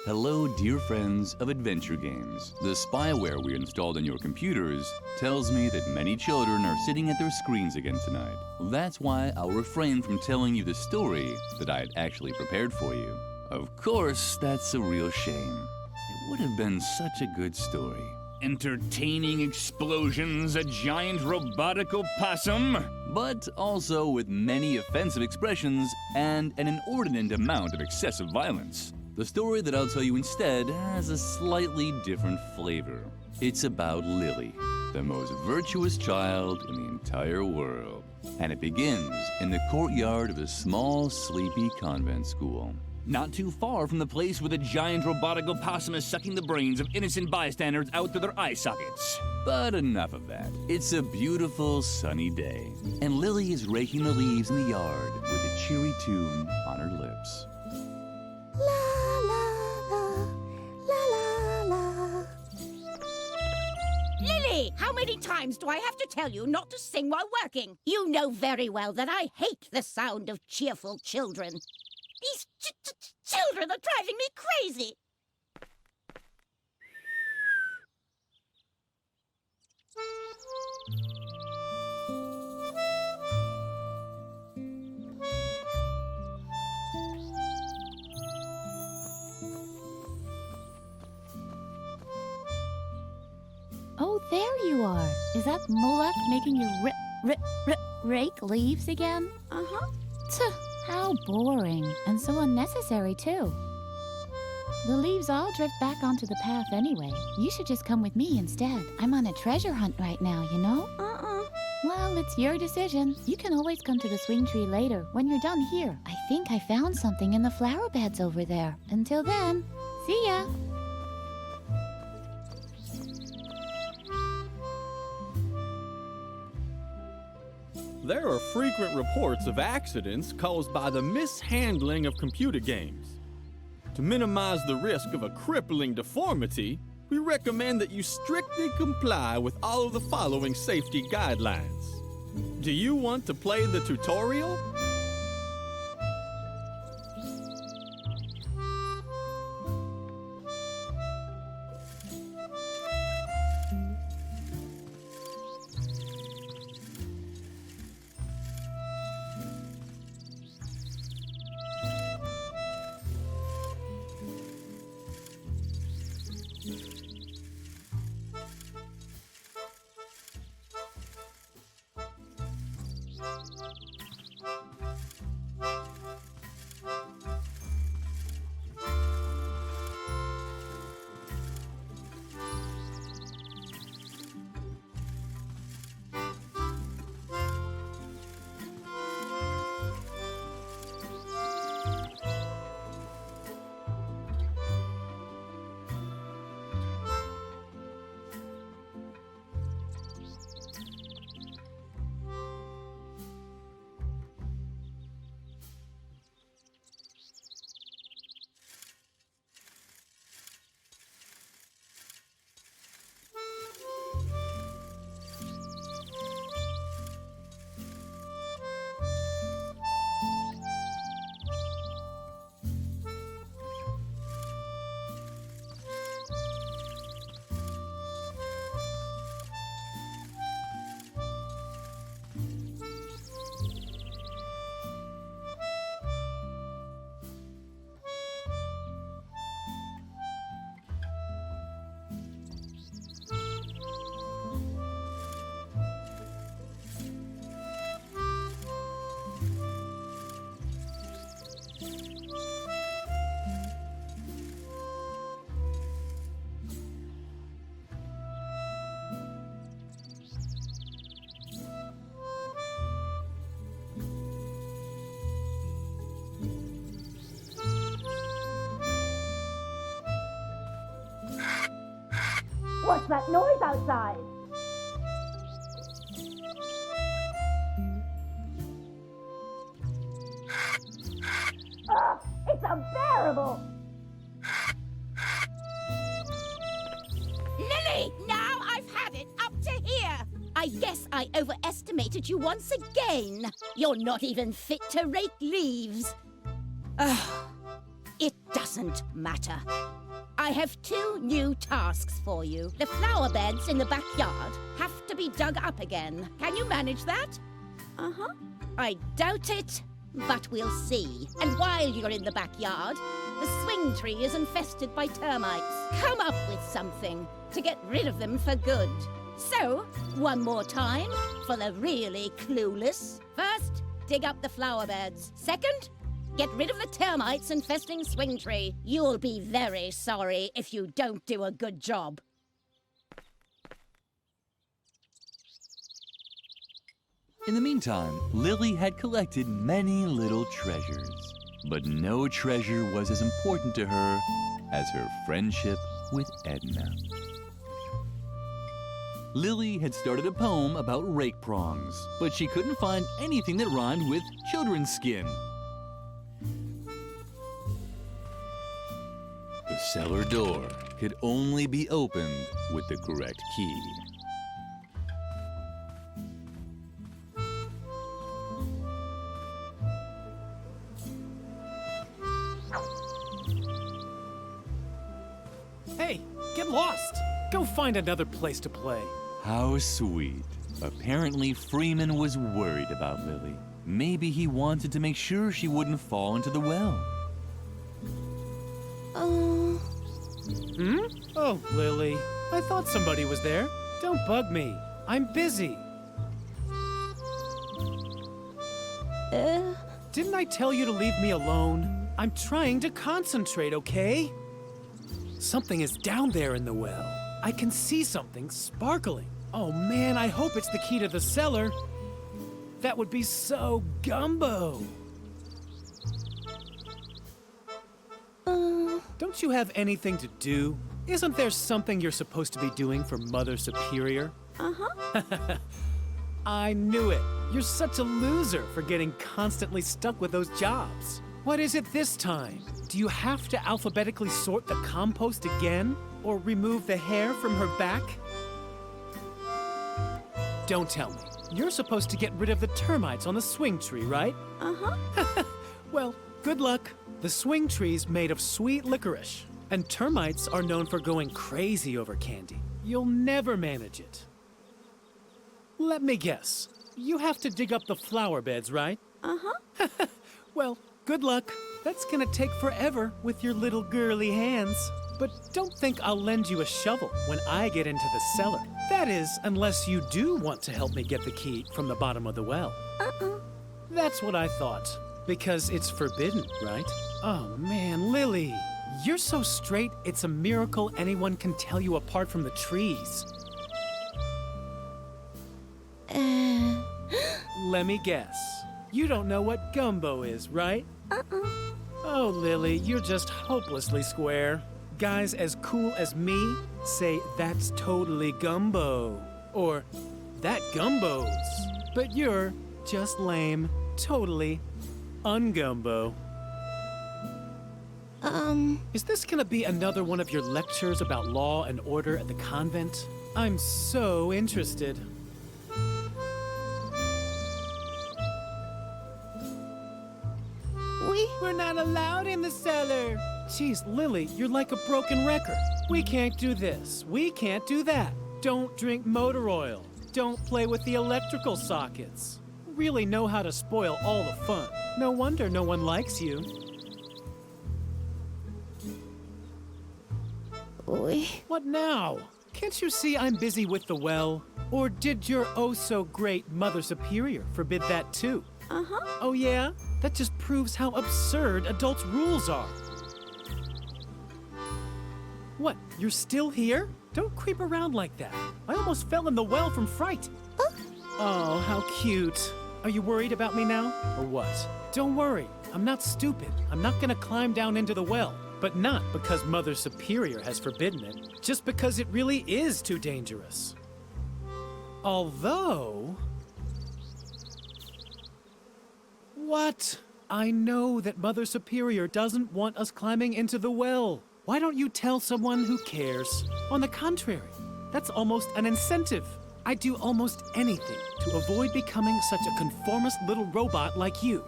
Hello, dear friends of adventure games. The spyware we installed on your computers tells me that many children are sitting at their screens again tonight. That's why I'll refrain from telling you the story that I had actually prepared for you. Of course, that's a real shame. It would have been such a good story. Entertaining explosions, a giant robotic opossum, but also with many offensive expressions and an inordinate amount of excessive violence. The story that I'll tell you instead has a slightly different flavor. It's about Lily, the most virtuous child in the entire world. And it begins in the courtyard of a small, sleepy convent school. Not too far from the place where the giant robotic opossum is sucking the brains of innocent bystanders out through their eye sockets. But enough of that. It's a beautiful, sunny day, and Lily is raking the leaves in the yard with a cheery tune on her lips. Lily, how many times do I have to tell you not to sing while working? You know very well that I hate the sound of cheerful children. These children are driving me crazy. Oh, there you are. Is that Moloch making you rake leaves again? Uh-huh. How boring, and so unnecessary, too. The leaves all drift back onto the path anyway. You should just come with me instead. I'm on a treasure hunt right now, you know? Well, it's your decision. You can always come to the swing tree later, when you're done here. I think I found something in the flower beds over there. Until then, see ya! There are frequent reports of accidents caused by the mishandling of computer games. To minimize the risk of a crippling deformity, we recommend that you strictly comply with all of the following safety guidelines. Do you want to play the tutorial? What's that noise outside? It's unbearable! Lily, now I've had it up to here! I guess I overestimated you once again. You're not even fit to rake leaves. It doesn't matter. I have 2 new tasks for you. The flower beds in the backyard have to be dug up again. Can you manage that? Uh-huh. I doubt it, but we'll see. And while you're in the backyard, the swing tree is infested by termites. Come up with something to get rid of them for good. So, one more time for the really clueless. First, dig up the flower beds. Second, get rid of the termites infesting swing tree. You'll be very sorry if you don't do a good job. In the meantime, Lily had collected many little treasures. But no treasure was as important to her as her friendship with Edna. Lily had started a poem about rake prongs, but she couldn't find anything that rhymed with children's skin. The cellar door could only be opened with the correct key. Hey, get lost! Go find another place to play. How sweet. Apparently, Freeman was worried about Lily. Maybe he wanted to make sure she wouldn't fall into the well. Oh, Lily, I thought somebody was there. Don't bug me. I'm busy. Didn't I tell you to leave me alone? I'm trying to concentrate, okay? Something is down there in the well. I can see something sparkling. Oh man, I hope it's the key to the cellar. That would be so gumbo. Don't you have anything to do? Isn't there something you're supposed to be doing for Mother Superior? Uh-huh. I knew it. You're such a loser for getting constantly stuck with those jobs. What is it this time? Do you have to alphabetically sort the compost again? Or remove the hair from her back? Don't tell me. You're supposed to get rid of the termites on the swing tree, right? Uh-huh. Well, good luck. The swing tree's made of sweet licorice, and termites are known for going crazy over candy. You'll never manage it. Let me guess. You have to dig up the flower beds, right? Uh-huh. Well, good luck. That's gonna take forever with your little girly hands. But don't think I'll lend you a shovel when I get into the cellar. That is, unless you do want to help me get the key from the bottom of the well. That's what I thought. Because it's forbidden, right? Oh man, Lily. You're so straight, it's a miracle anyone can tell you apart from the trees. Let me guess. You don't know what gumbo is, right? Oh, Lily, you're just hopelessly square. Guys as cool as me say that's totally gumbo. Or, that gumbos. But you're just lame, totally ungumbo. Is this gonna be another one of your lectures about law and order at the convent? I'm so interested. We're not allowed in the cellar. Jeez, Lily, you're like a broken record. We can't do this. We can't do that. Don't drink motor oil. Don't play with the electrical sockets. Really know how to spoil all the fun. No wonder no one likes you. What now? Can't you see I'm busy with the well? Or did your oh-so-great Mother Superior forbid that too? Uh-huh. Oh yeah? That just proves how absurd adults' rules are. What, you're still here? Don't creep around like that. I almost fell in the well from fright. Oh, how cute. Are you worried about me now, or what? Don't worry, I'm not stupid. I'm not gonna climb down into the well. But not because Mother Superior has forbidden it, just because it really is too dangerous. Although... What? I know that Mother Superior doesn't want us climbing into the well. Why don't you tell someone who cares? On the contrary, that's almost an incentive. I'd do almost anything to avoid becoming such a conformist little robot like you.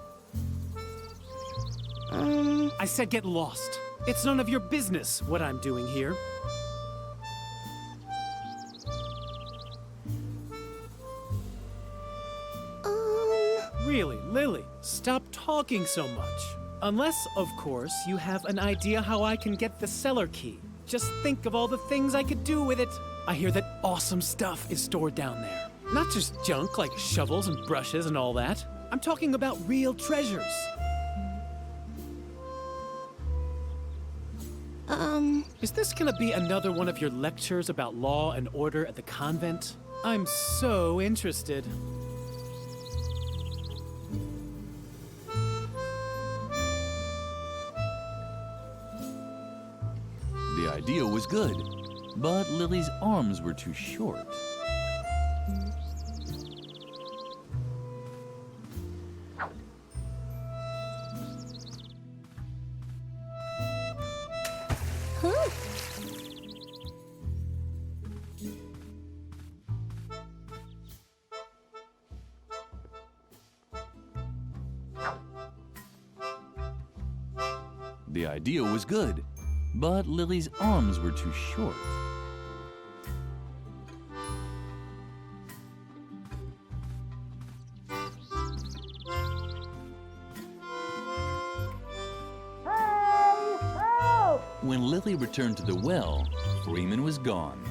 I said get lost. It's none of your business what I'm doing here. Really, Lily, stop talking so much. Unless, of course, you have an idea how I can get the cellar key. Just think of all the things I could do with it. I hear that awesome stuff is stored down there. Not just junk like shovels and brushes and all that. I'm talking about real treasures. Is this gonna be another one of your lectures about law and order at the convent? I'm so interested. The idea was good, but Lily's arms were too short. The idea was good, but Lily's arms were too short. When Lily returned to the well, Freeman was gone.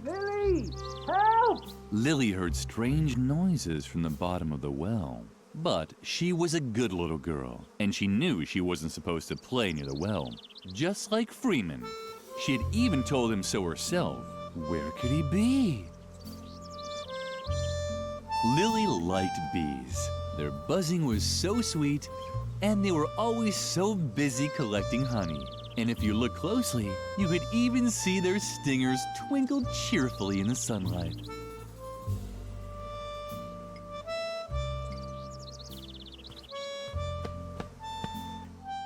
Lily! Help! Lily heard strange noises from the bottom of the well. But she was a good little girl, and she knew she wasn't supposed to play near the well. Just like Freeman. She had even told him so herself. Where could he be? Lily liked bees. Their buzzing was so sweet, and they were always so busy collecting honey. And if you look closely, you could even see their stingers twinkle cheerfully in the sunlight.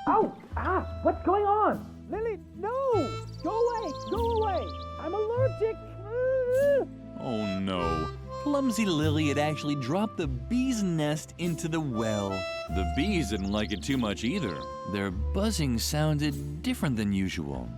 Ow! Ah! What's going on? Lily, no! Go away! Go away! I'm allergic! Oh no. Clumsy Lily had actually dropped the bee's nest into the well. The bees didn't like it too much either. Their buzzing sounded different than usual.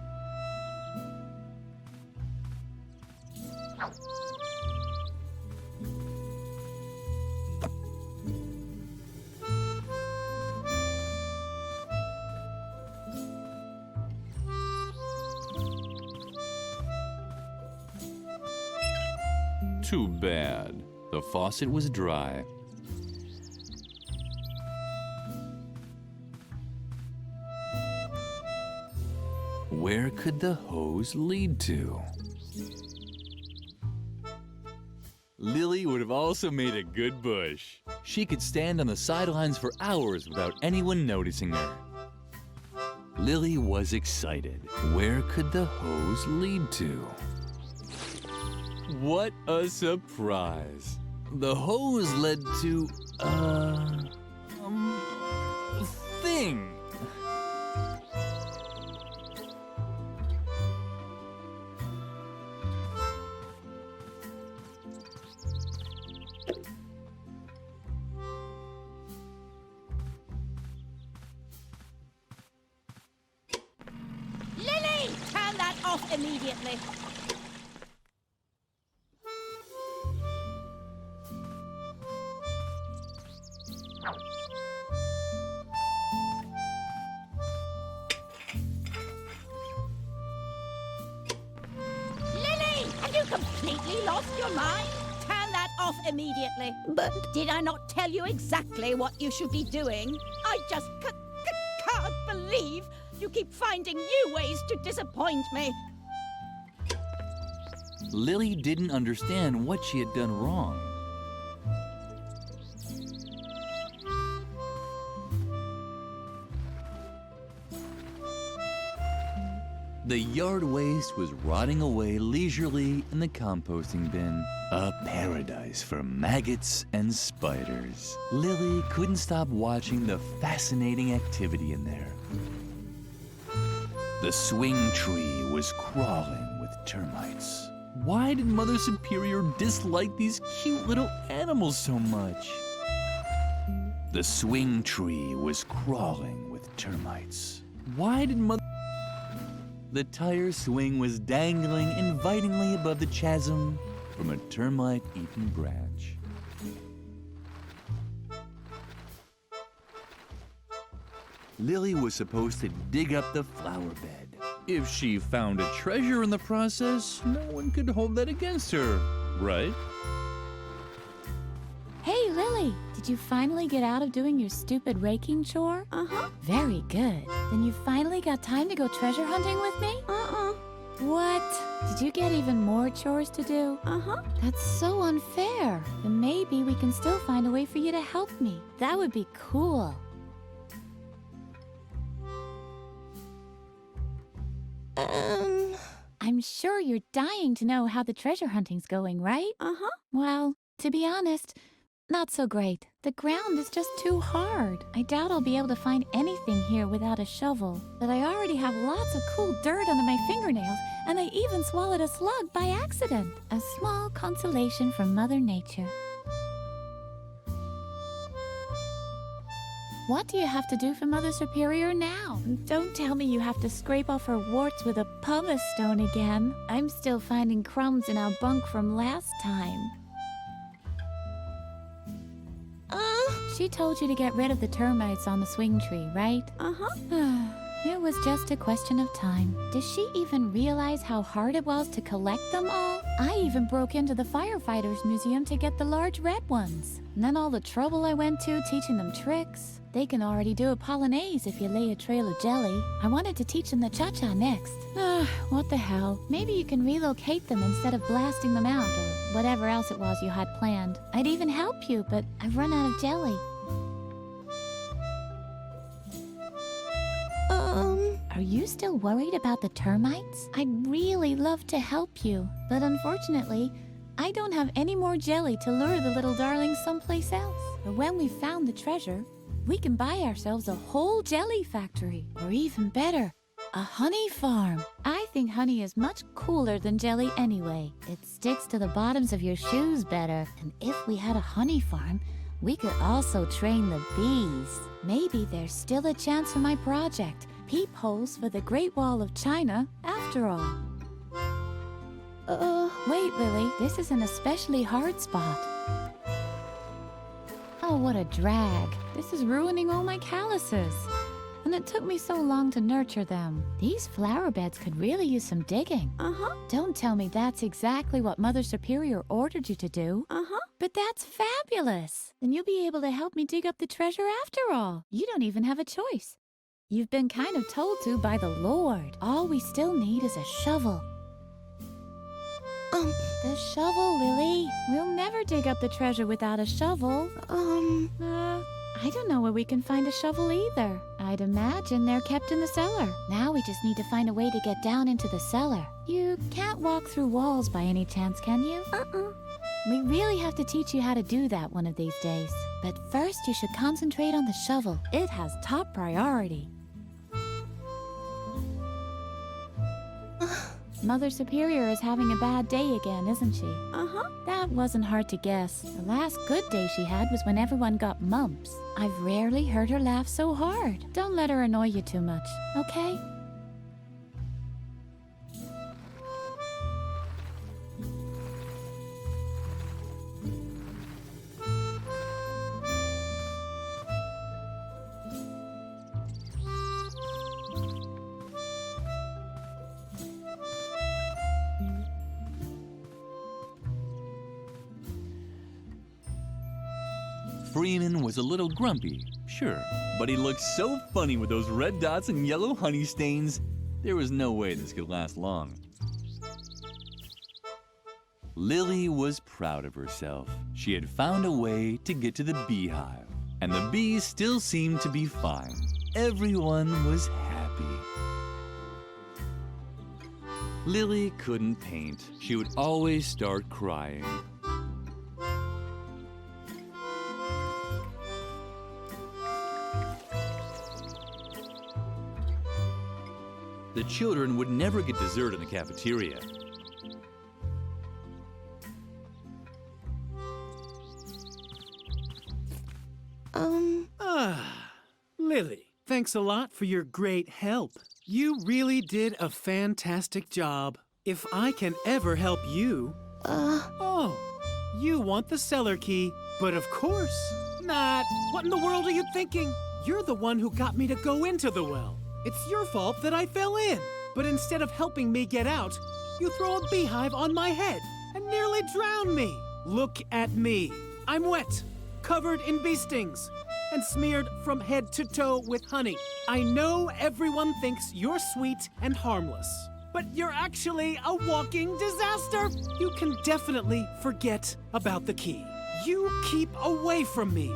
Too bad. The faucet was dry. Where could the hose lead to? Lily would have also made a good bush. She could stand on the sidelines for hours without anyone noticing her. Lily was excited. Where could the hose lead to? What a surprise. The hose led to a thing. Lily, turn that off immediately. Completely lost your mind? Turn that off immediately. But did I not tell you exactly what you should be doing? I just can't believe you keep finding new ways to disappoint me. Lily didn't understand what she had done wrong. The yard waste was rotting away leisurely in the composting bin. A paradise for maggots and spiders. Lily couldn't stop watching the fascinating activity in there. The swing tree was crawling with termites. Why did Mother Superior dislike these cute little animals so much? The swing tree was crawling with termites. Why did Mother... The tire swing was dangling invitingly above the chasm from a termite-eaten branch. Lily was supposed to dig up the flower bed. If she found a treasure in the process, no one could hold that against her, right? Hey, Lily, did you finally get out of doing your stupid raking chore? Uh-huh. Very good. Then you finally got time to go treasure hunting with me? Uh-uh. What? Did you get even more chores to do? Uh-huh. That's so unfair. Then maybe we can still find a way for you to help me. That would be cool. I'm sure you're dying to know how the treasure hunting's going, right? Uh-huh. Well, to be honest, not so great. The ground is just too hard. I doubt I'll be able to find anything here without a shovel. But I already have lots of cool dirt under my fingernails, and I even swallowed a slug by accident. A small consolation from Mother Nature. What do you have to do for Mother Superior now? Don't tell me you have to scrape off her warts with a pumice stone again. I'm still finding crumbs in our bunk from last time. She told you to get rid of the termites on the swing tree, right? Uh-huh. It was just a question of time. Does she even realize how hard it was to collect them all? I even broke into the firefighters museum to get the large red ones. And then all the trouble I went to teaching them tricks. They can already do a polonaise if you lay a trail of jelly. I wanted to teach them the cha-cha next. What the hell? Maybe you can relocate them instead of blasting them out, or whatever else it was you had planned. I'd even help you, but I've run out of jelly. Are you still worried about the termites? I'd really love to help you, but unfortunately, I don't have any more jelly to lure the little darlings someplace else. But when we've found the treasure, we can buy ourselves a whole jelly factory, or even better, a honey farm. I think honey is much cooler than jelly anyway. It sticks to the bottoms of your shoes better, and if we had a honey farm, we could also train the bees. Maybe there's still a chance for my project, Peepholes for the Great Wall of China, after all. Wait, Lily, this is an especially hard spot. Oh, what a drag. This is ruining all my calluses. And it took me so long to nurture them. These flower beds could really use some digging. Uh-huh. Don't tell me that's exactly what Mother Superior ordered you to do. Uh-huh. But that's fabulous. Then you'll be able to help me dig up the treasure after all. You don't even have a choice. You've been kind of told to by the Lord. All we still need is a shovel. The shovel, Lily. We'll never dig up the treasure without a shovel. I don't know where we can find a shovel either. I'd imagine they're kept in the cellar. Now we just need to find a way to get down into the cellar. You can't walk through walls by any chance, can you? We really have to teach you how to do that one of these days. But first, you should concentrate on the shovel. It has top priority. Mother Superior is having a bad day again, isn't she? Uh-huh. That wasn't hard to guess. The last good day she had was when everyone got mumps. I've rarely heard her laugh so hard. Don't let her annoy you too much, okay? Freeman was a little grumpy, sure, but he looked so funny with those red dots and yellow honey stains, there was no way this could last long. Lily was proud of herself. She had found a way to get to the beehive, and the bees still seemed to be fine. Everyone was happy. Lily couldn't paint. She would always start crying. The children would never get dessert in the cafeteria. Thanks a lot for your great help. You really did a fantastic job. If I can ever help you... Oh, you want the cellar key, but of course not. What in the world are you thinking? You're the one who got me to go into the well. It's your fault that I fell in. But instead of helping me get out, you throw a beehive on my head and nearly drown me. Look at me. I'm wet, covered in bee stings, and smeared from head to toe with honey. I know everyone thinks you're sweet and harmless, but you're actually a walking disaster. You can definitely forget about the key. You keep away from me.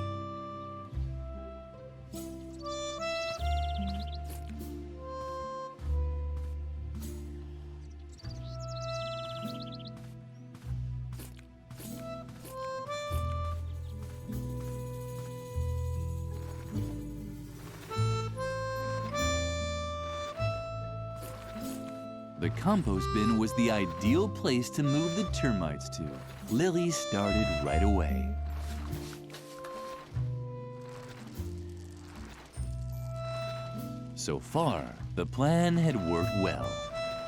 The compost bin was the ideal place to move the termites to. Lily started right away. So far, the plan had worked well.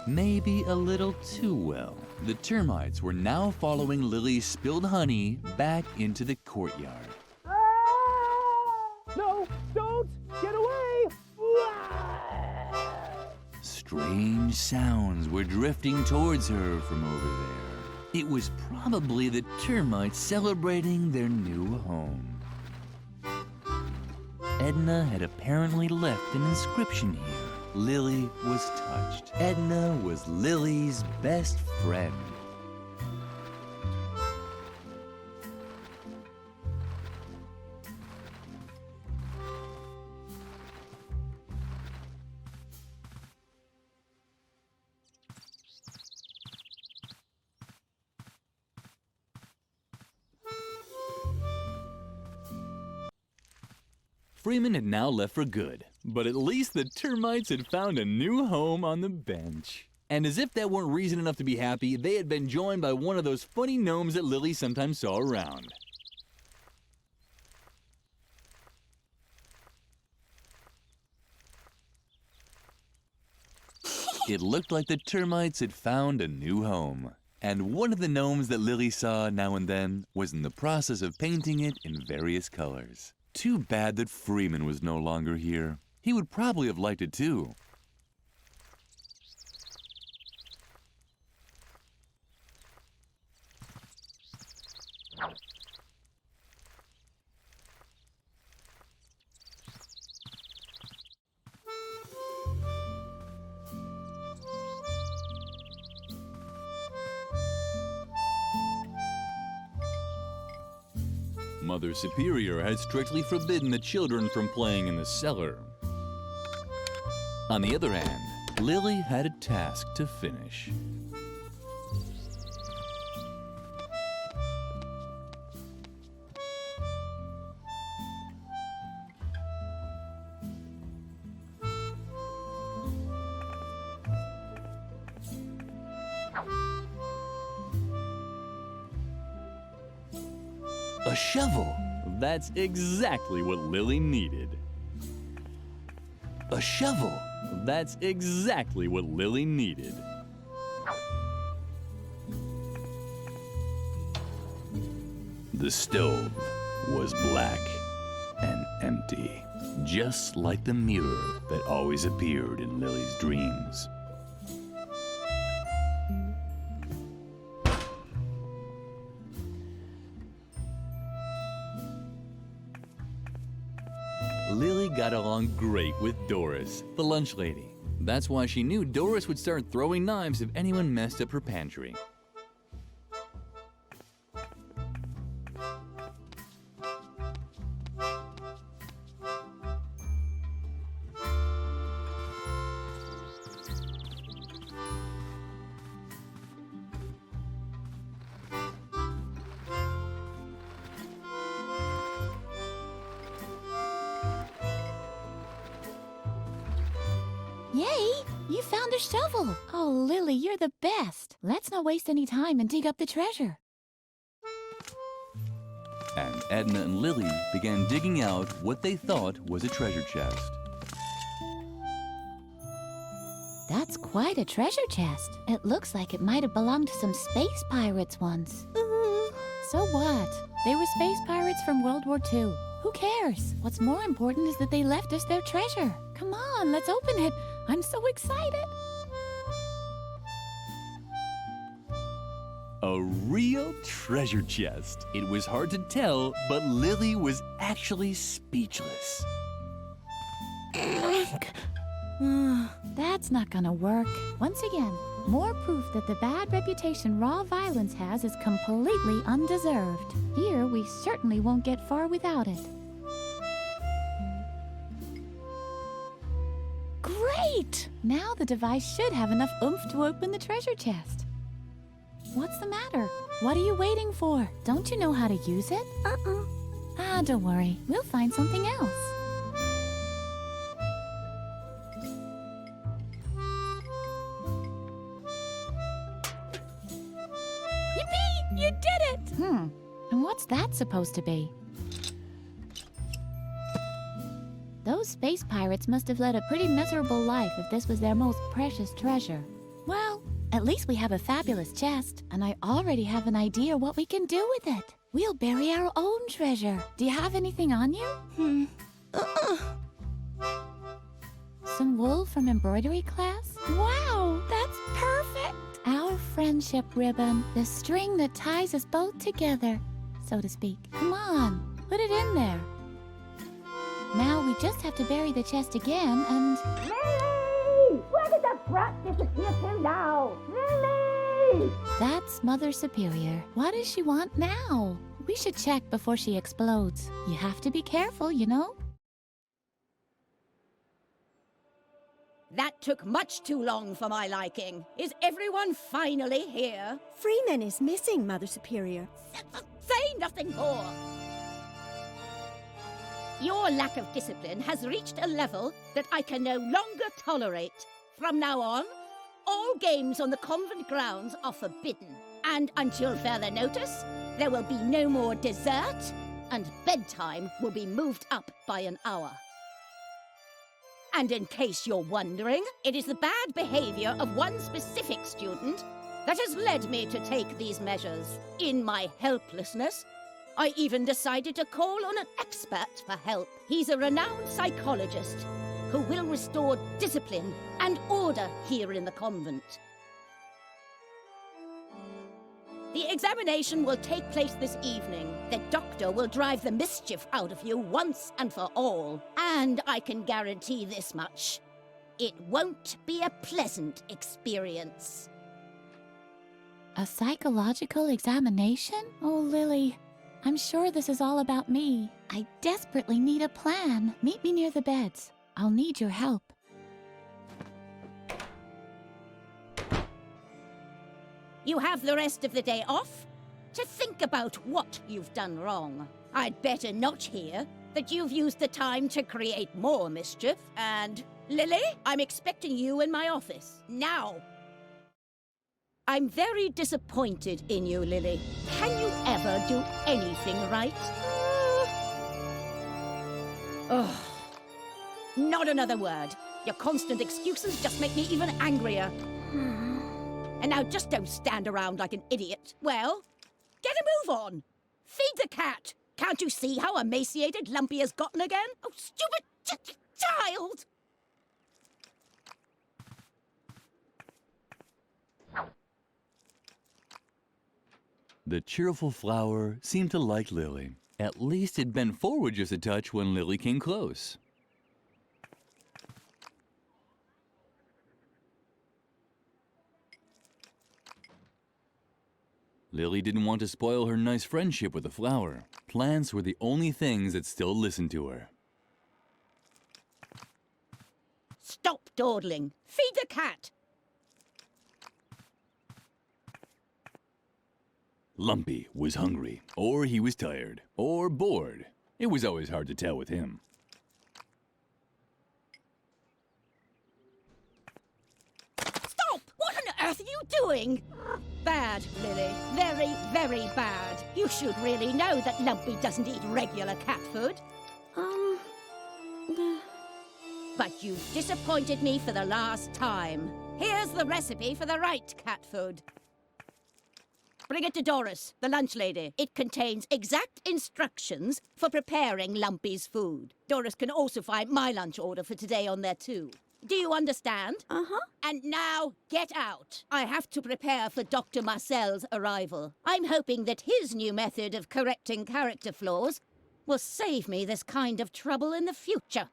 Maybe a little too well. The termites were now following Lily's spilled honey back into the courtyard. No, don't! Get away! Strange sounds were drifting towards her from over there. It was probably the termites celebrating their new home. Edna had apparently left an inscription here. Lily was touched. Edna was Lily's best friend. Freeman had now left for good, but at least the termites had found a new home on the bench. And as if that weren't reason enough to be happy, they had been joined by one of those funny gnomes that Lily sometimes saw around. It looked like the termites had found a new home. And one of the gnomes that Lily saw now and then was in the process of painting it in various colors. Too bad that Freeman was no longer here. He would probably have liked it too. Mother Superior had strictly forbidden the children from playing in the cellar. On the other hand, Lily had a task to finish. A shovel! That's exactly what Lily needed. A shovel! That's exactly what Lily needed. The stove was black and empty, just like the mirror that always appeared in Lily's dreams. Lily got along great with Doris, the lunch lady. That's why she knew Doris would start throwing knives if anyone messed up her pantry. Yay! You found a shovel! Oh, Lily, you're the best. Let's not waste any time and dig up the treasure. And Edna and Lily began digging out what they thought was a treasure chest. That's quite a treasure chest. It looks like it might have belonged to some space pirates once. So what? They were space pirates from World War II. Who cares? What's more important is that they left us their treasure. Come on, let's open it. I'm so excited. A real treasure chest. It was hard to tell, but Lily was actually speechless. That's not gonna work. Once again, more proof that the bad reputation raw violence has is completely undeserved. Here, we certainly won't get far without it. Great! Now the device should have enough oomph to open the treasure chest. What's the matter? What are you waiting for? Don't you know how to use it? Ah, don't worry. We'll find something else. Yippee! You did it! And what's that supposed to be? Those space pirates must have led a pretty miserable life if this was their most precious treasure. Well, at least we have a fabulous chest, and I already have an idea what we can do with it. We'll bury our own treasure. Do you have anything on you? Some wool from embroidery class? Wow, that's perfect! Our friendship ribbon, the string that ties us both together, so to speak. Come on, put it in there. Now we just have to bury the chest again and... Lily! Where did the brat disappear to now? Lily! That's Mother Superior. What does she want now? We should check before she explodes. You have to be careful, you know? That took much too long for my liking. Is everyone finally here? Freeman is missing, Mother Superior. Say nothing more! Your lack of discipline has reached a level that I can no longer tolerate. From now on, all games on the convent grounds are forbidden. And until further notice, there will be no more dessert, and bedtime will be moved up by an hour. And in case you're wondering, it is the bad behavior of one specific student that has led me to take these measures. In my helplessness, I even decided to call on an expert for help. He's a renowned psychologist who will restore discipline and order here in the convent. The examination will take place this evening. The doctor will drive the mischief out of you once and for all. And I can guarantee this much. It won't be a pleasant experience. A psychological examination? Oh, Lily, I'm sure this is all about me. I desperately need a plan. Meet me near the beds. I'll need your help. You have the rest of the day off to think about what you've done wrong. I'd better not hear that you've used the time to create more mischief. And, Lily, I'm expecting you in my office. Now! I'm very disappointed in you, Lily. Can you ever do anything right? Ugh. Not another word. Your constant excuses just make me even angrier. And now just don't stand around like an idiot. Well, get a move on. Feed the cat. Can't you see how emaciated Lumpy has gotten again? Oh, stupid child! The cheerful flower seemed to like Lily. At least it bent forward just a touch when Lily came close. Lily didn't want to spoil her nice friendship with the flower. Plants were the only things that still listened to her. Stop dawdling. Feed the cat. Lumpy was hungry, or he was tired, or bored. It was always hard to tell with him. Stop! What on earth are you doing? Bad, Lily. Very, very bad. You should really know that Lumpy doesn't eat regular cat food. But you've disappointed me for the last time. Here's the recipe for the right cat food. Bring it to Doris, the lunch lady. It contains exact instructions for preparing Lumpy's food. Doris can also find my lunch order for today on there too. Do you understand? Uh-huh. And now, get out. I have to prepare for Dr. Marcel's arrival. I'm hoping that his new method of correcting character flaws will save me this kind of trouble in the future.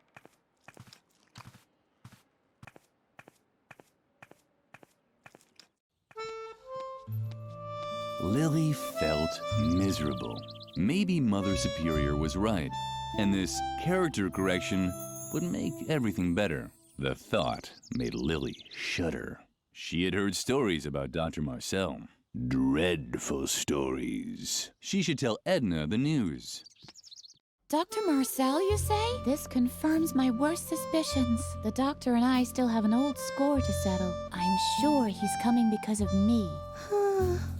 Lily felt miserable. Maybe Mother Superior was right, and this character correction would make everything better. The thought made Lily shudder. She had heard stories about Dr. Marcel. Dreadful stories. She should tell Edna the news. Dr. Marcel, you say? This confirms my worst suspicions. The doctor and I still have an old score to settle. I'm sure he's coming because of me.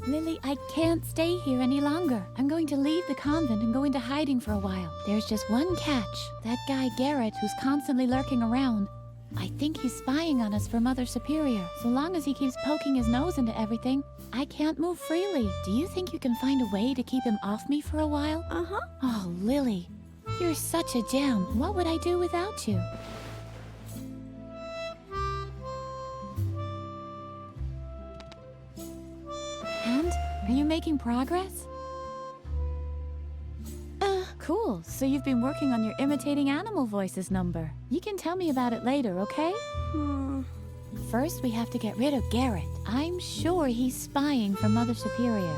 Lily, I can't stay here any longer. I'm going to leave the convent and go into hiding for a while. There's just one catch. That guy Garrett, who's constantly lurking around. I think he's spying on us for Mother Superior. So long as he keeps poking his nose into everything, I can't move freely. Do you think you can find a way to keep him off me for a while? Uh-huh. Oh, Lily, you're such a gem. What would I do without you? And? Are you making progress? Cool. So you've been working on your imitating animal voices number. You can tell me about it later, okay? First, we have to get rid of Garrett. I'm sure he's spying for Mother Superior.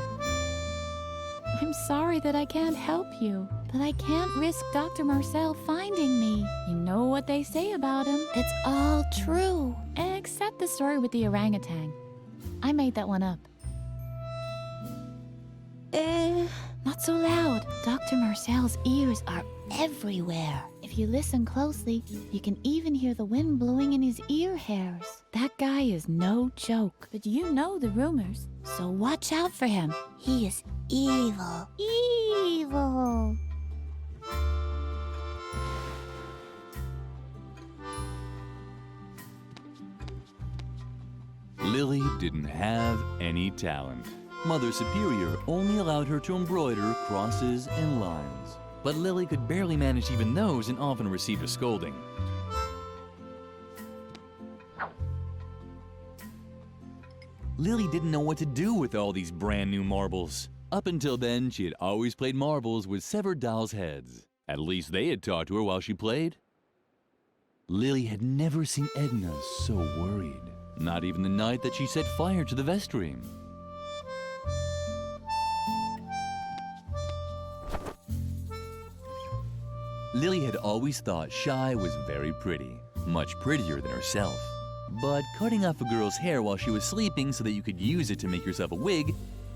I'm sorry that I can't help you, but I can't risk Dr. Marcel finding me. You know what they say about him. It's all true. Except the story with the orangutan. I made that one up. Not so loud. Dr. Marcel's ears are everywhere. If you listen closely, you can even hear the wind blowing in his ear hairs. That guy is no joke. But you know the rumors, so watch out for him. He is evil. Evil. Lily didn't have any talent. Mother Superior only allowed her to embroider crosses and lines. But Lily could barely manage even those and often received a scolding. Lily didn't know what to do with all these brand new marbles. Up until then, she had always played marbles with severed dolls' heads. At least they had talked to her while she played. Lily had never seen Edna so worried. Not even the night that she set fire to the vestry. Lily had always thought Shy was very pretty, much prettier than herself. But cutting off a girl's hair while she was sleeping so that you could use it to make yourself a wig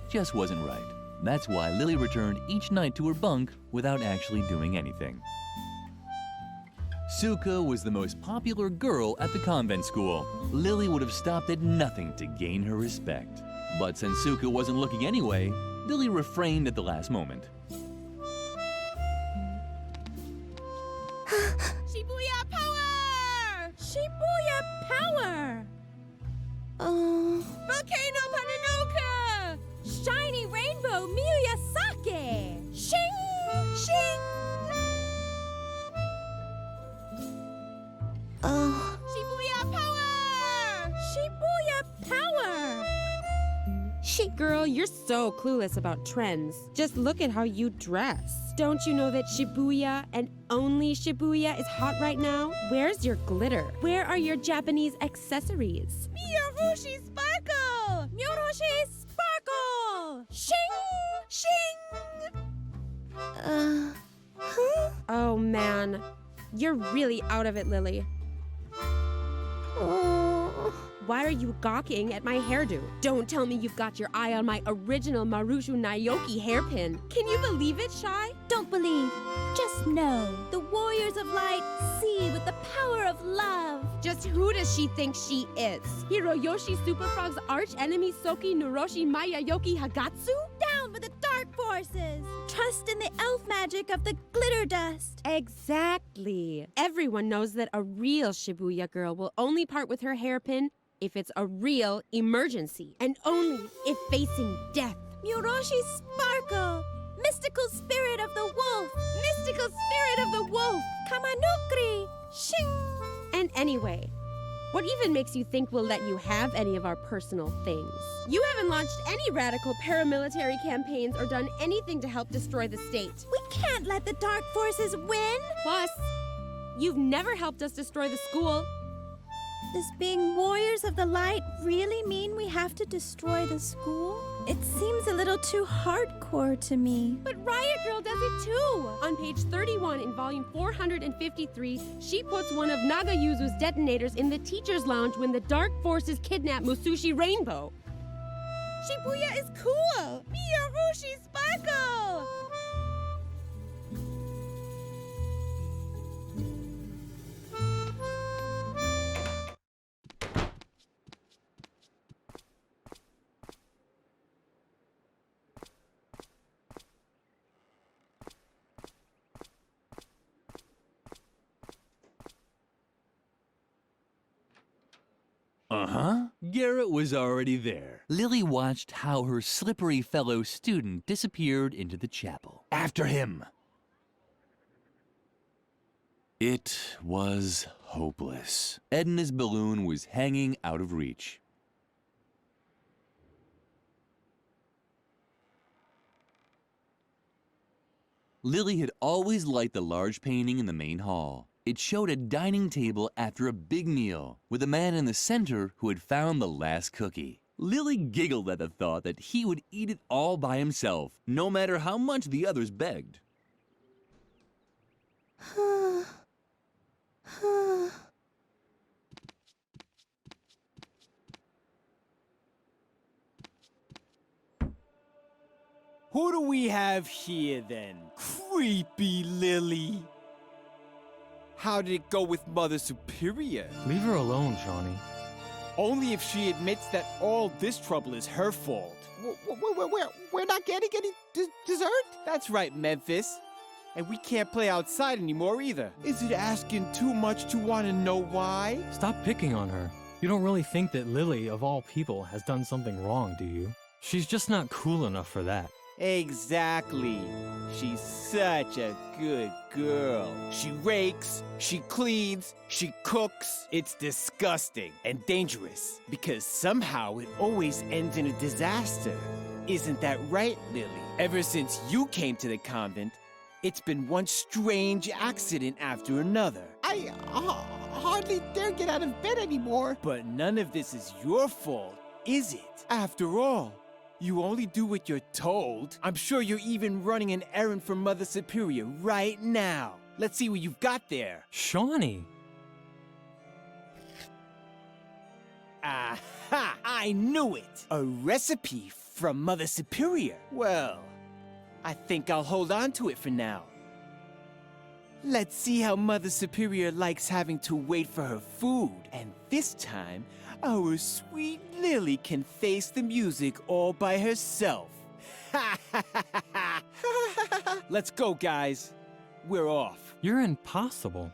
just wasn't right. That's why Lily returned each night to her bunk without actually doing anything. Suka was the most popular girl at the convent school. Lily would have stopped at nothing to gain her respect. But since Suka wasn't looking anyway, Lily refrained at the last moment. Shibuya power! Shibuya power! Volcano Pananoka! Shiny rainbow Miyasake! Shing! Shing! Shibuya power! Shibuya power! Shit, girl, you're so clueless about trends. Just look at how you dress. Don't you know that Shibuya and only Shibuya is hot right now? Where's your glitter? Where are your Japanese accessories? Miyorushi sparkle! Miyorushi sparkle! Shing! Shing! Oh man, you're really out of it, Lily. Why are you gawking at my hairdo? Don't tell me you've got your eye on my original Marushu Naoki hairpin. Can you believe it, Shy? Don't believe, just know. The warriors of light see with the power of love. Just who does she think she is? Hiroyoshi Super Frog's arch enemy Soki Nuroshi Mayayoki Hagatsu? Down down with the dark forces. Trust in the elf magic of the glitter dust. Exactly. Everyone knows that a real Shibuya girl will only part with her hairpin if it's a real emergency, and only if facing death. Muroshi Sparkle, mystical spirit of the wolf. Mystical spirit of the wolf! Kamanukri, shing. And anyway, what even makes you think we'll let you have any of our personal things? You haven't launched any radical paramilitary campaigns or done anything to help destroy the state. We can't let the dark forces win. Plus, you've never helped us destroy the school. Does being warriors of the light really mean we have to destroy the school? It seems a little too hardcore to me. But Riot Girl does it too! On page 31 in volume 453, she puts one of Nagayuzu's detonators in the teacher's lounge when the dark forces kidnap Musushi Rainbow. Shibuya is cool! Miyarushi Sparkle! Uh-huh. Garrett was already there. Lily watched how her slippery fellow student disappeared into the chapel. After him! It was hopeless. Edna's balloon was hanging out of reach. Lily had always liked the large painting in the main hall. It showed a dining table after a big meal, with a man in the center who had found the last cookie. Lily giggled at the thought that he would eat it all by himself, no matter how much the others begged. Who do we have here, then? Creepy Lily. How did it go with Mother Superior? Leave her alone, Shawnee. Only if she admits that all this trouble is her fault. We're not getting any dessert? That's right, Memphis. And we can't play outside anymore either. Is it asking too much to want to know why? Stop picking on her. You don't really think that Lily, of all people, has done something wrong, do you? She's just not cool enough for that. Exactly. She's such a good girl. She rakes, she cleans, she cooks. It's disgusting and dangerous because somehow it always ends in a disaster. Isn't that right, Lily? Ever since you came to the convent, it's been one strange accident after another. I hardly dare get out of bed anymore. But none of this is your fault, is it? After all, you only do what you're told. I'm sure you're even running an errand for Mother Superior right now. Let's see what you've got there. Shawnee! Aha! I knew it! A recipe from Mother Superior. Well, I think I'll hold on to it for now. Let's see how Mother Superior likes having to wait for her food. And this time, our sweet Lily can face the music all by herself. Let's go, guys. We're off. You're impossible.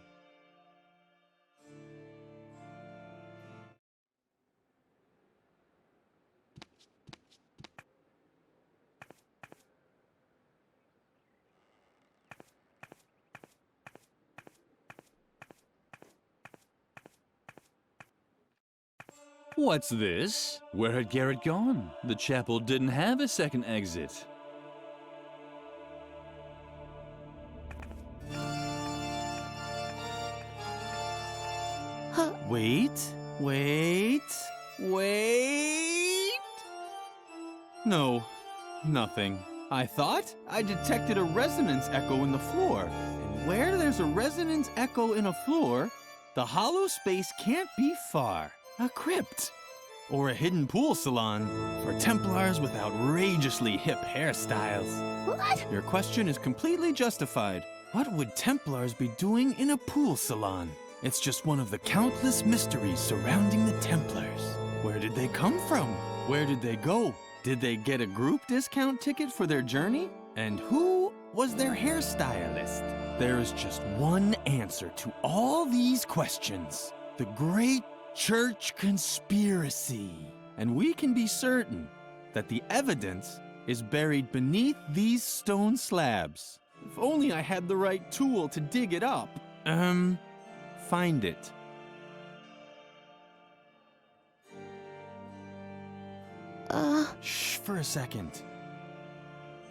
What's this? Where had Garrett gone? The chapel didn't have a second exit. Wait. No, nothing. I thought I detected a resonance echo in the floor. And where there's a resonance echo in a floor, the hollow space can't be far. A crypt. Or a hidden pool salon for Templars with outrageously hip hairstyles. What? Your question is completely justified. What would Templars be doing in a pool salon? It's just one of the countless mysteries surrounding the Templars. Where did they come from? Where did they go? Did they get a group discount ticket for their journey? And who was their hairstylist? There is just one answer to all these questions. The Great Church Conspiracy. And we can be certain that the evidence is buried beneath these stone slabs. If only I had the right tool to dig it up. Find it. Shh, for a second.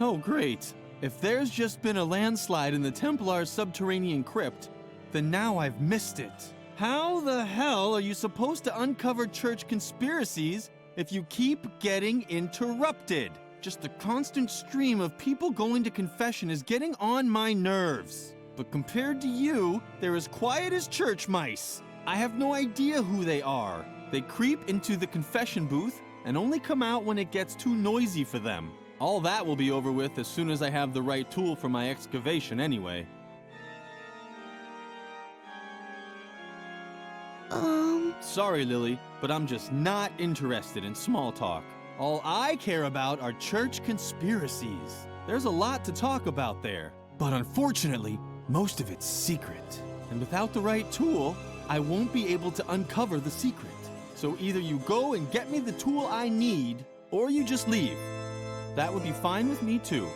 Oh, great. If there's just been a landslide in the Templar's subterranean crypt, then now I've missed it. How the hell are you supposed to uncover church conspiracies if you keep getting interrupted? Just the constant stream of people going to confession is getting on my nerves. But compared to you, they're as quiet as church mice. I have no idea who they are. They creep into the confession booth and only come out when it gets too noisy for them. All that will be over with as soon as I have the right tool for my excavation anyway. Sorry, Lily, but I'm just not interested in small talk. All I care about are church conspiracies. There's a lot to talk about there, but unfortunately, most of it's secret. And without the right tool, I won't be able to uncover the secret. So either you go and get me the tool I need, or you just leave. That would be fine with me too.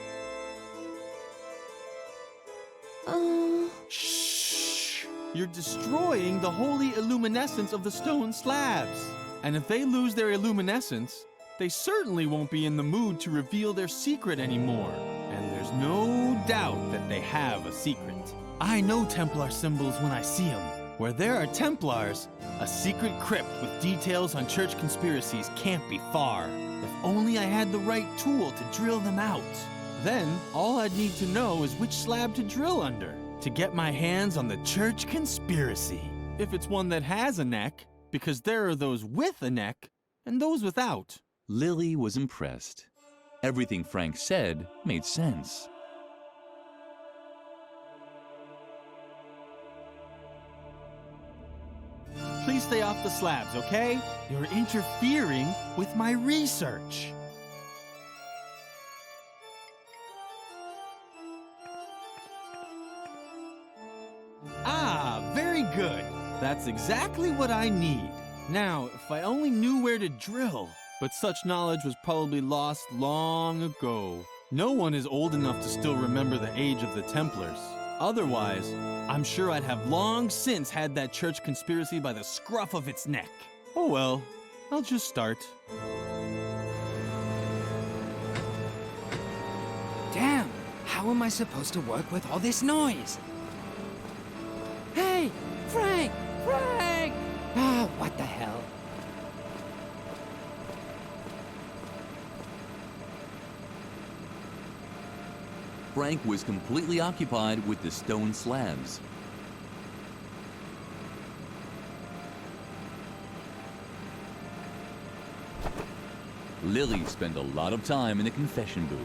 Shh! You're destroying the holy illuminescence of the stone slabs. And if they lose their illuminescence, they certainly won't be in the mood to reveal their secret anymore. And there's no doubt that they have a secret. I know Templar symbols when I see them. Where there are Templars, a secret crypt with details on church conspiracies can't be far. If only I had the right tool to drill them out. Then, all I'd need to know is which slab to drill under to get my hands on the church conspiracy. If it's one that has a neck, because there are those with a neck and those without. Lily was impressed. Everything Frank said made sense. Please stay off the slabs, okay? You're interfering with my research. Ah, very good. That's exactly what I need. Now, if I only knew where to drill. But such knowledge was probably lost long ago. No one is old enough to still remember the age of the Templars. Otherwise, I'm sure I'd have long since had that church conspiracy by the scruff of its neck. Oh well, I'll just start. Damn, how am I supposed to work with all this noise? Hey, Frank! Frank! Ah, what the hell? Frank was completely occupied with the stone slabs. Lily spent a lot of time in the confession booth.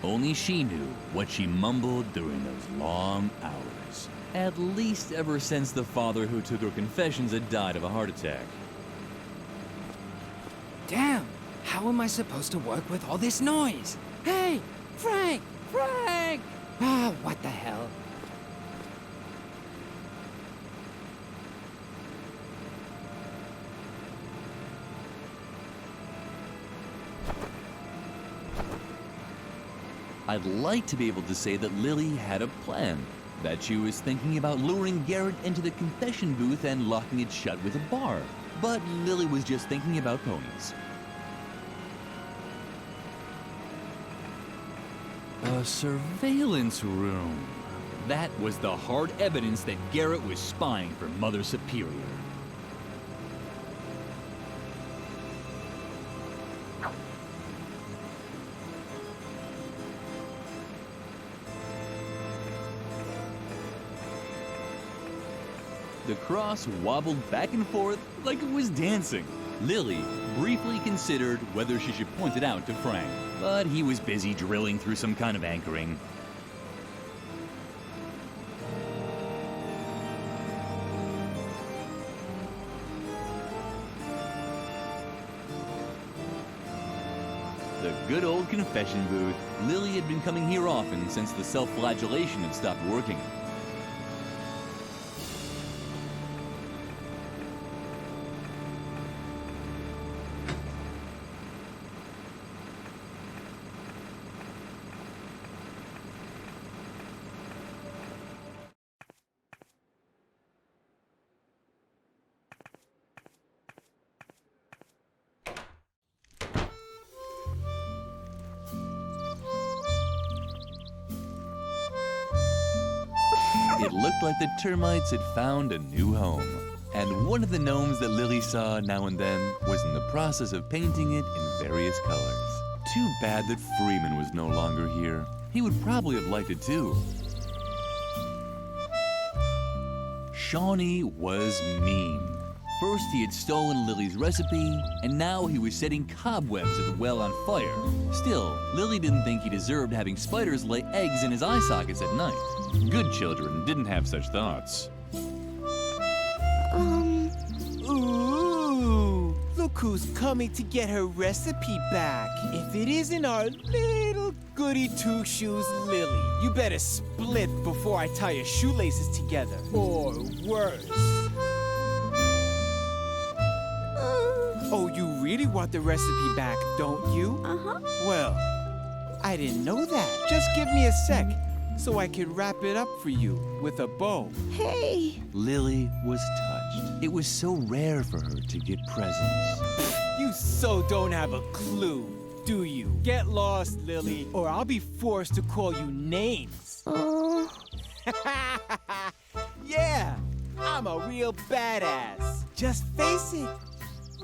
Only she knew what she mumbled during those long hours. At least ever since the father who took her confessions had died of a heart attack. Damn, how am I supposed to work with all this noise? Hey, Frank! Frank! Ah, what the hell? I'd like to be able to say that Lily had a plan, that she was thinking about luring Garrett into the confession booth and locking it shut with a bar. But Lily was just thinking about ponies. A surveillance room. That was the hard evidence that Garrett was spying for Mother Superior. The cross wobbled back and forth like it was dancing. Lily briefly considered whether she should point it out to Frank, but he was busy drilling through some kind of anchoring. The good old confession booth. Lily had been coming here often since the self-flagellation had stopped working. It looked like the termites had found a new home. And one of the gnomes that Lily saw now and then was in the process of painting it in various colors. Too bad that Freeman was no longer here. He would probably have liked it too. Shawnee was mean. First he had stolen Lily's recipe, and now he was setting cobwebs at the well on fire. Still, Lily didn't think he deserved having spiders lay eggs in his eye sockets at night. Good children didn't have such thoughts. Ooh, look who's coming to get her recipe back. If it isn't our little goody two-shoes Lily, you better split before I tie your shoelaces together. Or worse. Oh, you really want the recipe back, don't you? Uh-huh. Well, I didn't know that. Just give me a sec so I can wrap it up for you with a bow. Hey. Lily was touched. It was so rare for her to get presents. You so don't have a clue, do you? Get lost, Lily, or I'll be forced to call you names. Yeah, I'm a real badass. Just face it.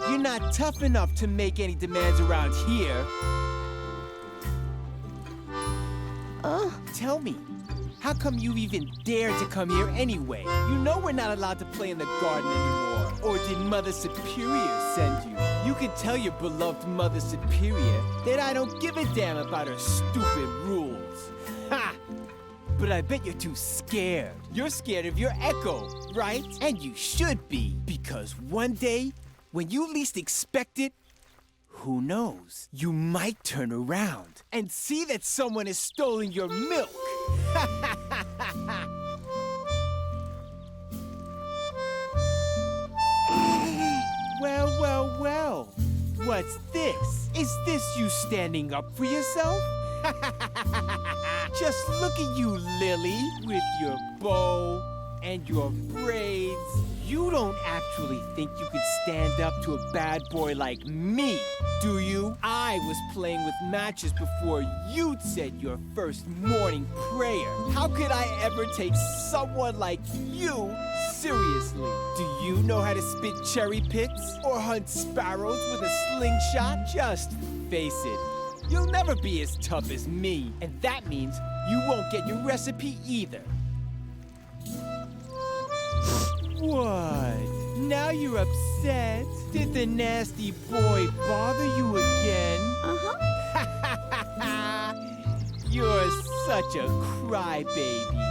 You're not tough enough to make any demands around here. Tell me, how come you even dared to come here anyway? You know we're not allowed to play in the garden anymore. Or did Mother Superior send you? You can tell your beloved Mother Superior that I don't give a damn about her stupid rules. Ha! But I bet you're too scared. You're scared of your echo, right? And you should be, because one day, when you least expect it, who knows? You might turn around and see that someone has stolen your milk. Well, well, well. What's this? Is this you standing up for yourself? Just look at you, Lily, with your bow and your braids. You don't actually think you could stand up to a bad boy like me, do you? I was playing with matches before you'd said your first morning prayer. How could I ever take someone like you seriously? Do you know how to spit cherry pits or hunt sparrows with a slingshot? Just face it. You'll never be as tough as me, and that means you won't get your recipe either. What? Now you're upset? Did the nasty boy bother you again? Uh-huh. You're such a crybaby.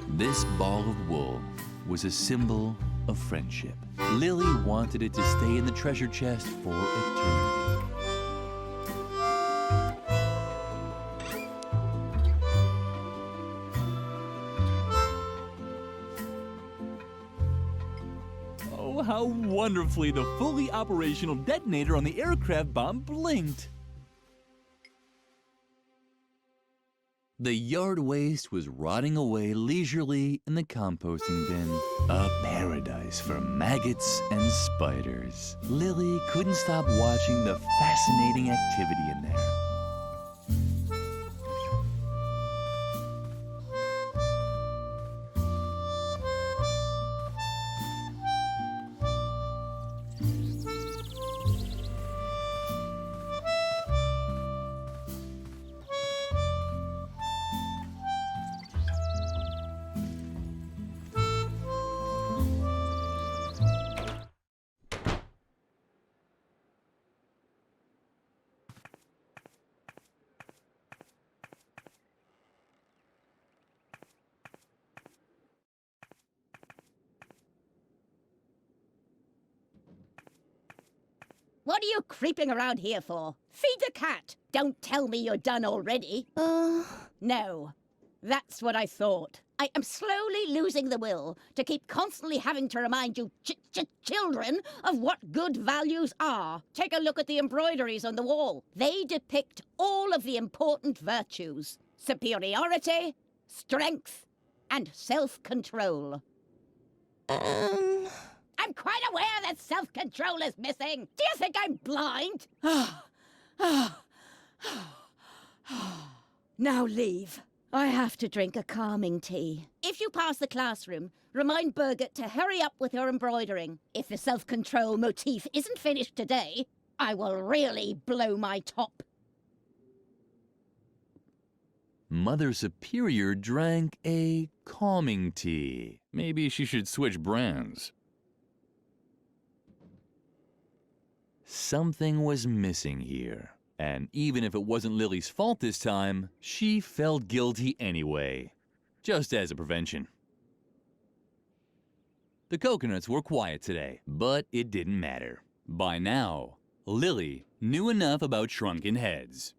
This ball of wool was a symbol of friendship. Lily wanted it to stay in the treasure chest for eternity. Oh, how wonderfully the fully operational detonator on the aircraft bomb blinked. The yard waste was rotting away leisurely in the composting bin. A paradise for maggots and spiders. Lily couldn't stop watching the fascinating activity in there. What are you creeping around here for? Feed the cat. Don't tell me you're done already. No. That's what I thought. I am slowly losing the will to keep constantly having to remind you children of what good values are. Take a look at the embroideries on the wall. They depict all of the important virtues. Superiority, strength, and self-control. I'm quite aware that self-control is missing. Do you think I'm blind? Now leave. I have to drink a calming tea. If you pass the classroom, remind Birgit to hurry up with her embroidering. If the self-control motif isn't finished today, I will really blow my top. Mother Superior drank a calming tea. Maybe she should switch brands. Something was missing here. And even if it wasn't Lily's fault this time, she felt guilty anyway, just as a prevention. The coconuts were quiet today, but it didn't matter. By now, Lily knew enough about shrunken heads.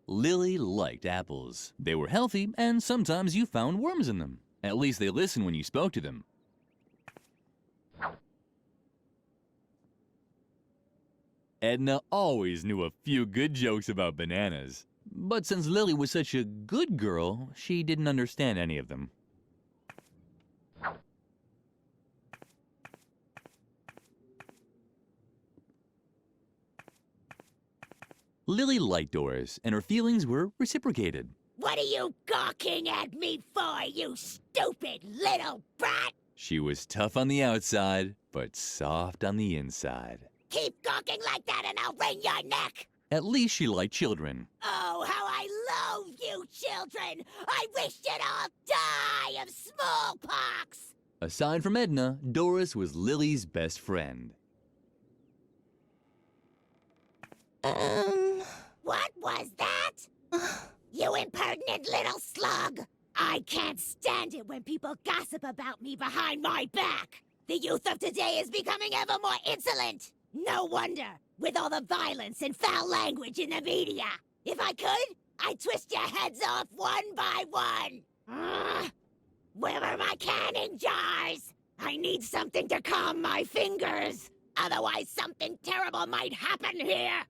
Lily liked apples. They were healthy, and sometimes you found worms in them. At least they listened when you spoke to them. Edna always knew a few good jokes about bananas. But since Lily was such a good girl, she didn't understand any of them. Lily liked Doris, and her feelings were reciprocated. What are you gawking at me for, you stupid little brat? She was tough on the outside, but soft on the inside. Keep gawking like that and I'll wring your neck! At least she liked children. Oh, how I loathe you children! I wish you'd all die of smallpox! Aside from Edna, Doris was Lily's best friend. What was that? You impertinent little slug! I can't stand it when people gossip about me behind my back! The youth of today is becoming ever more insolent! No wonder, with all the violence and foul language in the media. If I could, I'd twist your heads off one by one. Where are my canning jars? I need something to calm my fingers. Otherwise, something terrible might happen here.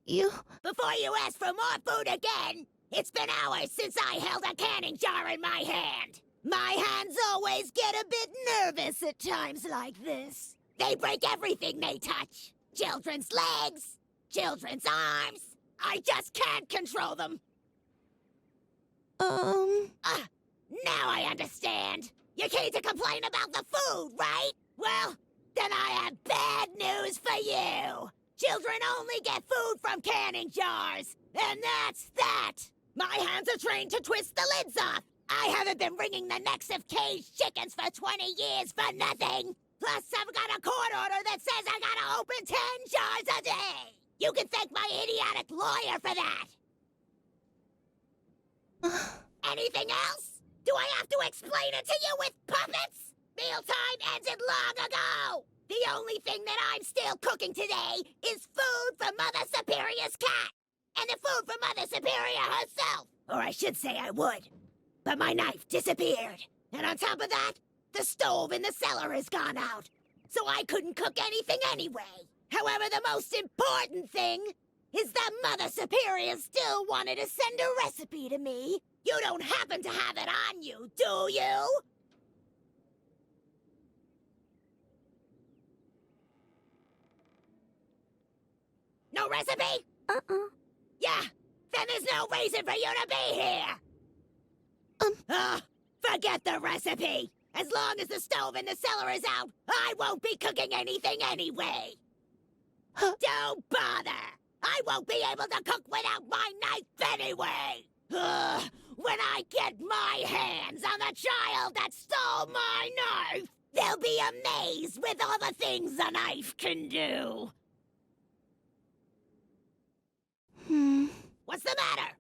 Before you ask for more food again, it's been hours since I held a canning jar in my hand. My hands always get a bit nervous at times like this. They break everything they touch. Children's legs, children's arms. I just can't control them. Now I understand. You came to complain about the food, right? Well, then I have bad news for you. Children only get food from canning jars, and that's that. My hands are trained to twist the lids off. I haven't been wringing the necks of caged chickens for 20 years for nothing. Plus, I've got a court order that says I gotta open 10 jars a day. You can thank my idiotic lawyer for that. Anything else? Do I have to explain it to you with puppets? Mealtime ended long ago. The only thing that I'm still cooking today is food for Mother Superior's cat. And the food for Mother Superior herself. Or I should say I would. But my knife disappeared. And on top of that, the stove in the cellar has gone out. So I couldn't cook anything anyway. However, the most important thing is that Mother Superior still wanted to send a recipe to me. You don't happen to have it on you, do you? No recipe? Yeah, then there's no reason for you to be here. Forget the recipe. As long as the stove in the cellar is out, I won't be cooking anything anyway. Don't bother. I won't be able to cook without my knife anyway. When I get my hands on the child that stole my knife, they'll be amazed with all the things a knife can do. What's the matter?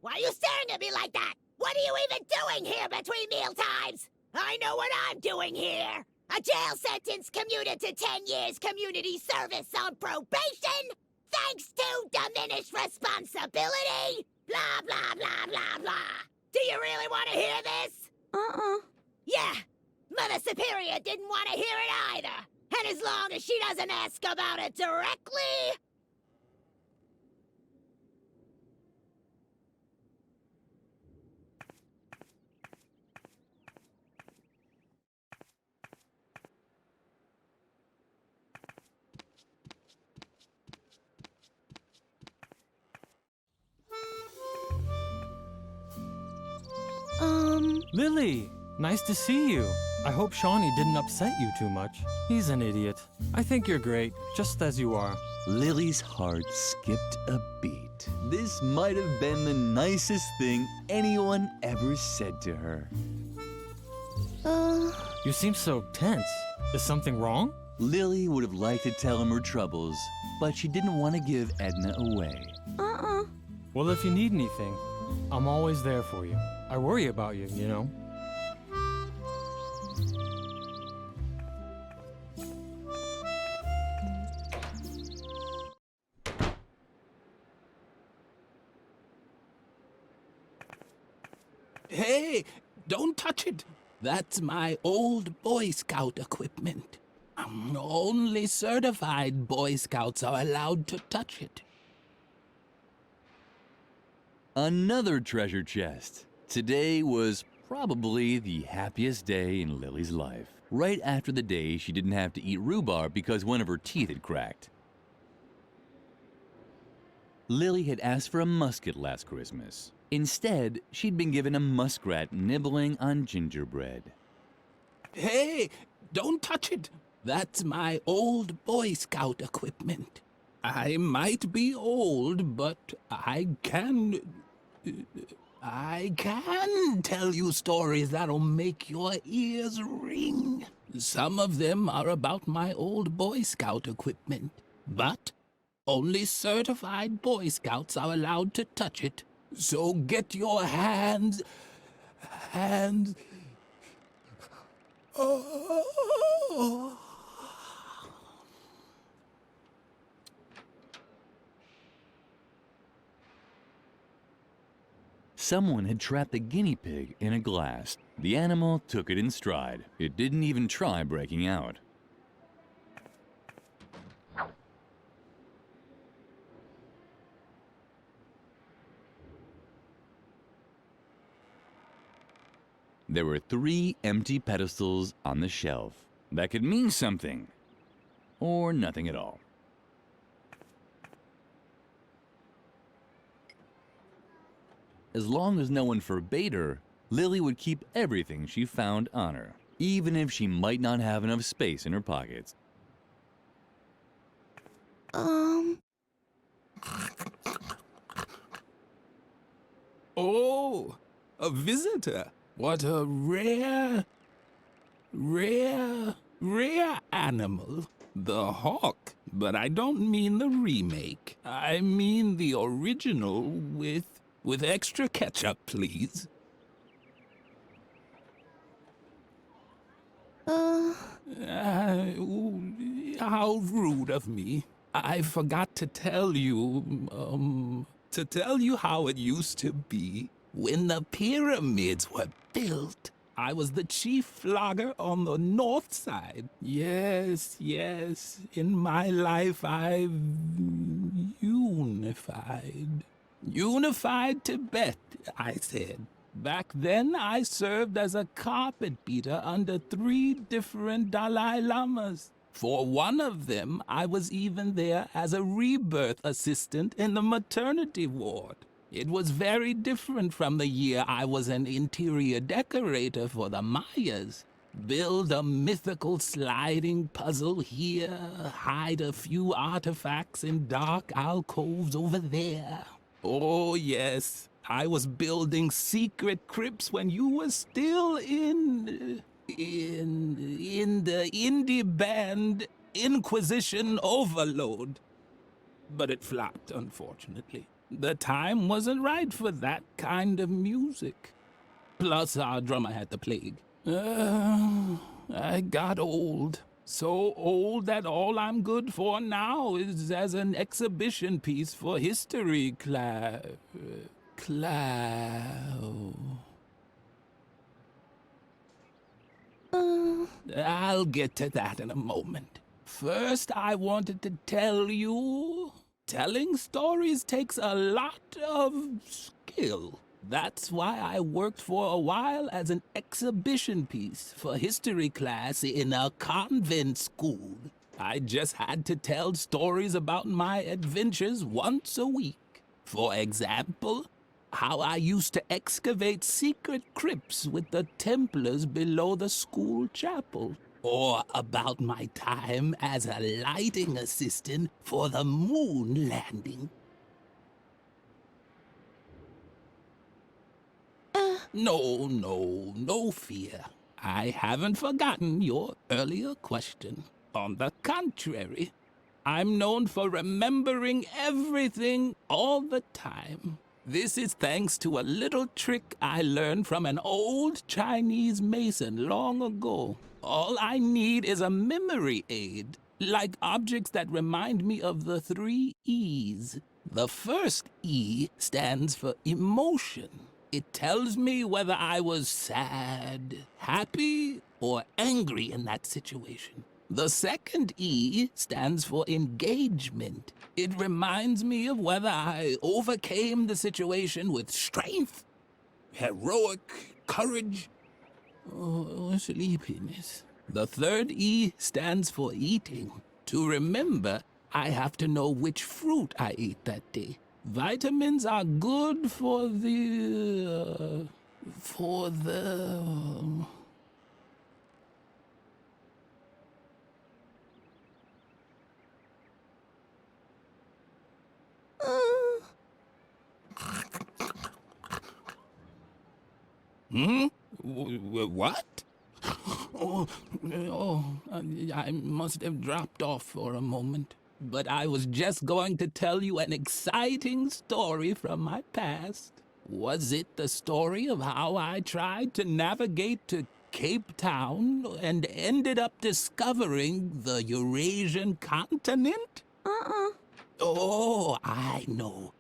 Why are you staring at me like that? What What are you even doing here between meal times? I know what I'm doing here. A jail sentence commuted to 10 years community service on probation, thanks to diminished responsibility. Blah, blah, blah, blah, blah. Do you really want to hear this? Yeah, Mother Superior didn't want to hear it either. And as long as she doesn't ask about it directly... Lily, nice to see you. I hope Shawnee didn't upset you too much. He's an idiot. I think you're great, just as you are. Lily's heart skipped a beat. This might have been the nicest thing anyone ever said to her. You seem so tense. Is something wrong? Lily would have liked to tell him her troubles, but she didn't want to give Edna away. Well, if you need anything, I'm always there for you. I worry about you, you know. Hey, don't touch it. That's my old Boy Scout equipment. Only certified Boy Scouts are allowed to touch it. Another treasure chest. Today was probably the happiest day in Lily's life. Right after the day she didn't have to eat rhubarb because one of her teeth had cracked. Lily had asked for a musket last Christmas. Instead, she'd been given a muskrat nibbling on gingerbread. Hey, don't touch it. That's my old Boy Scout equipment. I might be old, but I can tell you stories that'll make your ears ring. Some of them are about my old Boy Scout equipment, but only certified Boy Scouts are allowed to touch it. So get your hands... Oh. Someone had trapped the guinea pig in a glass. The animal took it in stride. It didn't even try breaking out. There were 3 empty pedestals on the shelf. That could mean something, or nothing at all. As long as no one forbade her, Lily would keep everything she found on her, even if she might not have enough space in her pockets. Oh, a visitor. What a rare animal. The hawk. But I don't mean the remake. I mean the original with extra ketchup, please. How rude of me. I forgot to tell you, how it used to be. When the pyramids were built, I was the chief flogger on the north side. Yes, in my life I've unified. Unified Tibet, I said. Back then, I served as a carpet beater under 3 different Dalai Lamas. For one of them, I was even there as a rebirth assistant in the maternity ward. It was very different from the year I was an interior decorator for the Mayas. Build a mythical sliding puzzle here, hide a few artifacts in dark alcoves over there. Oh, yes. I was building secret crypts when you were still in the indie band Inquisition Overload. But it flopped, unfortunately. The time wasn't right for that kind of music. Plus, our drummer had the plague. I got old. So old that all I'm good for now is as an exhibition piece for history I'll get to that in a moment. First, I wanted to tell you, telling stories takes a lot of skill. That's why I worked for a while as an exhibition piece for history class in a convent school. I just had to tell stories about my adventures once a week. For example, how I used to excavate secret crypts with the Templars below the school chapel. Or about my time as a lighting assistant for the moon landing. No fear. I haven't forgotten your earlier question. On the contrary, I'm known for remembering everything all the time. This is thanks to a little trick I learned from an old Chinese mason long ago. All I need is a memory aid, like objects that remind me of the 3 E's. The first E stands for emotion. It tells me whether I was sad, happy, or angry in that situation. The second E stands for engagement. It reminds me of whether I overcame the situation with strength, heroic courage, or sleepiness. The third E stands for eating. To remember, I have to know which fruit I ate that day. Vitamins are good for the... What? I must have dropped off for a moment. But I was just going to tell you an exciting story from my past. Was it the story of how I tried to navigate to Cape Town and ended up discovering the Eurasian continent? Oh, I know.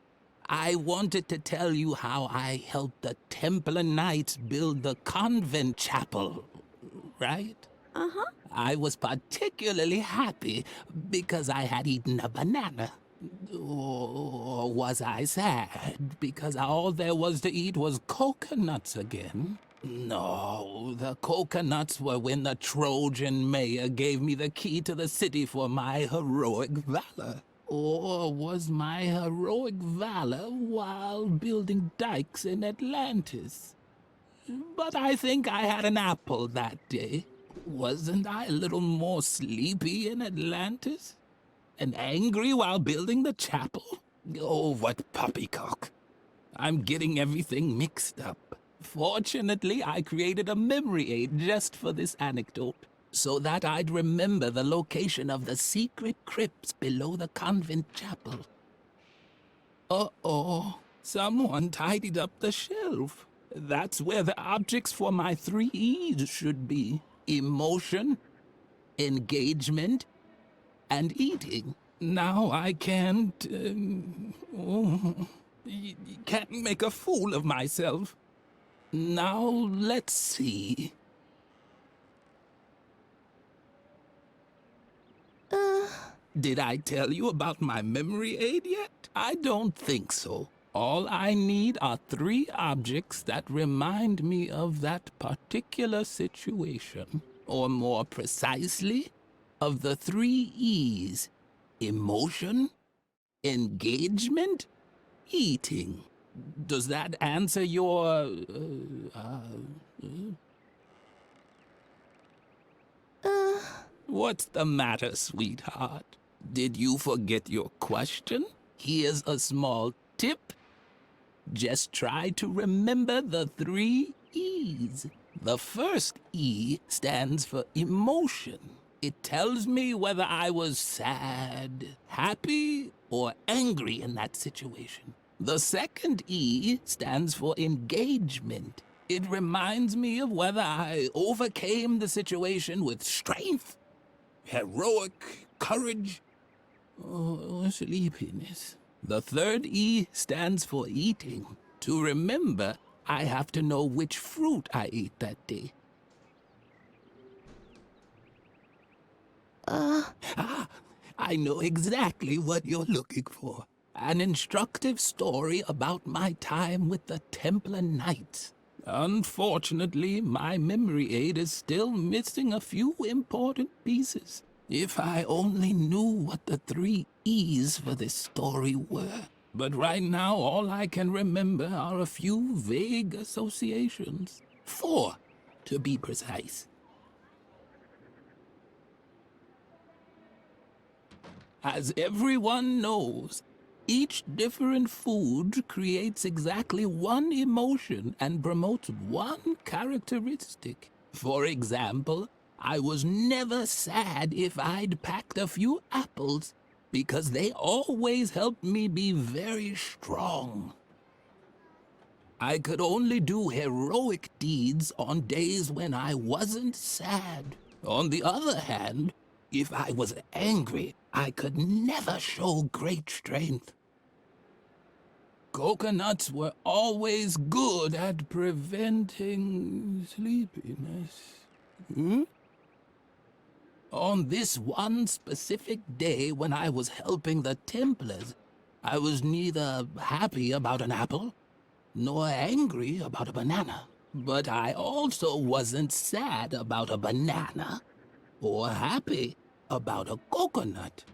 I wanted to tell you how I helped the Templar Knights build the convent chapel, right? I was particularly happy because I had eaten a banana. Or was I sad because all there was to eat was coconuts again? No, the coconuts were when the Trojan mayor gave me the key to the city for my heroic valor. Or was my heroic valor while building dikes in Atlantis? But I think I had an apple that day. Wasn't I a little more sleepy in Atlantis? And angry while building the chapel? Oh, what poppycock. I'm getting everything mixed up. Fortunately, I created a memory aid just for this anecdote, so that I'd remember the location of the secret crypts below the convent chapel. Uh-oh, someone tidied up the shelf. That's where the objects for my 3 E's should be. Emotion, engagement, and eating. Now I can't... can't make a fool of myself. Now, let's see. Did I tell you about my memory aid yet? I don't think so. All I need are 3 objects that remind me of that particular situation. Or more precisely, of the 3 E's. Emotion, engagement, eating. Does that answer your... What's the matter, sweetheart? Did you forget your question? Here's a small tip. Just try to remember the 3 E's. The first E stands for emotion. It tells me whether I was sad, happy, or angry in that situation. The second E stands for engagement. It reminds me of whether I overcame the situation with strength, heroic courage, or sleepiness. The third E stands for eating. To remember, I have to know which fruit I ate that day. I know exactly what you're looking for. An instructive story about my time with the Templar Knights. Unfortunately, my memory aid is still missing a few important pieces. If I only knew what the 3 E's for this story were. But right now, all I can remember are a few vague associations. 4, to be precise. As everyone knows, each different food creates exactly one emotion and promotes one characteristic. For example, I was never sad if I'd packed a few apples, because they always helped me be very strong. I could only do heroic deeds on days when I wasn't sad. On the other hand, if I was angry, I could never show great strength. Coconuts were always good at preventing sleepiness. On this one specific day when I was helping the Templars, I was neither happy about an apple nor angry about a banana. But I also wasn't sad about a banana or happy about a coconut.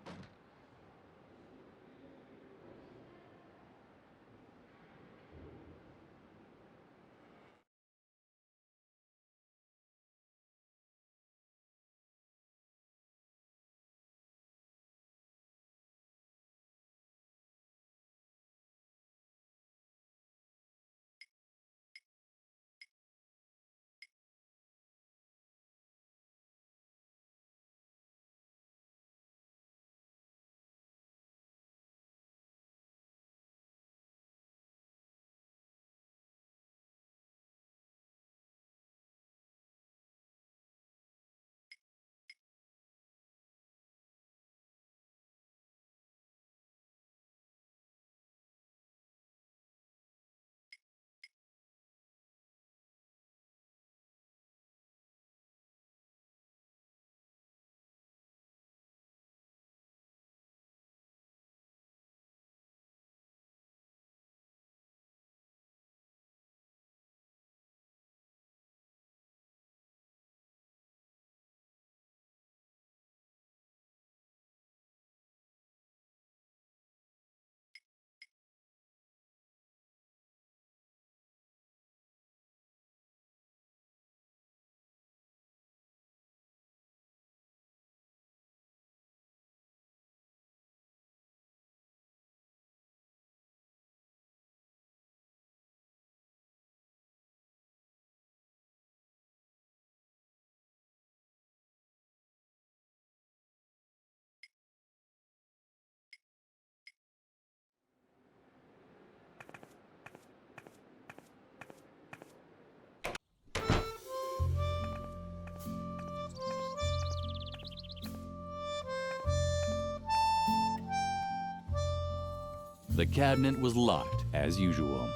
The cabinet was locked, as usual.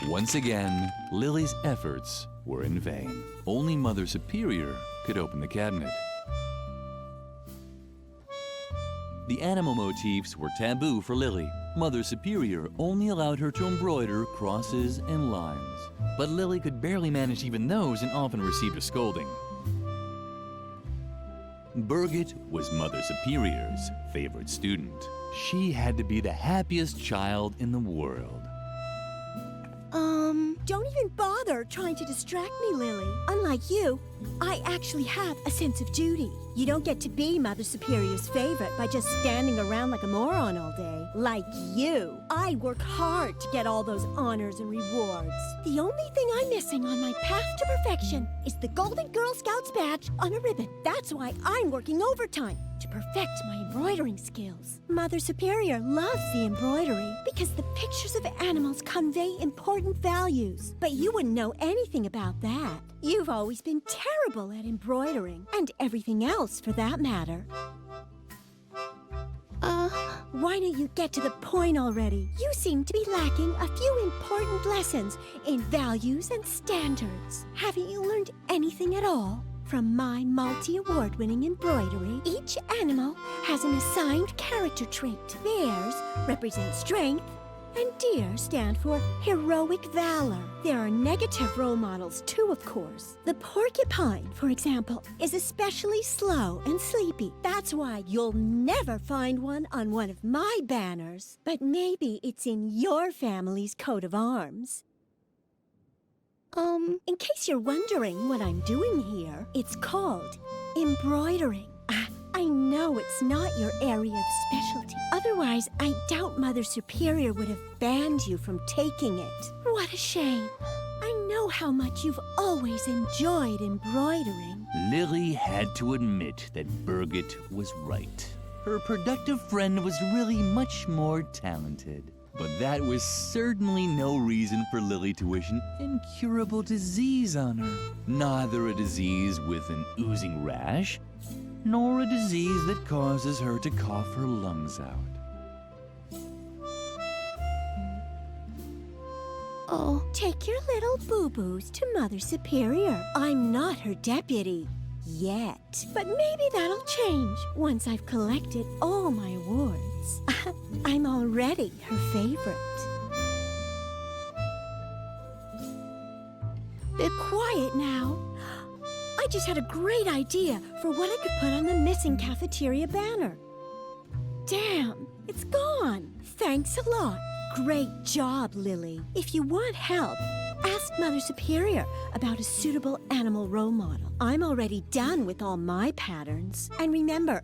Once again, Lily's efforts were in vain. Only Mother Superior could open the cabinet. The animal motifs were taboo for Lily. Mother Superior only allowed her to embroider crosses and lines. But Lily could barely manage even those and often received a scolding. Birgit was Mother Superior's favorite student. She had to be the happiest child in the world. Don't even bother. brother trying to distract me, Lily. Unlike you, I actually have a sense of duty. You don't get to be Mother Superior's favorite by just standing around like a moron all day. Like you. I work hard to get all those honors and rewards. The only thing I'm missing on my path to perfection is the Golden Girl Scouts badge on a ribbon. That's why I'm working overtime, to perfect my embroidering skills. Mother Superior loves the embroidery because the pictures of animals convey important values. But you wouldn't know anything about that. You've always been terrible at embroidering, and everything else for that matter. Why don't you get to the point already? You seem to be lacking a few important lessons in values and standards. Haven't you learned anything at all? From my multi-award-winning embroidery, each animal has an assigned character trait. Bears represent strength, and deer stand for heroic valor. There are negative role models too, of course. The porcupine, for example, is especially slow and sleepy. That's why you'll never find one on one of my banners. But maybe it's in your family's coat of arms. In case you're wondering what I'm doing here, it's called embroidering. I know it's not your area of specialty. Otherwise, I doubt Mother Superior would have banned you from taking it. What a shame. I know how much you've always enjoyed embroidering. Lily had to admit that Birgit was right. Her productive friend was really much more talented. But that was certainly no reason for Lily to wish an incurable disease on her. Neither a disease with an oozing rash, nor a disease that causes her to cough her lungs out. Oh, take your little boo-boos to Mother Superior. I'm not her deputy. Yet. But maybe that'll change once I've collected all my awards. I'm already her favorite. Be quiet now. I just had a great idea for what I could put on the missing cafeteria banner. Damn, it's gone. Thanks a lot. Great job, Lily. If you want help, ask Mother Superior about a suitable animal role model. I'm already done with all my patterns. And remember,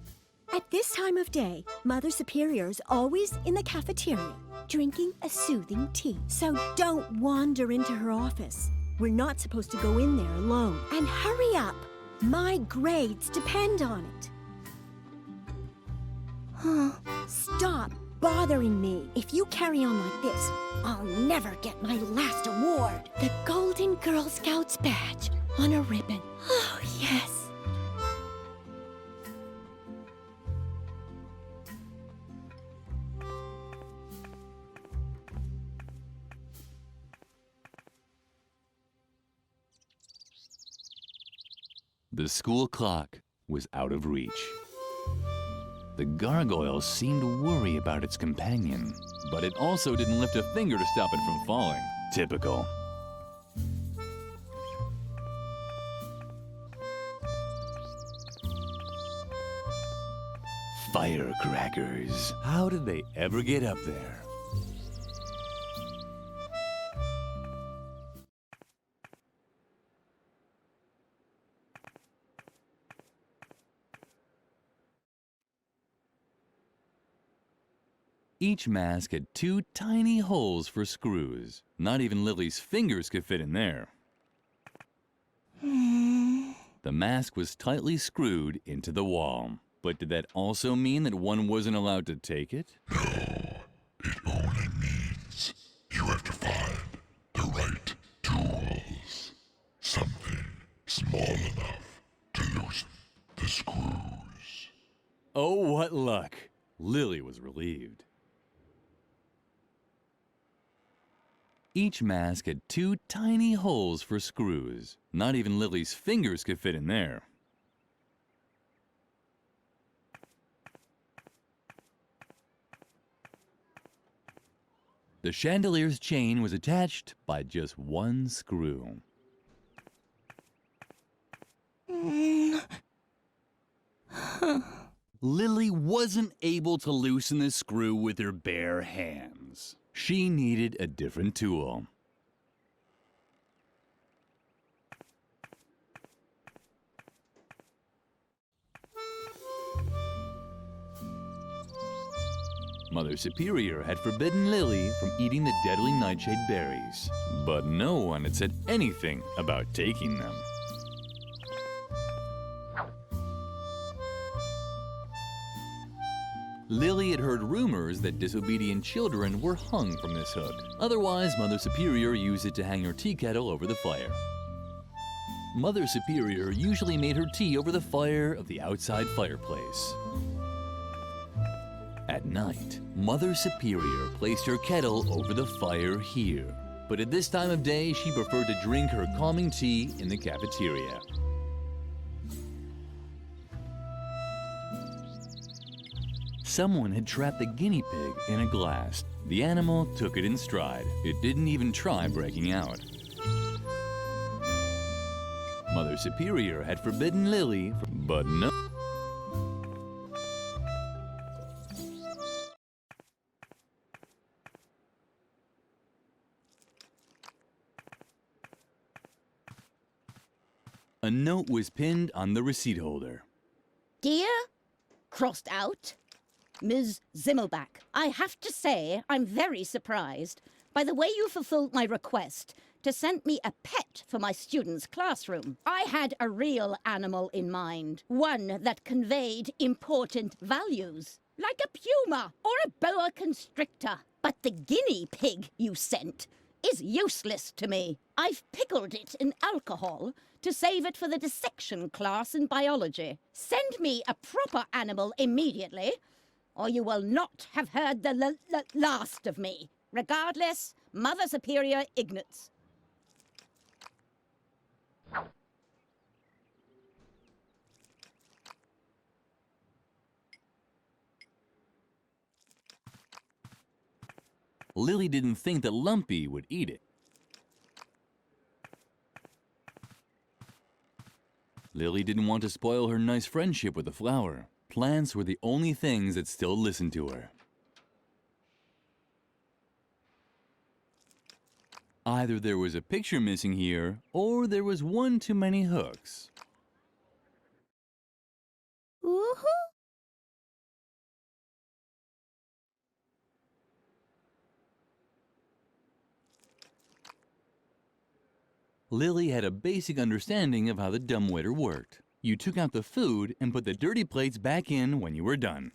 at this time of day, Mother Superior is always in the cafeteria, drinking a soothing tea. So don't wander into her office. We're not supposed to go in there alone. And hurry up. My grades depend on it. Stop bothering me. If you carry on like this, I'll never get my last award. The Golden Girl Scouts badge on a ribbon. Oh, yes. The school clock was out of reach. The gargoyle seemed to worry about its companion, but it also didn't lift a finger to stop it from falling. Typical. Firecrackers. How did they ever get up there? Each mask had two tiny holes for screws. Not even Lily's fingers could fit in there. The mask was tightly screwed into the wall. But did that also mean that one wasn't allowed to take it? No, it only means you have to find the right tools. Something small enough to loosen the screws. Oh, what luck! Lily was relieved. Each mask had two tiny holes for screws. Not even Lily's fingers could fit in there. The chandelier's chain was attached by just one screw. Lily wasn't able to loosen the screw with her bare hands. She needed a different tool. Mother Superior had forbidden Lily from eating the deadly nightshade berries, but no one had said anything about taking them. Lily had heard rumors that disobedient children were hung from this hook. Otherwise, Mother Superior used it to hang her tea kettle over the fire. Mother Superior usually made her tea over the fire of the outside fireplace. At night, Mother Superior placed her kettle over the fire here. But at this time of day, she preferred to drink her calming tea in the cafeteria. Someone had trapped the guinea pig in a glass. The animal took it in stride. It didn't even try breaking out. Mother Superior had forbidden Lily, but no. A note was pinned on the receipt holder. Dear, crossed out, Ms. Zimmelbach, I have to say I'm very surprised by the way you fulfilled my request to send me a pet for my students' classroom. I had a real animal in mind, one that conveyed important values, like a puma or a boa constrictor. But the guinea pig you sent is useless to me. I've pickled it in alcohol to save it for the dissection class in biology. Send me a proper animal immediately, or you will not have heard the last of me. Regardless, Mother Superior Ignatz. Lily didn't think that Lumpy would eat it. Lily didn't want to spoil her nice friendship with the flower. Plants were the only things that still listened to her. Either there was a picture missing here, or there was one too many hooks. Woohoo! Lily had a basic understanding of how the dumbwaiter worked. You took out the food and put the dirty plates back in when you were done.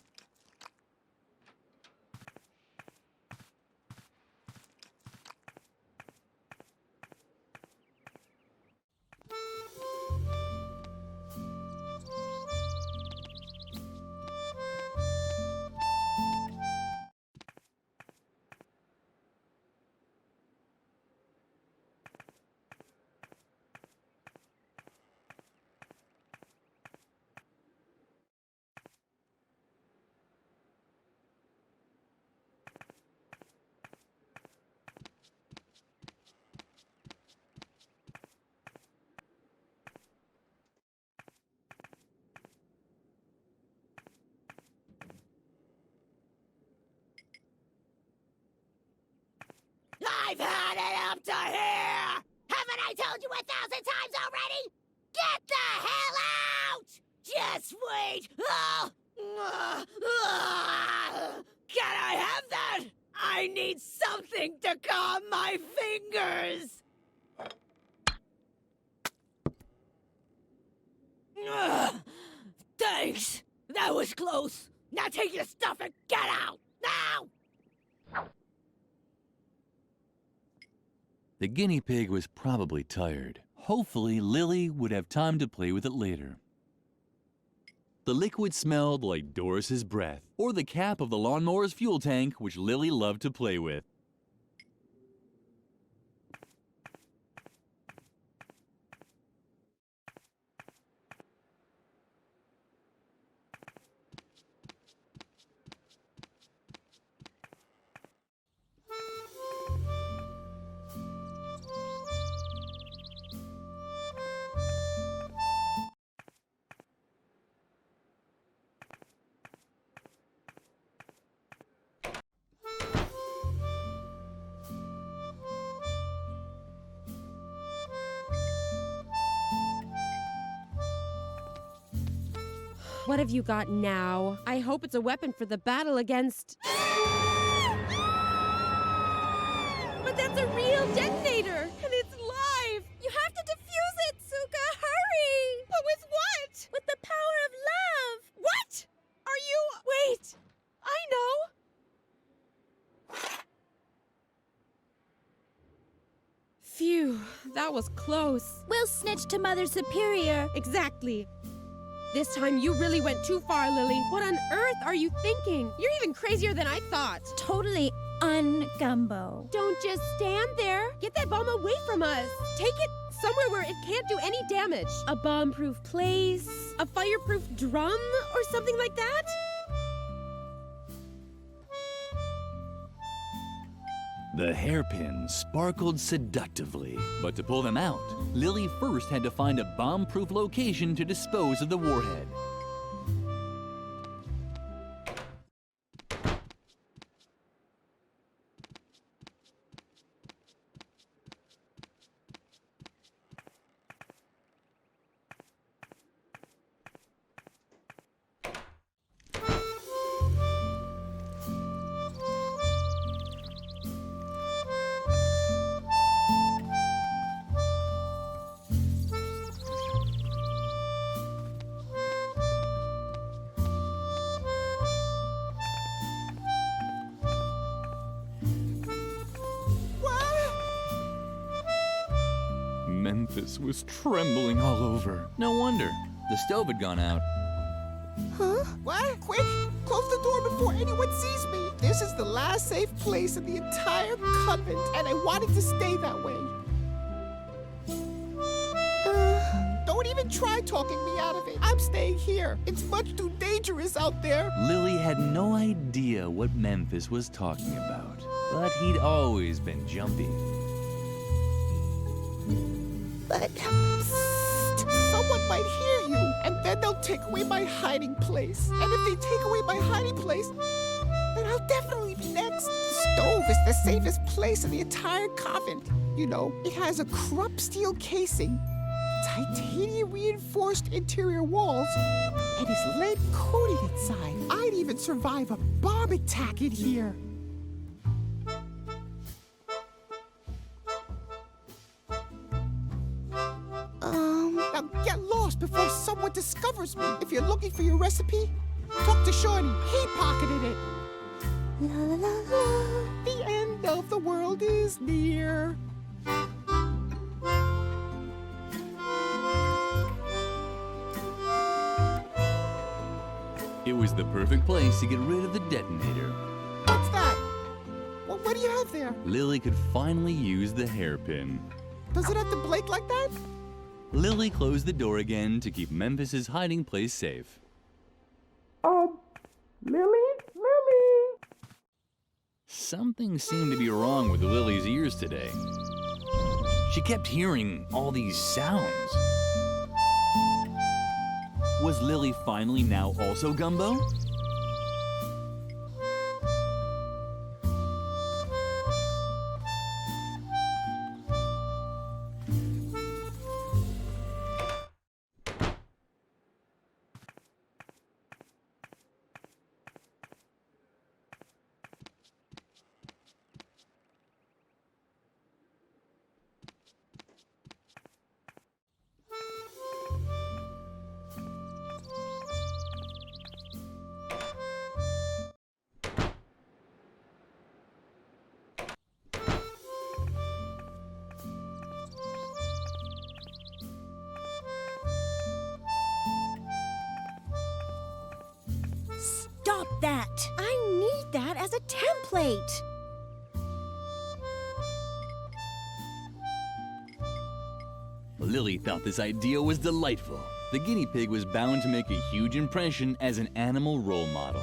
I've had it up to here! Haven't I told you 1,000 times already? Get the hell out! Just wait! Can I have that? I need something to calm my fingers! Thanks! That was close! Now take your stuff and get out! Now! The guinea pig was probably tired. Hopefully, Lily would have time to play with it later. The liquid smelled like Doris's breath, or the cap of the lawnmower's fuel tank, which Lily loved to play with. What have you got now? I hope it's a weapon for the battle against... That's a real detonator, and it's live! You have to defuse it, Suka! Hurry! But with what? With the power of love! What? Are you... Wait! I know! Phew, that was close. We'll snitch to Mother Superior. Exactly. This time you really went too far, Lily. What on earth are you thinking? You're even crazier than I thought. Totally un-Gumbo. Don't just stand there. Get that bomb away from us. Take it somewhere where it can't do any damage. A bomb-proof place, a fireproof drum, or something like that? The hairpins sparkled seductively, but to pull them out, Lily first had to find a bomb-proof location to dispose of the warhead. Memphis was trembling all over. No wonder. The stove had gone out. Huh? What? Quick! Close the door before anyone sees me! This is the last safe place in the entire convent, and I want it to stay that way. Don't even try talking me out of it. I'm staying here. It's much too dangerous out there. Lily had no idea what Memphis was talking about, but he'd always been jumpy. But someone might hear you, and then they'll take away my hiding place. And if they take away my hiding place, then I'll definitely be next. The stove is the safest place in the entire convent. You know, it has a Krupp steel casing, titanium reinforced interior walls, and is lead coated inside. I'd even survive a bomb attack in here. Now get lost before someone discovers me. If you're looking for your recipe, talk to Shawnee. He pocketed it. La la la la. The end of the world is near. It was the perfect place to get rid of the detonator. What's that? Well, what do you have there? Lily could finally use the hairpin. Does it have to blink like that? Lily closed the door again to keep Memphis's hiding place safe. Lily? Something seemed to be wrong with Lily's ears today. She kept hearing all these sounds. Was Lily finally now also Gumbo? Stop that! I need that as a template! Lily thought this idea was delightful. The guinea pig was bound to make a huge impression as an animal role model.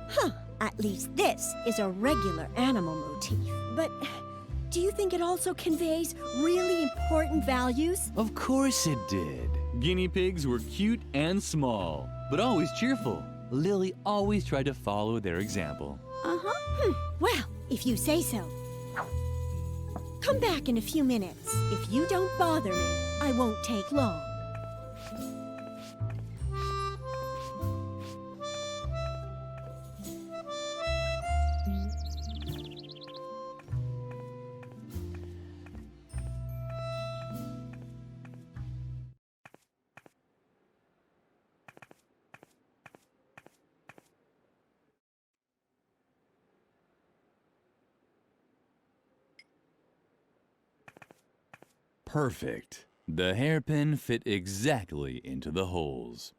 Huh, at least this is a regular animal motif. But do you think it also conveys really important values? Of course it did. Guinea pigs were cute and small, but always cheerful. Lily always tried to follow their example. Well, if you say so. Come back in a few minutes. If you don't bother me, I won't take long. Perfect. The hairpin fit exactly into the holes.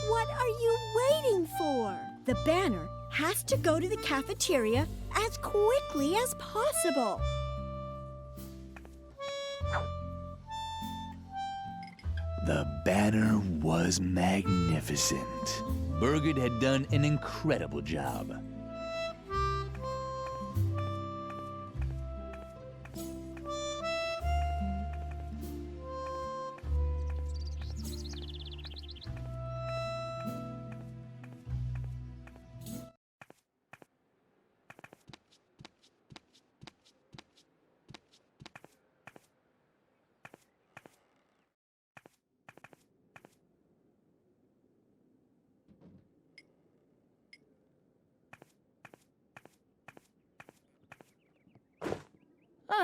What are you waiting for? The banner has to go to the cafeteria as quickly as possible. The banner was magnificent. Birgit had done an incredible job.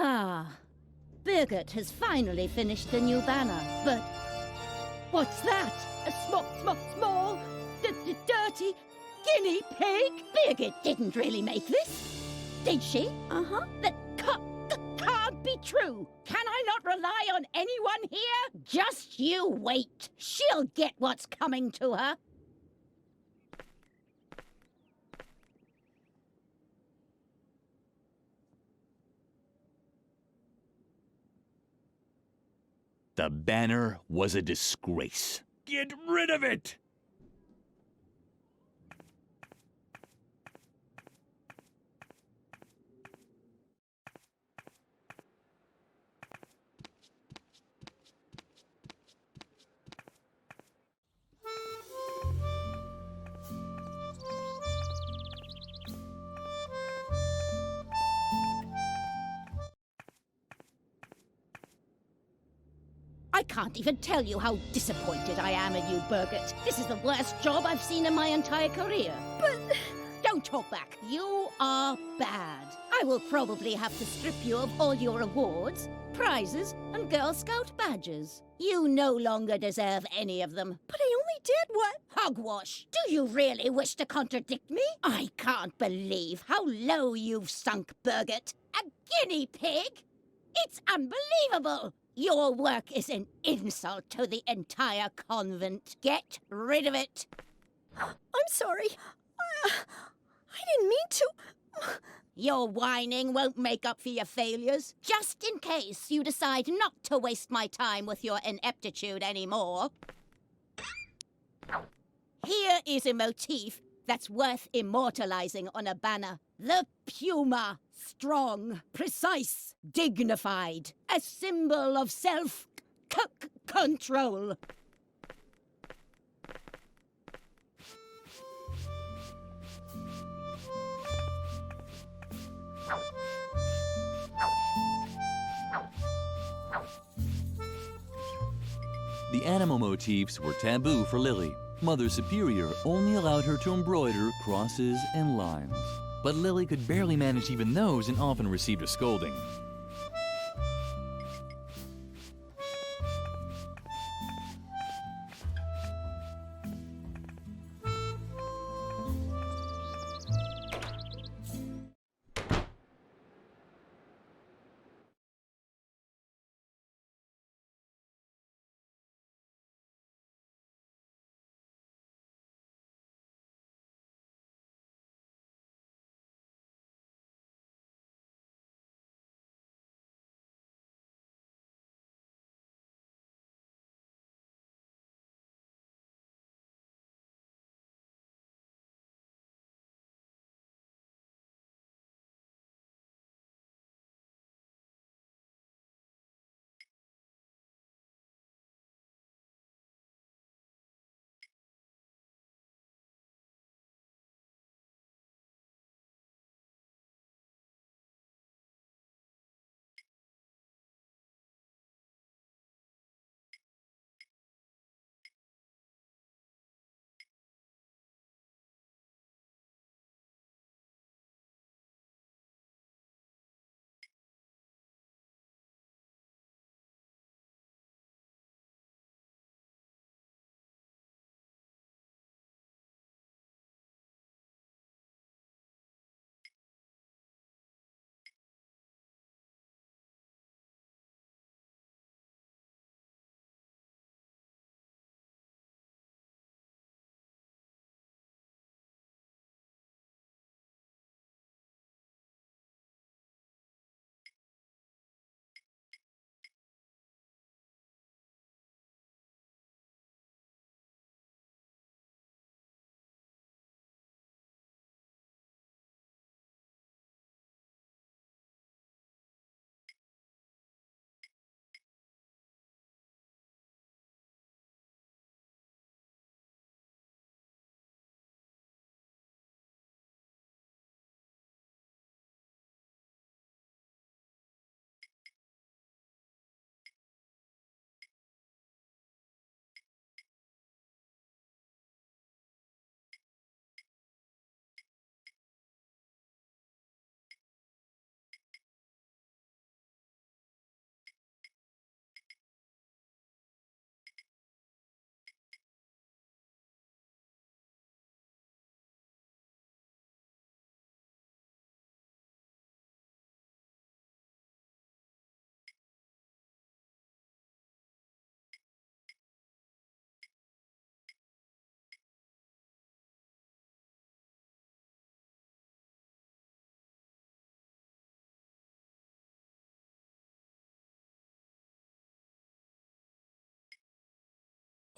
Ah, Birgit has finally finished the new banner, but what's that? A small, dirty guinea pig? Birgit didn't really make this, did she? Uh-huh. That can't be true. Can I not rely on anyone here? Just you wait. She'll get what's coming to her. The banner was a disgrace. Get rid of it! I can't even tell you how disappointed I am in you, Birgit. This is the worst job I've seen in my entire career. But... Don't talk back. You are bad. I will probably have to strip you of all your awards, prizes, and Girl Scout badges. You no longer deserve any of them. But I only did what? Hogwash! Do you really wish to contradict me? I can't believe how low you've sunk, Birgit. A guinea pig? It's unbelievable! Your work is an insult to the entire convent. Get rid of it. I'm sorry. I didn't mean to. Your whining won't make up for your failures. Just in case you decide not to waste my time with your ineptitude anymore. Here is a motif that's worth immortalizing on a banner. The puma. Strong, precise, dignified. A symbol of self-control. The animal motifs were taboo for Lily. Mother Superior only allowed her to embroider crosses and lines. But Lily could barely manage even those and often received a scolding.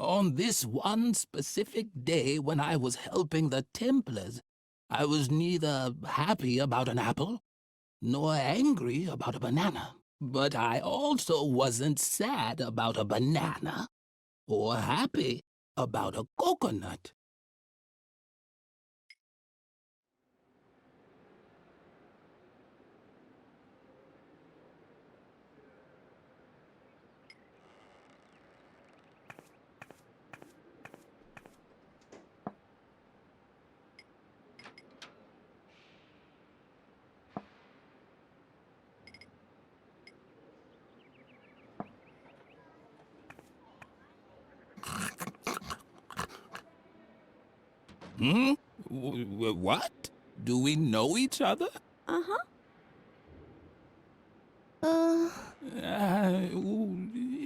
On this one specific day when I was helping the Templars, I was neither happy about an apple nor angry about a banana. But I also wasn't sad about a banana or happy about a coconut. Hmm? What? Do we know each other? Uh-huh.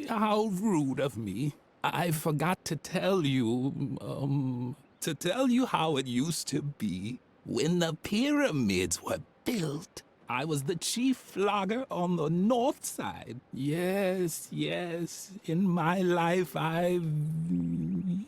How rude of me. I forgot to tell you, how it used to be. When the pyramids were built, I was the chief flogger on the north side. Yes, in my life I've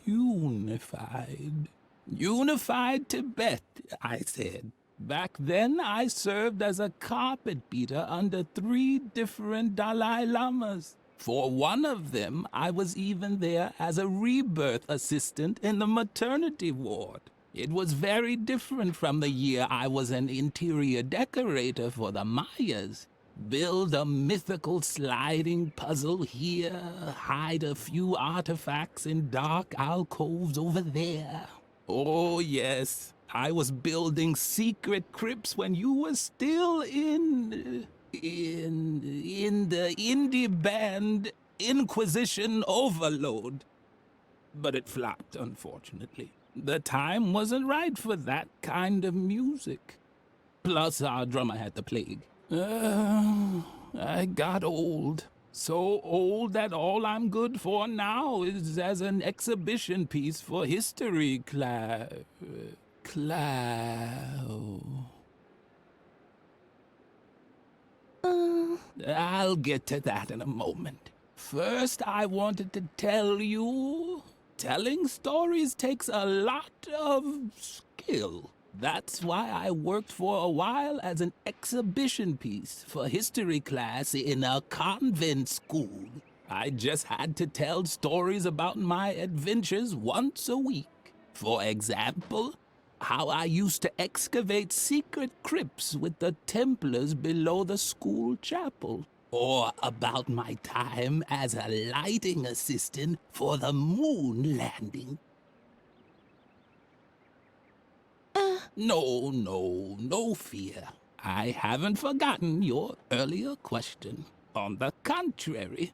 unified. Unified Tibet, I said. Back then, I served as a carpet beater under 3 different Dalai Lamas. For one of them, I was even there as a rebirth assistant in the maternity ward. It was very different from the year I was an interior decorator for the Mayas. Build a mythical sliding puzzle here, hide a few artifacts in dark alcoves over there. Oh, yes. I was building secret crypts when you were still in the indie band Inquisition Overload. But it flopped, unfortunately. The time wasn't right for that kind of music. Plus, our drummer had the plague. I got old. So old that all I'm good for now is as an exhibition piece for history class. I'll get to that in a moment. First, I wanted to tell you, telling stories takes a lot of skill. That's why I worked for a while as an exhibition piece for history class in a convent school. I just had to tell stories about my adventures once a week. For example, how I used to excavate secret crypts with the Templars below the school chapel. Or about my time as a lighting assistant for the moon landing. No fear. I haven't forgotten your earlier question. On the contrary,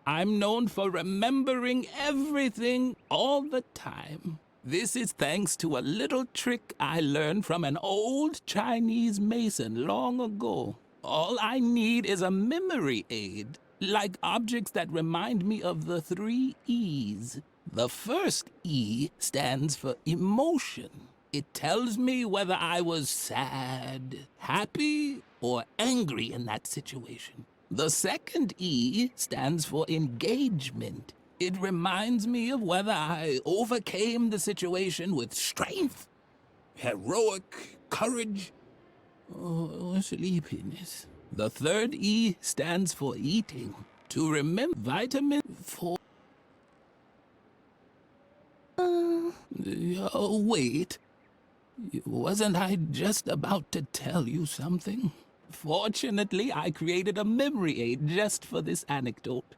I'm known for remembering everything all the time. This is thanks to a little trick I learned from an old Chinese mason long ago. All I need is a memory aid, like objects that remind me of the 3 E's. The first E stands for emotion. It tells me whether I was sad, happy, or angry in that situation. The second E stands for engagement. It reminds me of whether I overcame the situation with strength, heroic courage, or sleepiness. The third E stands for eating. To remember vitamin for... wait. Wasn't I just about to tell you something? Fortunately, I created a memory aid just for this anecdote.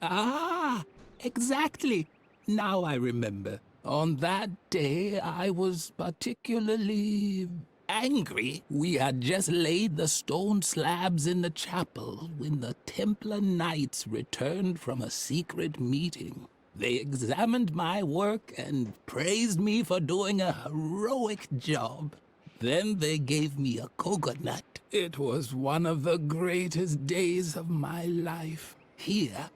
Ah, exactly. Now I remember. On that day, I was particularly angry. We had just laid the stone slabs in the chapel when the Templar Knights returned from a secret meeting. They examined my work and praised me for doing a heroic job. Then they gave me a coconut. It was one of the greatest days of my life. Here,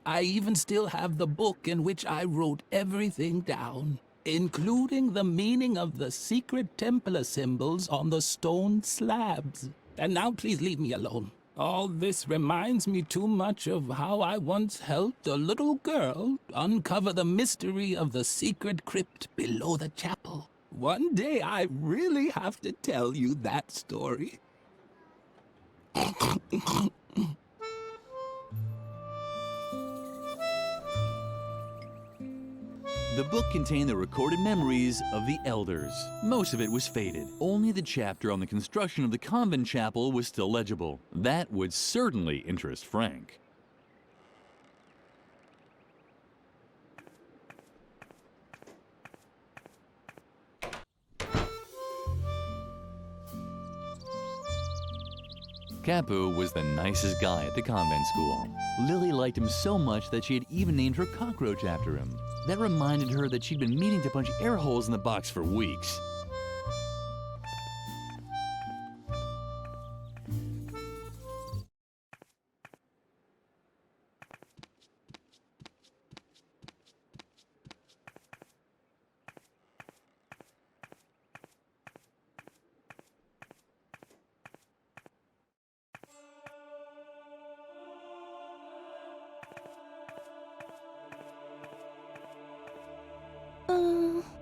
I even still have the book in which I wrote everything down, including the meaning of the secret Templar symbols on the stone slabs. And now please leave me alone. All this reminds me too much of how I once helped a little girl uncover the mystery of the secret crypt below the chapel. One day I really have to tell you that story. The book contained the recorded memories of the elders. Most of it was faded. Only the chapter on the construction of the convent chapel was still legible. That would certainly interest Frank. Capu was the nicest guy at the convent school. Lily liked him so much that she had even named her cockroach after him. That reminded her that she'd been meaning to punch air holes in the box for weeks.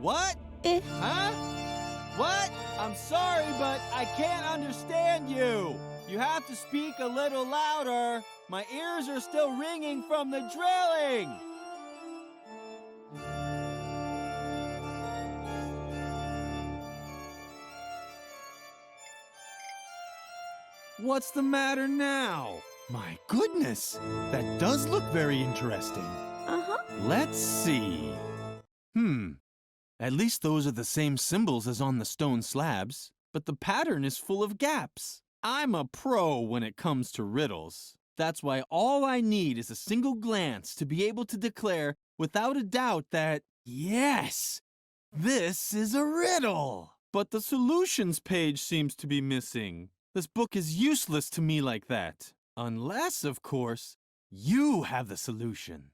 What? Huh? What? I'm sorry, but I can't understand you. You have to speak a little louder. My ears are still ringing from the drilling. What's the matter now? My goodness, that does look very interesting. Let's see. At least those are the same symbols as on the stone slabs, but the pattern is full of gaps. I'm a pro when it comes to riddles. That's why all I need is a single glance to be able to declare without a doubt that, yes, this is a riddle. But the solutions page seems to be missing. This book is useless to me like that. Unless, of course, you have the solution.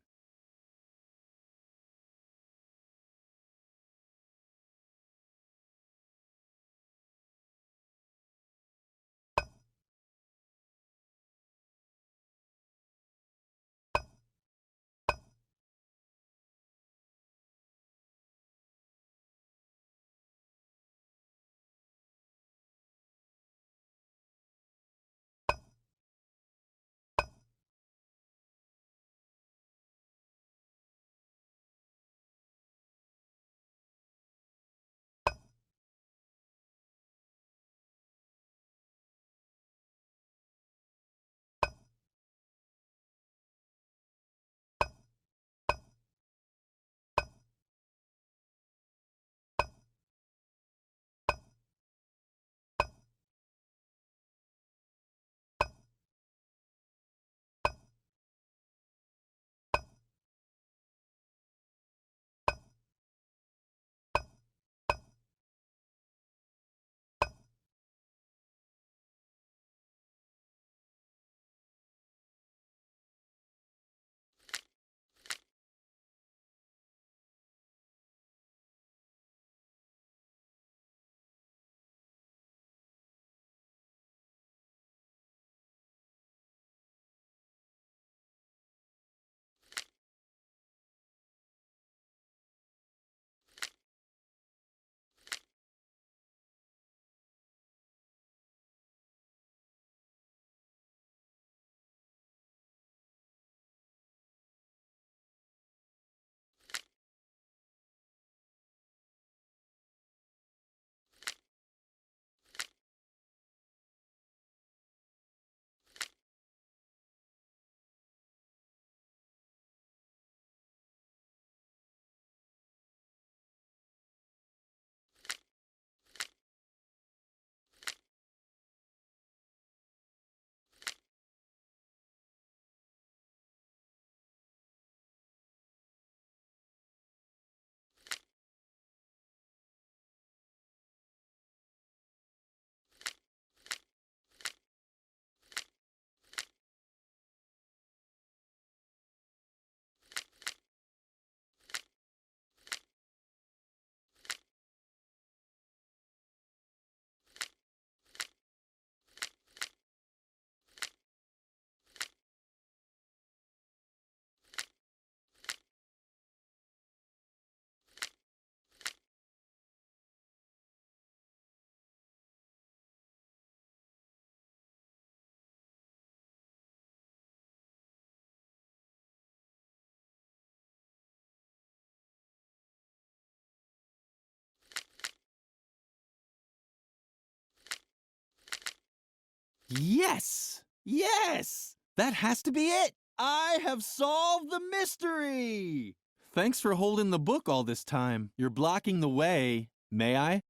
Yes! Yes! That has to be it! I have solved the mystery! Thanks for holding the book all this time. You're blocking the way. May I?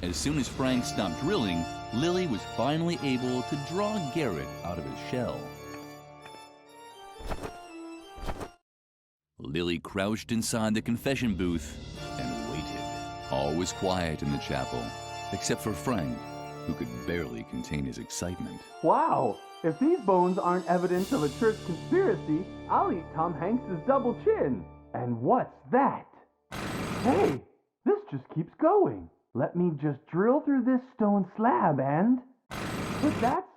As soon as Frank stopped drilling, Lily was finally able to draw Garrett out of his shell. Lily crouched inside the confession booth and waited. All was quiet in the chapel, except for Frank, who could barely contain his excitement. Wow! If these bones aren't evidence of a church conspiracy, I'll eat Tom Hanks's double chin. And what's that? Hey, this just keeps going. Let me just drill through this stone slab and... But that's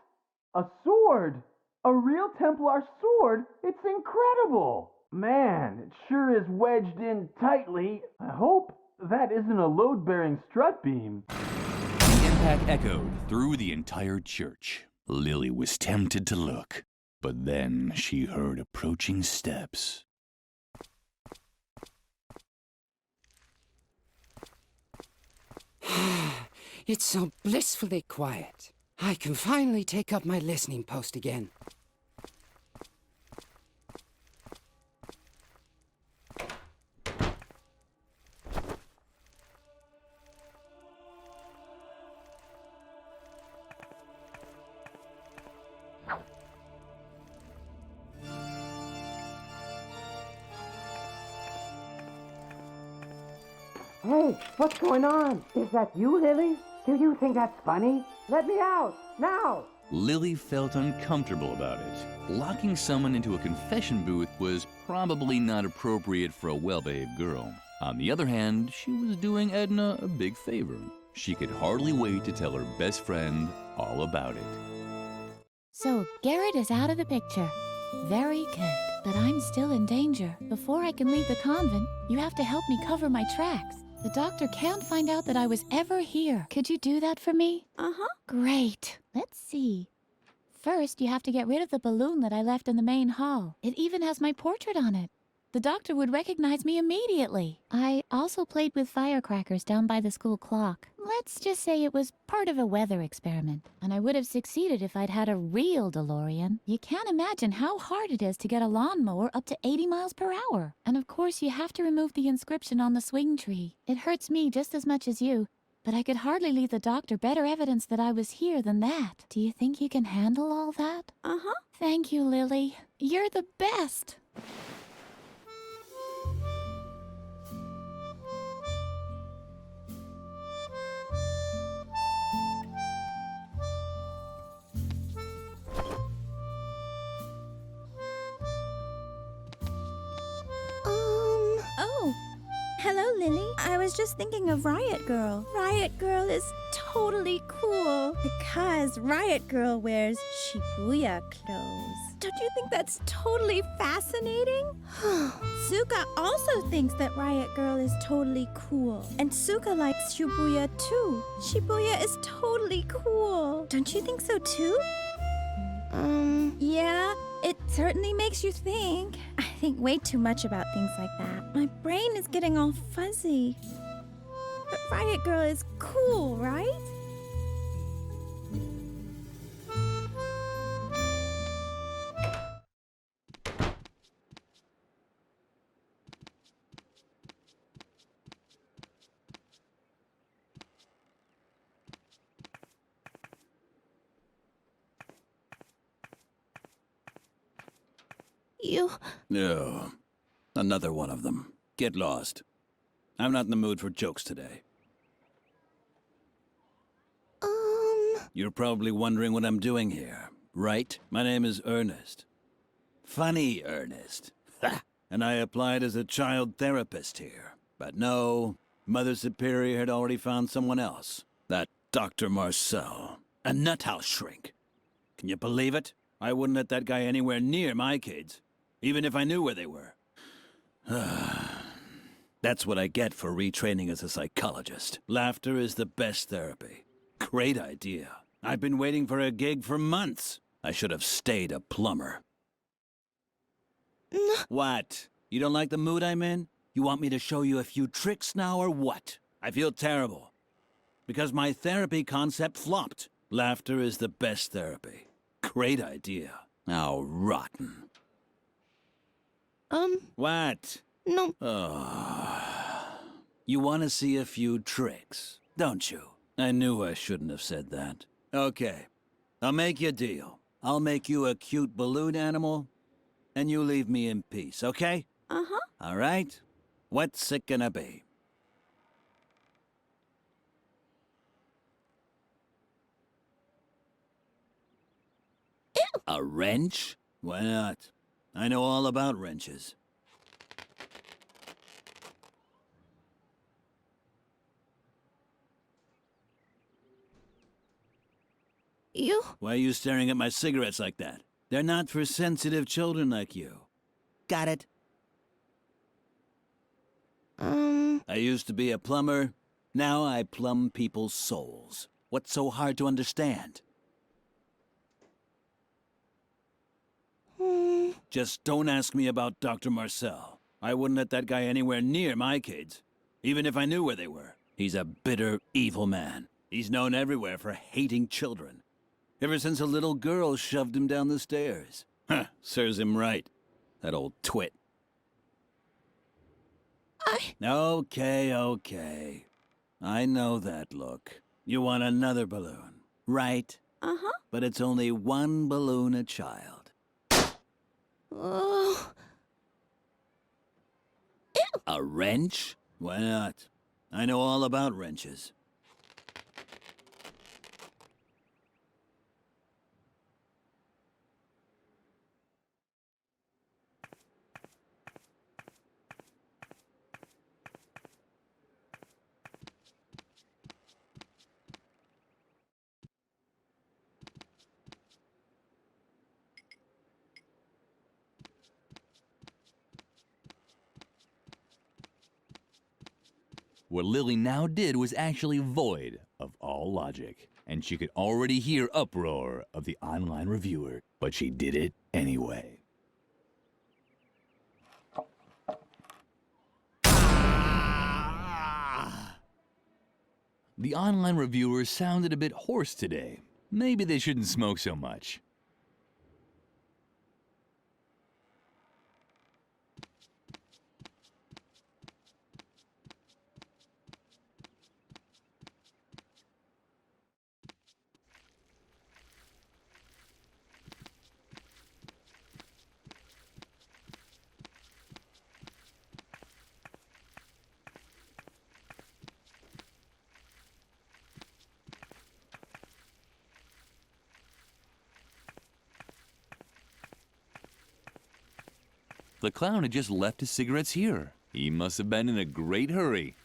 a sword! A real Templar sword? It's incredible! Man, it sure is wedged in tightly. I hope that isn't a load-bearing strut beam. The impact echoed through the entire church. Lily was tempted to look, but then she heard approaching steps. It's so blissfully quiet. I can finally take up my listening post again. Hey, what's going on? Is that you, Lily? Do you think that's funny? Let me out, now! Lily felt uncomfortable about it. Locking someone into a confession booth was probably not appropriate for a well-behaved girl. On the other hand, she was doing Edna a big favor. She could hardly wait to tell her best friend all about it. So Garrett is out of the picture. Very good. But I'm still in danger. Before I can leave the convent, you have to help me cover my tracks. The doctor can't find out that I was ever here. Could you do that for me? Uh-huh. Great. Let's see. First, you have to get rid of the balloon that I left in the main hall. It even has my portrait on it. The doctor would recognize me immediately. I also played with firecrackers down by the school clock. Let's just say it was part of a weather experiment, and I would have succeeded if I'd had a real DeLorean. You can't imagine how hard it is to get a lawnmower up to 80 miles per hour. And of course, you have to remove the inscription on the swing tree. It hurts me just as much as you, but I could hardly leave the doctor better evidence that I was here than that. Do you think you can handle all that? Uh-huh. Thank you, Lily. You're the best. Oh. Hello, Lily. I was just thinking of Riot Girl. Riot Girl is totally cool because Riot Girl wears Shibuya clothes. Don't you think that's totally fascinating? Suka also thinks that Riot Girl is totally cool. And Suka likes Shibuya too. Shibuya is totally cool. Don't you think so too? Yeah, it certainly makes you think. I think way too much about things like that. My brain is getting all fuzzy. But Riot Girl is cool, right? You... No. Another one of them. Get lost. I'm not in the mood for jokes today. You're probably wondering what I'm doing here, right? My name is Ernest. Funny Ernest. Ha! And I applied as a child therapist here. But no, Mother Superior had already found someone else. That Dr. Marcel. A nuthouse shrink. Can you believe it? I wouldn't let that guy anywhere near my kids, even if I knew where they were. That's what I get for retraining as a psychologist. Laughter is the best therapy. Great idea. I've been waiting for a gig for months. I should have stayed a plumber. What? You don't like the mood I'm in? You want me to show you a few tricks now or what? I feel terrible. because my therapy concept flopped. Laughter is the best therapy. Great idea. How rotten. What? No. You want to see a few tricks, don't you? I knew I shouldn't have said that. Okay, I'll make you a deal. I'll make you a cute balloon animal, and you leave me in peace, okay? Uh-huh. All right? What's it gonna be? A wrench? Why not? I know all about wrenches. You? Why are you staring at my cigarettes like that? They're not for sensitive children like you. Got it? I used to be a plumber. Now I plumb people's souls. What's so hard to understand? Just don't ask me about Dr. Marcel. I wouldn't let that guy anywhere near my kids, even if I knew where they were. He's a bitter, evil man. He's known everywhere for hating children. Ever since a little girl shoved him down the stairs. Huh, serves him right. That old twit. Okay. I know that look. You want another balloon, right? Uh-huh. But it's only one balloon a child. Oh. A wrench? Why not? I know all about wrenches. What Lily now did was actually void of all logic, and she could already hear uproar of the online reviewer, but she did it anyway. The online reviewers sounded a bit hoarse today. Maybe they shouldn't smoke so much. The clown had just left his cigarettes here. He must have been in a great hurry.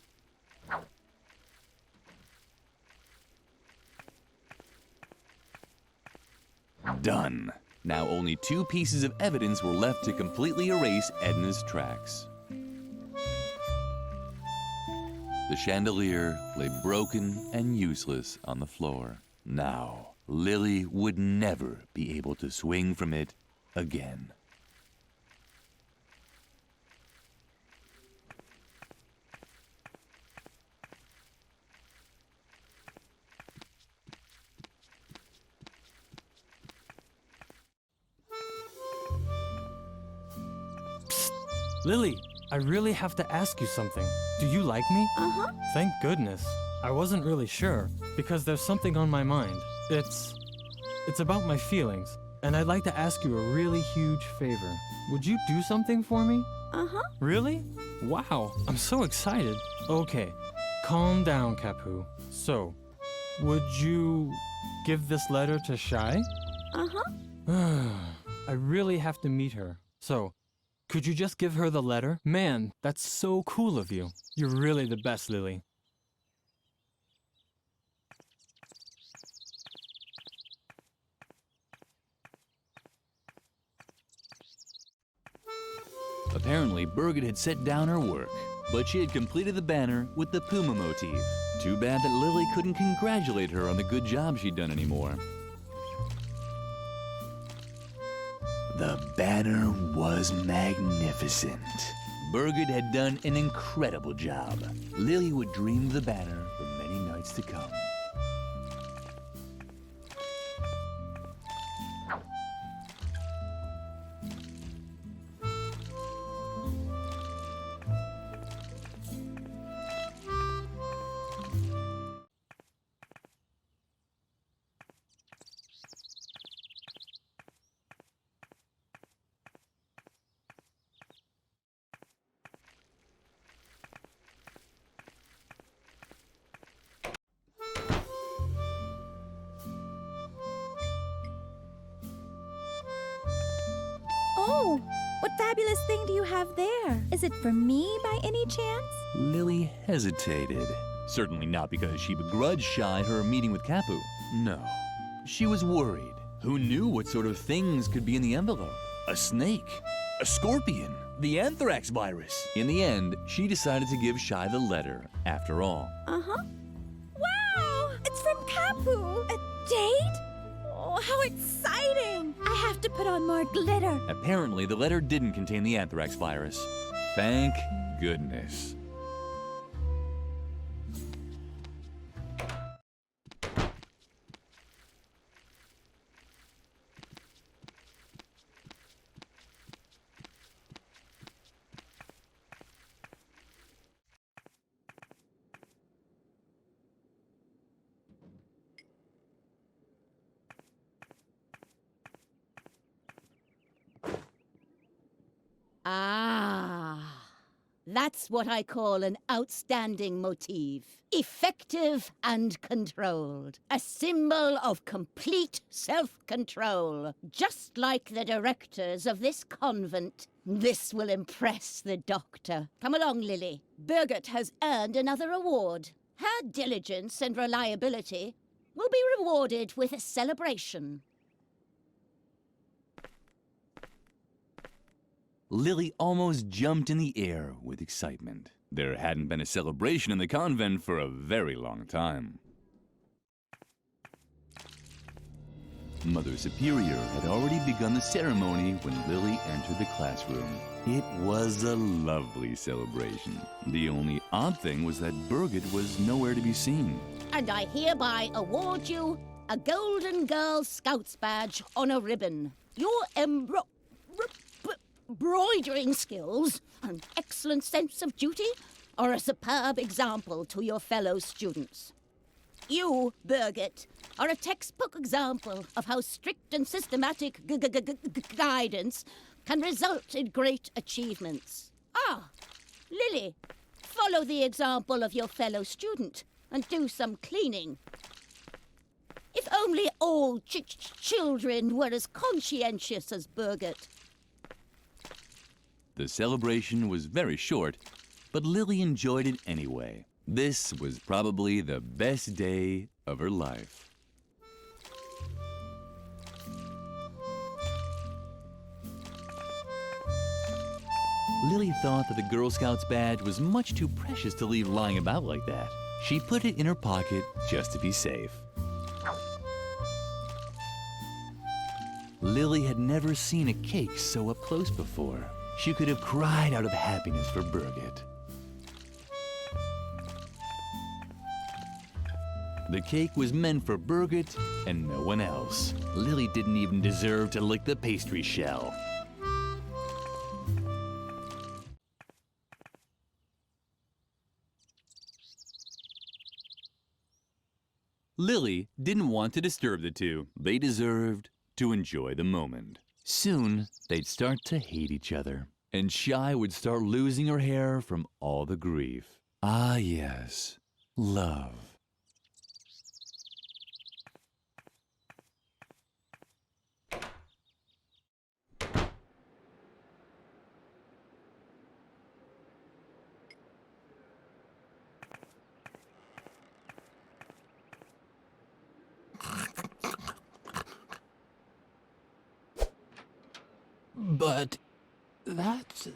Done. Now only 2 pieces of evidence were left to completely erase Edna's tracks. The chandelier lay broken and useless on the floor. Now, Lily would never be able to swing from it again. Lily, I really have to ask you something. Do you like me? Uh-huh. Thank goodness. I wasn't really sure, because there's something on my mind. It's about my feelings, and I'd like to ask you a really huge favor. Would you do something for me? Uh-huh. Really? Wow, I'm so excited. Okay, calm down, Capu. So, would you give this letter to Shy? Uh-huh. I really have to meet her. So, could you just give her the letter? Man, that's so cool of you. You're really the best, Lily. Apparently, Birgit had set down her work, but she had completed the banner with the puma motif. Too bad that Lily couldn't congratulate her on the good job she'd done anymore. The banner was magnificent. Birgit had done an incredible job. Lily would dream of the banner for many nights delights to come. Oh, what fabulous thing do you have there? Is it for me by any chance? Lily hesitated. Certainly not because she begrudged Shy her meeting with Kapu. No, she was worried. Who knew what sort of things could be in the envelope? A snake? A scorpion? The anthrax virus? In the end, she decided to give Shy the letter, after all. Uh-huh. Wow! It's from Kapu! A date? Oh, how exciting! I have to put on more glitter. Apparently, the letter didn't contain the anthrax virus. Thank goodness. Ah, that's what I call an outstanding motif. Effective and controlled. A symbol of complete self-control. Just like the directors of this convent. This will impress the doctor. Come along, Lily. Birgit has earned another award. Her diligence and reliability will be rewarded with a celebration. Lily almost jumped in the air with excitement. There hadn't been a celebration in the convent for a very long time. Mother Superior had already begun the ceremony when Lily entered the classroom. It was a lovely celebration. The only odd thing was that Birgit was nowhere to be seen. And I hereby award you a Golden Girl Scouts badge on a ribbon. Your embroidering skills, an excellent sense of duty, are a superb example to your fellow students. You, Birgit, are a textbook example of how strict and systematic guidance can result in great achievements. Ah, Lily, follow the example of your fellow student and do some cleaning. If only all children were as conscientious as Birgit. The celebration was very short, but Lily enjoyed it anyway. This was probably the best day of her life. Lily thought that the Girl Scouts badge was much too precious to leave lying about like that. She put it in her pocket just to be safe. Lily had never seen a cake so up close before. She could have cried out of happiness for Birgit. The cake was meant for Birgit and no one else. Lily didn't even deserve to lick the pastry shell. Lily didn't want to disturb the two. They deserved to enjoy the moment. Soon, they'd start to hate each other, and Shy would start losing her hair from all the grief. Ah, yes, love. But that's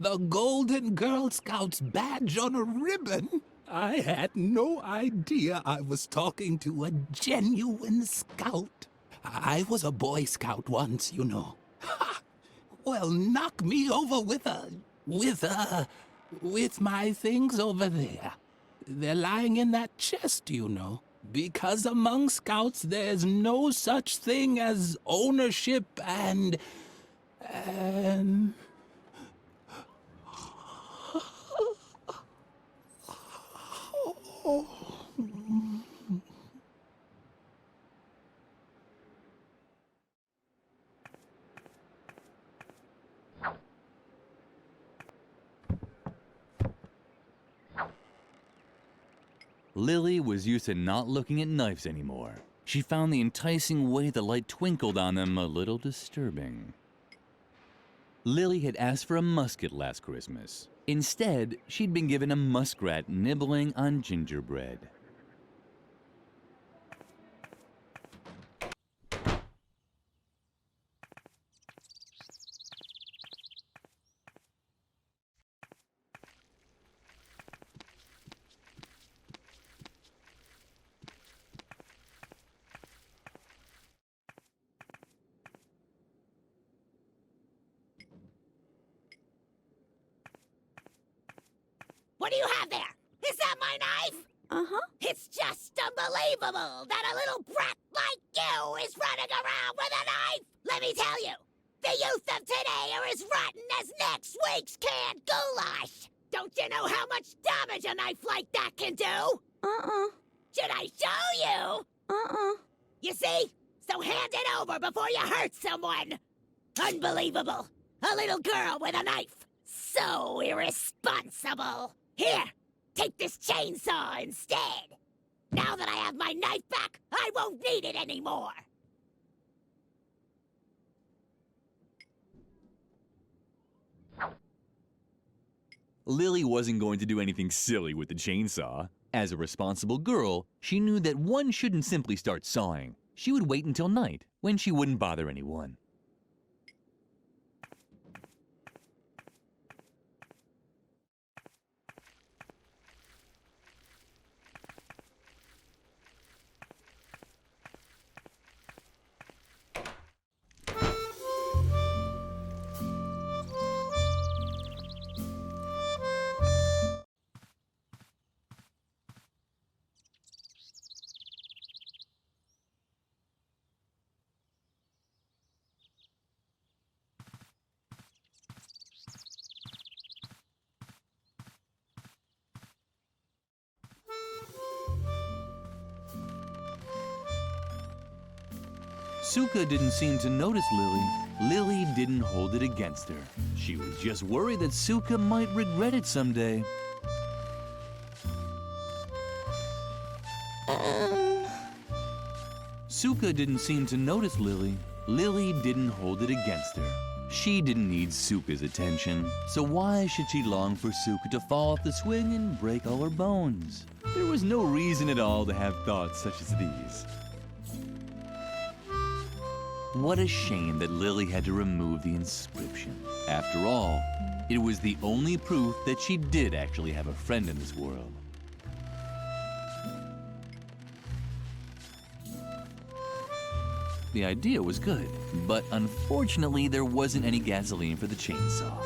the Golden Girl Scouts badge on a ribbon. I had no idea I was talking to a genuine scout. I was a Boy Scout once, you know. Ha! Well, knock me over with my things over there. They're lying in that chest, you know. Because among scouts, there's no such thing as ownership and... Lily was used to not looking at knives anymore. She found the enticing way the light twinkled on them a little disturbing. Lily had asked for a musket last Christmas. Instead, she'd been given a muskrat nibbling on gingerbread. What do you have there? Is that my knife? Uh-huh. It's just unbelievable that a little brat like you is running around with a knife. Let me tell you, the youth of today are as rotten as next week's canned goulash. Don't you know how much damage a knife like that can do? Should I show you? You see? So hand it over before you hurt someone. Unbelievable. A little girl with a knife. So irresponsible. Here, take this chainsaw instead. Now that I have my knife back, I won't need it anymore. Lily wasn't going to do anything silly with the chainsaw. As a responsible girl, she knew that one shouldn't simply start sawing. She would wait until night, when she wouldn't bother anyone. Suka didn't seem to notice Lily. Lily didn't hold it against her. She was just worried that Suka might regret it someday. Suka didn't seem to notice Lily. Lily didn't hold it against her. She didn't need Suka's attention, so why should she long for Suka to fall off the swing and break all her bones? There was no reason at all to have thoughts such as these. What a shame that Lily had to remove the inscription. After all, it was the only proof that she did actually have a friend in this world. The idea was good, but unfortunately there wasn't any gasoline for the chainsaw.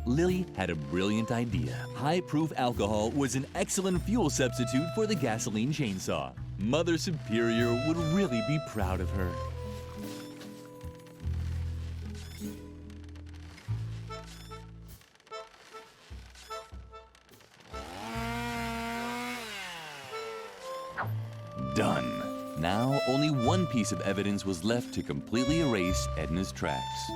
Lily had a brilliant idea. High-proof alcohol was an excellent fuel substitute for the gasoline chainsaw. Mother Superior would really be proud of her. Done. Now, only one piece of evidence was left to completely erase Edna's tracks.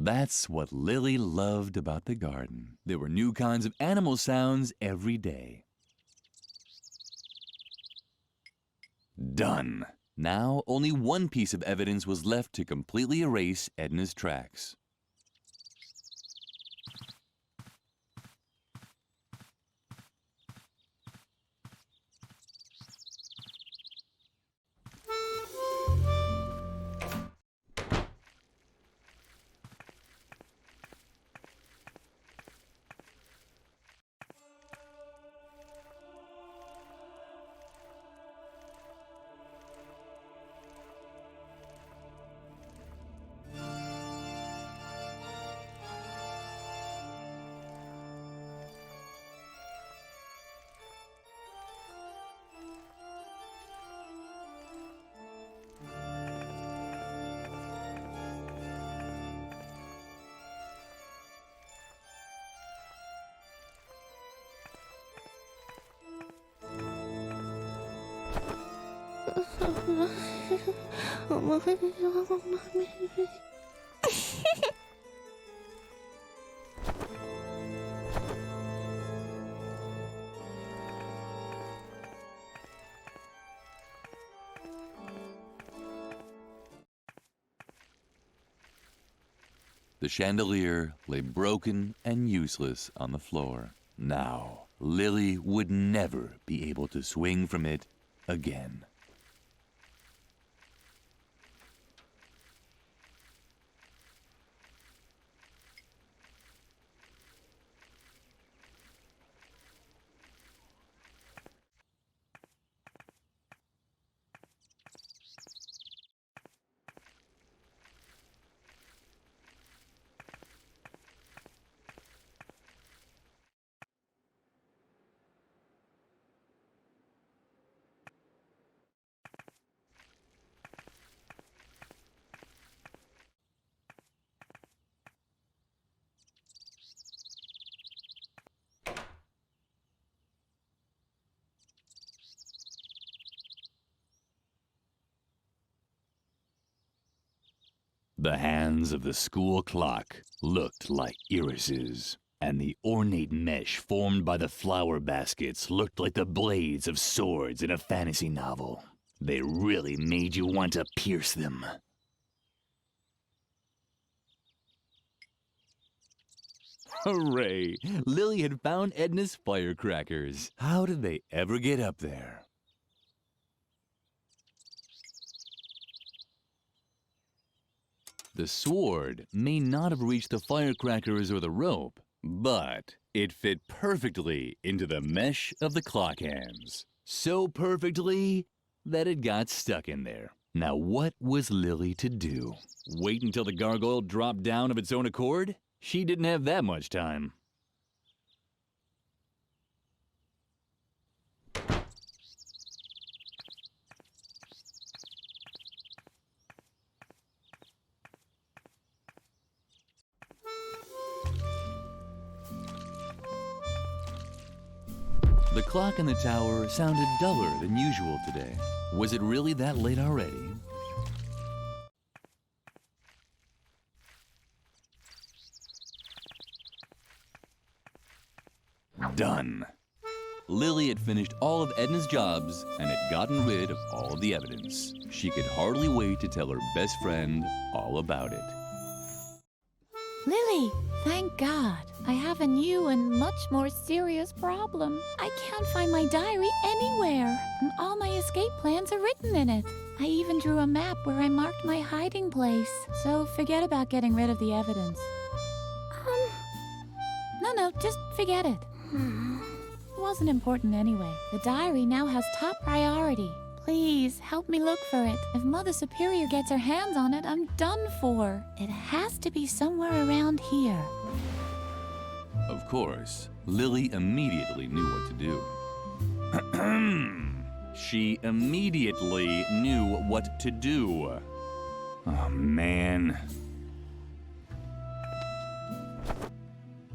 That's what Lily loved about the garden. There were new kinds of animal sounds every day. Done. Now, only one piece of evidence was left to completely erase Edna's tracks. The chandelier lay broken and useless on the floor. Now, Lily would never be able to swing from it again. The hands of the school clock looked like irises, and the ornate mesh formed by the flower baskets looked like the blades of swords in a fantasy novel. They really made you want to pierce them. Hooray! Lily had found Edna's firecrackers. How did they ever get up there? The sword may not have reached the firecrackers or the rope, but it fit perfectly into the mesh of the clock hands. So perfectly that it got stuck in there. Now what was Lily to do? Wait until the gargoyle dropped down of its own accord? She didn't have that much time. The clock in the tower sounded duller than usual today. Was it really that late already? Done. Lily had finished all of Edna's jobs and had gotten rid of all of the evidence. She could hardly wait to tell her best friend all about it. Lily, thank God. I have a new and much more serious problem. I can't find my diary anywhere, and all my escape plans are written in it. I even drew a map where I marked my hiding place. So forget about getting rid of the evidence. No, just forget it. It wasn't important anyway. The diary now has top priority. Please, help me look for it. If Mother Superior gets her hands on it, I'm done for. It has to be somewhere around here. Of course, Lily immediately knew what to do. She immediately knew what to do. Oh, man.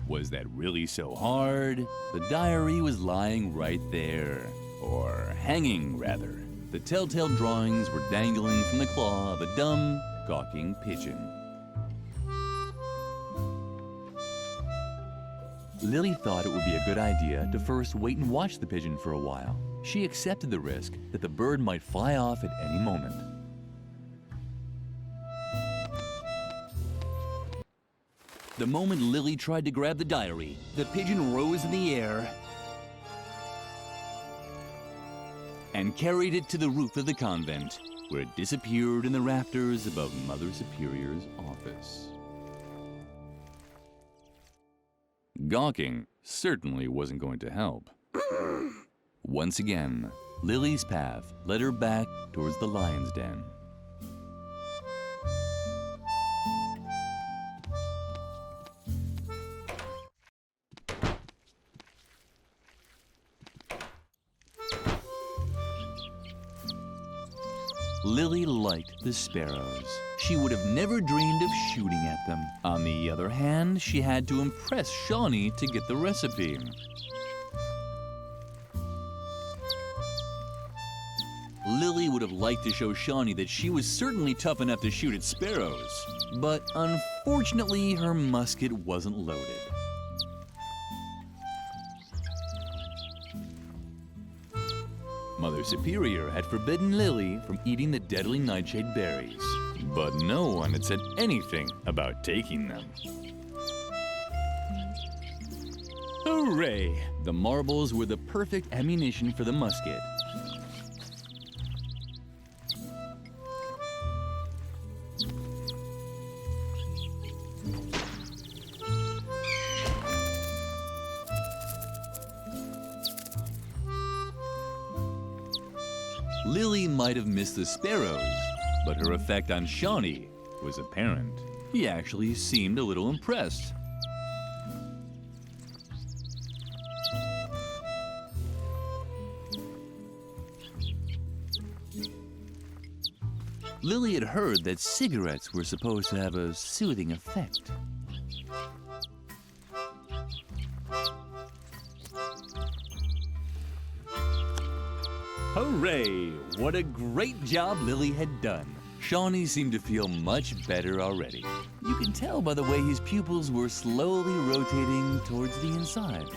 Was that really so hard? The diary was lying right there. Or hanging, rather. The telltale drawings were dangling from the claw of a dumb, gawking pigeon. Lily thought it would be a good idea to first wait and watch the pigeon for a while. She accepted the risk that the bird might fly off at any moment. The moment Lily tried to grab the diary, the pigeon rose in the air and carried it to the roof of the convent, where it disappeared in the rafters above Mother Superior's office. Gawking certainly wasn't going to help. Once again, Lily's path led her back towards the lion's den. Lily liked the sparrows. She would have never dreamed of shooting at them. On the other hand, she had to impress Shawnee to get the recipe. Lily would have liked to show Shawnee that she was certainly tough enough to shoot at sparrows, but unfortunately her musket wasn't loaded. Mother Superior had forbidden Lily from eating the deadly nightshade berries, but no one had said anything about taking them. Hooray! The marbles were the perfect ammunition for the musket. Lily might have missed the sparrows, but her effect on Shawnee was apparent. He actually seemed a little impressed. Lily had heard that cigarettes were supposed to have a soothing effect. Hooray! What a great job Lily had done. Shawnee seemed to feel much better already. You can tell by the way his pupils were slowly rotating towards the inside.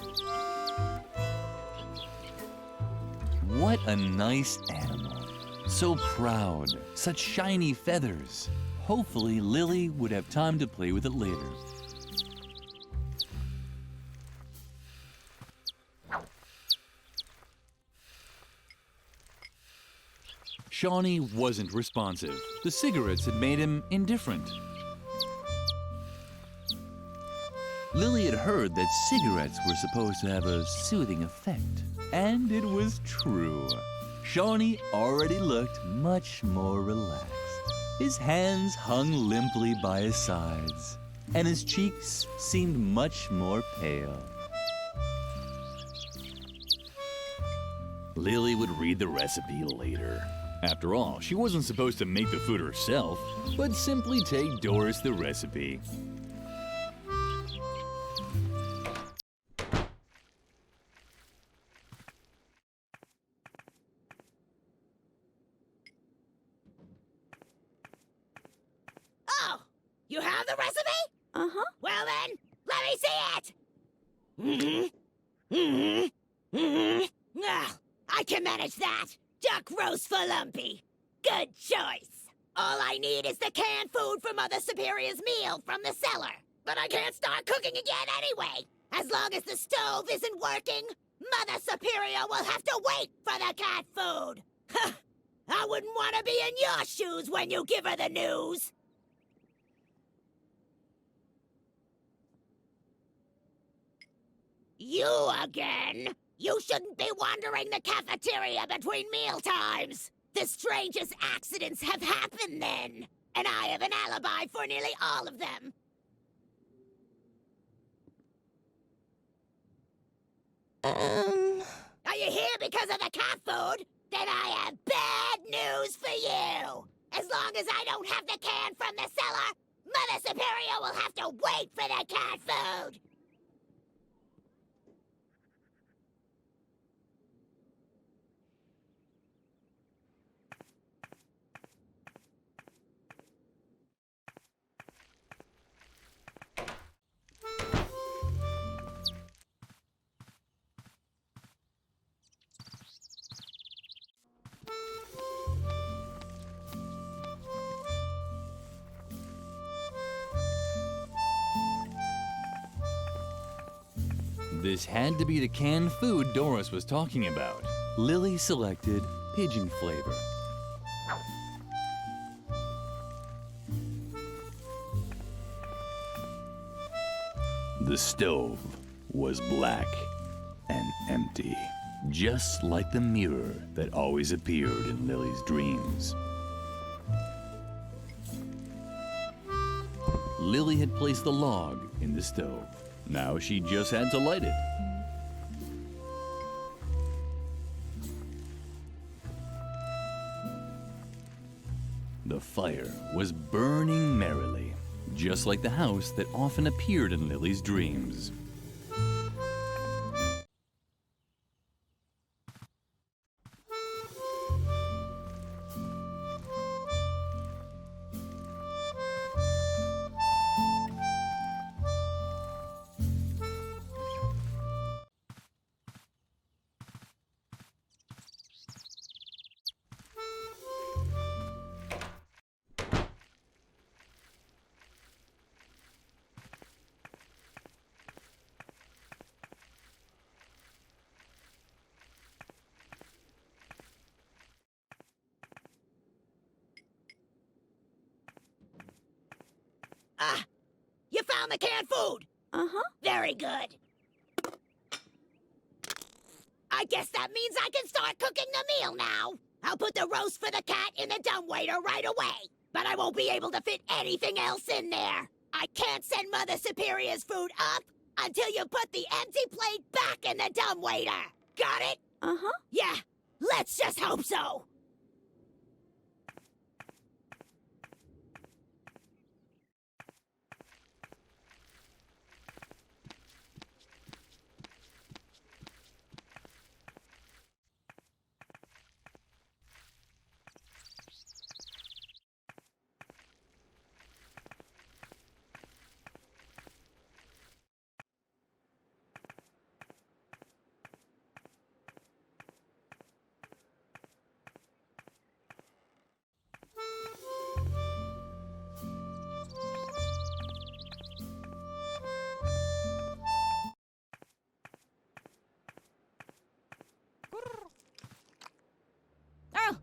What a nice animal. So proud, such shiny feathers. Hopefully Lily would have time to play with it later. Shawnee wasn't responsive. The cigarettes had made him indifferent. Lily had heard that cigarettes were supposed to have a soothing effect. And it was true. Shawnee already looked much more relaxed. His hands hung limply by his sides, and his cheeks seemed much more pale. Lily would read the recipe later. After all, she wasn't supposed to make the food herself, but simply take Doris the recipe. Oh, you have the recipe? Uh-huh. Well then, let me see it! I can manage that! Duck roast for Lumpy. Good choice. All I need is the canned food for Mother Superior's meal from the cellar. But I can't start cooking again anyway. As long as the stove isn't working, Mother Superior will have to wait for the cat food. I wouldn't want to be in your shoes when you give her the news. You again? You shouldn't be wandering the cafeteria between mealtimes. The strangest accidents have happened then, and I have an alibi for nearly all of them. Are you here because of the cat food? Then I have bad news for you. As long as I don't have the can from the cellar, Mother Superior will have to wait for the cat food. This had to be the canned food Doris was talking about. Lily selected pigeon flavor. The stove was black and empty, just like the mirror that always appeared in Lily's dreams. Lily had placed the log in the stove. Now she just had to light it. The fire was burning merrily, just like the house that often appeared in Lily's dreams. down the canned food. Uh-huh. Very good. I guess that means I can start cooking the meal now. I'll put the roast for the cat in the dumbwaiter right away. But I won't be able to fit anything else in there. I can't send Mother Superior's food up until you put the empty plate back in the dumbwaiter. Got it? Uh-huh. Yeah, let's just hope so. Oh,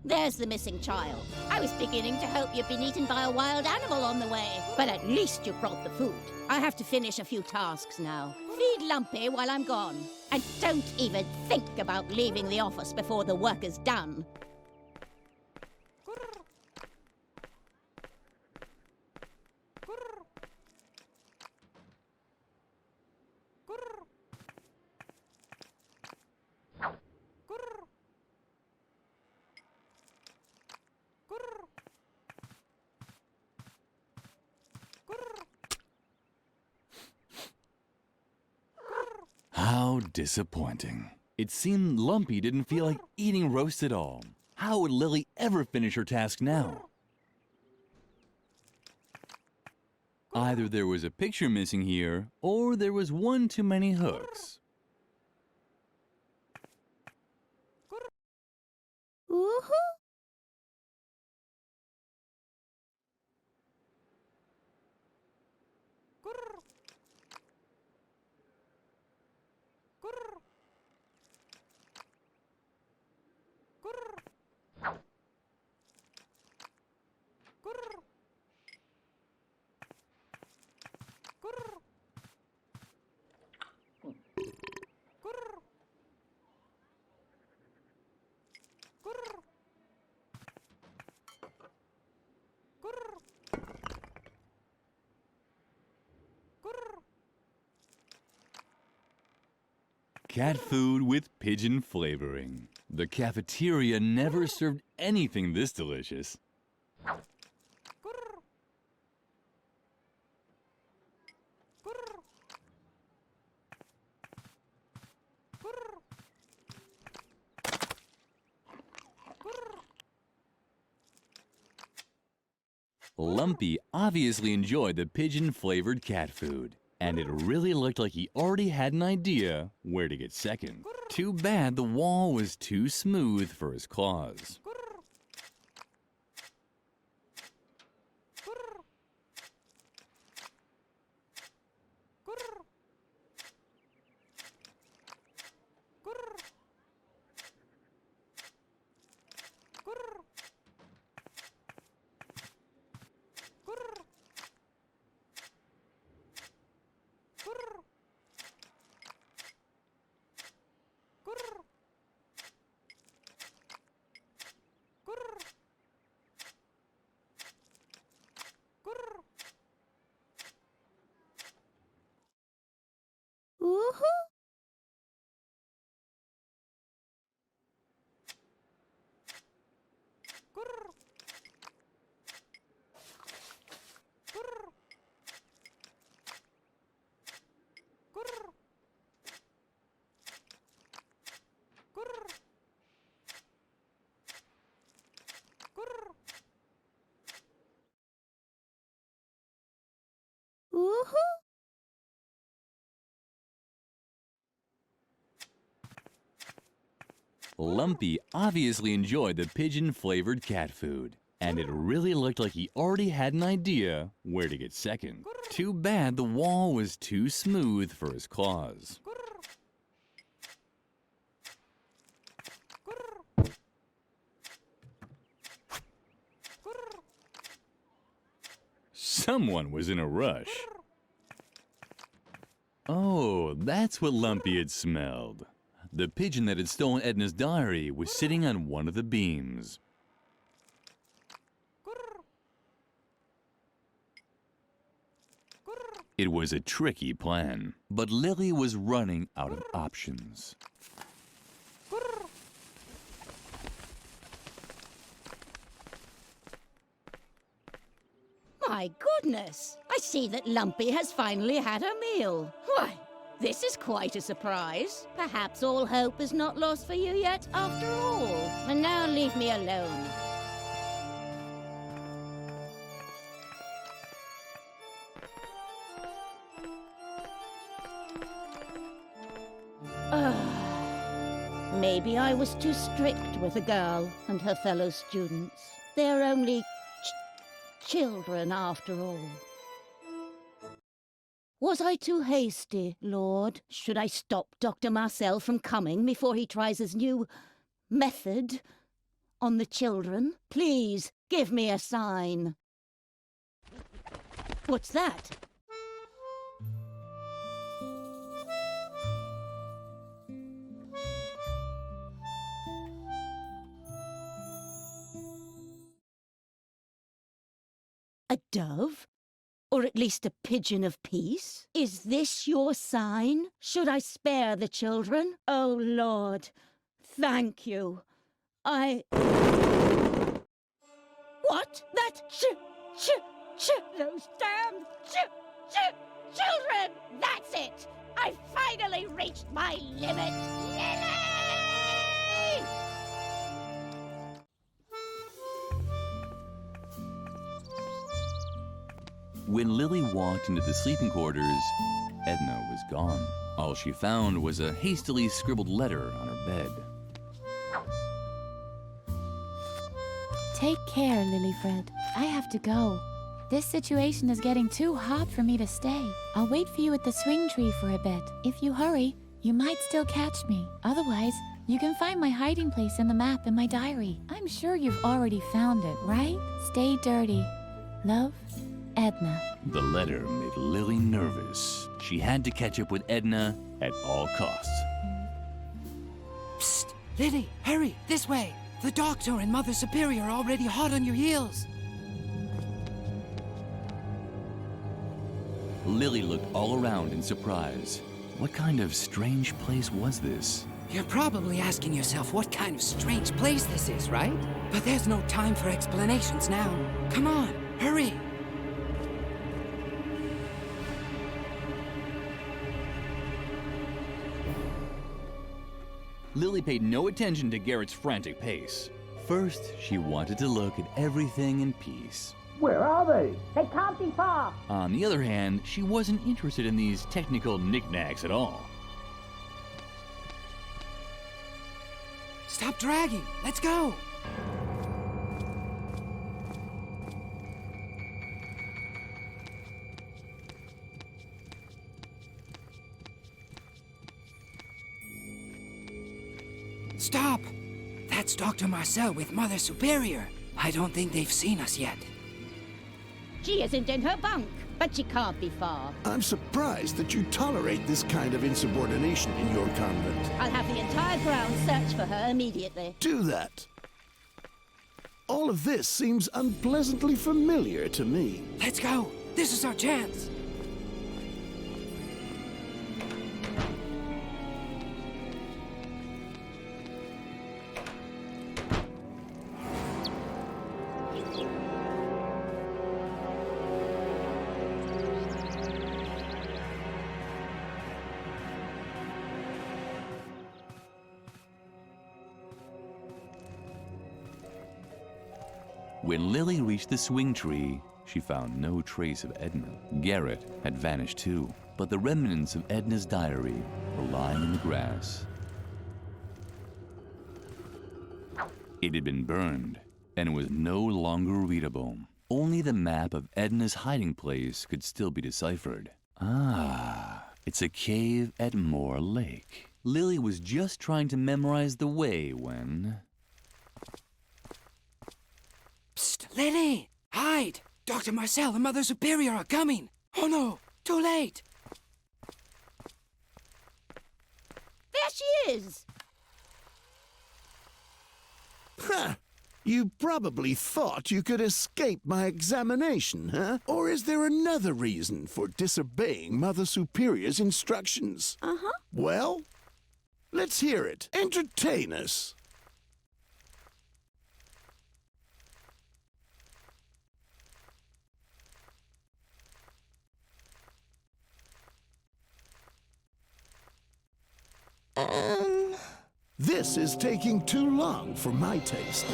there's the missing child. I was beginning to hope you'd been eaten by a wild animal on the way. But at least you brought the food. I have to finish a few tasks now. Feed Lumpy while I'm gone. And don't even think about leaving the office before the work is done. How disappointing. It seemed Lumpy didn't feel like eating roast at all. How would Lily ever finish her task now? Either there was a picture missing here, or there was one too many hooks. Woohoo! Cat food with pigeon flavoring. The cafeteria never served anything this delicious. Lumpy obviously enjoyed the pigeon-flavored cat food, and it really looked like he already had an idea where to get second. Too bad the wall was too smooth for his claws. Woohoo! Woohoo! Lumpy obviously enjoyed the pigeon-flavored cat food, and it really looked like he already had an idea where to get second. Too bad the wall was too smooth for his claws. Someone was in a rush. Oh, that's what Lumpy had smelled. The pigeon that had stolen Edna's diary was sitting on one of the beams. It was a tricky plan, but Lily was running out of options. My goodness! I see that Lumpy has finally had a meal. Why, this is quite a surprise. Perhaps all hope is not lost for you yet after all. And now leave me alone. Maybe I was too strict with the girl and her fellow students. They're only children after all. Was I too hasty, Lord? Should I stop Dr. Marcel from coming before he tries his new method on the children? Please, give me a sign. What's that? A dove? Or at least a pigeon of peace? Is this your sign? Should I spare the children? Oh, Lord, thank you. What? That those damn children! That's it! I finally reached my limit! Lily! When Lily walked into the sleeping quarters, Edna was gone. All she found was a hastily scribbled letter on her bed. Take care, Lilyfred. I have to go. This situation is getting too hot for me to stay. I'll wait for you at the swing tree for a bit. If you hurry, you might still catch me. Otherwise, you can find my hiding place in the map in my diary. I'm sure you've already found it, right? Stay dirty. Love, Edna. The letter made Lily nervous. She had to catch up with Edna at all costs. Psst! Lily, hurry! This way! The Doctor and Mother Superior are already hot on your heels! Lily looked all around in surprise. What kind of strange place was this? You're probably asking yourself what kind of strange place this is, right? But there's no time for explanations now. Come on, hurry! Lily paid no attention to Garrett's frantic pace. First, she wanted to look at everything in peace. Where are they? They can't be far. On the other hand, she wasn't interested in these technical knickknacks at all. Stop dragging! Let's go! Stop! That's Dr. Marcel with Mother Superior. I don't think they've seen us yet. She isn't in her bunk, but she can't be far. I'm surprised that you tolerate this kind of insubordination in your convent. I'll have the entire ground search for her immediately. Do that. All of this seems unpleasantly familiar to me. Let's go! This is our chance! When Lily reached the swing tree, she found no trace of Edna. Garrett had vanished too, but the remnants of Edna's diary were lying in the grass. It had been burned and was no longer readable. Only the map of Edna's hiding place could still be deciphered. Ah, it's a cave at Moor Lake. Lily was just trying to memorize the way when... Psst! Lily! Hide! Dr. Marcel and Mother Superior are coming! Oh no! Too late! is. Ha! You probably thought you could escape my examination, huh? Or is there another reason for disobeying Mother Superior's instructions? Uh-huh. Well, let's hear it. Entertain us. This is taking too long for my taste.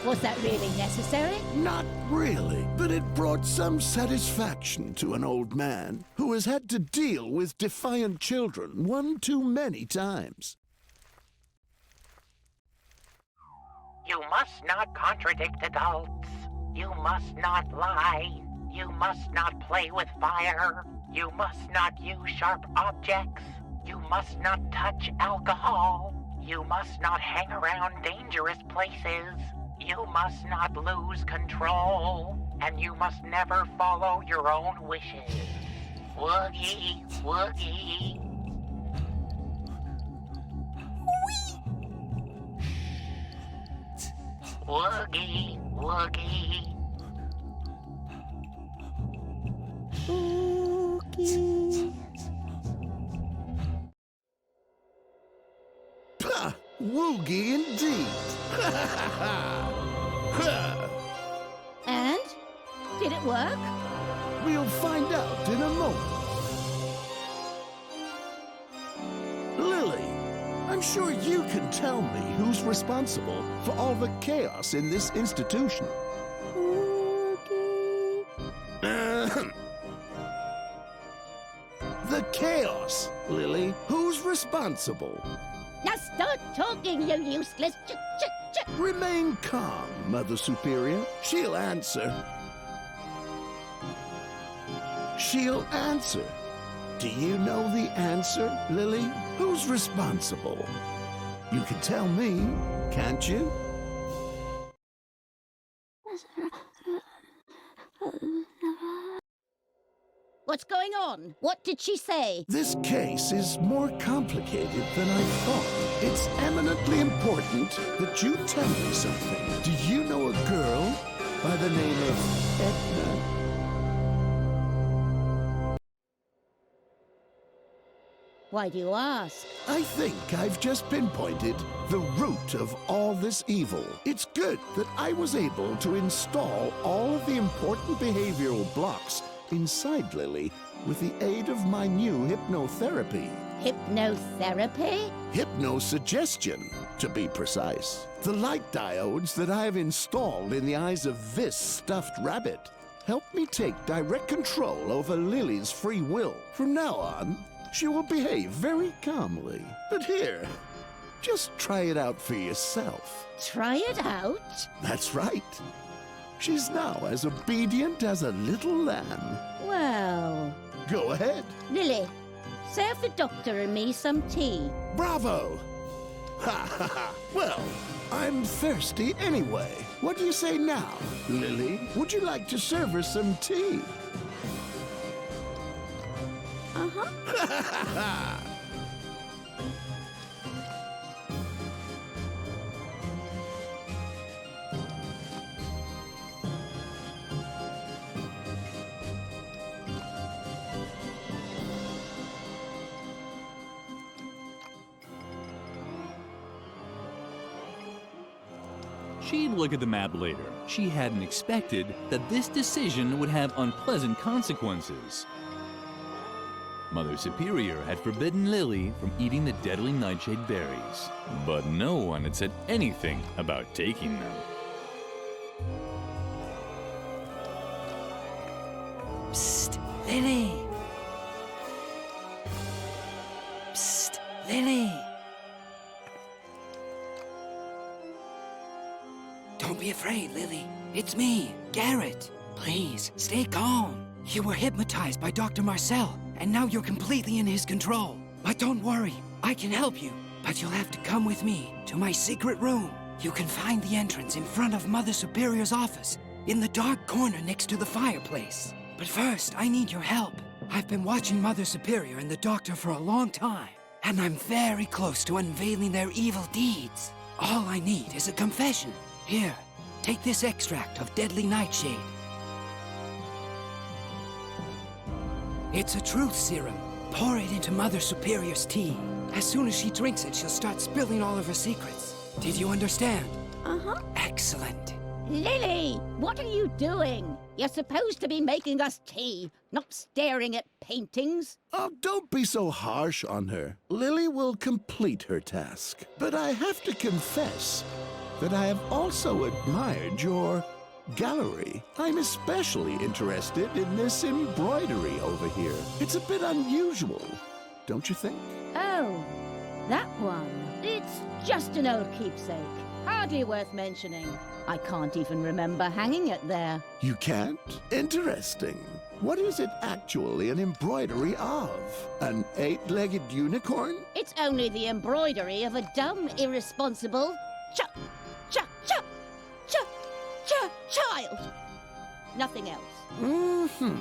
Was that really necessary? Not really, but it brought some satisfaction to an old man who has had to deal with defiant children one too many times. You must not contradict adults. You must not lie. You must not play with fire. You must not use sharp objects. You must not touch alcohol. You must not hang around dangerous places. You must not lose control. And you must never follow your own wishes. Woogie, woogie. Woogie, woogie. Spooky. Pah! Woogie indeed! And? Did it work? We'll find out in a moment. Lily, I'm sure you can tell me who's responsible for all the chaos in this institution. The chaos, Lily. Who's responsible? Now start talking, you useless Remain calm, Mother Superior. She'll answer. She'll answer. Do you know the answer, Lily? Who's responsible? You can tell me, can't you? What's going on? What did she say? This case is more complicated than I thought. It's eminently important that you tell me something. Do you know a girl by the name of Edna? Why do you ask? I think I've just pinpointed the root of all this evil. It's good that I was able to install all of the important behavioral blocks inside Lily with the aid of my new hypnotherapy. Hypnotherapy? Hypnosuggestion, to be precise. The light diodes that I have installed in the eyes of this stuffed rabbit help me take direct control over Lily's free will. From now on, she will behave very calmly. But here, just try it out for yourself. Try it out? That's right. She's now as obedient as a little lamb. Well... Go ahead. Lily, serve the doctor and me some tea. Bravo! Ha ha ha! Well, I'm thirsty anyway. What do you say now, Lily? Would you like to serve her some tea? Uh-huh. Ha ha ha ha! She'd look at the map later. She hadn't expected that this decision would have unpleasant consequences. Mother Superior had forbidden Lily from eating the deadly nightshade berries, but no one had said anything about taking them. Psst, Lily! Psst, Lily! Don't be afraid, Lily. It's me, Garrett. Please, stay calm. You were hypnotized by Dr. Marcel, and now you're completely in his control. But don't worry, I can help you. But you'll have to come with me to my secret room. You can find the entrance in front of Mother Superior's office, in the dark corner next to the fireplace. But first, I need your help. I've been watching Mother Superior and the Doctor for a long time, and I'm very close to unveiling their evil deeds. All I need is a confession. Here, take this extract of deadly nightshade. It's a truth serum. Pour it into Mother Superior's tea. As soon as she drinks it, she'll start spilling all of her secrets. Did you understand? Uh-huh. Excellent. Lily, what are you doing? You're supposed to be making us tea, not staring at paintings. Oh, don't be so harsh on her. Lily will complete her task. But I have to confess that I have also admired your gallery. I'm especially interested in this embroidery over here. It's a bit unusual, don't you think? Oh, that one. It's just an old keepsake. Hardly worth mentioning. I can't even remember hanging it there. You can't? Interesting. What is it actually an embroidery of? An 8-legged unicorn? It's only the embroidery of a dumb, irresponsible child. Nothing else. Mm-hmm.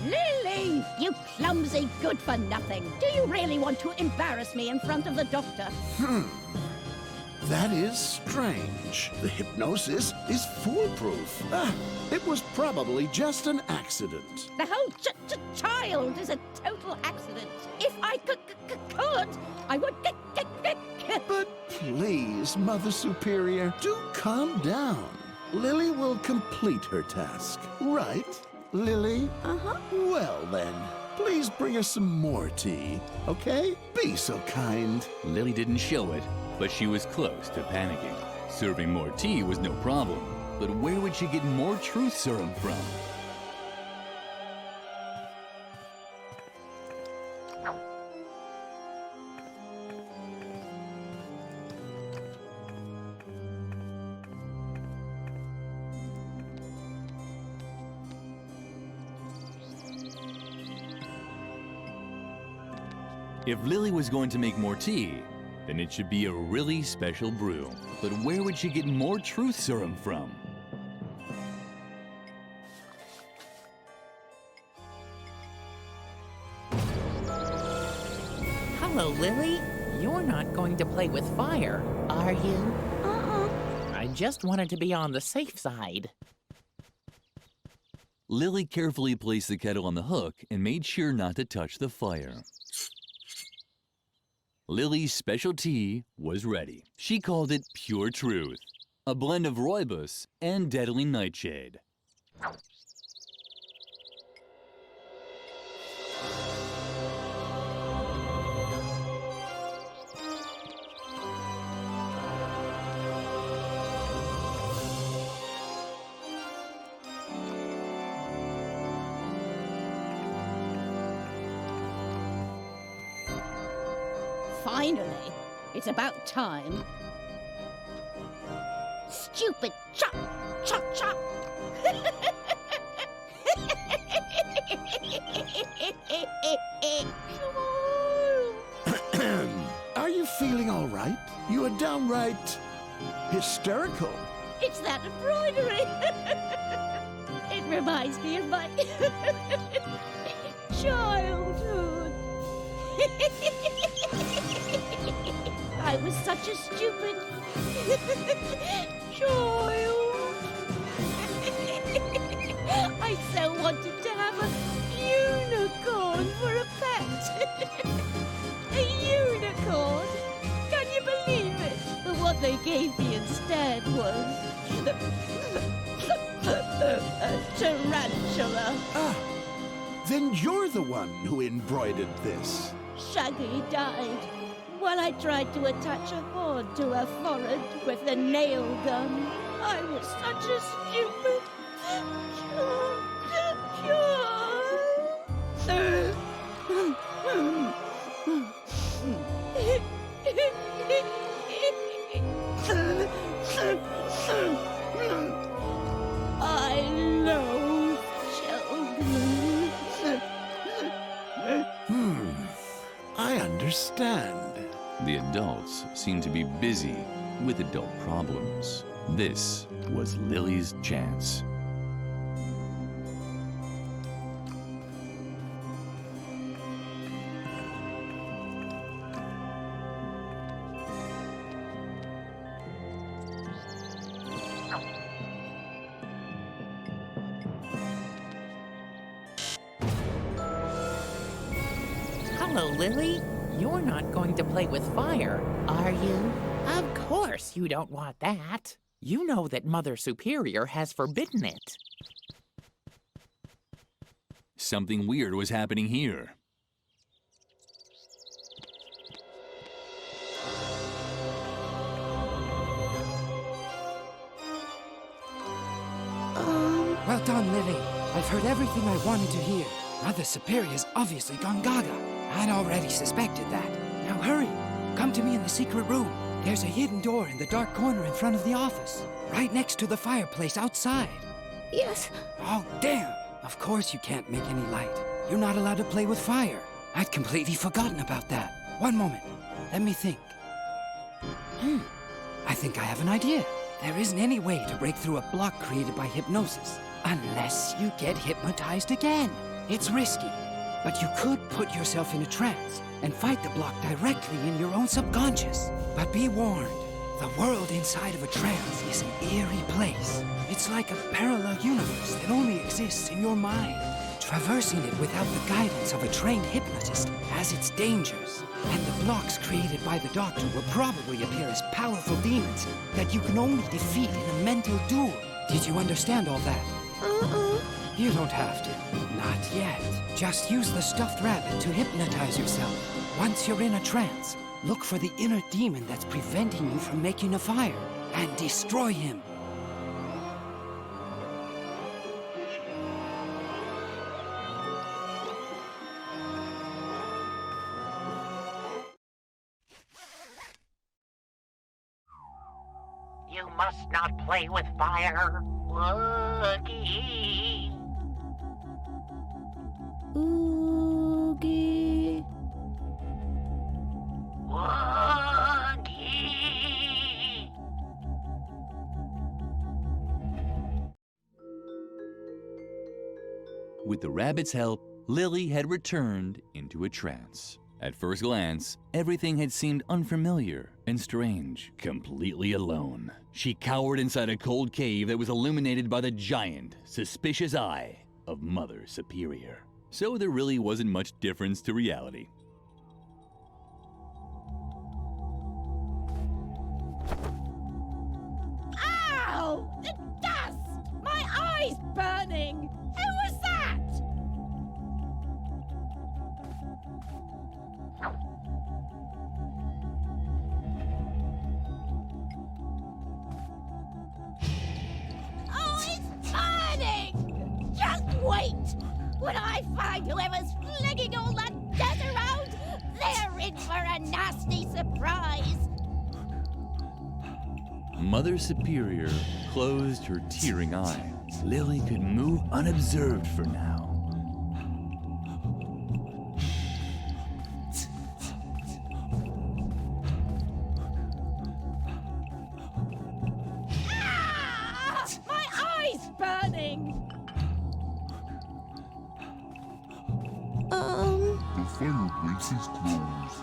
Lily, you clumsy good-for-nothing. Do you really want to embarrass me in front of the doctor? That is strange. The hypnosis is foolproof. It was probably just an accident. The whole child is a total accident. If I could, I would But please, Mother Superior, do calm down. Lily will complete her task, right, Lily? Uh-huh. Well then, please bring her some more tea, okay? Be so kind. Lily didn't show it, but she was close to panicking. Serving more tea was no problem, but where would she get more truth serum from? If Lily was going to make more tea, then it should be a really special brew. But where would she get more truth serum from? Hello, Lily. You're not going to play with fire, are you? I just wanted to be on the safe side. Lily carefully placed the kettle on the hook and made sure not to touch the fire. Lily's special tea was ready. She called it Pure Truth, a blend of rooibos and Daedalic nightshade. Finally, it's about time. Stupid chop. Are you feeling all right? You are downright hysterical. It's that embroidery. It reminds me of my childhood. I was such a stupid child. I so wanted to have a unicorn for a pet. A unicorn? Can you believe it? But what they gave me instead was a tarantula. Then you're the one who embroidered this. Shaggy died while I tried to attach a horn to her forehead with a nail gun. I was such a stupid child. seemed to be busy with adult problems. This was Lily's chance. Hello, Lily. You're not going to play with fire, are you? Of course you don't want that. You know that Mother Superior has forbidden it. Something weird was happening here. Well done, Lily. I've heard everything I wanted to hear. Mother Superior's obviously gone gaga. I'd already suspected that. Now hurry. Come to me in the secret room. There's a hidden door in the dark corner in front of the office. Right next to the fireplace outside. Yes. Oh, damn. Of course you can't make any light. You're not allowed to play with fire. I'd completely forgotten about that. One moment. Let me think. I think I have an idea. There isn't any way to break through a block created by hypnosis unless you get hypnotized again. It's risky, but you could put yourself in a trance and fight the block directly in your own subconscious. But be warned, the world inside of a trance is an eerie place. It's like a parallel universe that only exists in your mind. Traversing it without the guidance of a trained hypnotist has its dangers. And the blocks created by the doctor will probably appear as powerful demons that you can only defeat in a mental duel. Did you understand all that? You don't have to. Not yet. Just use the stuffed rabbit to hypnotize yourself. Once you're in a trance, look for the inner demon that's preventing you from making a fire and destroy him. You must not play with fire. Woogie. Oogie. Woogie. With the rabbit's help, Lily had returned into a trance. At first glance, everything had seemed unfamiliar and strange. Completely alone, she cowered inside a cold cave that was illuminated by the giant, suspicious eye of Mother Superior. So there really wasn't much difference to reality. Ow! The dust! My eye's burning! Who was that? Oh, it's burning! Just wait! When I find whoever's flinging all that dust around, they're in for a nasty surprise! Mother Superior closed her tearing eye. Lily could move unobserved for now. Ah! My eye's burning! The fireplace is closed.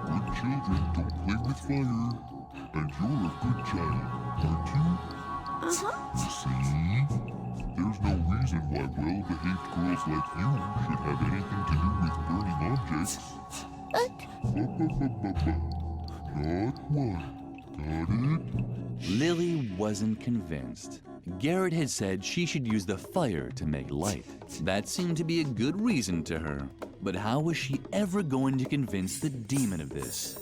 Good children don't play with fire. And you're a good child, aren't you? You see? There's no reason why well-behaved girls like you should have anything to do with burning objects. Not one. Got it? Lily wasn't convinced. Garrett had said she should use the fire to make light. That seemed to be a good reason to her. But how was she ever going to convince the demon of this?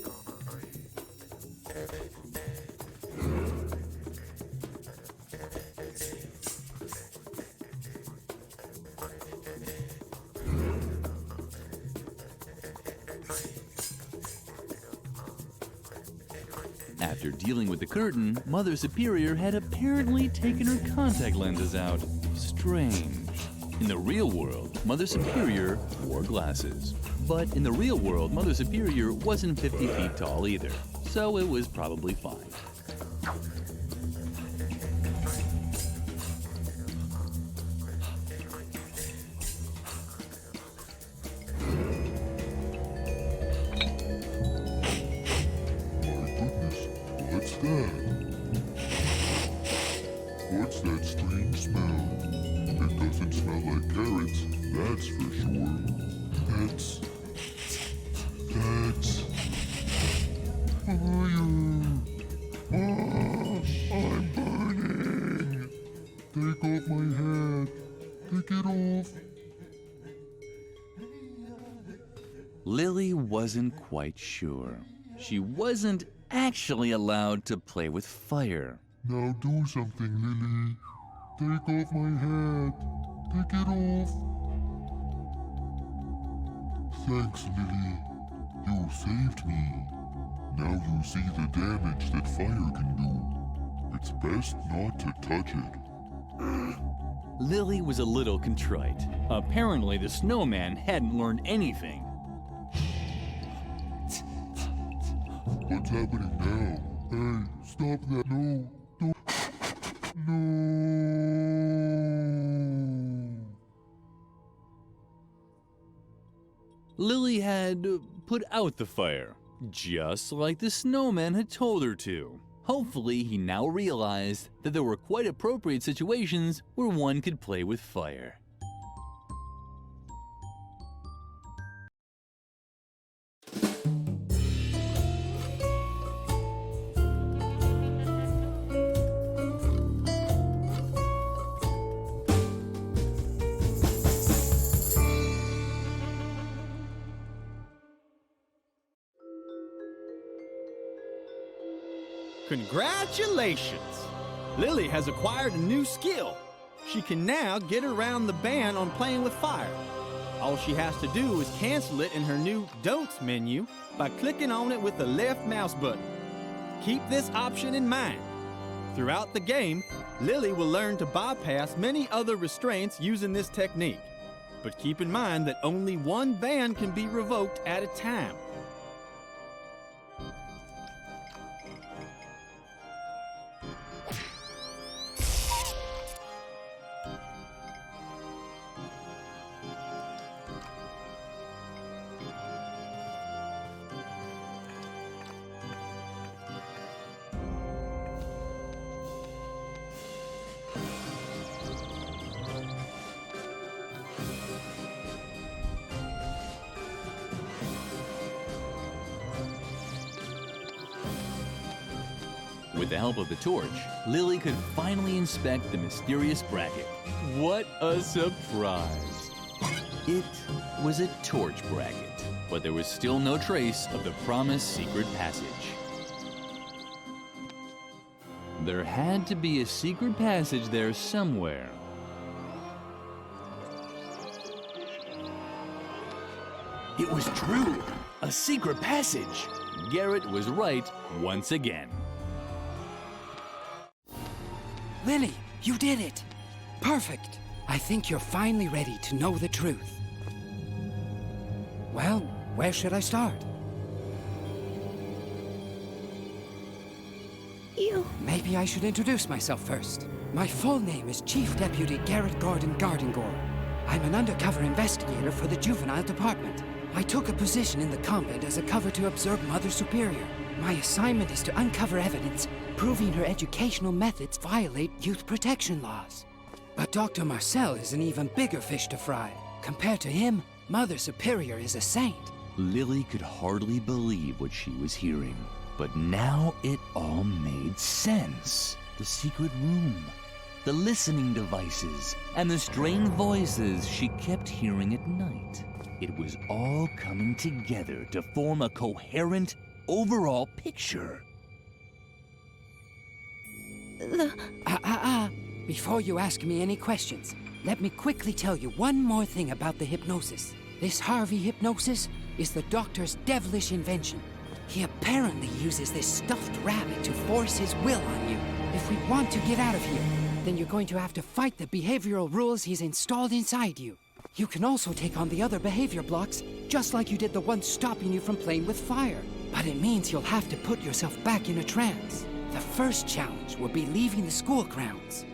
After dealing with the curtain, Mother Superior had apparently taken her contact lenses out. Strange. In the real world, Mother Superior wore glasses. But in the real world, Mother Superior wasn't 50 feet tall either. so it was probably fine. What's that? What's that strange smell? It doesn't smell like carrots, that's for sure. That's... fire! I'm burning! Take off my hat! Take it off! Lily wasn't quite sure. She wasn't actually allowed to play with fire. Now do something, Lily. Take off my hat. Take it off. Thanks, Lily. You saved me. Now you see the damage that fire can do. It's best not to touch it. Lily was a little contrite. Apparently, the snowman hadn't learned anything. What's happening now? Hey, stop that. No. Don't. No. Lily had put out the fire, just like the snowman had told her to. Hopefully, he now realized that there were quite appropriate situations where one could play with fire. Congratulations! Lily has acquired a new skill. She can now get around the ban on playing with fire. All she has to do is cancel it in her new Don'ts menu by clicking on it with the left mouse button. Keep this option in mind. Throughout the game, Lily will learn to bypass many other restraints using this technique. But keep in mind that only one ban can be revoked at a time. With the help of the torch, Lily could finally inspect the mysterious bracket. What a surprise! It was a torch bracket, but there was still no trace of the promised secret passage. There had to be a secret passage there somewhere. It was true! A secret passage! Garrett was right once again. Lily, you did it! Perfect! I think you're finally ready to know the truth. Well, where should I start? Maybe I should introduce myself first. My full name is Chief Deputy Garrett Gordon Gardengore. I'm an undercover investigator for the Juvenile Department. I took a position in the convent as a cover to observe Mother Superior. My assignment is to uncover evidence proving her educational methods violate youth protection laws. But Dr. Marcel is an even bigger fish to fry. Compared to him, Mother Superior is a saint. Lily could hardly believe what she was hearing. But now it all made sense. The secret room, the listening devices, and the strange voices she kept hearing at night. It was all coming together to form a coherent, overall picture. Before you ask me any questions, let me quickly tell you one more thing about the hypnosis. This Harvey hypnosis is the doctor's devilish invention. He apparently uses this stuffed rabbit to force his will on you. If we want to get out of here, then you're going to have to fight the behavioral rules he's installed inside you. You can also take on the other behavior blocks, just like you did the one stopping you from playing with fire. But it means you'll have to put yourself back in a trance. The first challenge will be leaving the school grounds.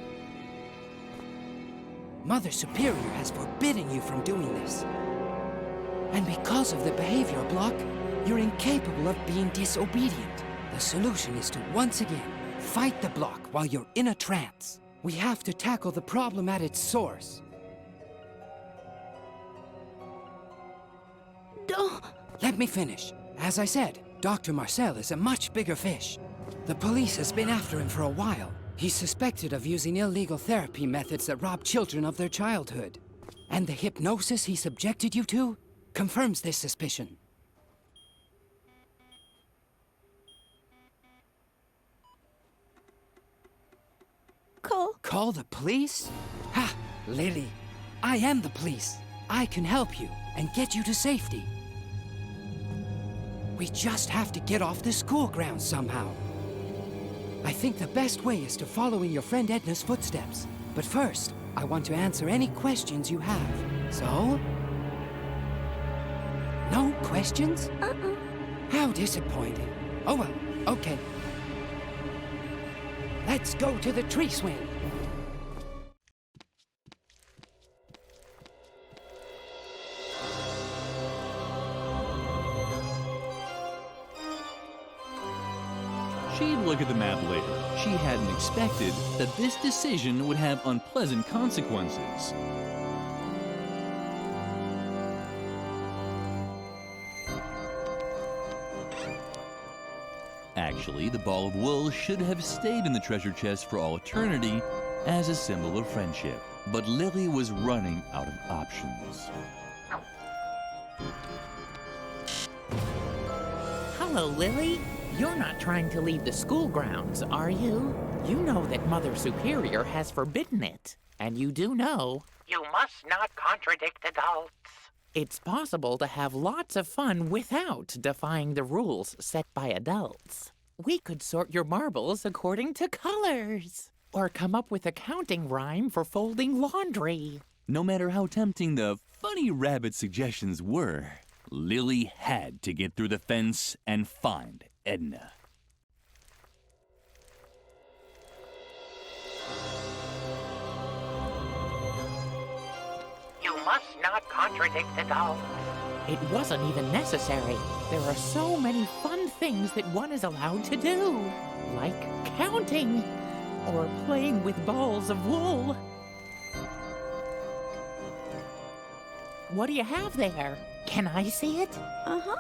Mother Superior has forbidden you from doing this. And because of the behavior block, you're incapable of being disobedient. The solution is to once again fight the block while you're in a trance. We have to tackle the problem at its source. Let me finish. As I said, Dr. Marcel is a much bigger fish. The police has been after him for a while. He's suspected of using illegal therapy methods that rob children of their childhood. And the hypnosis he subjected you to confirms this suspicion. Call the police? Ha! Lily, I am the police. I can help you and get you to safety. We just have to get off the school grounds somehow. I think the best way is to follow in your friend Edna's footsteps. But first, I want to answer any questions you have. So? No questions? How disappointing. Oh well, okay. Let's go to the tree swing. She'd look at the map later. She hadn't expected that this decision would have unpleasant consequences. Actually, the ball of wool should have stayed in the treasure chest for all eternity as a symbol of friendship. But Lily was running out of options. Hello, Lily. You're not trying to leave the school grounds, are you? You know that Mother Superior has forbidden it. And you do know... You must not contradict adults. It's possible to have lots of fun without defying the rules set by adults. We could sort your marbles according to colors. Or come up with a counting rhyme for folding laundry. No matter how tempting the funny rabbit suggestions were, Lily had to get through the fence and find Edna. You must not contradict adults. It wasn't even necessary. There are so many fun things that one is allowed to do. Like counting. Or playing with balls of wool. What do you have there? Can I see it? Uh-huh.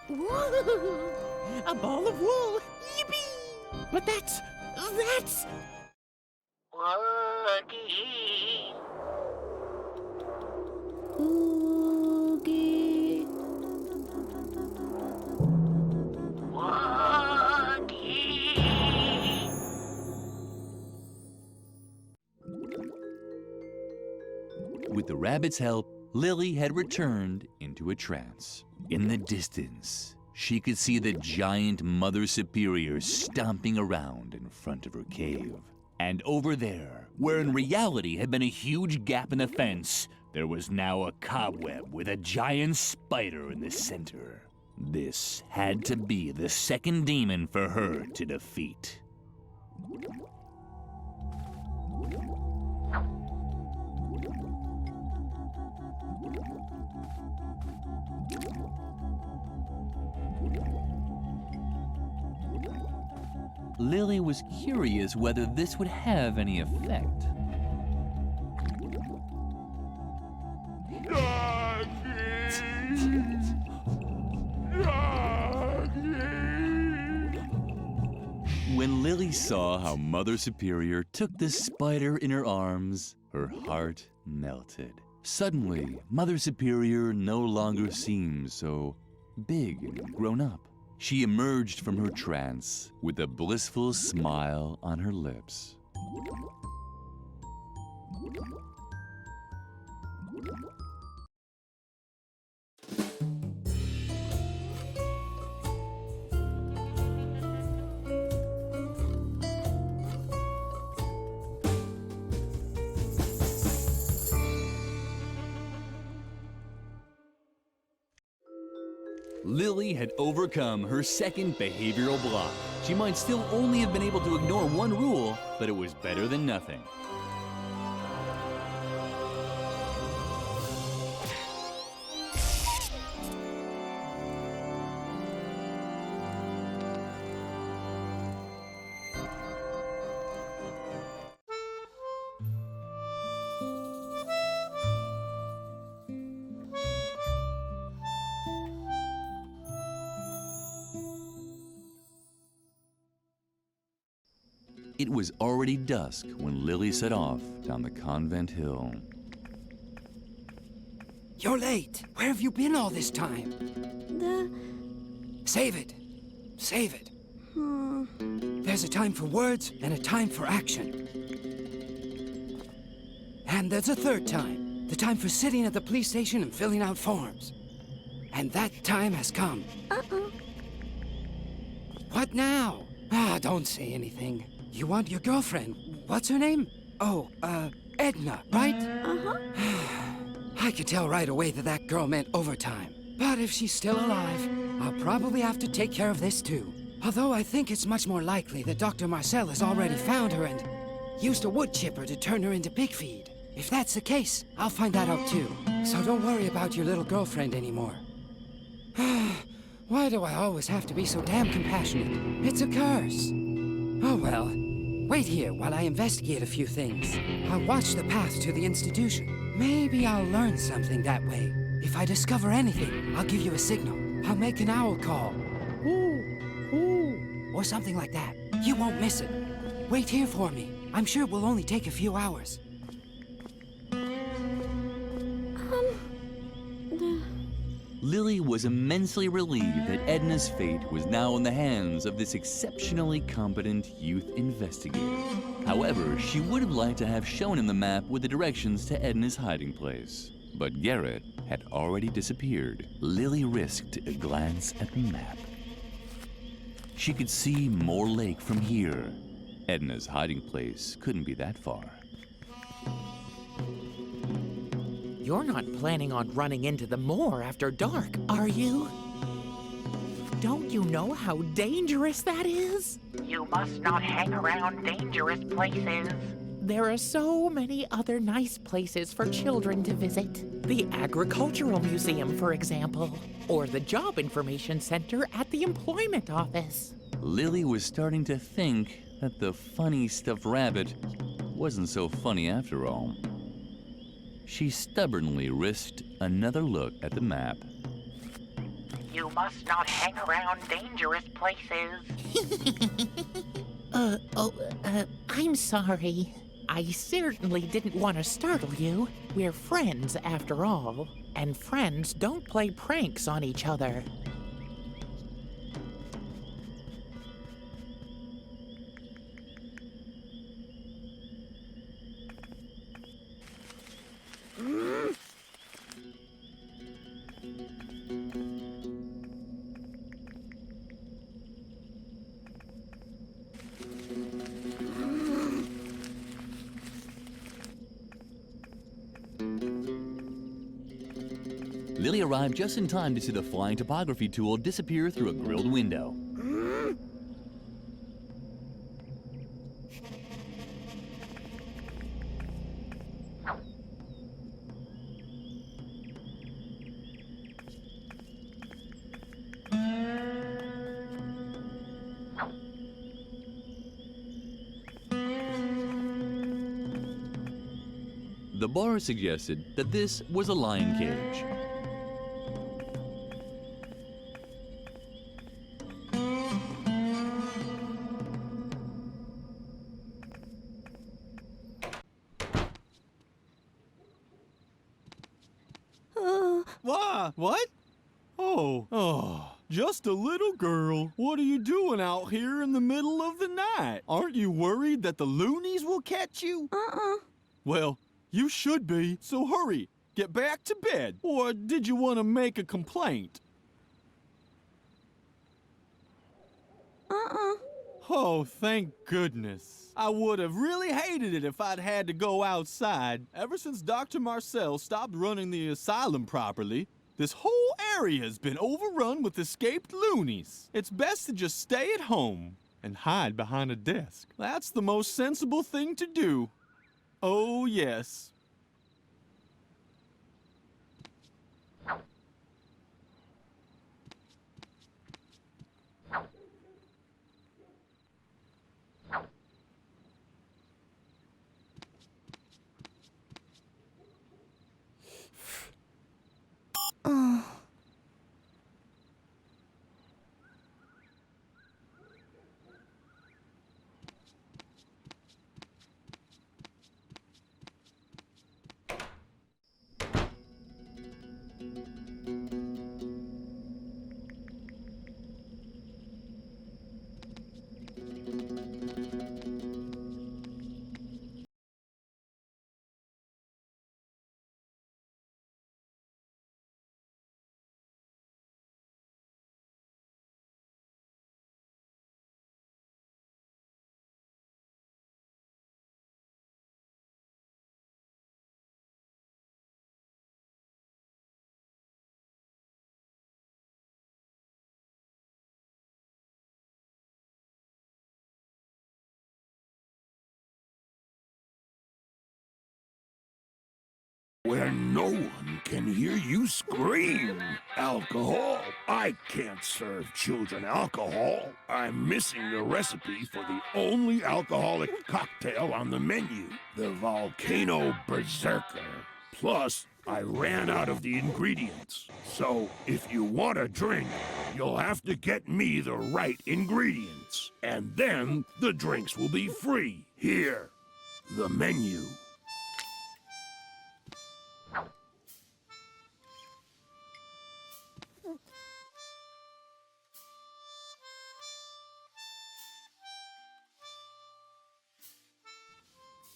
Woo! A ball of wool! Yippee! But that's... Woogie. Oogie. Woogie. With the rabbit's help, Lily had returned into a trance. In the distance, she could see the giant Mother Superior stomping around in front of her cave. And over there, where in reality had been a huge gap in the fence, there was now a cobweb with a giant spider in the center. This had to be the second demon for her to defeat. Lily was curious whether this would have any effect. When Lily saw how Mother Superior took the spider in her arms, her heart melted. Suddenly, Mother Superior no longer seemed so big and grown up. She emerged from her trance with a blissful smile on her lips. Lily had overcome her second behavioral block. She might still only have been able to ignore one rule, but it was better than nothing. It was already dusk when Lily set off down the convent hill. You're late. Where have you been all this time? Save it. Save it. There's a time for words and a time for action. And there's a third time. The time for sitting at the police station and filling out forms. And that time has come. What now? Don't say anything. You want your girlfriend. What's her name? Oh, Edna, right? I could tell right away that that girl meant overtime. But if she's still alive, I'll probably have to take care of this too. Although I think it's much more likely that Dr. Marcel has already found her and used a wood chipper to turn her into pig feed. If that's the case, I'll find that out too. So don't worry about your little girlfriend anymore. Why do I always have to be so damn compassionate? It's a curse. Oh well. Wait here while I investigate a few things. I'll watch the path to the institution. Maybe I'll learn something that way. If I discover anything, I'll give you a signal. I'll make an owl call. Ooh, ooh, or something like that. You won't miss it. Wait here for me. I'm sure it will only take a few hours. Lily was immensely relieved that Edna's fate was now in the hands of this exceptionally competent youth investigator. However, she would have liked to have shown him the map with the directions to Edna's hiding place. But Garrett had already disappeared. Lily risked a glance at the map. She could see Moor Lake from here. Edna's hiding place couldn't be that far. You're not planning on running into the moor after dark, are you? Don't you know how dangerous that is? You must not hang around dangerous places. There are so many other nice places for children to visit. The Agricultural Museum, for example, or the Job Information Center at the Employment Office. Lily was starting to think that the funny stuffed rabbit wasn't so funny after all. She stubbornly risked another look at the map. You must not hang around dangerous places. I'm sorry. I certainly didn't want to startle you. We're friends after all, and friends don't play pranks on each other. Lily arrived just in time to see the flying topography tool disappear through a grilled window. The bar suggested that this was a lion cage. What? Oh, just a little girl. What are you doing out here in the middle of the night? Aren't you worried that the loonies will catch you? Well, you should be, so hurry. Get back to bed. Or did you want to make a complaint? Oh, thank goodness. I would have really hated it if I'd had to go outside. Ever since Dr. Marcel stopped running the asylum properly, This whole area's been overrun with escaped loonies. It's best to just stay at home and hide behind a desk. That's the most sensible thing to do. Oh, yes. Where no one can hear you scream. Alcohol. I can't serve children alcohol. I'm missing the recipe for the only alcoholic cocktail on the menu, the Volcano Berserker. Plus, I ran out of the ingredients. So, if you want a drink, you'll have to get me the right ingredients. And then the drinks will be free. Here, the menu.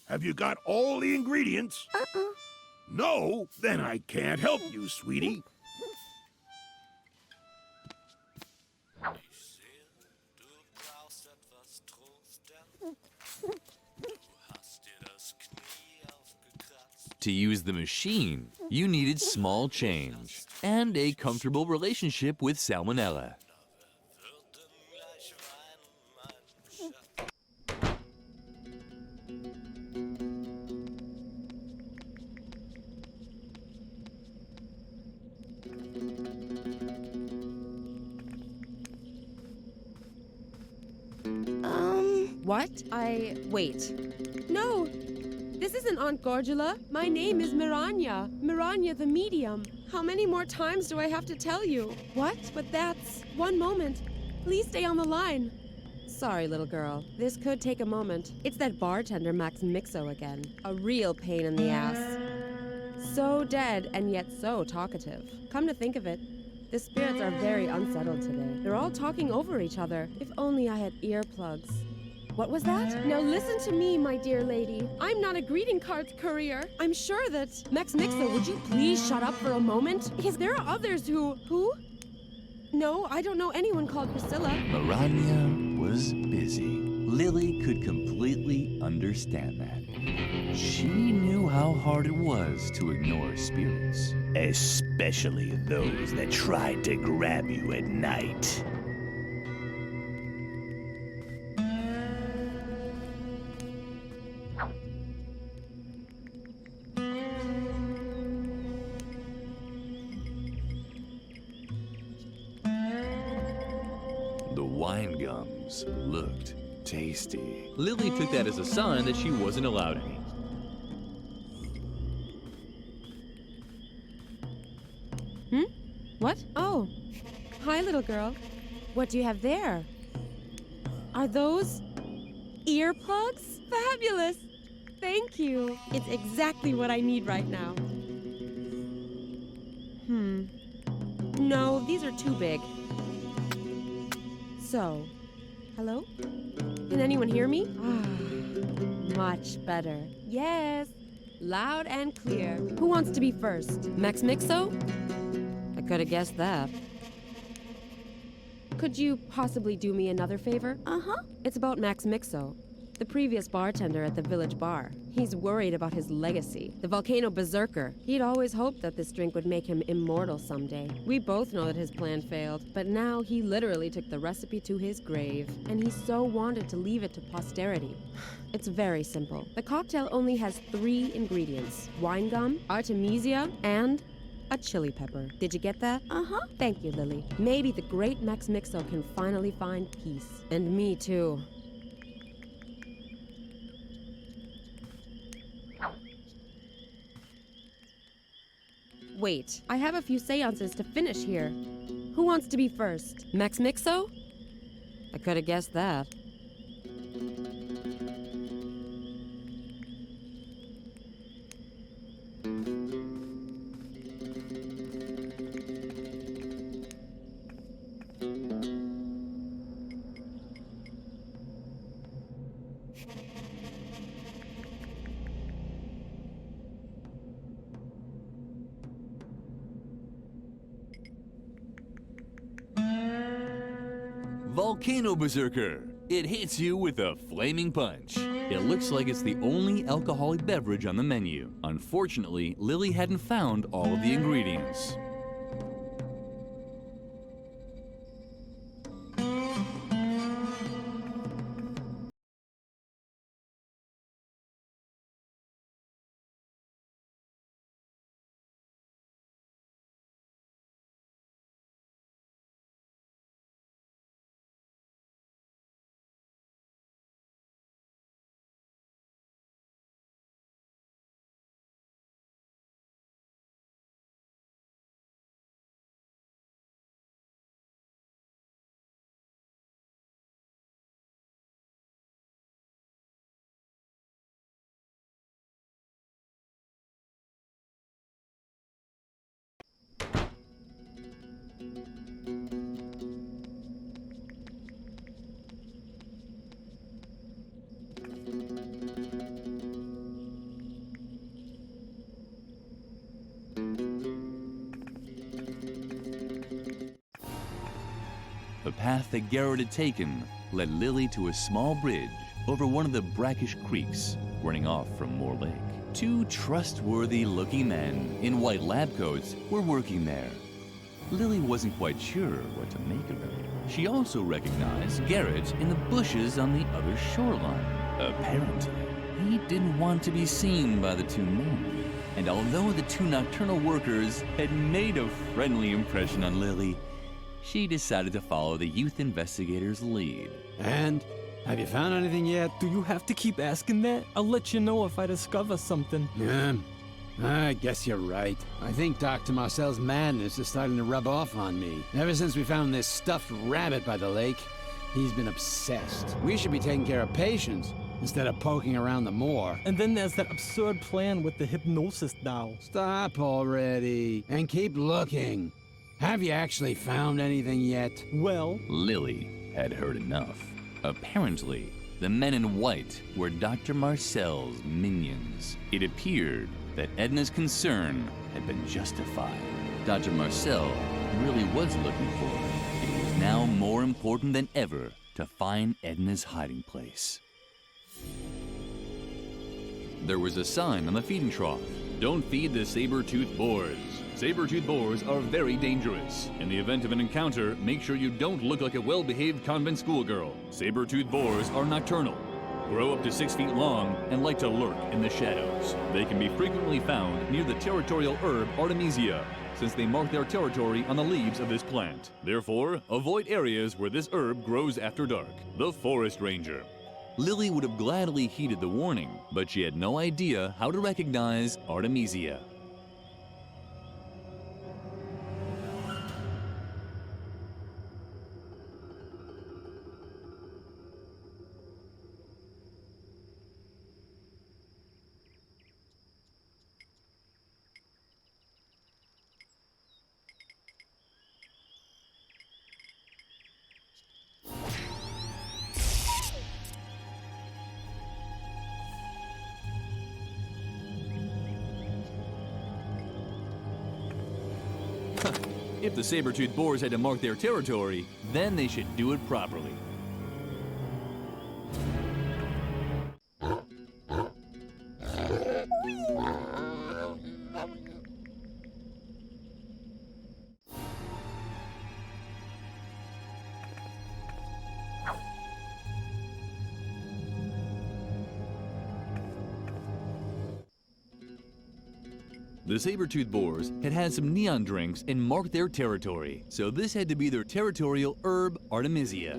Have you got all the ingredients? No? Then I can't help you, sweetie. To use the machine, you needed small change and a comfortable relationship with salmonella. What? Wait. No! This isn't Aunt Gorgula. My name is Miranya. Miranya the Medium. How many more times do I have to tell you? What? But that's... One moment. Please stay on the line. Sorry, little girl. This could take a moment. It's that bartender Max Mixo again. A real pain in the ass. So dead and yet so talkative. Come to think of it, the spirits are very unsettled today. They're all talking over each other. If only I had earplugs. What was that? Now listen to me, my dear lady. I'm not a greeting cards courier. I'm sure that... Max Mixo, would you please shut up for a moment? Because there are others who... Who? No, I don't know anyone called Priscilla. Miranya was busy. Lily could completely understand that. She knew how hard it was to ignore spirits. Especially those that tried to grab you at night. The wine gums looked tasty. Lily took that as a sign that she wasn't allowed any. What? Oh. Hi, little girl. What do you have there? Are those earplugs? Fabulous! Thank you. It's exactly what I need right now. No, these are too big. So, hello? Can anyone hear me? Much better. Yes, loud and clear. Who wants to be first? Max Mixo? I could have guessed that. Could you possibly do me another favor? Uh-huh. It's about Max Mixo. the previous bartender at the village bar. He's worried about his legacy. The volcano berserker. He'd always hoped that this drink would make him immortal someday. We both know that his plan failed, but now he literally took the recipe to his grave, and he so wanted to leave it to posterity. It's very simple. The cocktail only has 3 ingredients: wine gum, artemisia, and a chili pepper. Did you get that? Uh-huh. Thank you, Lily. Maybe the great Max Mixo can finally find peace. And me too. Wait, I have a few seances to finish here. Who wants to be first? Max Mixo? I could have guessed that. Volcano Berserker. It hits you with a flaming punch. It looks like it's the only alcoholic beverage on the menu. Unfortunately, Lily hadn't found all of the ingredients. The path that Garrett had taken led Lily to a small bridge over one of the brackish creeks running off from Moor Lake. 2 trustworthy-looking men in white lab coats were working there. Lily wasn't quite sure what to make of them. She also recognized Garrett in the bushes on the other shoreline. Apparently, he didn't want to be seen by the 2 men. And although the 2 nocturnal workers had made a friendly impression on Lily, she decided to follow the youth investigator's lead. And? Have you found anything yet? Do you have to keep asking that? I'll let you know if I discover something. I guess you're right. I think Dr. Marcel's madness is starting to rub off on me. Ever since we found this stuffed rabbit by the lake, he's been obsessed. We should be taking care of patients instead of poking around the moor. And then there's that absurd plan with the hypnosis doll. Stop already and keep looking. Have you actually found anything yet? Well, Lily had heard enough. Apparently, the men in white were Dr. Marcel's minions. It appeared that Edna's concern had been justified. Dr. Marcel really was looking for her. It was now more important than ever to find Edna's hiding place. There was a sign on the feeding trough. Don't feed the saber-toothed boars. Saber-toothed boars are very dangerous. In the event of an encounter, make sure you don't look like a well-behaved convent schoolgirl. Saber-toothed boars are nocturnal, grow up to 6 feet long, and like to lurk in the shadows. They can be frequently found near the territorial herb Artemisia, since they mark their territory on the leaves of this plant. Therefore, avoid areas where this herb grows after dark. The Forest Ranger. Lily would have gladly heeded the warning, but she had no idea how to recognize Artemisia. If the saber-toothed boars had to mark their territory, then they should do it properly. The saber-toothed boars had had some neon drinks and marked their territory, so this had to be their territorial herb Artemisia.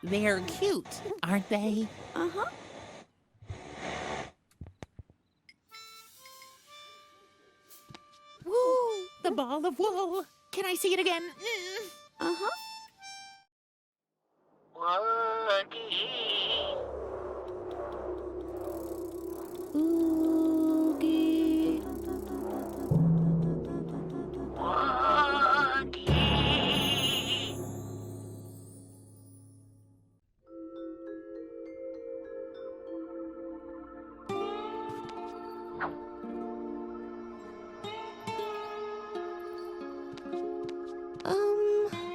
They're cute, aren't they? Uh-huh. Woo! The ball of wool. Can I see it again? Uh-huh. Oogie.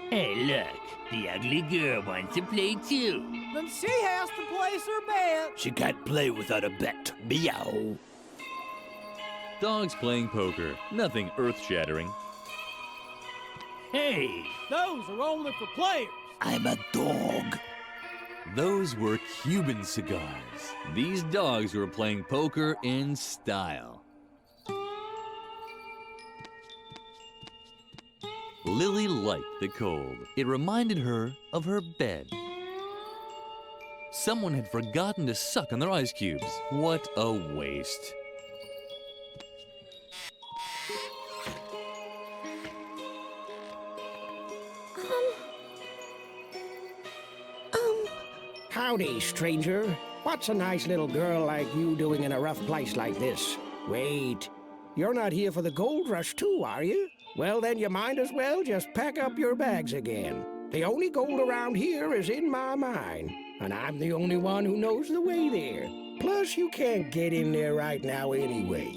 Hey, look. The ugly girl wants to play too. Then she has to place her bet. She can't play without a bet. Meow. Dogs playing poker. Nothing earth-shattering. Hey, Those are only for players. I'm a dog. Those were Cuban cigars. These dogs were playing poker in style. Lily liked the cold. It reminded her of her bed. Someone had forgotten to suck on their ice cubes. What a waste. Howdy, stranger. What's a nice little girl like you doing in a rough place like this? Wait, you're not here for the gold rush too, are you? Well, then you might as well just pack up your bags again. The only gold around here is in my mine, and I'm the only one who knows the way there. Plus, you can't get in there right now anyway.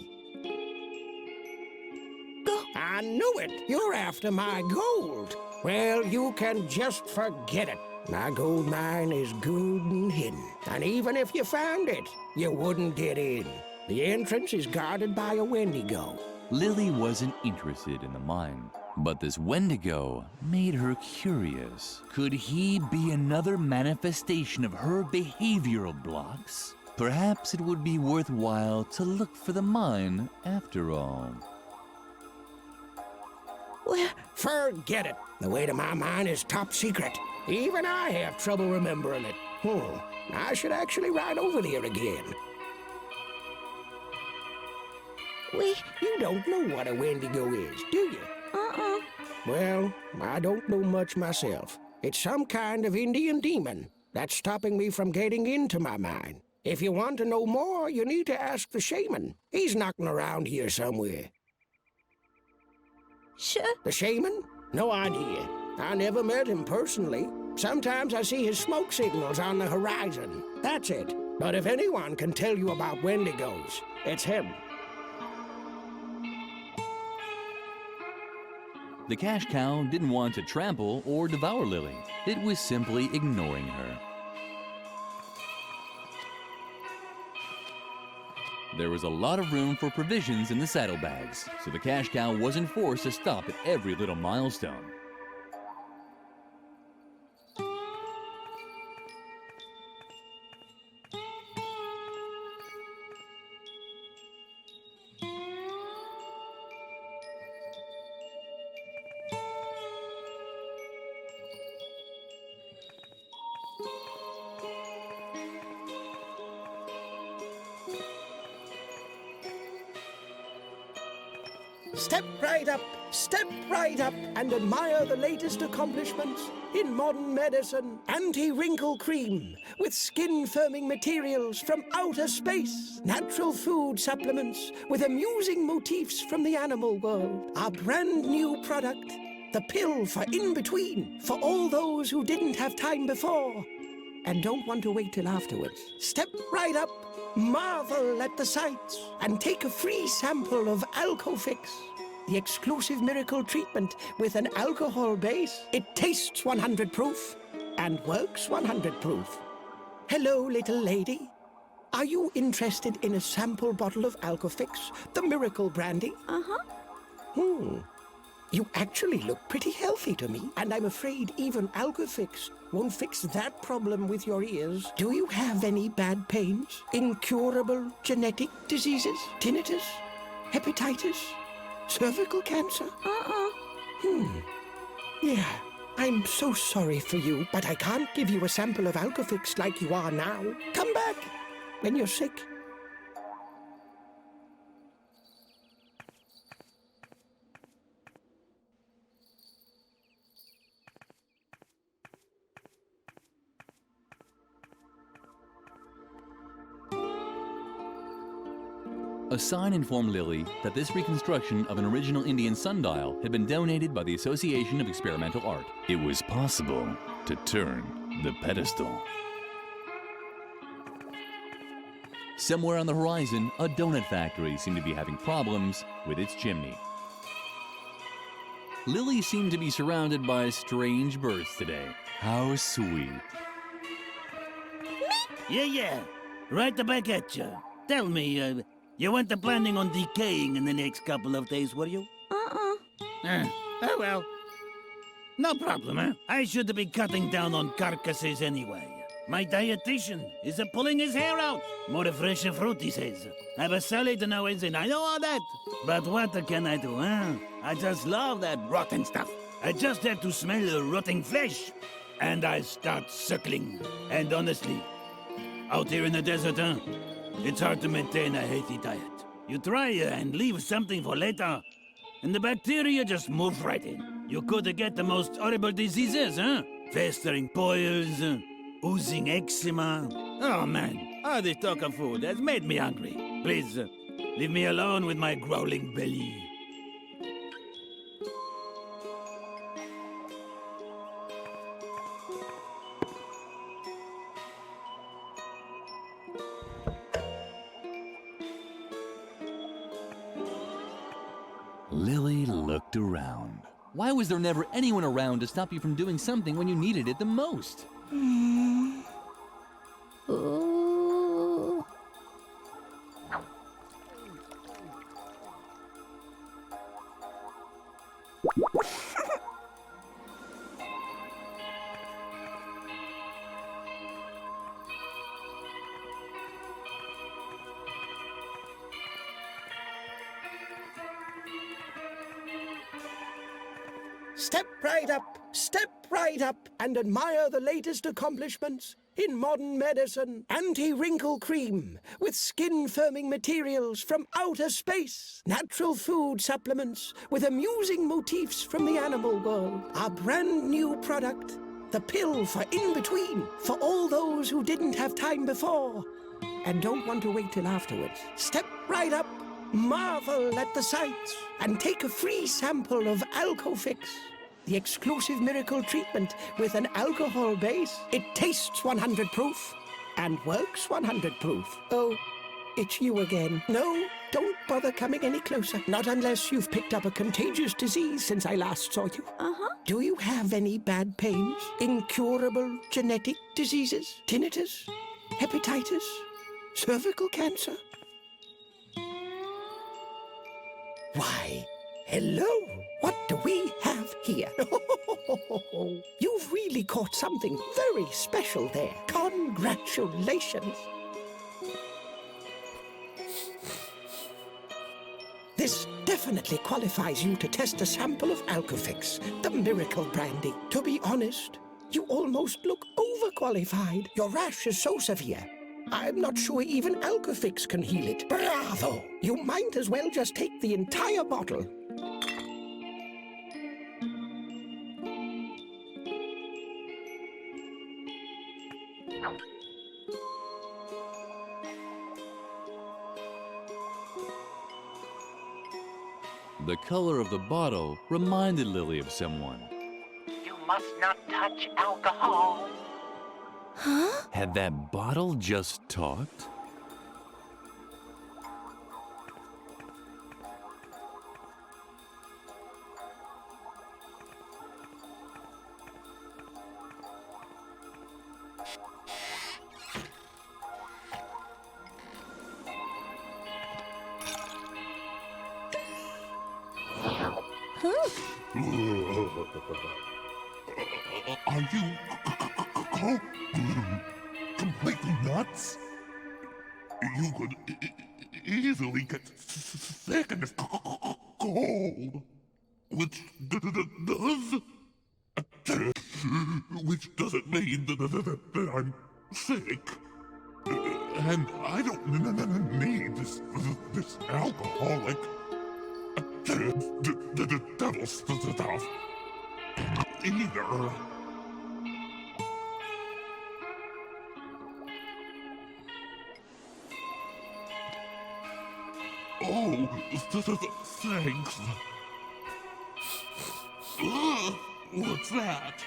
I knew it! You're after my gold! Well, you can just forget it. My gold mine is good and hidden, and even if you found it, you wouldn't get in. The entrance is guarded by a Wendigo. Lily wasn't interested in the mine, but this Wendigo made her curious. Could he be another manifestation of her behavioral blocks? Perhaps it would be worthwhile to look for the mine after all. Well, forget it. The way to my mine is top secret. Even I have trouble remembering it. I should actually ride over there again. You don't know what a Wendigo is, do you? Uh-uh. Well, I don't know much myself. It's some kind of Indian demon that's stopping me from getting into my mine. If you want to know more, you need to ask the shaman. He's knocking around here somewhere. The shaman? No idea. I never met him personally. Sometimes I see his smoke signals on the horizon. That's it. But if anyone can tell you about Wendigos, it's him. The cash cow didn't want to trample or devour Lily. It was simply ignoring her. There was a lot of room for provisions in the saddlebags, so the cash cow wasn't forced to stop at every little milestone. Step right up, and admire the latest accomplishments in modern medicine. Anti-wrinkle cream with skin-firming materials from outer space. Natural food supplements with amusing motifs from the animal world. Our brand new product, the pill for in-between, for all those who didn't have time before and don't want to wait till afterwards. Step right up, marvel at the sights, and take a free sample of Alcofix, the exclusive miracle treatment with an alcohol base. It tastes 100 proof and works 100 proof. Hello, little lady. Are you interested in a sample bottle of Alcofix, the miracle brandy? Uh-huh. You actually look pretty healthy to me, and I'm afraid even Alcofix won't fix that problem with your ears. Do you have any bad pains? Incurable genetic diseases? Tinnitus? Hepatitis? Cervical cancer? Yeah, I'm so sorry for you, but I can't give you a sample of Alcofix like you are now. Come back when you're sick. A sign informed Lily that this reconstruction of an original Indian sundial had been donated by the Association of Experimental Art. It was possible to turn the pedestal. Somewhere on the horizon, a donut factory seemed to be having problems with its chimney. Lily seemed to be surrounded by strange birds today. How sweet. Yeah. Right back at you. Tell me, you weren't planning on decaying in the next couple of days, were you? Oh well. No problem, huh? I should be cutting down on carcasses anyway. My dietitian is pulling his hair out. More fresh fruit, he says. Have a salad now and I know all that. But what can I do, huh? I just love that rotten stuff. I just have to smell rotting flesh. And I start suckling. And honestly, out here in the desert, huh? It's hard to maintain a healthy diet. You try and leave something for later, and the bacteria just move right in. You could get the most horrible diseases, huh? Festering boils, oozing eczema. Oh man, all this talk of food has made me hungry. Please, leave me alone with my growling belly. Lily looked around. Why was there never anyone around to stop you from doing something when you needed it the most? Ooh. Step right up, and admire the latest accomplishments in modern medicine. Anti-wrinkle cream with skin-firming materials from outer space. Natural food supplements with amusing motifs from the animal world. Our brand new product, the pill for in-between, for all those who didn't have time before and don't want to wait till afterwards. Step right up, marvel at the sights, and take a free sample of Alcofix, the exclusive miracle treatment with an alcohol base. It tastes 100 proof and works 100 proof. Oh, it's you again. No, don't bother coming any closer. Not unless you've picked up a contagious disease since I last saw you. Do you have any bad pains? Incurable genetic diseases? Tinnitus? Hepatitis? Cervical cancer? Why, hello! What do we have here? You've really caught something very special there. Congratulations! This definitely qualifies you to test a sample of Alcofix, the miracle brandy. To be honest, you almost look overqualified. Your rash is so severe, I'm not sure even Alcofix can heal it. Bravo! You might as well just take the entire bottle The color of the bottle reminded Lily of someone. You must not touch alcohol. Huh? Had that bottle just talked? Are you completely nuts? You could easily get sick and cold, which doesn't mean that I'm sick. And I don't need this alcoholic devil stuff either. Oh, thanks. What's that?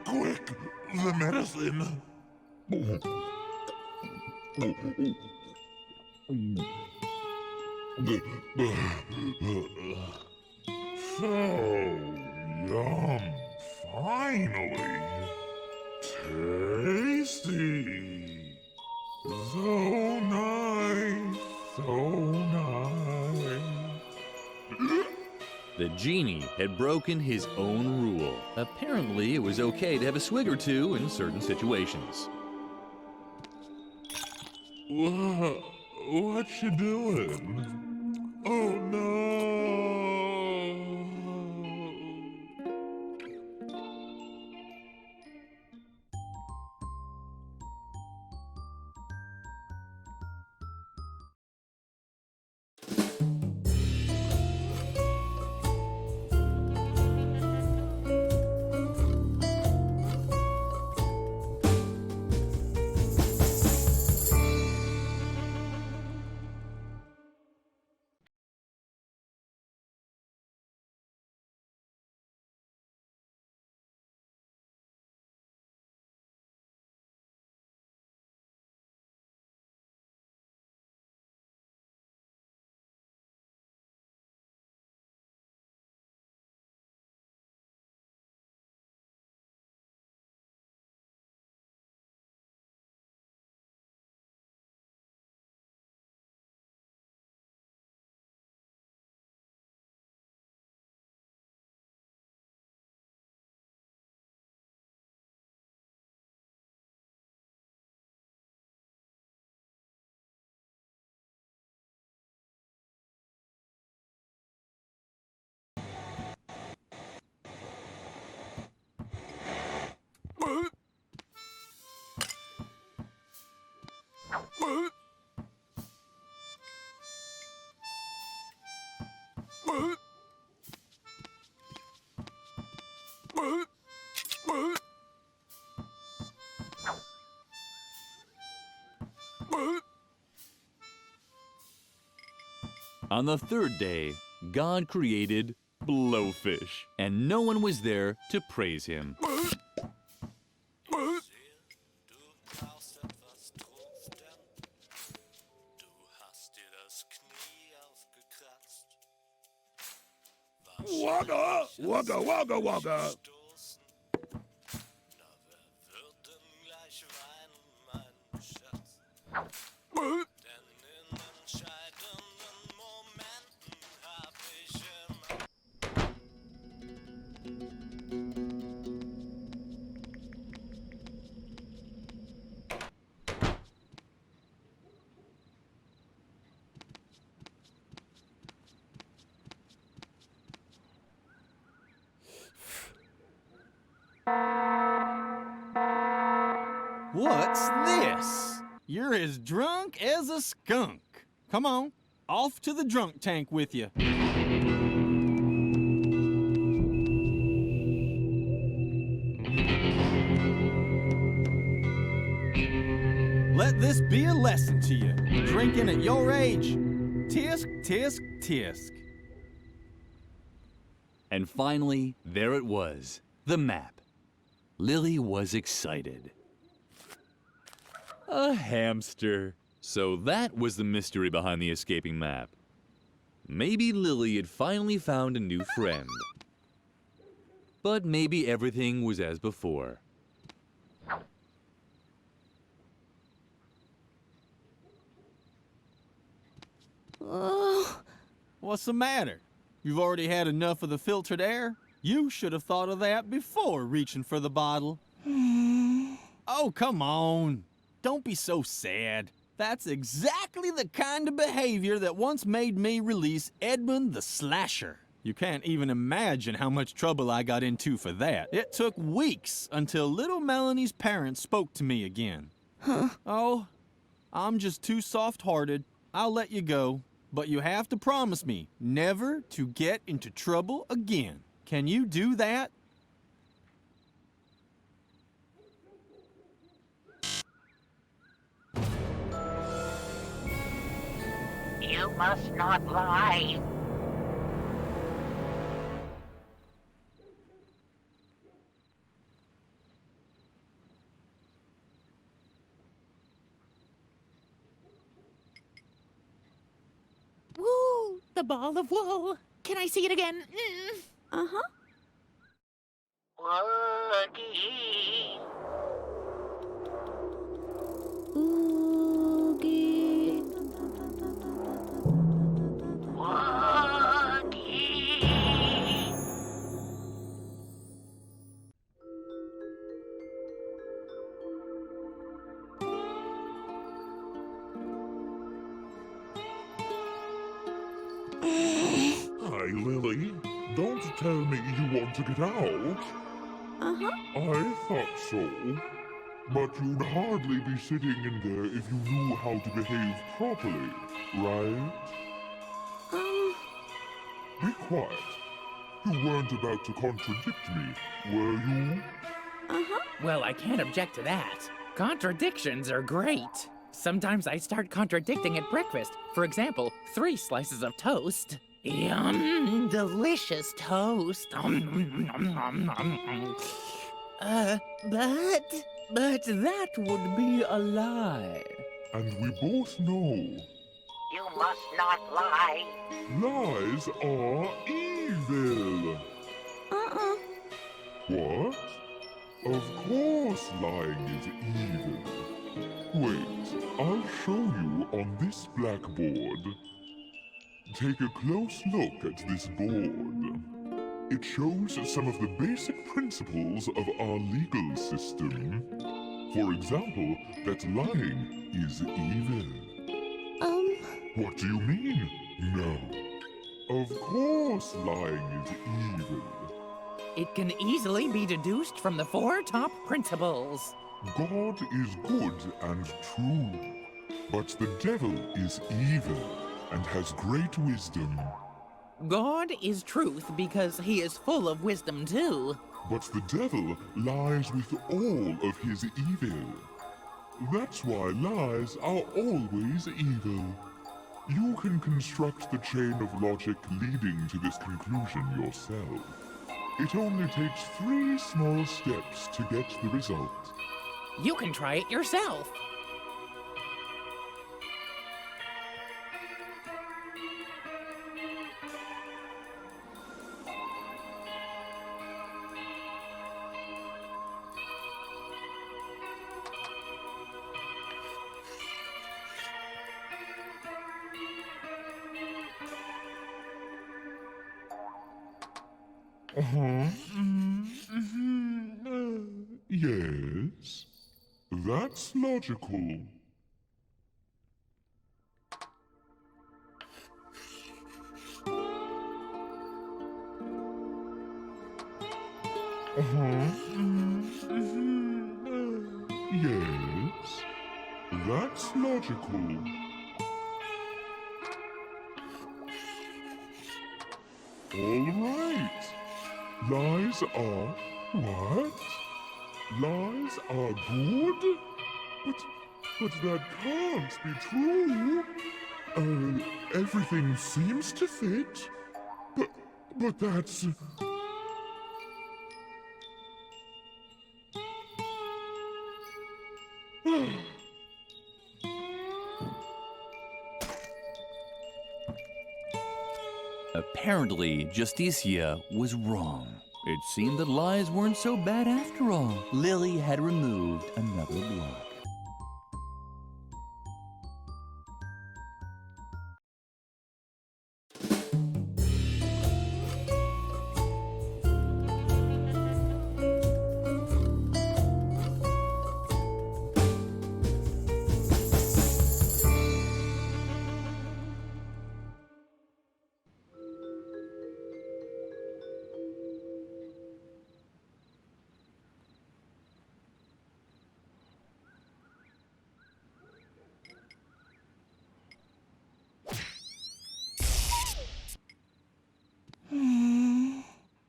Quick, the medicine. So yum, finally. Tasty. So nice, so nice. The genie had broken his own rule. Apparently, it was okay to have a swig or two in certain situations. What you doing? Oh no! On the third day, God created blowfish, and no one was there to praise him. Wagga! Wagga, wagga, wagga! What's this? You're as drunk as a skunk. Come on, off to the drunk tank with you. Let this be a lesson to you. Drinking at your age. Tisk, tisk, tisk. And finally, there it was, the map. Lily was excited. A hamster. So that was the mystery behind the escaping map. Maybe Lily had finally found a new friend. But maybe everything was as before. What's the matter? You've already had enough of the filtered air? You should have thought of that before reaching for the bottle. Oh, come on. Don't be so sad. That's exactly the kind of behavior that once made me release Edmund the Slasher. You can't even imagine how much trouble I got into for that. It took weeks until little Melanie's parents spoke to me again. Oh, I'm just too soft-hearted. I'll let you go, but you have to promise me never to get into trouble again. Can you do that? You must not lie. Woo! The ball of wool. Can I see it again? Uh-huh. Woogie. Oogie. Woogie. Hi, Lily. Don't tell me you want to get out. Uh-huh. I thought so. But you'd hardly be sitting in there if you knew how to behave properly, right? Be quiet. You weren't about to contradict me, were you? Uh-huh. Well, I can't object to that. Contradictions are great. Sometimes I start contradicting at breakfast. For example, 3 slices of toast. Yum, delicious toast. But that would be a lie. And we both know You must not lie. lies are evil. What? Of course lying is evil. Wait, I'll show you on this blackboard. Take a close look at this board. It shows some of the basic principles of our legal system. For example, that lying is evil. What do you mean? No. Of course lying is evil. It can easily be deduced from the 4 top principles. God is good and true, but the devil is evil and has great wisdom. God is truth because he is full of wisdom too. But the devil lies with all of his evil. That's why lies are always evil. You can construct the chain of logic leading to this conclusion yourself. It only takes 3 small steps to get the result. You can try it yourself. Yes, that's logical. Yes, that's logical. All right. Lies are what? Lies are good? But that can't be true. Everything seems to fit. But that's... Apparently, Justicia was wrong. It seemed that lies weren't so bad after all. Lily had removed another block.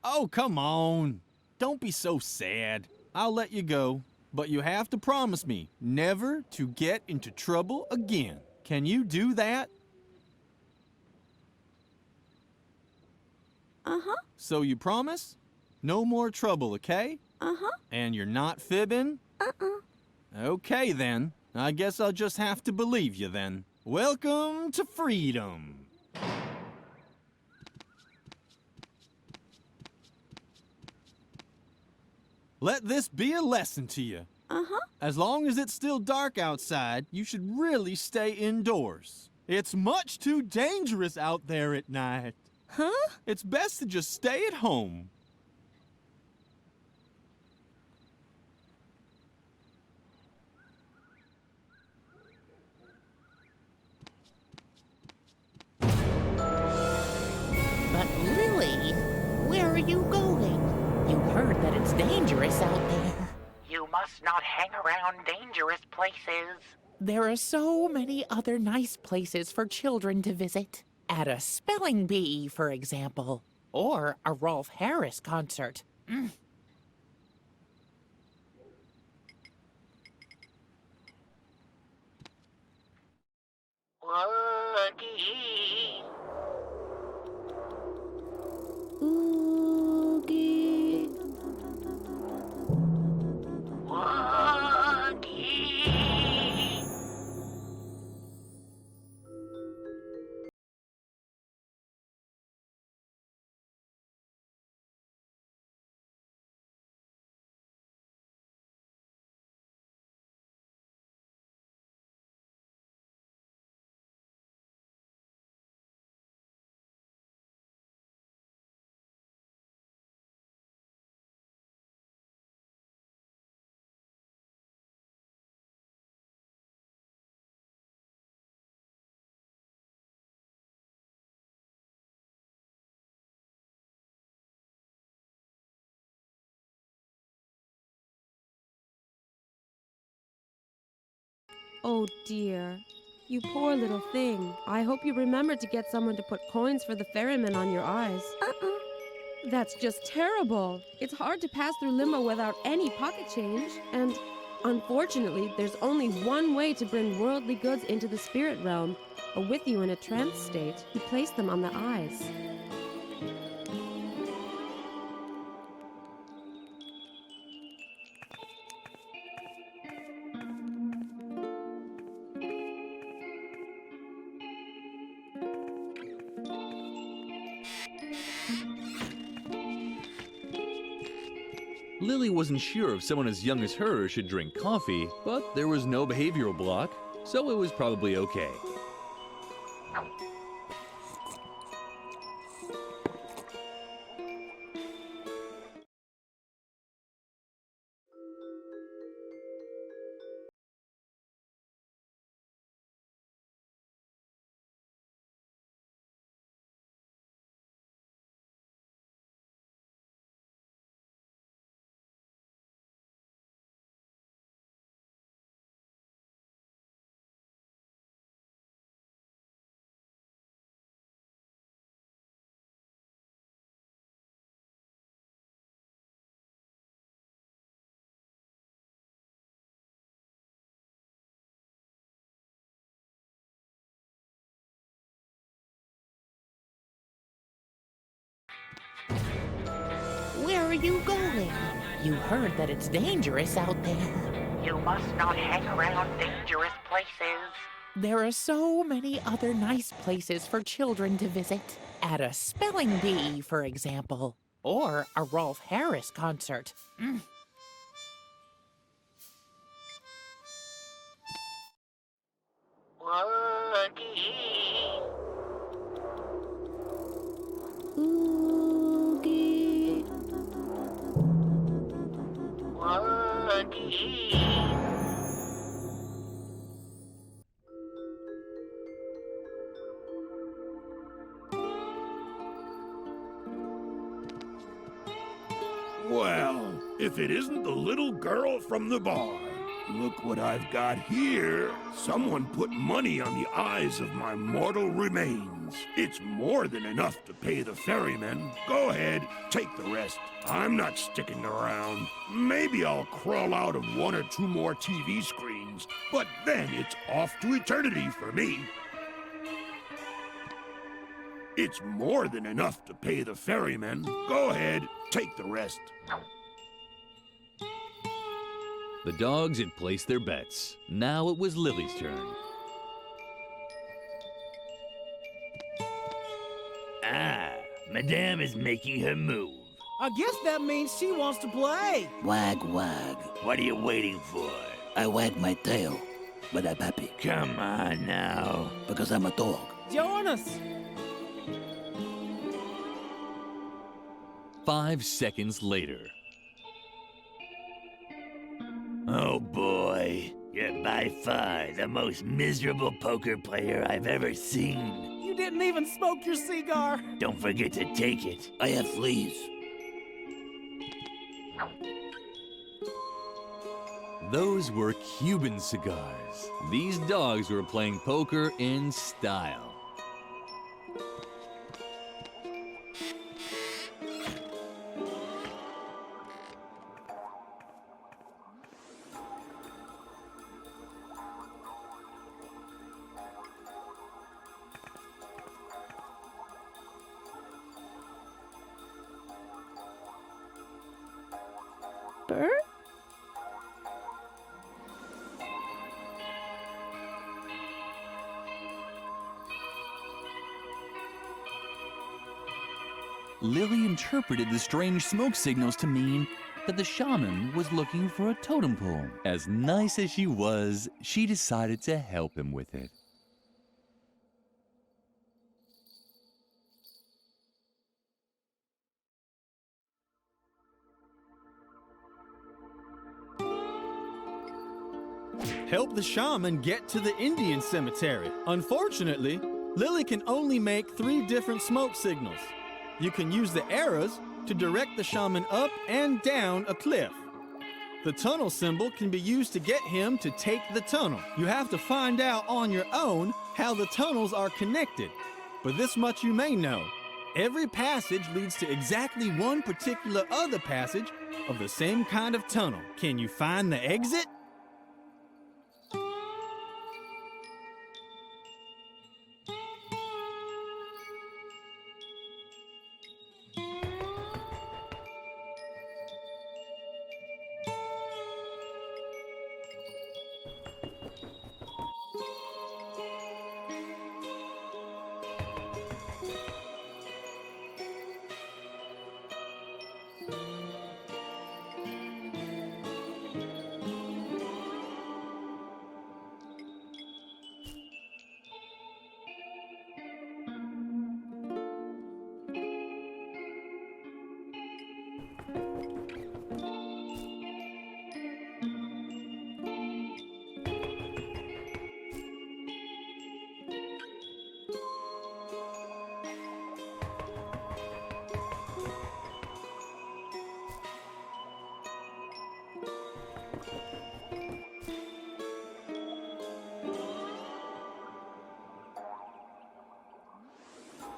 Oh, come on. Don't be so sad. I'll let you go, but you have to promise me never to get into trouble again. Can you do that? Uh-huh. So you promise? No more trouble, okay? Uh-huh. And you're not fibbing? Uh-uh. Okay, then. I guess I'll just have to believe you, then. Welcome to freedom. Let this be a lesson to you. Uh-huh. As long as it's still dark outside, you should really stay indoors. It's much too dangerous out there at night. Huh? It's best to just stay at home. But Lily, where are you going? You heard that it's dangerous out there. You must not hang around dangerous places. There are so many other nice places for children to visit. At a spelling bee, for example. Or a Rolf Harris concert. Woogie. Oogie. Woogie. Oh dear. You poor little thing. I hope you remember to get someone to put coins for the ferryman on your eyes. That's just terrible. It's hard to pass through limbo without any pocket change. And unfortunately, there's only one way to bring worldly goods into the spirit realm. With you in a trance state, you place them on the eyes. Lily wasn't sure if someone as young as her should drink coffee, but there was no behavioral block, so it was probably okay. are you going? You heard that it's dangerous out there. You must not hang around dangerous places. There are so many other nice places for children to visit. At a spelling bee, for example. Or a Rolf Harris concert. Oogie. Well, if it isn't the little girl from the bar. Look what I've got here. Someone put money on the eyes of my mortal remains. It's more than enough to pay the ferryman. Go ahead, take the rest. I'm not sticking around. Maybe I'll crawl out of one or two more TV screens, but then it's off to eternity for me. It's more than enough to pay the ferryman. Go ahead, take the rest. The dogs had placed their bets. Now it was Lily's turn. Ah, Madame is making her move. I guess that means she wants to play. Wag, wag. What are you waiting for? I wag my tail, but I'm happy. Come on now. Because I'm a dog. Join us. 5 seconds later. Oh boy, you're by far the most miserable poker player I've ever seen. You didn't even smoke your cigar. Don't forget to take it. I have fleas. Those were Cuban cigars. These dogs were playing poker in style. Bert? Lily interpreted the strange smoke signals to mean that the shaman was looking for a totem pole. As nice as she was, she decided to help him with it. Help the shaman get to the Indian cemetery. Unfortunately, Lily can only make 3 different smoke signals. You can use the arrows to direct the shaman up and down a cliff. The tunnel symbol can be used to get him to take the tunnel. You have to find out on your own how the tunnels are connected. But this much you may know. Every passage leads to exactly one particular other passage of the same kind of tunnel. Can you find the exit?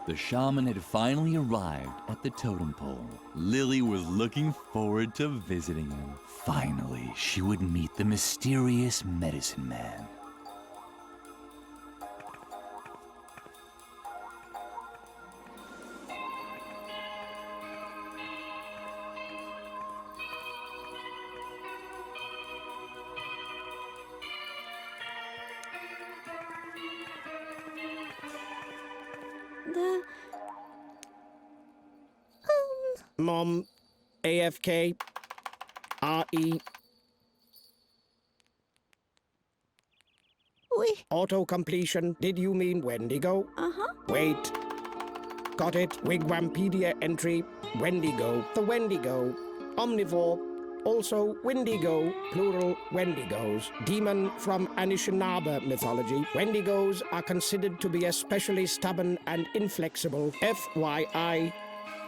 The shaman had finally arrived at the totem pole. Lily was looking forward to visiting him. Finally, she would meet the mysterious medicine man. Mom, AFK, RE. Auto-completion. Did you mean Wendigo? Uh-huh. Wait. Got it. Wigwampedia entry. Wendigo. The Wendigo. Omnivore. Also Wendigo, plural Wendigos. Demon from Anishinaabe mythology. Wendigos are considered to be especially stubborn and inflexible. FYI.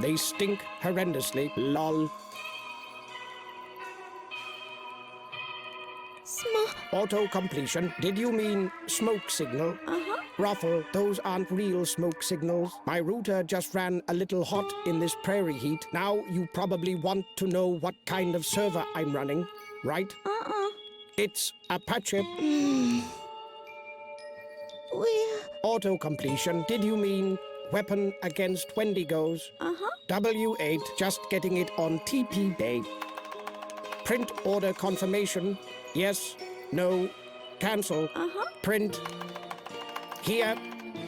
They stink horrendously. LOL. Auto-completion. Did you mean smoke signal? Uh-huh. Ruffle, those aren't real smoke signals. My router just ran a little hot in this prairie heat. Now you probably want to know what kind of server I'm running, right? Uh-uh. It's Apache. Auto-completion. Did you mean weapon against Wendigos? Uh-huh. W8, just getting it on TP day. Print order confirmation. Yes, no, cancel. Uh-huh. Print. Here,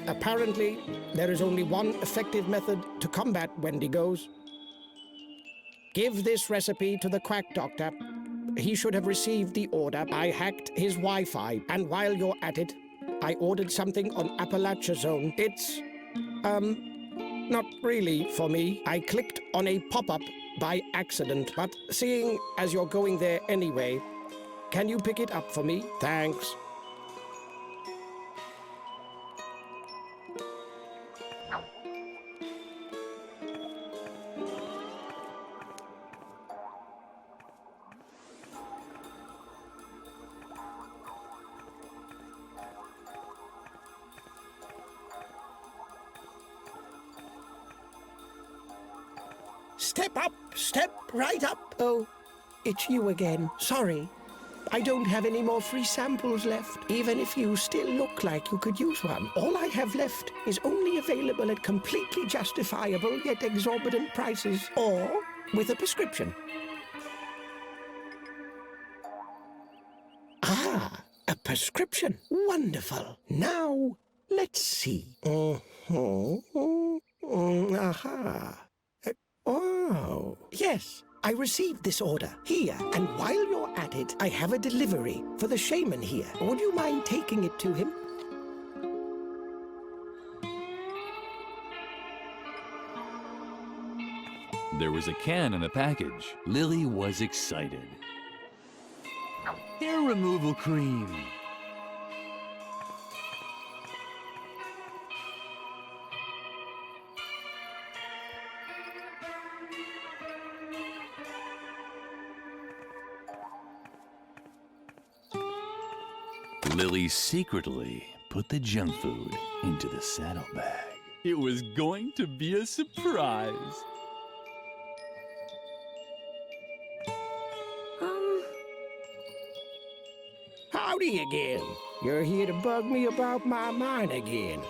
apparently, there is only one effective method to combat Wendigos. Give this recipe to the quack doctor. He should have received the order. I hacked his Wi-Fi, and while you're at it, I ordered something on Appalachia Zone. It's, not really for me. I clicked on a pop-up by accident, but seeing as you're going there anyway, can you pick it up for me? Thanks. Step up, step right up. Oh, it's you again. Sorry. I don't have any more free samples left, even if you still look like you could use one. All I have left is only available at completely justifiable yet exorbitant prices, or with a prescription. Ah, a prescription. Wonderful. Now, let's see. Aha. Oh, yes. I received this order here, and while you're at it, I have a delivery for the shaman here. Would you mind taking it to him? There was a can in the package. Lily was excited. Hair removal cream. Lily secretly put the junk food into the saddlebag. It was going to be a surprise. Howdy again. You're here to bug me about my mine again.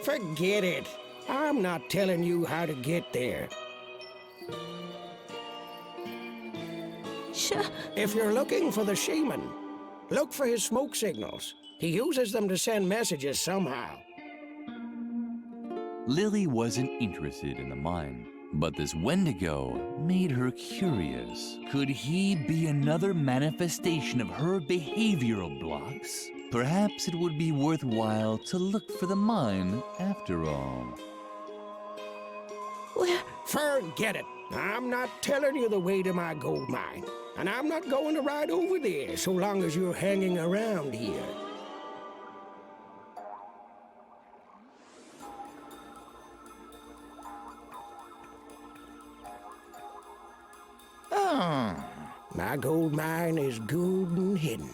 Forget it. I'm not telling you how to get there. If you're looking for the shaman, look for his smoke signals. He uses them to send messages somehow. Lily wasn't interested in the mine, but this Wendigo made her curious. Could he be another manifestation of her behavioral blocks? Perhaps it would be worthwhile to look for the mine after all. Forget it. I'm not telling you the way to my gold mine. And I'm not going to ride over there so long as you're hanging around here. My gold mine is good and hidden.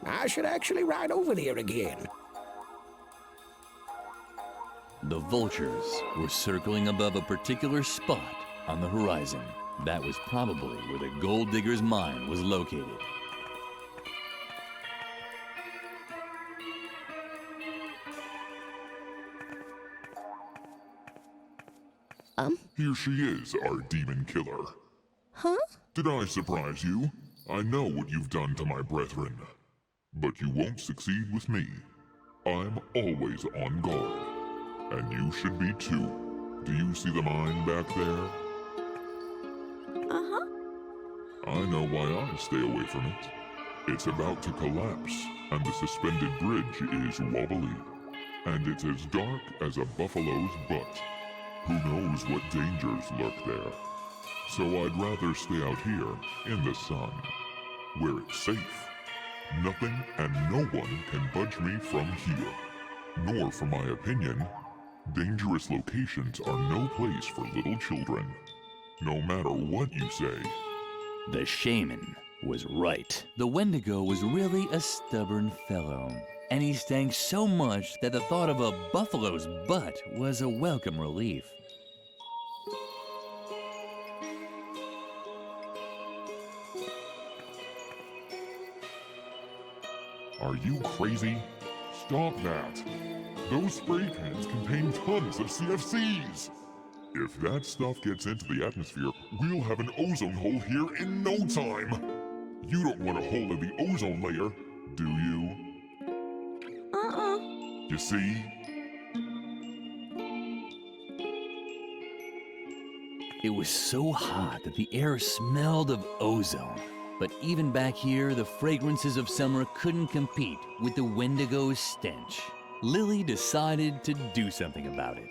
I should actually ride over there again. The vultures were circling above a particular spot on the horizon. That was probably where the gold digger's mine was located. Here she is, our demon killer. Huh? Did I surprise you? I know what you've done to my brethren. But you won't succeed with me. I'm always on guard. And you should be too. Do you see the mine back there? Uh-huh. I know why I stay away from it. It's about to collapse, and the suspended bridge is wobbly. And it's as dark as a buffalo's butt. Who knows what dangers lurk there? So I'd rather stay out here, in the sun, where it's safe. Nothing and no one can budge me from here. Nor, for my opinion, dangerous locations are no place for little children. No matter what you say. The shaman was right. The Wendigo was really a stubborn fellow, and he stank so much that the thought of a buffalo's butt was a welcome relief. Are you crazy? Stop that. Those spray cans contain tons of CFCs. If that stuff gets into the atmosphere, we'll have an ozone hole here in no time. You don't want a hole in the ozone layer, do you? You see? It was so hot that the air smelled of ozone. But even back here, the fragrances of summer couldn't compete with the Wendigo's stench. Lily decided to do something about it.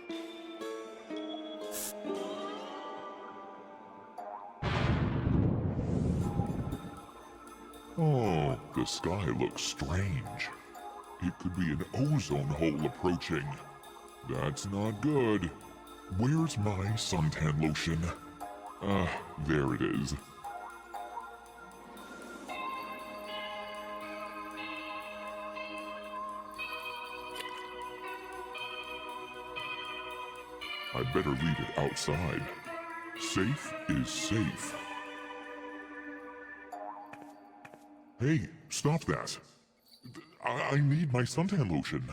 Oh, the sky looks strange. It could be an ozone hole approaching. That's not good. Where's my suntan lotion? There it is. I'd better leave it outside. Safe is safe. Hey, stop that. I need my suntan lotion.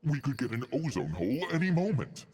We could get an ozone hole any moment.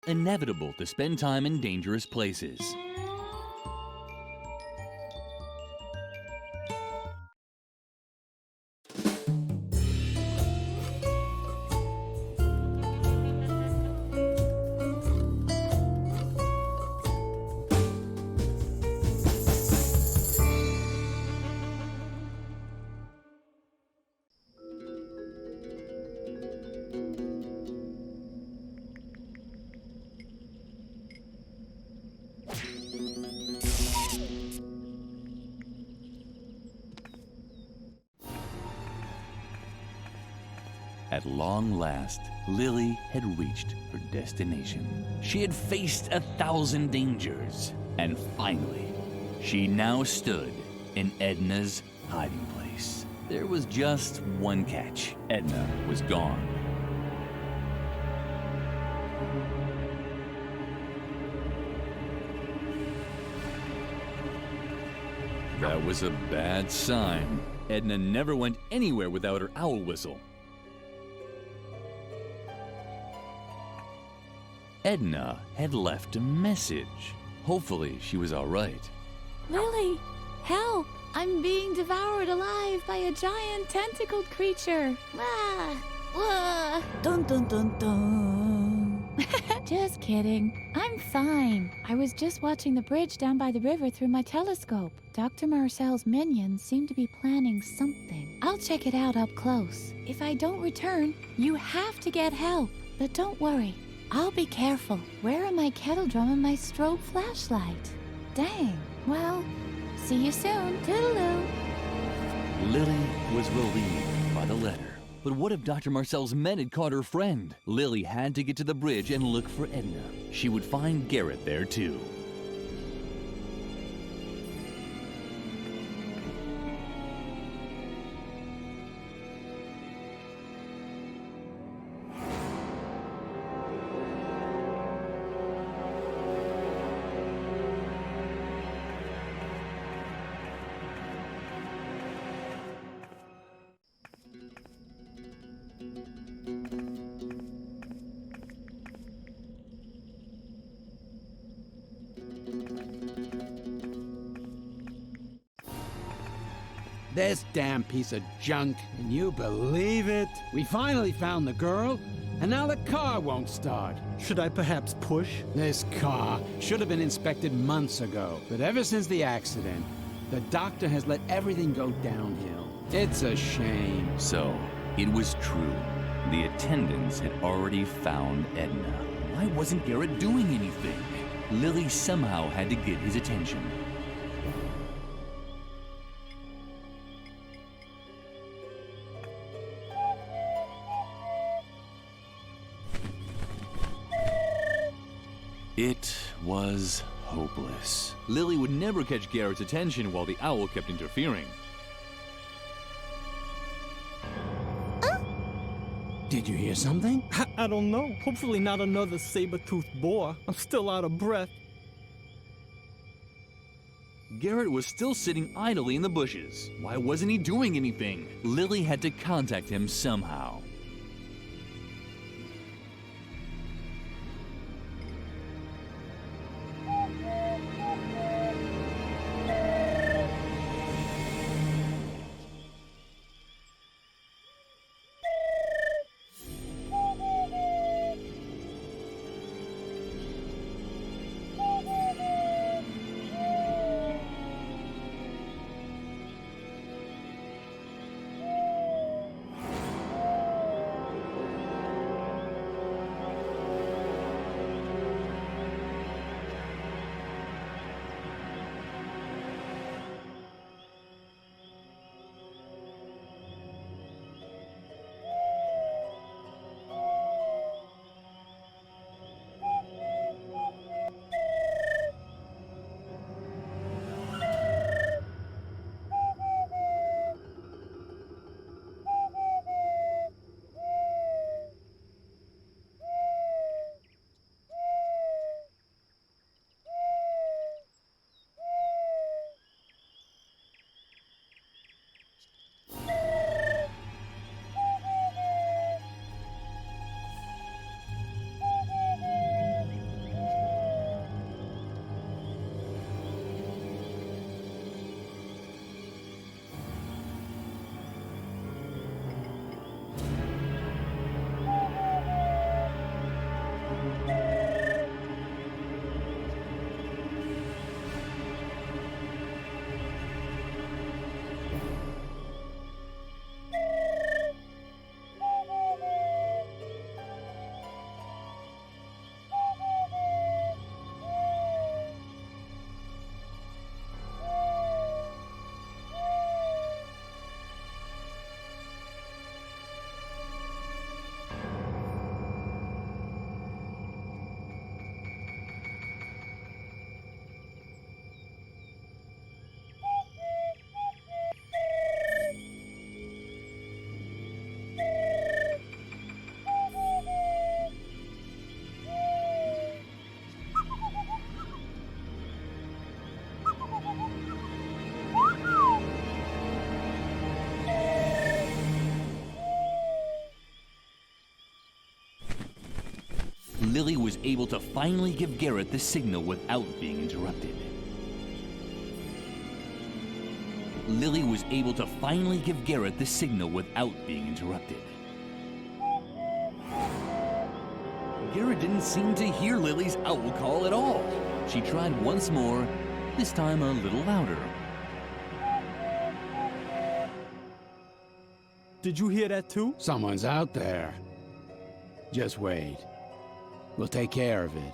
Inevitable to spend time in dangerous places. At long last, Lily had reached her destination. She had faced 1,000 dangers, and finally, she now stood in Edna's hiding place. There was just one catch. Edna was gone. That was a bad sign. Edna never went anywhere without her owl whistle. Edna had left a message. Hopefully, she was all right. Lily, help! I'm being devoured alive by a giant tentacled creature. Ah! Ah! Dun dun dun dun. Just kidding. I'm fine. I was just watching the bridge down by the river through my telescope. Dr. Marcel's minions seem to be planning something. I'll check it out up close. If I don't return, you have to get help. But don't worry. I'll be careful. Where are my kettle drum and my strobe flashlight? Dang. Well, see you soon. Toodaloo. Lily was relieved by the letter. But what if Dr. Marcel's men had caught her friend? Lily had to get to the bridge and look for Edna. She would find Garrett there too. This damn piece of junk, and you believe it? We finally found the girl, and now the car won't start. Should I perhaps push? This car should have been inspected months ago, but ever since the accident, the doctor has let everything go downhill. It's a shame. So, it was true. The attendants had already found Edna. Why wasn't Garrett doing anything? Lily somehow had to get his attention. It was hopeless. Lily would never catch Garrett's attention while the owl kept interfering. Did you hear something? I don't know. Hopefully not another saber-toothed boar. I'm still out of breath. Garrett was still sitting idly in the bushes. Why wasn't he doing anything? Lily had to contact him somehow. Lily was able to finally give Garrett the signal without being interrupted. Lily was able to finally give Garrett the signal without being interrupted. Garrett didn't seem to hear Lily's owl call at all. She tried once more, this time a little louder. Did you hear that too? Someone's out there. Just wait. We'll take care of it.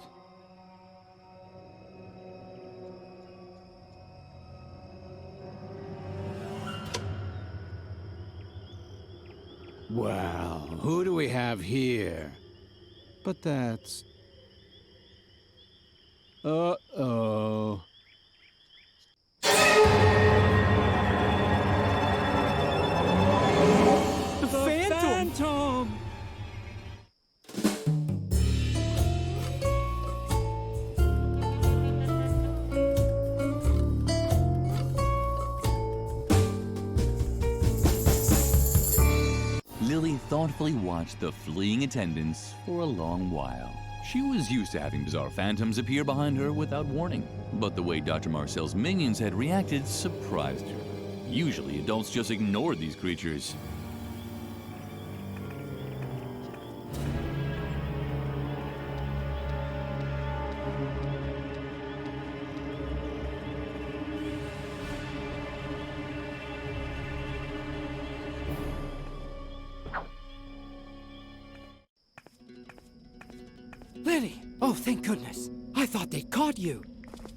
Well, who do we have here? But that's... Uh-oh. The Phantom! Lily thoughtfully watched the fleeing attendants for a long while. She was used to having bizarre phantoms appear behind her without warning, but the way Dr. Marcel's minions had reacted surprised her. Usually, adults just ignored these creatures. Lily! Oh, thank goodness. I thought they'd caught you.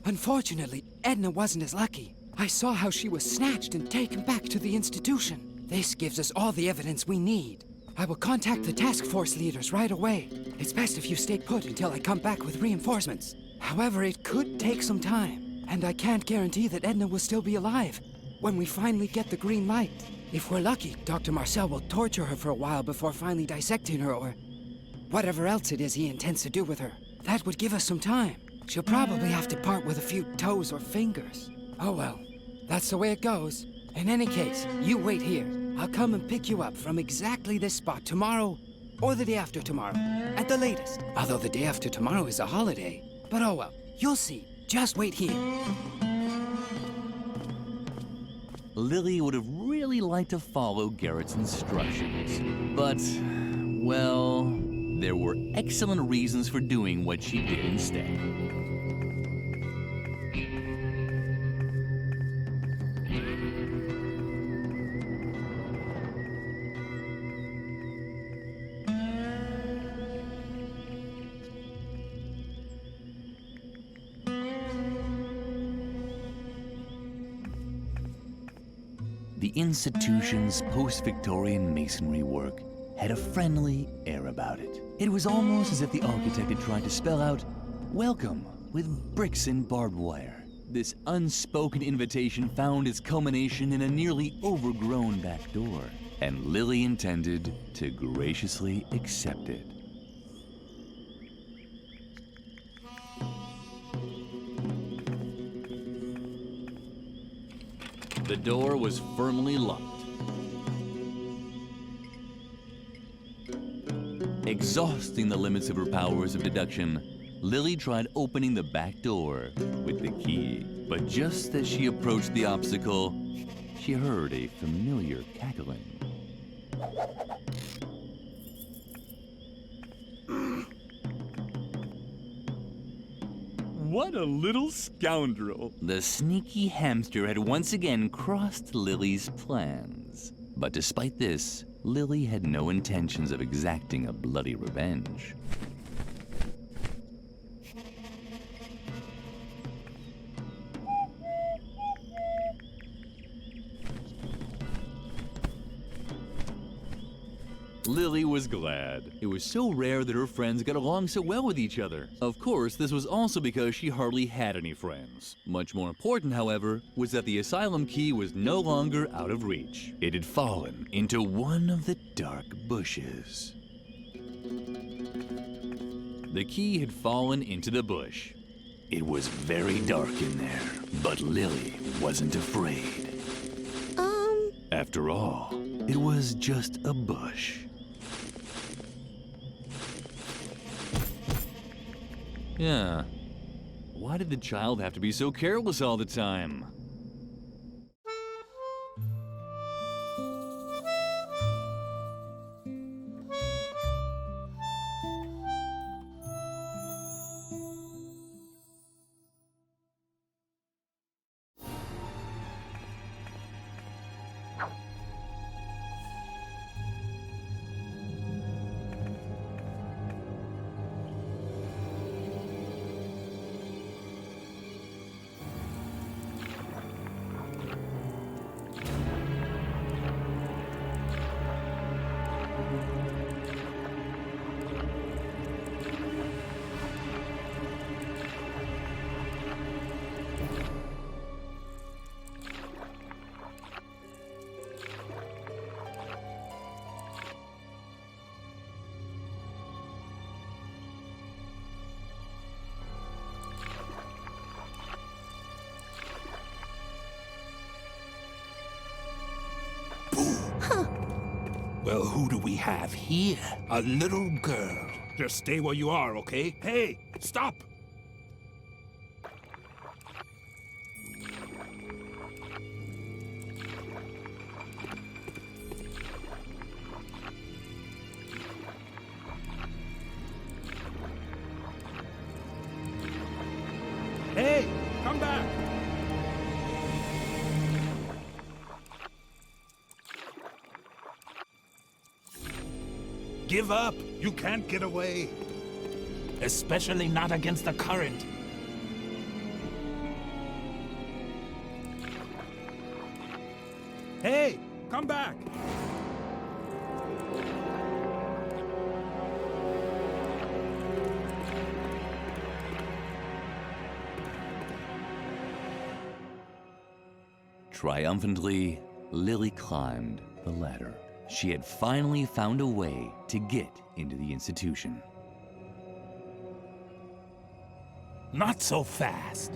Unfortunately, Edna wasn't as lucky. I saw how she was snatched and taken back to the institution. This gives us all the evidence we need. I will contact the task force leaders right away. It's best if you stay put until I come back with reinforcements. However, it could take some time, and I can't guarantee that Edna will still be alive when we finally get the green light. If we're lucky, Dr. Marcel will torture her for a while before finally dissecting her or whatever else it is he intends to do with her. That would give us some time. She'll probably have to part with a few toes or fingers. Oh well, that's the way it goes. In any case, you wait here. I'll come and pick you up from exactly this spot tomorrow or the day after tomorrow, at the latest. Although the day after tomorrow is a holiday. But oh well, you'll see. Just wait here. Lily would have really liked to follow Garrett's instructions, but, well, there were excellent reasons for doing what she did instead. The institution's post-Victorian masonry work had a friendly air about it. It was almost as if the architect had tried to spell out, "Welcome," with bricks and barbed wire. This unspoken invitation found its culmination in a nearly overgrown back door, and Lily intended to graciously accept it. The door was firmly locked. Exhausting the limits of her powers of deduction, Lily tried opening the back door with the key. But just as she approached the obstacle, she heard a familiar cackling. What a little scoundrel. The sneaky hamster had once again crossed Lily's plans. But despite this, Lily had no intentions of exacting a bloody revenge. Lily was glad. It was so rare that her friends got along so well with each other. Of course, this was also because she hardly had any friends. Much more important, however, was that the asylum key was no longer out of reach. It had fallen into one of the dark bushes. The key had fallen into the bush. It was very dark in there, but Lily wasn't afraid. After all, it was just a bush. Yeah. Why did the child have to be so careless all the time? Well, who do we have here? A little girl. Just stay where you are, okay? Hey, stop! Hey, come back! Give up! You can't get away! Especially not against the current. Hey, come back! Triumphantly, Lily climbed the ladder. She had finally found a way to get into the institution. Not so fast.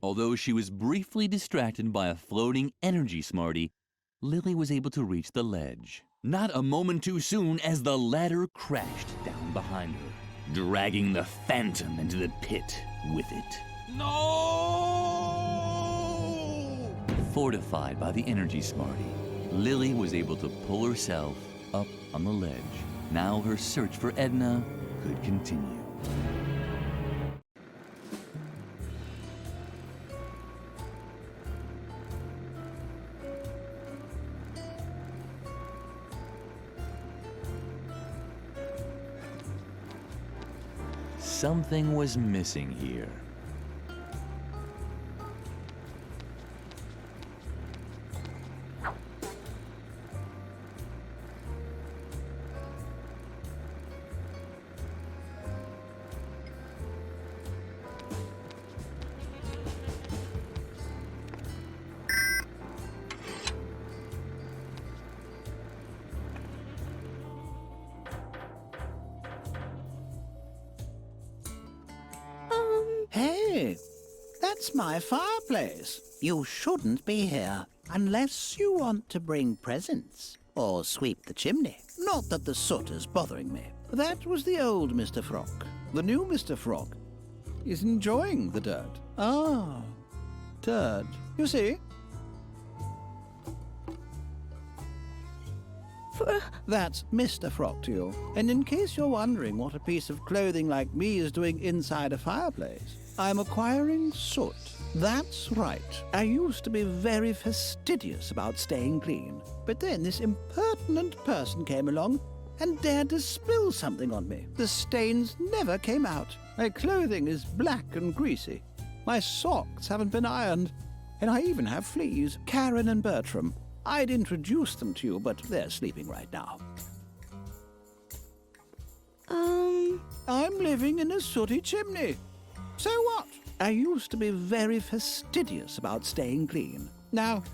Although she was briefly distracted by a floating energy smarty, Lily was able to reach the ledge. Not a moment too soon as the ladder crashed down behind her, dragging the phantom into the pit with it. No! Fortified by the energy smarty, Lily was able to pull herself up on the ledge. Now her search for Edna could continue. Something was missing here. Hey, that's my fireplace. You shouldn't be here unless you want to bring presents or sweep the chimney. Not that the soot is bothering me. That was the old Mr. Frog. The new Mr. Frog is enjoying the dirt. Ah, dirt. You see? That's Mr. Frog to you. And in case you're wondering what a piece of clothing like me is doing inside a fireplace, I'm acquiring soot. That's right. I used to be very fastidious about staying clean. But then this impertinent person came along and dared to spill something on me. The stains never came out. My clothing is black and greasy. My socks haven't been ironed. And I even have fleas. Karen and Bertram. I'd introduce them to you, but they're sleeping right now. I'm living in a sooty chimney. So what? I used to be very fastidious about staying clean. Now,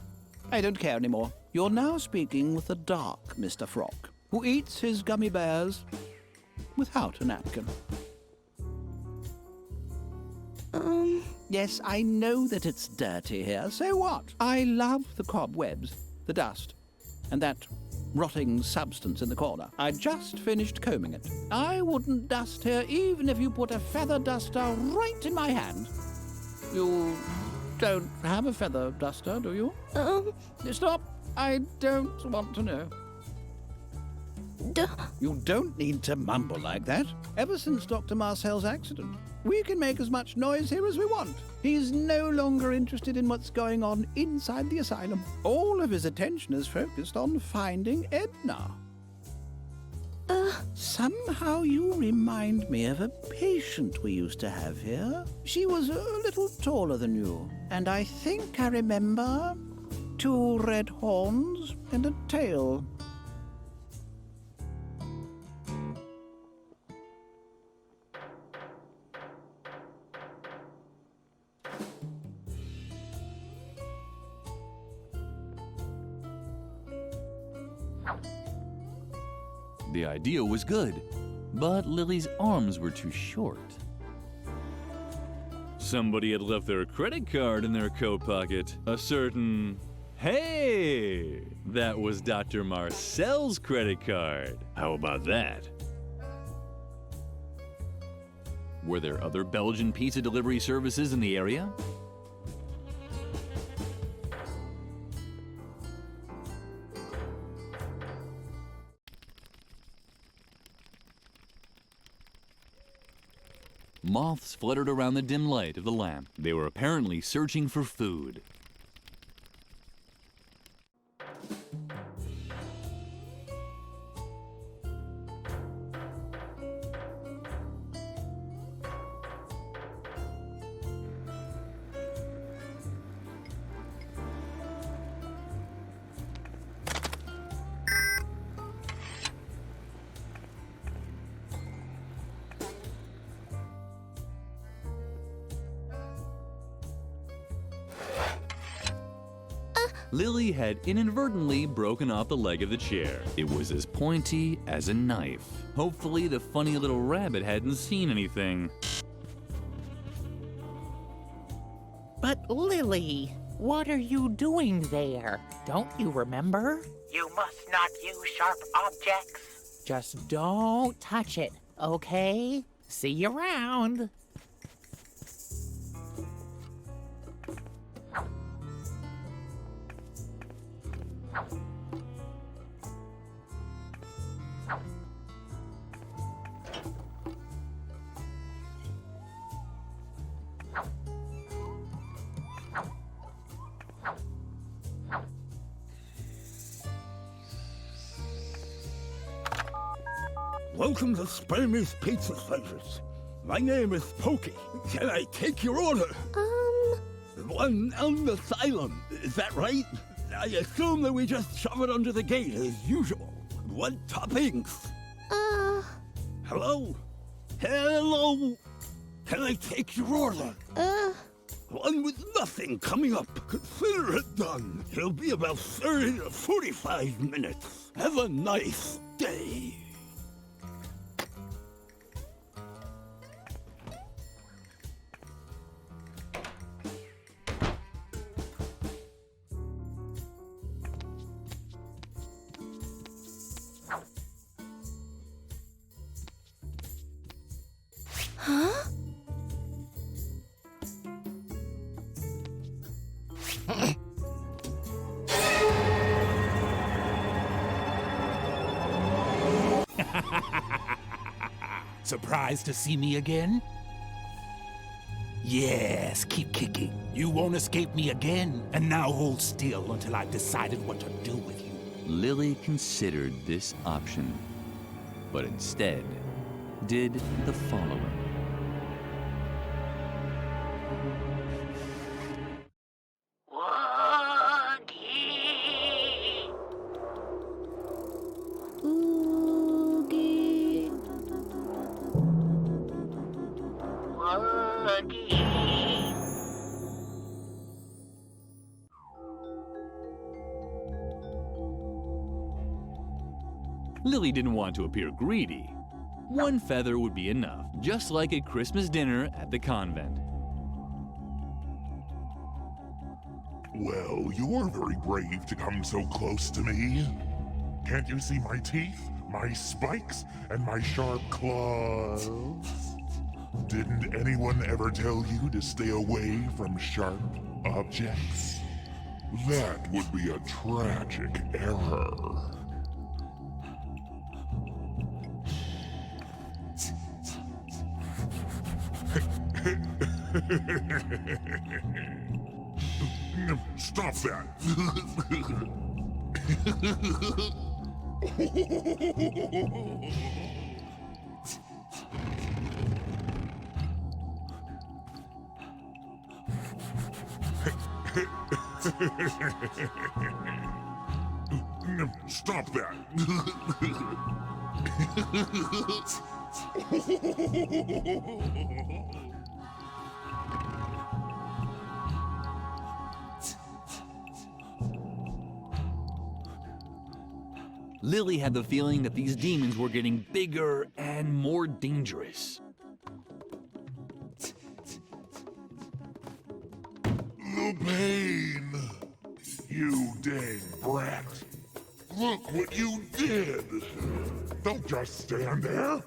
I don't care anymore. You're now speaking with the dark Mr. Frog, who eats his gummy bears without a napkin. Yes, I know that it's dirty here. So what? I love the cobwebs, the dust, and that rotting substance in the corner. I just finished combing it. I wouldn't dust here even if you put a feather duster right in my hand. You don't have a feather duster, do you? Stop. I don't want to know. You don't need to mumble like that. Ever since Dr. Marcel's accident, we can make as much noise here as we want. He's no longer interested in what's going on inside the asylum. All of his attention is focused on finding Edna. Somehow you remind me of a patient we used to have here. She was a little taller than you, and I think I remember 2 red horns and a tail. The idea was good, but Lily's arms were too short. Somebody had left their credit card in their coat pocket. A certain... Hey! That was Dr. Marcel's credit card. How about that? Were there other Belgian pizza delivery services in the area? Moths fluttered around the dim light of the lamp. They were apparently searching for food. Lily had inadvertently broken off the leg of the chair. It was as pointy as a knife. Hopefully the funny little rabbit hadn't seen anything. But Lily, what are you doing there? Don't you remember? You must not use sharp objects. Just don't touch it, okay? See you around. Welcome to Spamey's Pizza Slices. My name is Pokey. Can I take your order? One on the asylum, is that right? I assume that we just shove it under the gate as usual. What toppings? Hello? Hello? Can I take your order? One with nothing coming up. Consider it done. It'll be about 30 to 45 minutes. Have a nice day. Surprised to see me again? Yes, keep kicking. You won't escape me again. And now hold still until I've decided what to do with you. Lily considered this option, but instead did the following. Lily didn't want to appear greedy. One feather would be enough, just like at Christmas dinner at the convent. Well, you're very brave to come so close to me. Can't you see my teeth, my spikes, and my sharp claws? Didn't anyone ever tell you to stay away from sharp objects? That would be a tragic error. Stop that! Stop that! Lily had the feeling that these demons were getting bigger and more dangerous. the pain. You dang brat. Look what you did. Don't just stand there.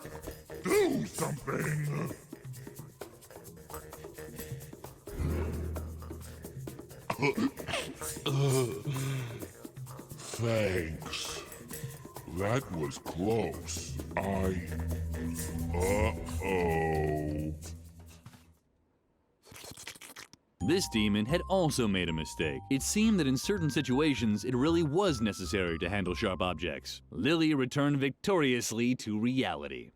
Do something. Thanks. That was close. Uh-oh. This demon had also made a mistake. It seemed that in certain situations, it really was necessary to handle sharp objects. Lily returned victoriously to reality.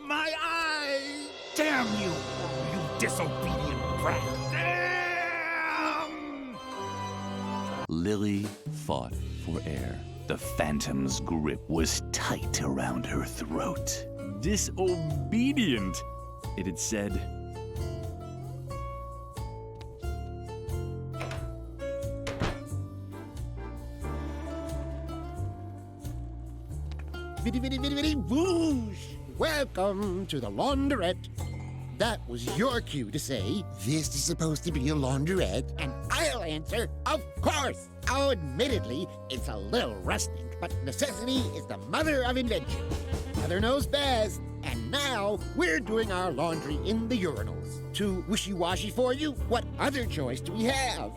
My eye! Damn you, you disobedient brat! Damn! Lily fought for air. The phantom's grip was tight around her throat. Disobedient, it had said. Viddy, viddy, viddy, viddy, whoosh! Welcome to the laundrette. That was your cue to say, this is supposed to be a laundrette, and I'll answer, of course. Oh, admittedly, it's a little rustic, but necessity is the mother of invention. Mother knows best, and now we're doing our laundry in the urinals. Too wishy-washy for you? What other choice do we have?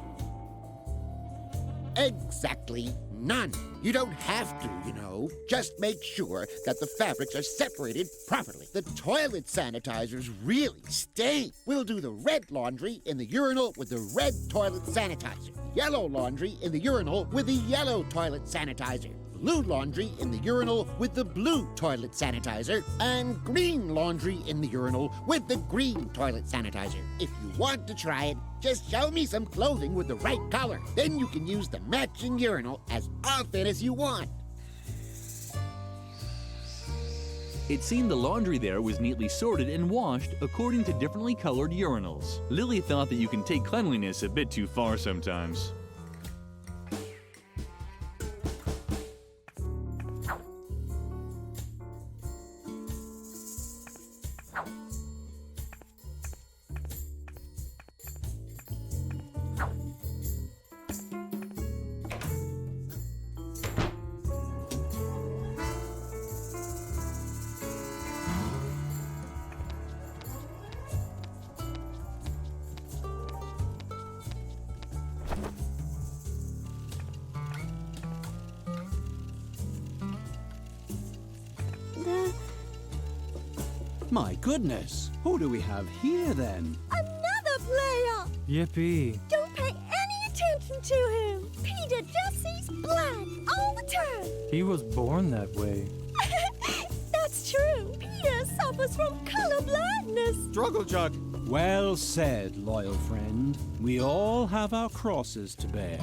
Exactly none. You don't have to, you know. Just make sure that the fabrics are separated properly. The toilet sanitizers really stink. We'll do the red laundry in the urinal with the red toilet sanitizer. Yellow laundry in the urinal with the yellow toilet sanitizer. Blue laundry in the urinal with the blue toilet sanitizer, and green laundry in the urinal with the green toilet sanitizer. If you want to try it, just show me some clothing with the right color. Then you can use the matching urinal as often as you want. It seemed the laundry there was neatly sorted and washed according to differently colored urinals. Lily thought that you can take cleanliness a bit too far sometimes. My goodness, who do we have here then? Another player! Yippee. Don't pay any attention to him. Peter just sees black all the time. He was born that way. That's true. Peter suffers from color blindness. Struggle Jug. Well said, loyal friend. We all have our crosses to bear.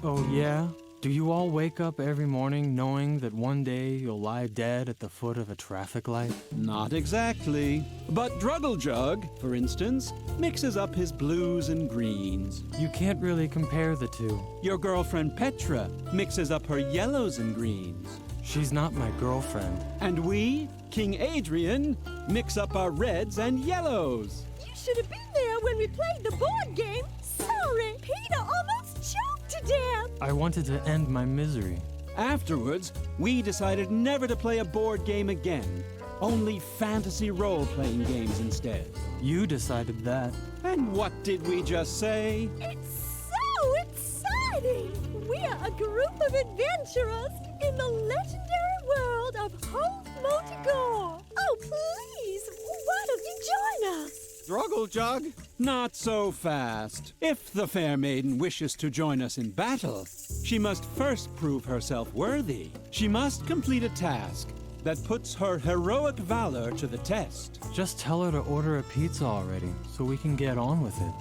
Oh, yeah? Do you all wake up every morning knowing that one day you'll lie dead at the foot of a traffic light? Not exactly. But Druggle Jug, for instance, mixes up his blues and greens. You can't really compare the two. Your girlfriend Petra mixes up her yellows and greens. She's not my girlfriend. And we, King Adrian, mix up our reds and yellows. You should have been there when we played the board game. Sorry, Peter almost choked to death. I wanted to end my misery. Afterwards, we decided never to play a board game again. Only fantasy role-playing games instead. You decided that. And what did we just say? It's so exciting! We're a group of adventurers in the legendary world of Holt Motigore. Oh, please, why don't you join us? Struggle Jug, not so fast. If the fair maiden wishes to join us in battle, she must first prove herself worthy. She must complete a task that puts her heroic valor to the test. Just tell her to order a pizza already, so we can get on with it.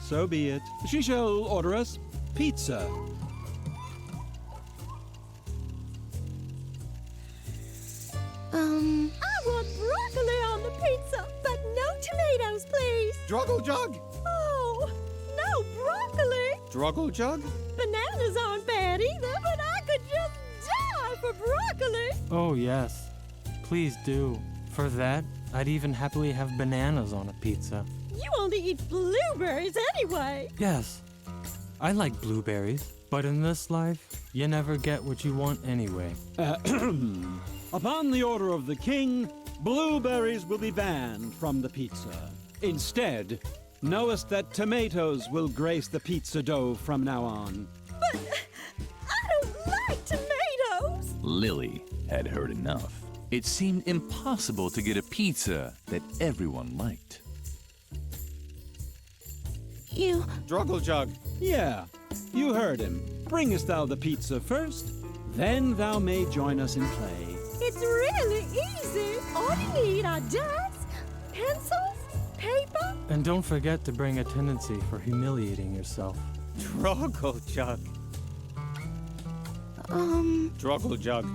So be it. She shall order us pizza. I want broccoli on the pizza, but no tomatoes, please. Druggle Jug! Oh, no broccoli. Druggle Jug? Bananas aren't bad either, but I could just die for broccoli. Oh, yes. Please do. For that, I'd even happily have bananas on a pizza. You only eat blueberries anyway. Yes, I like blueberries, but in this life, you never get what you want anyway. Upon the order of the king, blueberries will be banned from the pizza. Instead, knowest that tomatoes will grace the pizza dough from now on. But I don't like tomatoes. Lily had heard enough. It seemed impossible to get a pizza that everyone liked. You... Druggle Jug. Yeah, you heard him. Bringest thou the pizza first, then thou may join us in play. It's really easy. All you need are dots, pencils, paper. And don't forget to bring a tendency for humiliating yourself. Druggle Jug. Druggle Jug.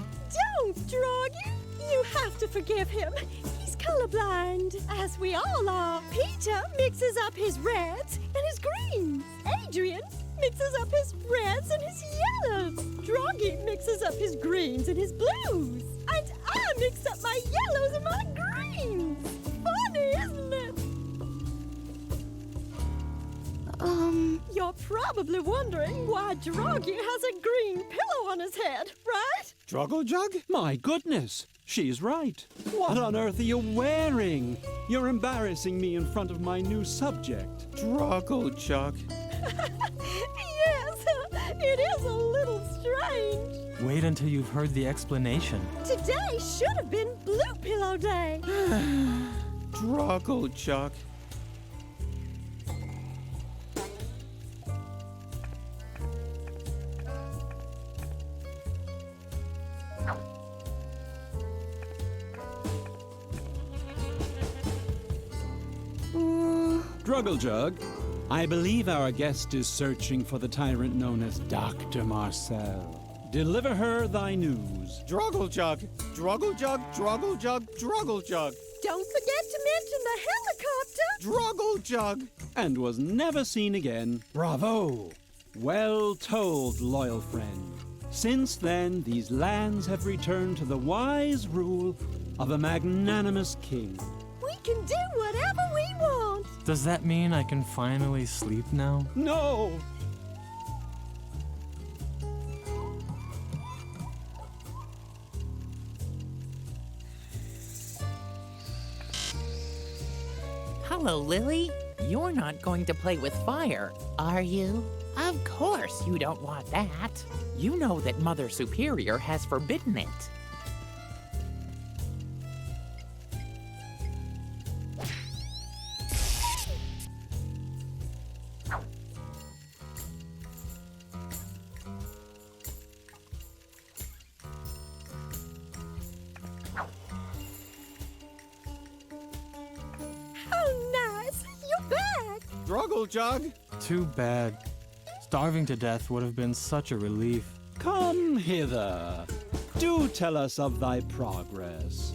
Don't, Droggy. You have to forgive him. He's colorblind, as we all are. Peter mixes up his reds and his greens. Adrian mixes up his reds and his yellows. Droggy mixes up his greens and his blues. And I mix up my yellows and my greens. Funny, isn't it? You're probably wondering why Droggy has a green pillow on his head, right? Druggle Jug? My goodness, she's right. What on earth are you wearing? You're embarrassing me in front of my new subject. Druggle Jug. Yes, it is a little strange. Wait until you've heard the explanation. Today should have been Blue Pillow Day. Druggle Jug. Druggle Jug, I believe our guest is searching for the tyrant known as Dr. Marcel. Deliver her thy news. Druggle Jug, Druggle Jug, Druggle Jug, Druggle Jug. Don't forget to mention the helicopter. Druggle Jug. And was never seen again. Bravo. Well told, loyal friend. Since then, these lands have returned to the wise rule of a magnanimous king. We can do whatever we want. Does that mean I can finally sleep now? No! Hello, Lily. You're not going to play with fire, are you? Of course you don't want that. You know that Mother Superior has forbidden it. Druggle Jug. Too bad. Starving to death would have been such a relief. Come hither. Do tell us of thy progress.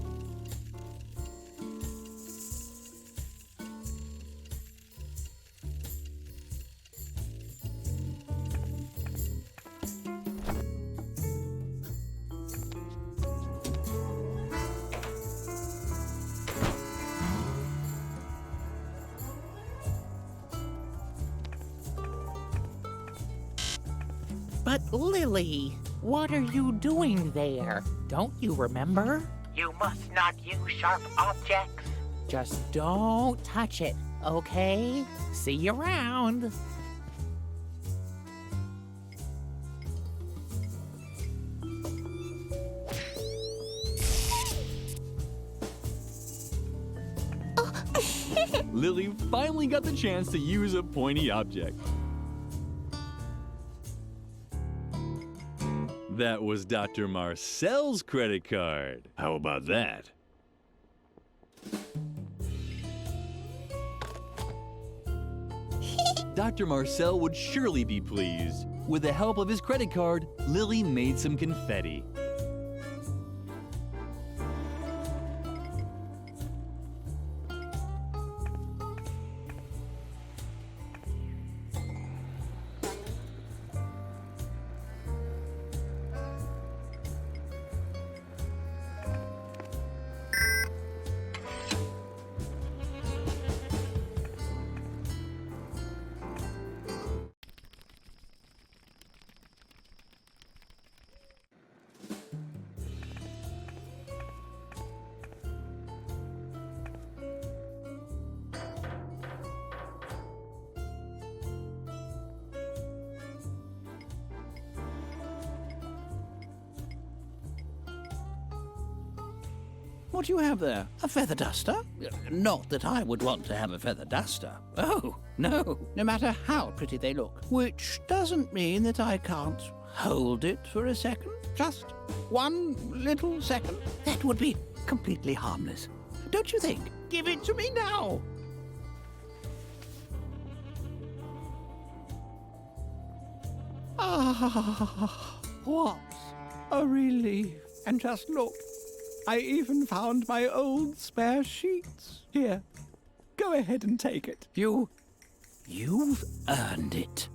But Lily, what are you doing there? Don't you remember? You must not use sharp objects. Just don't touch it, okay? See you around. Lily finally got the chance to use a pointy object. That was Dr. Marcel's credit card. How about that? Dr. Marcel would surely be pleased. With the help of his credit card, Lily made some confetti. What do you have there? A feather duster? Not that I would want to have a feather duster. Oh, no. No matter how pretty they look. Which doesn't mean that I can't hold it for a second. Just one little second. That would be completely harmless. Don't you think? Give it to me now. Ah, what a relief. And just look. I even found my old spare sheets. Here, go ahead and take it. You've earned it.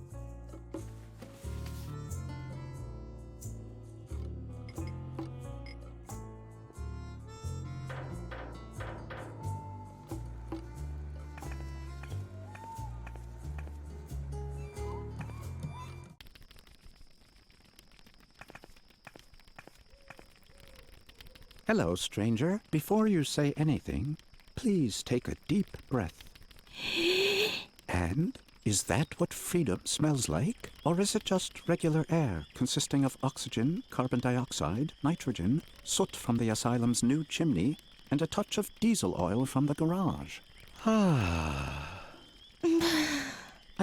Hello, stranger. Before you say anything, please take a deep breath. And is that what freedom smells like? Or is it just regular air consisting of oxygen, carbon dioxide, nitrogen, soot from the asylum's new chimney, and a touch of diesel oil from the garage? I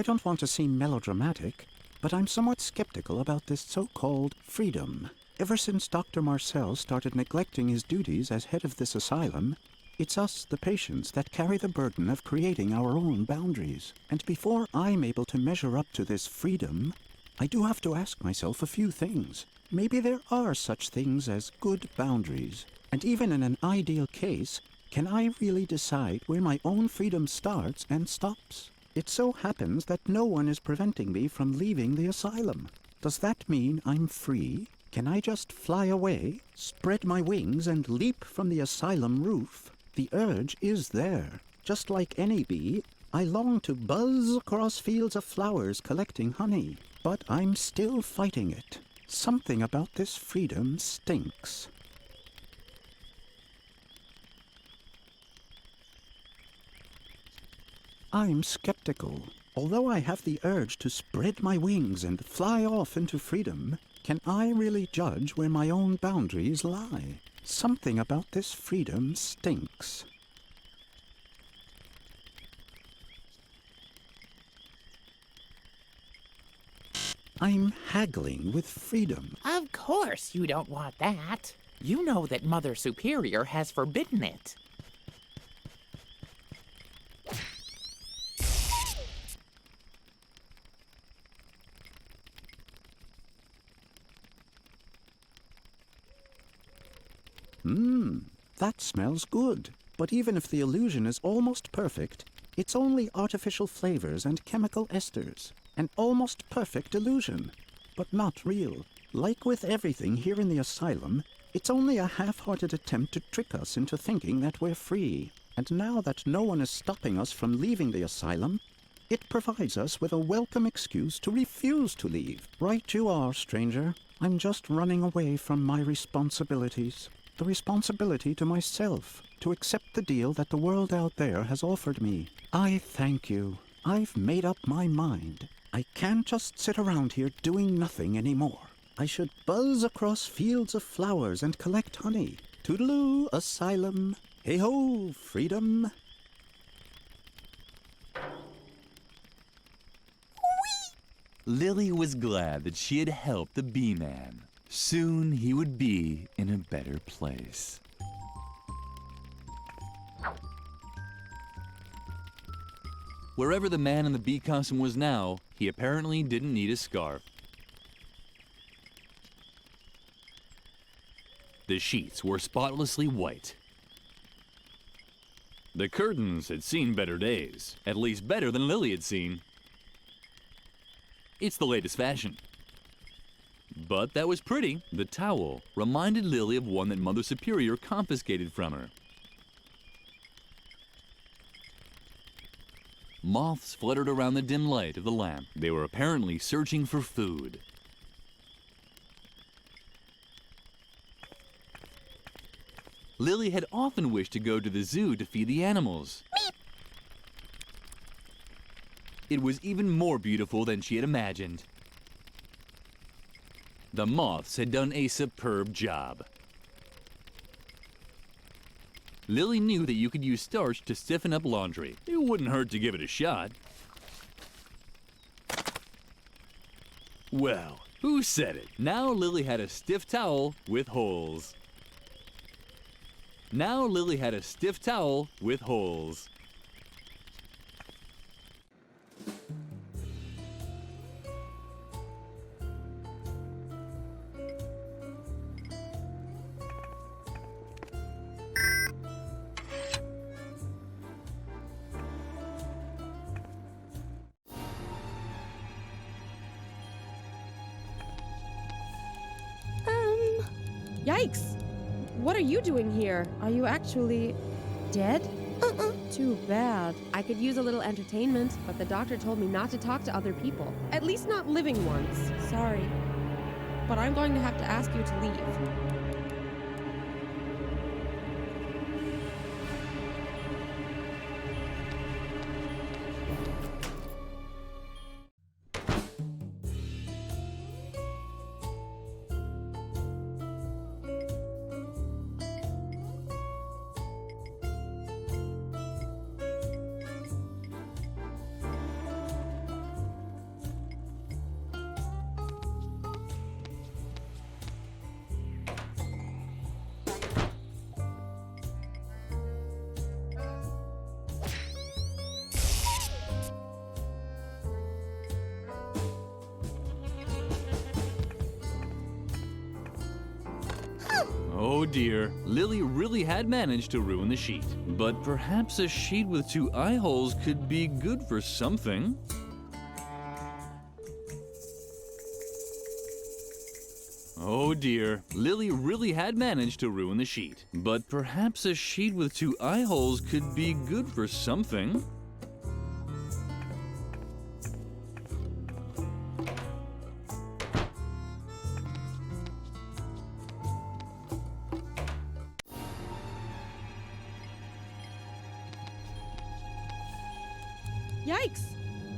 don't want to seem melodramatic, but I'm somewhat skeptical about this so-called freedom. Ever since Dr. Marcel started neglecting his duties as head of this asylum, it's us, the patients, that carry the burden of creating our own boundaries. And before I'm able to measure up to this freedom, I do have to ask myself a few things. Maybe there are such things as good boundaries. And even in an ideal case, can I really decide where my own freedom starts and stops? It so happens that no one is preventing me from leaving the asylum. Does that mean I'm free? Can I just fly away, spread my wings, and leap from the asylum roof? The urge is there. Just like any bee, I long to buzz across fields of flowers collecting honey. But I'm still fighting it. Something about this freedom stinks. I'm skeptical. Although I have the urge to spread my wings and fly off into freedom, can I really judge where my own boundaries lie? Something about this freedom stinks. I'm haggling with freedom. Of course you don't want that. You know that Mother Superior has forbidden it. That smells good. But even if the illusion is almost perfect, it's only artificial flavors and chemical esters. An almost perfect illusion, but not real. Like with everything here in the asylum, it's only a half-hearted attempt to trick us into thinking that we're free. And now that no one is stopping us from leaving the asylum, it provides us with a welcome excuse to refuse to leave. Right you are, stranger. I'm just running away from my responsibilities. The responsibility to myself, to accept the deal that the world out there has offered me. I thank you. I've made up my mind. I can't just sit around here doing nothing anymore. I should buzz across fields of flowers and collect honey. Toodaloo, asylum. Hey-ho, freedom. Lily was glad that she had helped the bee man. Soon he would be in a better place. Wherever the man in the bee costume was now, he apparently didn't need a scarf. The sheets were spotlessly white. The curtains had seen better days, at least better than Lily had seen. It's the latest fashion. But that was pretty. The towel reminded Lily of one that Mother Superior confiscated from her. Moths fluttered around the dim light of the lamp. They were apparently searching for food. Lily had often wished to go to the zoo to feed the animals. Meep. It was even more beautiful than she had imagined. The moths had done a superb job. Lily knew that you could use starch to stiffen up laundry. It wouldn't hurt to give it a shot. Well, who said it? Now Lily had a stiff towel with holes. Now Lily had a stiff towel with holes. Yikes! What are you doing here? Are you actually dead? Too bad. I could use a little entertainment, but the doctor told me not to talk to other people. At least not living ones. Sorry. But I'm going to have to ask you to leave. Oh dear, Lily really had managed to ruin the sheet. But perhaps a sheet with 2 eye holes could be good for something. Oh dear, Lily really had managed to ruin the sheet. But perhaps a sheet with 2 eye holes could be good for something. Yikes!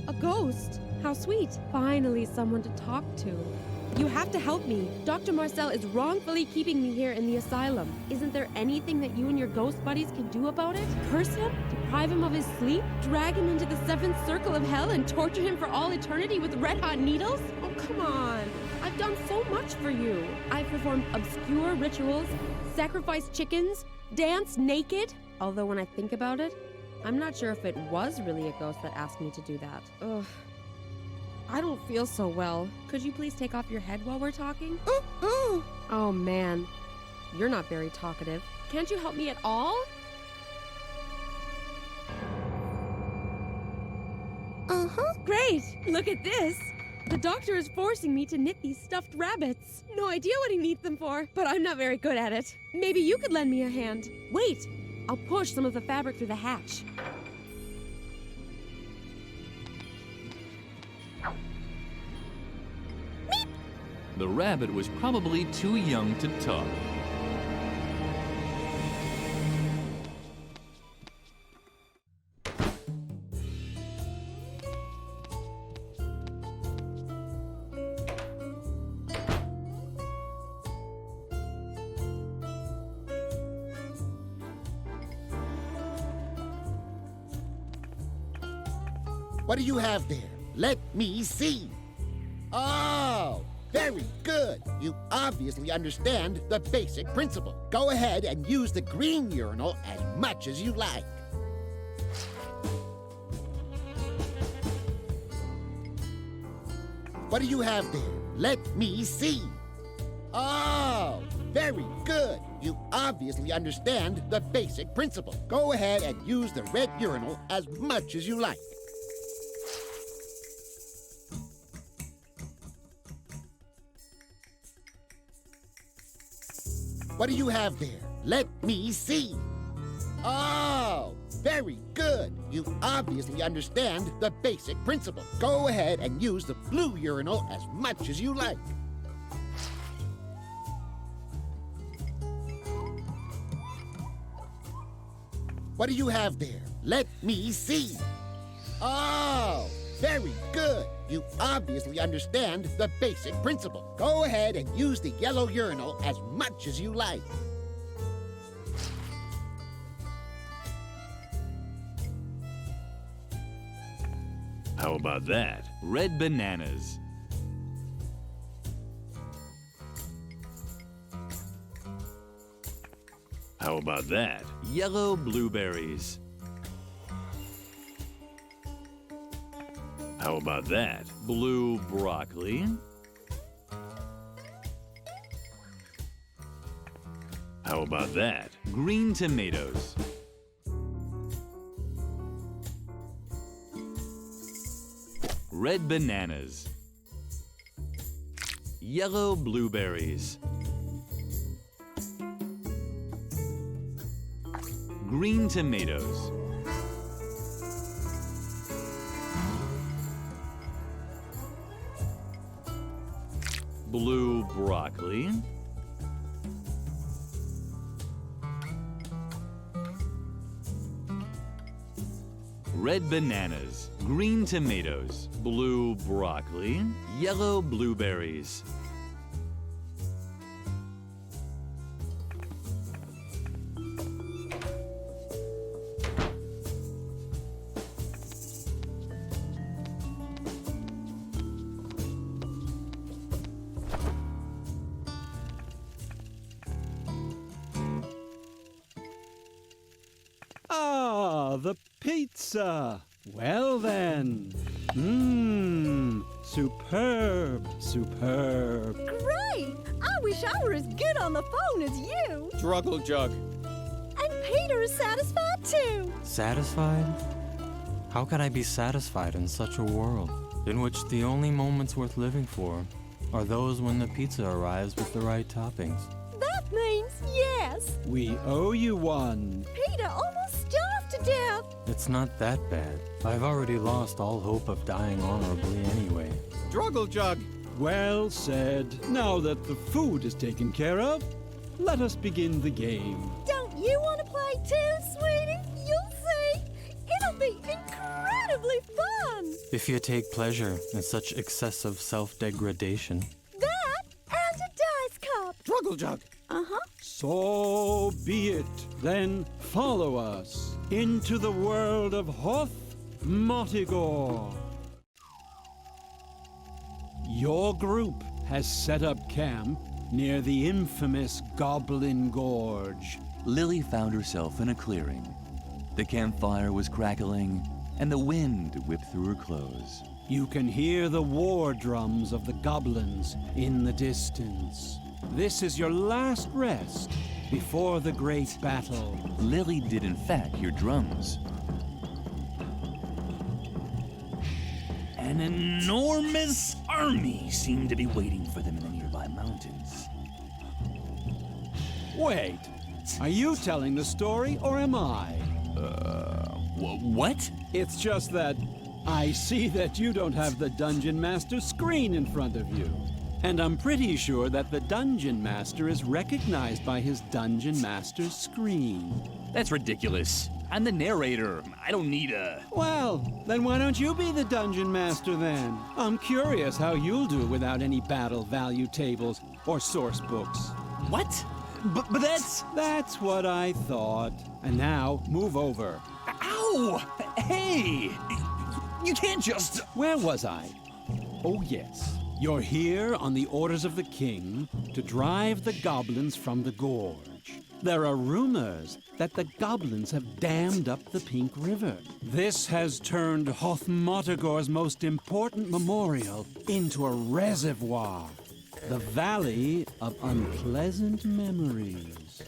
A ghost! How sweet! Finally someone to talk to. You have to help me. Dr. Marcel is wrongfully keeping me here in the asylum. Isn't there anything that you and your ghost buddies can do about it? Curse him? Deprive him of his sleep? Drag him into the 7th circle of hell and torture him for all eternity with red-hot needles? Oh, come on. I've done so much for you. I've performed obscure rituals, sacrificed chickens, danced naked. Although when I think about it, I'm not sure if it was really a ghost that asked me to do that. Ugh. I don't feel so well. Could you please take off your head while we're talking? Oh man, you're not very talkative. Can't you help me at all? Great! Look at this! The doctor is forcing me to knit these stuffed rabbits. No idea what he needs them for, but I'm not very good at it. Maybe you could lend me a hand. Wait! I'll push some of the fabric through the hatch. The rabbit was probably too young to talk. What do you have there? Let me see. Oh, Very good. You obviously understand the basic principle. Go ahead and use the green urinal as much as you like. What do you have there? Let me see. Oh, very good. You obviously understand the basic principle. Go ahead and use the red urinal as much as you like. What do you have there? Let me see. Oh, very good. You obviously understand the basic principle. Go ahead and use the blue urinal as much as you like. What do you have there? Let me see. Oh, very good. You obviously understand the basic principle. Go ahead and use the yellow urinal as much as you like. How about that? Red bananas. How about that? Yellow blueberries. How about that? Blue broccoli. How about that? Green tomatoes. Red bananas. Yellow blueberries. Green tomatoes. Blue broccoli. Red bananas, green tomatoes, blue broccoli, yellow blueberries. Ah, the pizza. Well then. Superb, superb. Great! I wish I were as good on the phone as you. Struggle jug. And Peter is satisfied too. Satisfied? How could I be satisfied in such a world in which the only moments worth living for are those when the pizza arrives with the right toppings? That means yes. We owe you one. Peter almost starved to death. It's not that bad. I've already lost all hope of dying honorably anyway. Struggle jug. Well said. Now that the food is taken care of, let us begin the game. Don't you want to play too, sweetie? You'll see. It'll be incredibly fun. If you take pleasure in such excessive self-degradation. That and a dice cup. Struggle jug. Uh-huh. So be it. Then follow us into the world of Hoth Motigor. Your group has set up camp near the infamous Goblin Gorge. Lily found herself in a clearing. The campfire was crackling, and the wind whipped through her clothes. You can hear the war drums of the goblins in the distance. This is your last rest before the great battle. Lily did in fact hear drums. An enormous army seemed to be waiting for them in the nearby mountains. Wait, are you telling the story or am I? What? It's just that I see that you don't have the Dungeon Master screen in front of you. And I'm pretty sure that the Dungeon Master is recognized by his Dungeon Master screen. That's ridiculous. I'm the narrator. I don't need a... Well, then why don't you be the Dungeon Master then? I'm curious how you'll do without any battle value tables or source books. What? But that's... That's what I thought. And now, move over. Ow! Hey! You can't just... Where was I? Oh, yes. You're here on the orders of the king to drive the goblins from the gorge. There are rumors that the goblins have dammed up the Pink River. This has turned Hothmotagor's most important memorial into a reservoir, the Valley of Unpleasant Memories.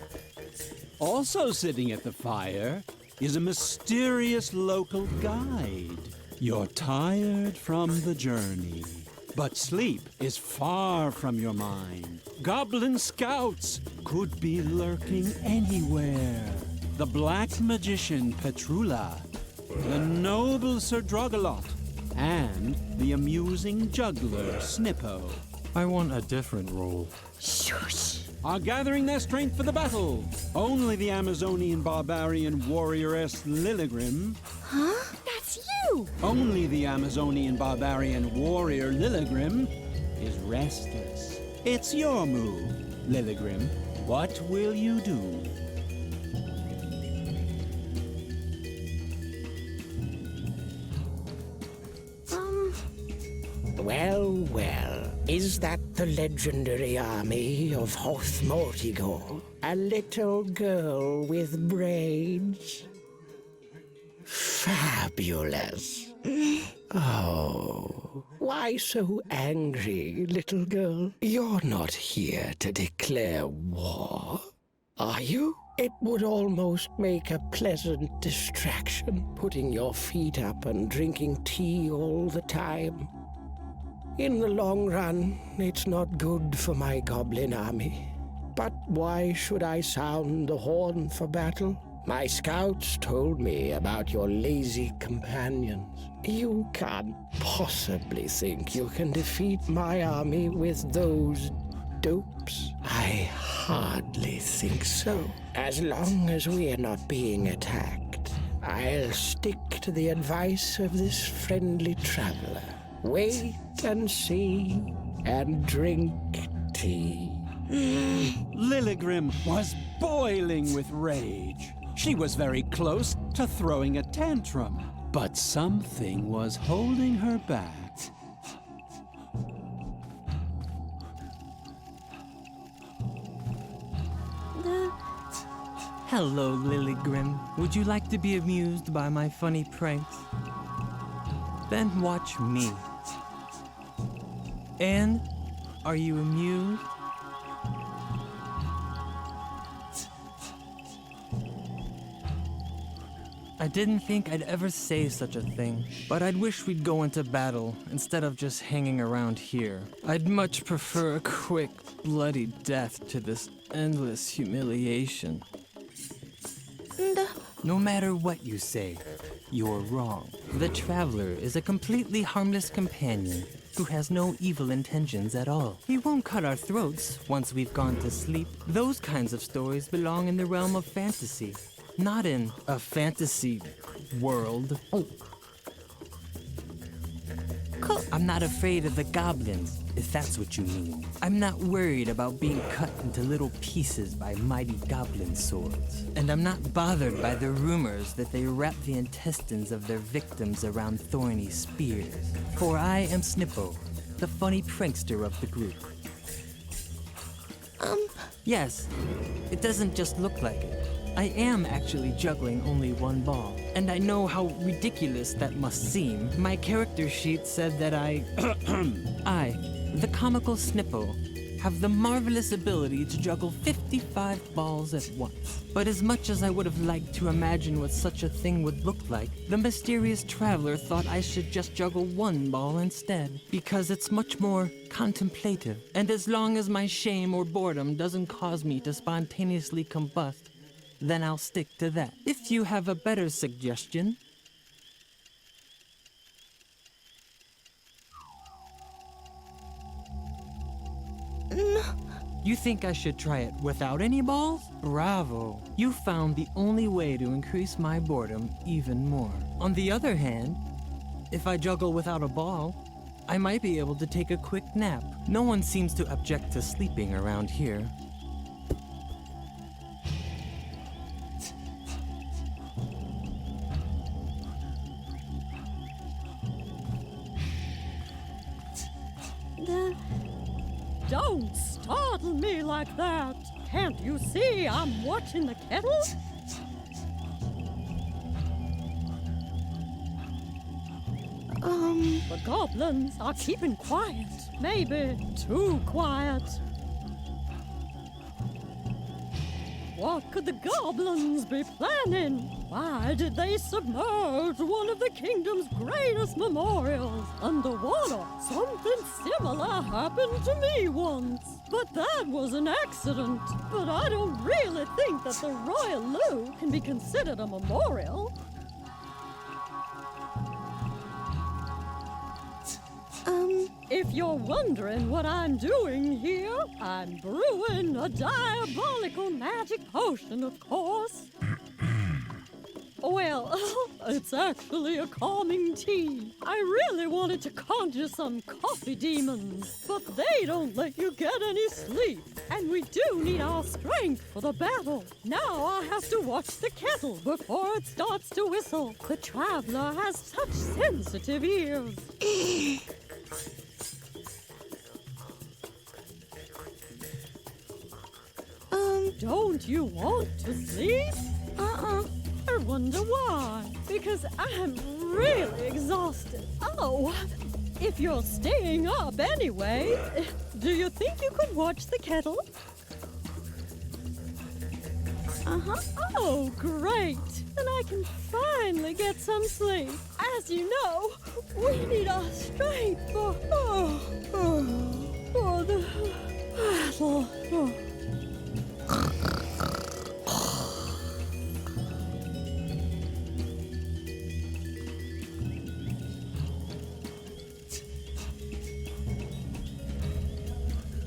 Also sitting at the fire is a mysterious local guide. You're tired from the journey, but sleep is far from your mind. Goblin scouts could be lurking anywhere. The black magician Petrula, the noble Sir Drogalot, and the amusing juggler Snippo. I want a different role. Shush! Are gathering their strength for the battle. Only the Amazonian barbarian warrioress Lilligrim. Huh? That's you! Only the Amazonian barbarian warrior Lilligrim is restless. It's your move, Lilligrim. What will you do? Well, well. Is that the legendary army of Hothmortigor? A little girl with braids? Fabulous. Oh, why so angry, little girl? You're not here to declare war, are you? It would almost make a pleasant distraction, putting your feet up and drinking tea all the time. In the long run, it's not good for my goblin army. But why should I sound the horn for battle? My scouts told me about your lazy companions. You can't possibly think you can defeat my army with those dopes. I hardly think so. As long as we are not being attacked, I'll stick to the advice of this friendly traveler. Wait and see and drink tea. Lilligrim was boiling with rage. She was very close to throwing a tantrum, but something was holding her back. Hello, Lilligrim. Would you like to be amused by my funny pranks? Then watch me. And are you amused? I didn't think I'd ever say such a thing, but I'd wish we'd go into battle instead of just hanging around here. I'd much prefer a quick, bloody death to this endless humiliation. No matter what you say, you're wrong. The Traveler is a completely harmless companion who has no evil intentions at all. He won't cut our throats once we've gone to sleep. Those kinds of stories belong in the realm of fantasy, not in a fantasy world. Oh. I'm not afraid of the goblins, if that's what you mean. I'm not worried about being cut into little pieces by mighty goblin swords. And I'm not bothered by the rumors that they wrap the intestines of their victims around thorny spears. For I am Snippo, the funny prankster of the group. Yes, it doesn't just look like it. I am actually juggling only one ball, and I know how ridiculous that must seem. My character sheet said that I, the comical Snippo, have the marvelous ability to juggle 55 balls at once. But as much as I would have liked to imagine what such a thing would look like, the mysterious traveler thought I should just juggle one ball instead, because it's much more contemplative. And as long as my shame or boredom doesn't cause me to spontaneously combust, then I'll stick to that. If you have a better suggestion. You think I should try it without any balls? Bravo. You found the only way to increase my boredom even more. On the other hand, if I juggle without a ball, I might be able to take a quick nap. No one seems to object to sleeping around here. Don't startle me like that. Can't you see I'm watching the kettle? The goblins are keeping quiet. Maybe too quiet. What could the goblins be planning? Why did they submerge one of the kingdom's greatest memorials underwater? Something similar happened to me once. But that was an accident. But I don't really think that the Royal Loo can be considered a memorial. If you're wondering what I'm doing here, I'm brewing a diabolical magic potion, of course. Well, it's actually a calming tea. I really wanted to conjure some coffee demons, but they don't let you get any sleep. And we do need our strength for the battle. Now I have to watch the kettle before it starts to whistle. The traveler has such sensitive ears. Don't you want to sleep? I wonder why. Because I'm really exhausted. Oh, if you're staying up anyway, do you think you could watch the kettle? Oh, great. Then I can finally get some sleep. As you know, we need our strength for the battle.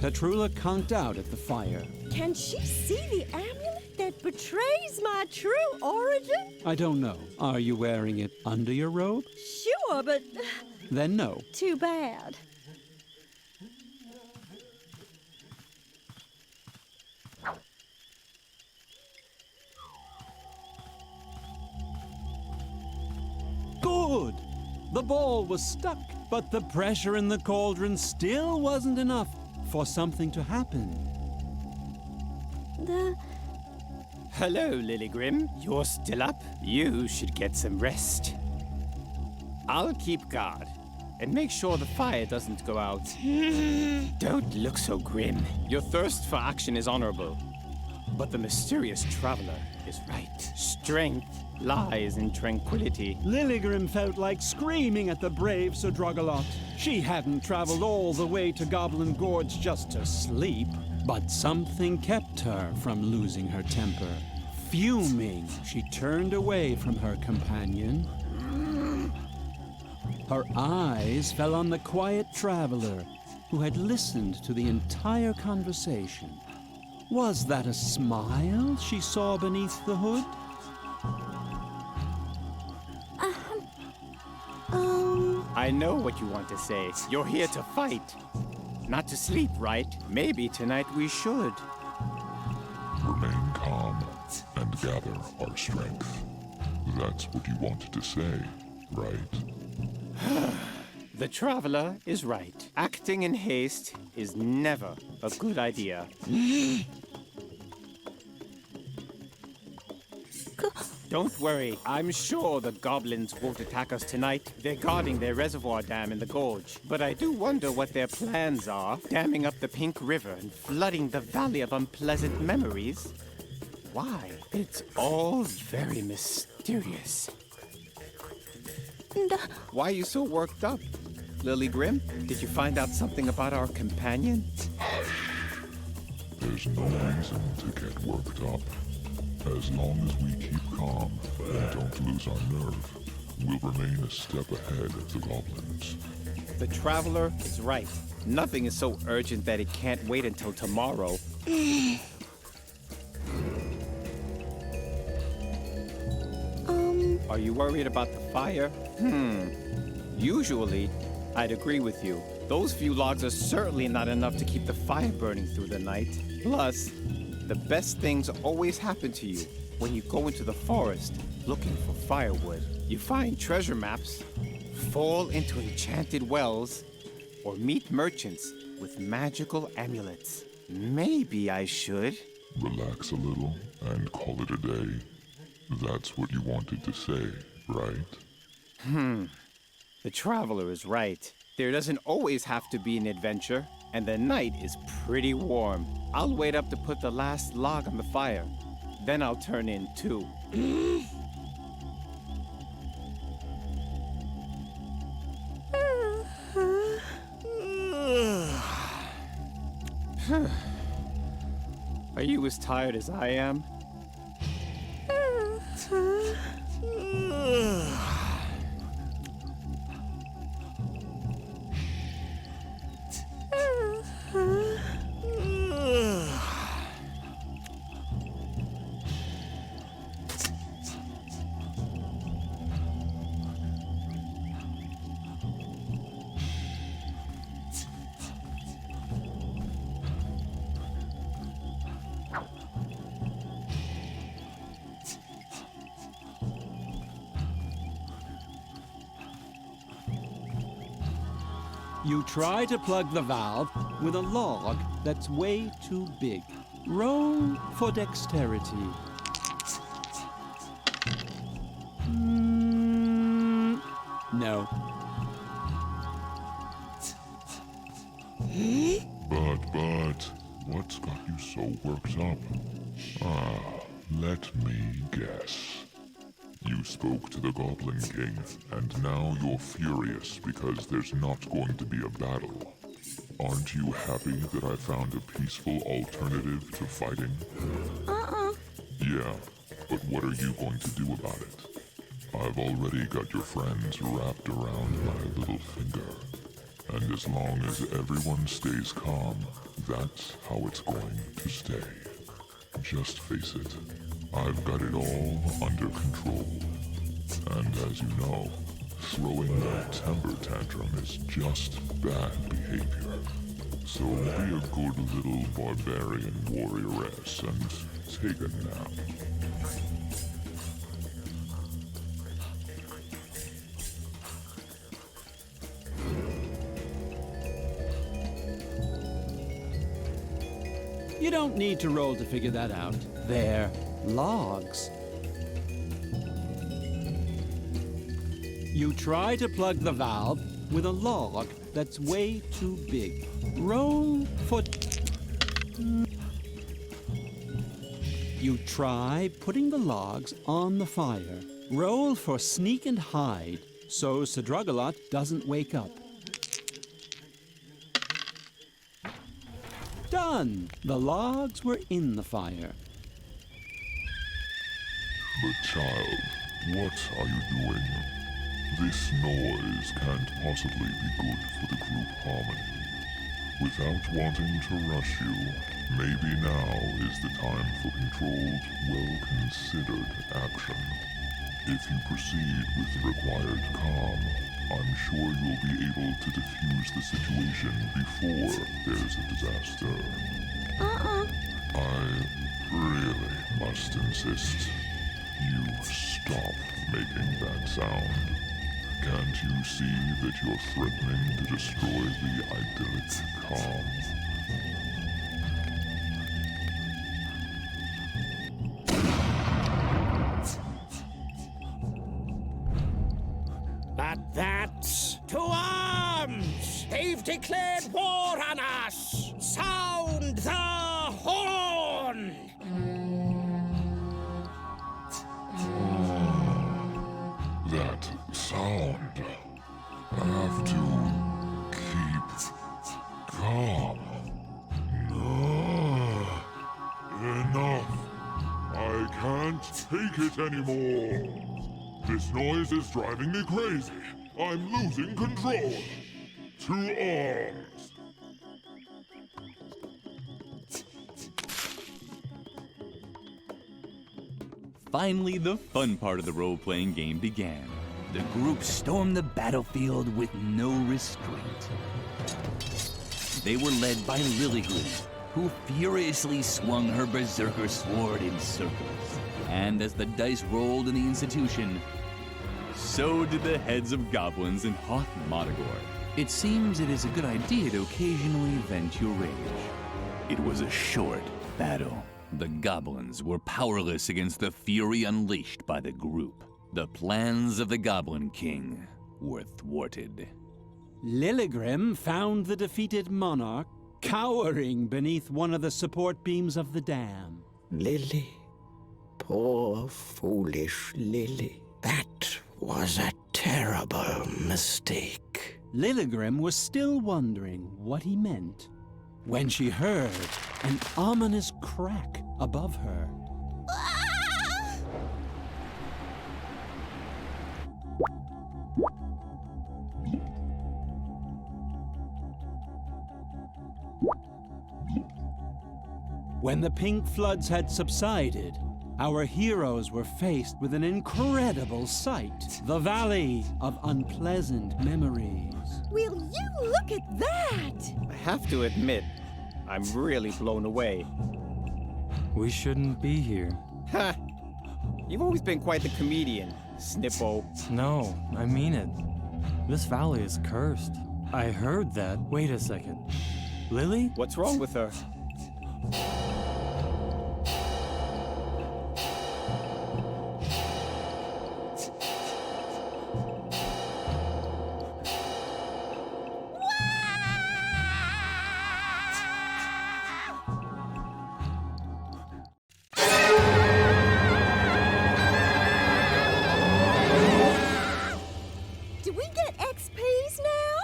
Petrula conked out at the fire. Can she see the amulet that betrays my true origin? I don't know. Are you wearing it under your robe? Sure, but... Then no. Too bad. Good! The ball was stuck, but the pressure in the cauldron still wasn't enough for something to happen. Hello, Lilygrim. You're still up? You should get some rest. I'll keep guard and make sure the fire doesn't go out. Don't look so grim. Your thirst for action is honorable, but the mysterious traveler is right. Strength lies in tranquility. Lilygrim felt like screaming at the brave Sir Drogalot. She hadn't traveled all the way to Goblin Gorge just to sleep, but something kept her from losing her temper. Fuming, she turned away from her companion. Her eyes fell on the quiet traveler who had listened to the entire conversation. Was that a smile she saw beneath the hood? I know what you want to say. You're here to fight, not to sleep, right? Maybe tonight we should. Remain calm and gather our strength. That's what you wanted to say, right? The traveler is right. Acting in haste is never a good idea. Don't worry, I'm sure the goblins won't attack us tonight. They're guarding their reservoir dam in the gorge. But I do wonder what their plans are, damming up the Pink River and flooding the Valley of Unpleasant Memories. Why? It's all very mysterious. Why are you so worked up, Lilygrim? Did you find out something about our companion? There's no reason to get worked up. As long as we keep calm and don't lose our nerve, we'll remain a step ahead of the goblins. The traveler is right. Nothing is so urgent that it can't wait until tomorrow. Are you worried about the fire? Usually, I'd agree with you. Those few logs are certainly not enough to keep the fire burning through the night. Plus, the best things always happen to you when you go into the forest looking for firewood. You find treasure maps, fall into enchanted wells, or meet merchants with magical amulets. Maybe I should. Relax a little and call it a day. That's what you wanted to say, right? The traveler is right. There doesn't always have to be an adventure, and the night is pretty warm. I'll wait up to put the last log on the fire. Then I'll turn in too. Are you as tired as I am? You try to plug the valve with a log that's way too big. Roll for dexterity. No. But, what's got you so worked up? Let me guess. You spoke to the Goblin King, and now you're furious because there's not going to be a battle. Aren't you happy that I found a peaceful alternative to fighting? Yeah, but what are you going to do about it? I've already got your friends wrapped around my little finger. And as long as everyone stays calm, that's how it's going to stay. Just face it, I've got it all under control. And as you know, throwing that temper tantrum is just bad behavior. So be a good little barbarian warrioress and take a nap. You don't need to roll to figure that out. They're logs. You try to plug the valve with a log that's way too big. Roll for... You try putting the logs on the fire. Roll for sneak and hide so Sadragalot doesn't wake up. Done! The logs were in the fire. But child, what are you doing? This noise can't possibly be good for the group harmony. Without wanting to rush you, maybe now is the time for controlled, well-considered action. If you proceed with the required calm, I'm sure you'll be able to defuse the situation before there's a disaster. I really must insist you stop making that sound. Can't you see that you're threatening to destroy the idyllic calm? But that's to arms! They've declared war on us! Sound the horn! That sound. I have to keep calm. No. Enough. I can't take it anymore. This noise is driving me crazy. I'm losing control. To arms. Finally, the fun part of the role-playing game began. The group stormed the battlefield with no restraint. They were led by Lilyhood, who furiously swung her berserker sword in circles. And as the dice rolled in the institution, so did the heads of goblins in Hoth Modagor. It seems it is a good idea to occasionally vent your rage. It was a short battle. The goblins were powerless against the fury unleashed by the group. The plans of the Goblin King were thwarted. Lilligrim found the defeated monarch cowering beneath one of the support beams of the dam. Lily. Poor, foolish Lily. That was a terrible mistake. Lilligrim was still wondering what he meant when she heard an ominous crack above her. When the pink floods had subsided, our heroes were faced with an incredible sight. The Valley of Unpleasant Memories. Will you look at that? I have to admit, I'm really blown away. We shouldn't be here. Ha! You've always been quite the comedian, Snippo. No, I mean it. This valley is cursed. I heard that. Wait a second. Lily? What's wrong with her? Do we get XPs now?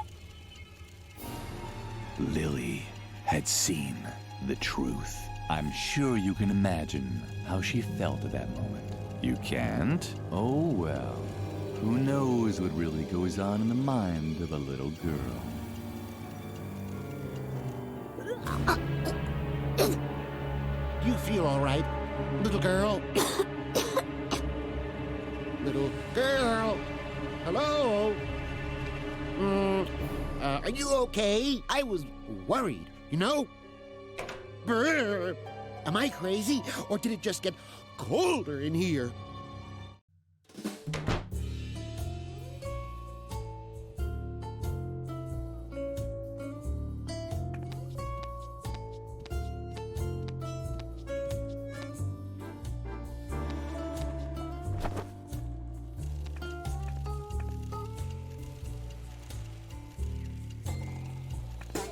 Lily had seen the truth. I'm sure you can imagine how she felt at that moment. You can't? Oh well. Who knows what really goes on in the mind of a little girl? Do you feel all right, little girl? Little girl? Hello? Are you okay? I was worried, you know? Brr. Am I crazy, or did it just get colder in here?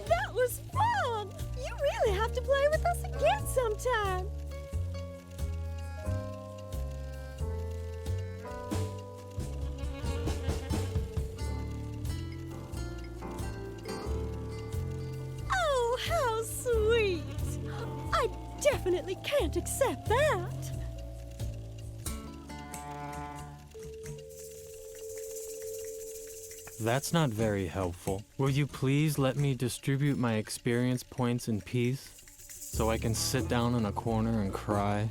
That was fun! You really have to play with us again sometime. Oh, how sweet! I definitely can't accept that. That's not very helpful. Will you please let me distribute my experience points in peace so I can sit down in a corner and cry?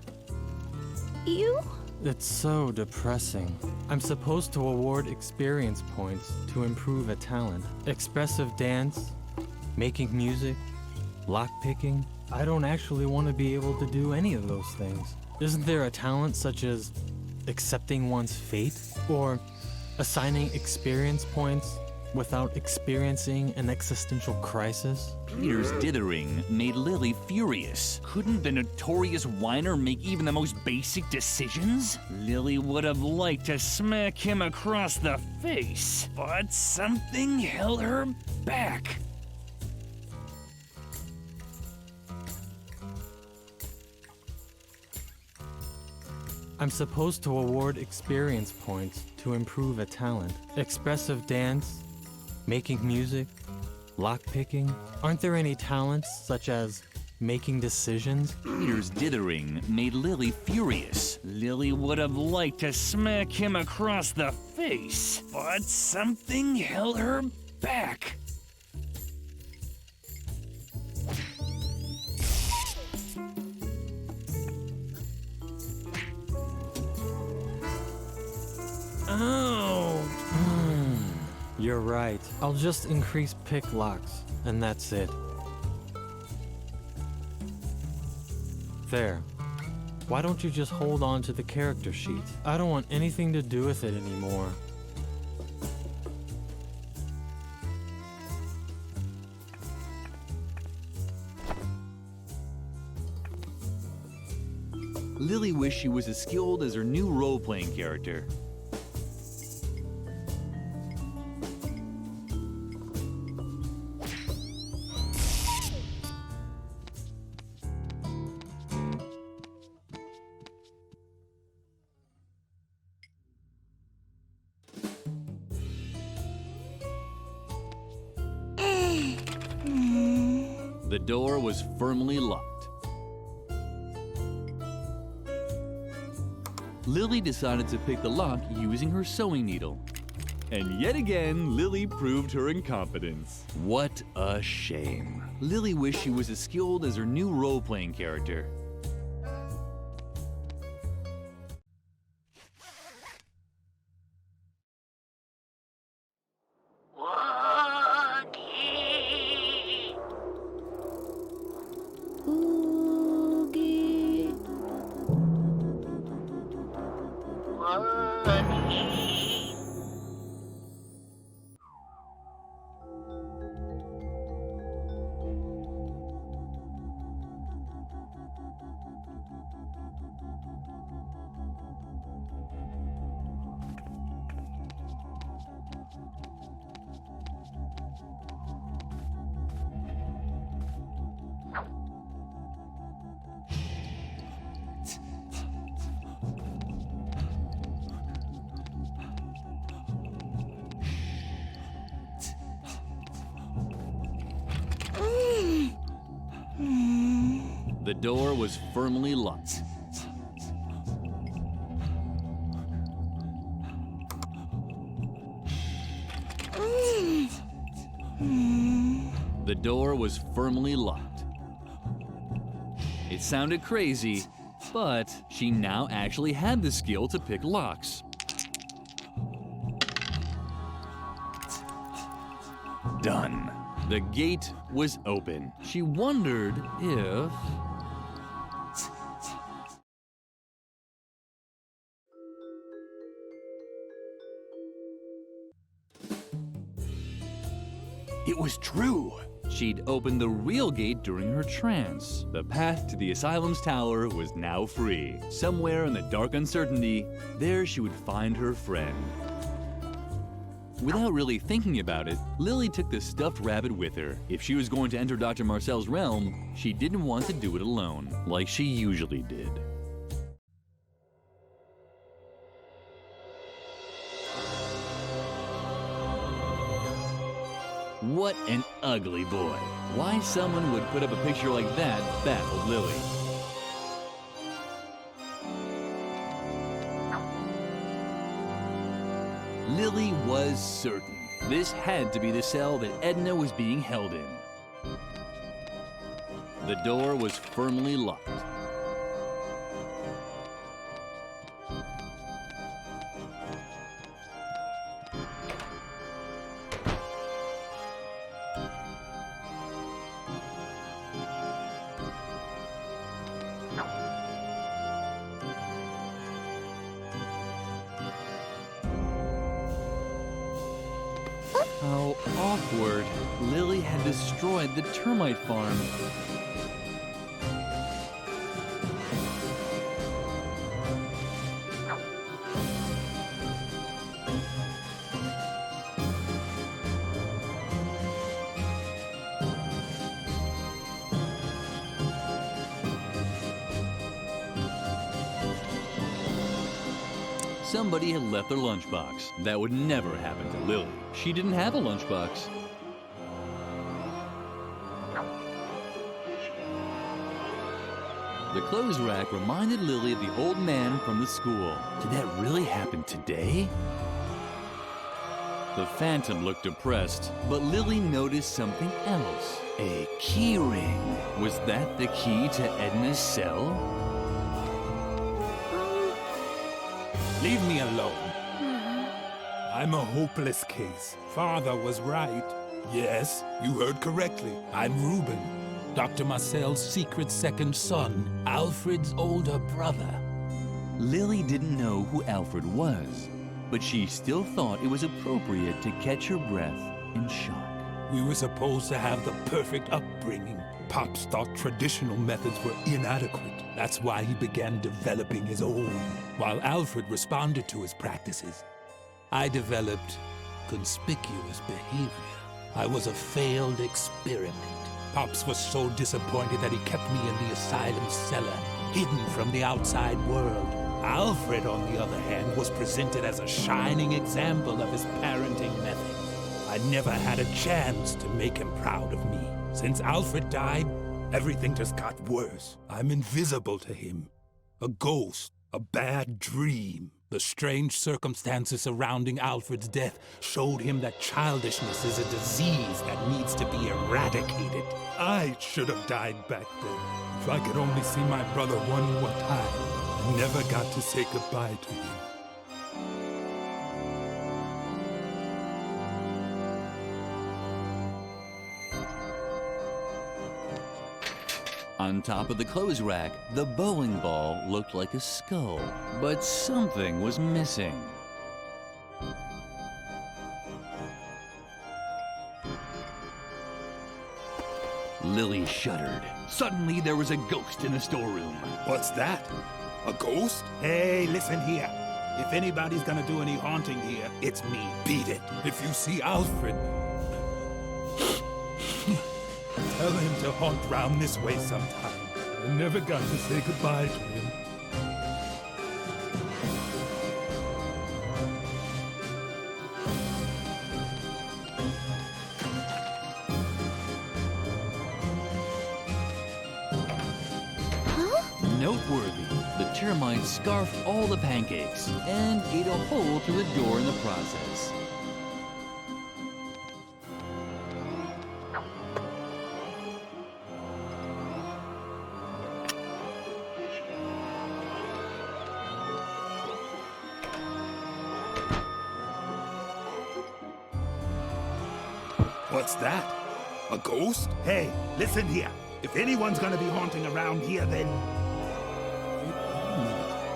You? It's so depressing. I'm supposed to award experience points to improve a talent. Expressive dance, making music, lockpicking. I don't actually want to be able to do any of those things. Isn't there a talent such as accepting one's fate? Or assigning experience points without experiencing an existential crisis? Peter's dithering made Lily furious. Couldn't the notorious whiner make even the most basic decisions? Lily would have liked to smack him across the face, but something held her back. I'm supposed to award experience points to improve a talent. Expressive dance, making music, lockpicking. Aren't there any talents such as making decisions? Peter's dithering made Lily furious. Lily would have liked to smack him across the face, but something held her back. Oh! You're right. I'll just increase pick locks, and that's it. There. Why don't you just hold on to the character sheet? I don't want anything to do with it anymore. Lily wished she was as skilled as her new role-playing character. The door was firmly locked. Lily decided to pick the lock using her sewing needle. And yet again, Lily proved her incompetence. What a shame. Lily wished she was as skilled as her new role-playing character. The door was firmly locked. The door was firmly locked. It sounded crazy, but she now actually had the skill to pick locks. Done. The gate was open. She wondered if... It was true. She'd opened the real gate during her trance. The path to the asylum's tower was now free. Somewhere in the dark uncertainty, there she would find her friend. Without really thinking about it, Lily took the stuffed rabbit with her. If she was going to enter Dr. Marcel's realm, she didn't want to do it alone, like she usually did. What an ugly boy. Why someone would put up a picture like that baffled Lily. Lily was certain this had to be the cell that Edna was being held in. The door was firmly locked. How awkward. Lily had destroyed the termite farm. Somebody had left their lunchbox. That would never happen to Lily. She didn't have a lunchbox. The clothes rack reminded Lily of the old man from the school. Did that really happen today? The Phantom looked depressed, but Lily noticed something else. A key ring. Was that the key to Edna's cell? Leave me alone. I'm a hopeless case. Father was right. Yes, you heard correctly. I'm Reuben, Dr. Marcel's secret second son, Alfred's older brother. Lily didn't know who Alfred was, but she still thought it was appropriate to catch her breath in shock. We were supposed to have the perfect upbringing. Pops thought traditional methods were inadequate. That's why he began developing his own, while Alfred responded to his practices. I developed conspicuous behavior. I was a failed experiment. Pops was so disappointed that he kept me in the asylum cellar, hidden from the outside world. Alfred, on the other hand, was presented as a shining example of his parenting methods. I never had a chance to make him proud of me. Since Alfred died, everything just got worse. I'm invisible to him. A ghost, a bad dream. The strange circumstances surrounding Alfred's death showed him that childishness is a disease that needs to be eradicated. I should have died back then. If I could only see my brother one more time. I never got to say goodbye to him. On top of the clothes rack, the bowling ball looked like a skull, but something was missing. Lily shuddered. Suddenly, there was a ghost in the storeroom. What's that? A ghost? Hey, listen here. If anybody's gonna do any haunting here, it's me. Beat it. If you see Alfred, tell him to haunt round this way sometime. I never got to say goodbye to him. Noteworthy, the termites scarfed all the pancakes and ate a hole through the door in the process. What's that? A ghost? Hey, listen here. If anyone's gonna be haunting around here, then...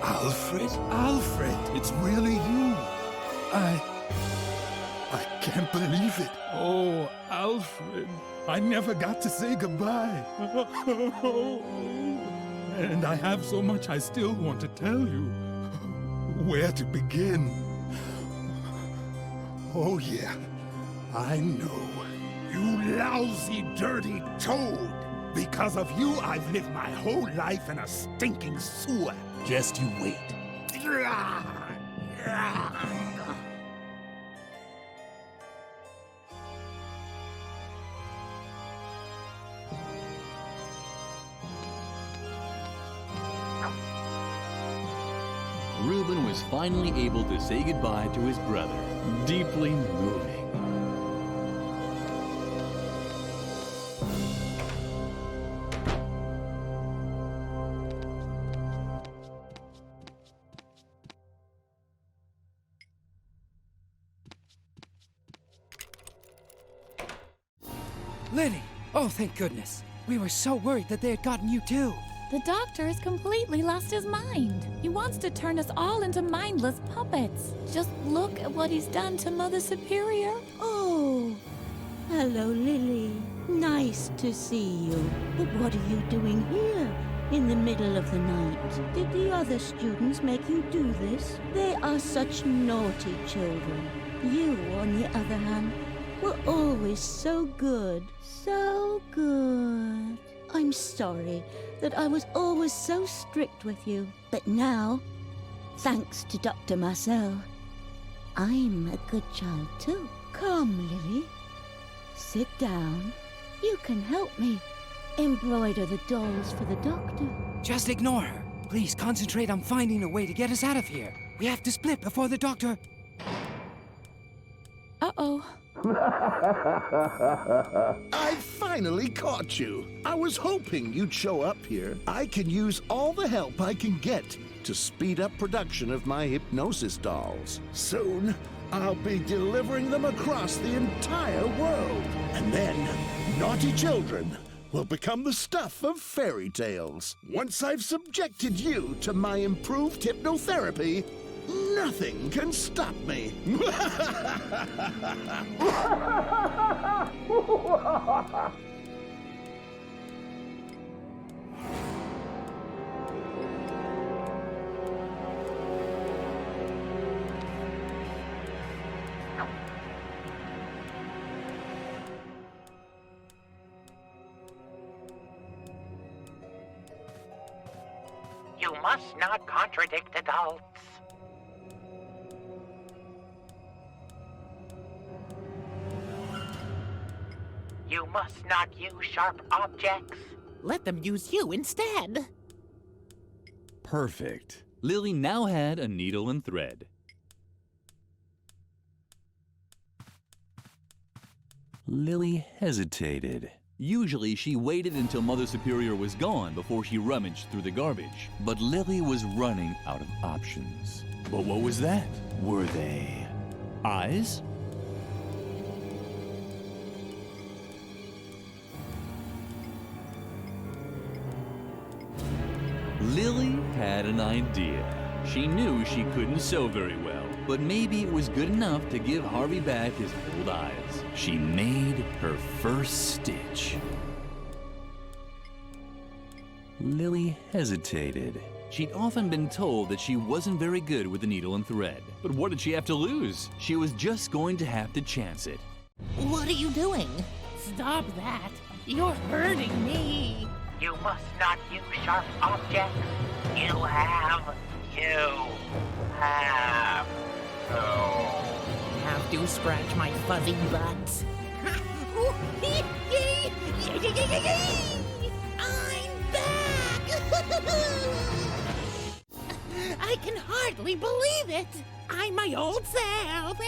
Alfred? Alfred, it's really you. I can't believe it. Oh, Alfred, I never got to say goodbye. And I have so much I still want to tell you. Where to begin? Oh, yeah, I know. You lousy, dirty toad! Because of you, I've lived my whole life in a stinking sewer. Just you wait. Reuben was finally able to say goodbye to his brother. Deeply moving. Lily! Oh, thank goodness. We were so worried that they had gotten you too. The doctor has completely lost his mind. He wants to turn us all into mindless puppets. Just look at what he's done to Mother Superior. Oh, hello, Lily. Nice to see you. But what are you doing here in the middle of the night? Did the other students make you do this? They are such naughty children. You, on the other hand, were always so good. So good. I'm sorry that I was always so strict with you. But now, thanks to Dr. Marcel, I'm a good child too. Come, Lily. Sit down. You can help me embroider the dolls for the doctor. Just ignore her. Please concentrate on finding a way to get us out of here. We have to split before the doctor... Uh-oh. I finally caught you. I was hoping you'd show up here. I can use all the help I can get to speed up production of my hypnosis dolls. Soon, I'll be delivering them across the entire world. And then, naughty children will become the stuff of fairy tales. Once I've subjected you to my improved hypnotherapy, Nothing can stop me. You must not contradict adults. You must not use sharp objects. Let them use you instead. Perfect. Lily now had a needle and thread. Lily hesitated. Usually she waited until Mother Superior was gone before she rummaged through the garbage. But Lily was running out of options. But what was that? Were they eyes? Lily had an idea. She knew she couldn't sew very well, but maybe it was good enough to give Harvey back his old eyes. She made her first stitch. Lily hesitated. She'd often been told that she wasn't very good with the needle and thread. But what did she have to lose? She was just going to have to chance it. What are you doing? Stop that. You're hurting me. You must not use sharp objects. You have to scratch my fuzzy butt. I'm back! I can hardly believe it. I'm my old self.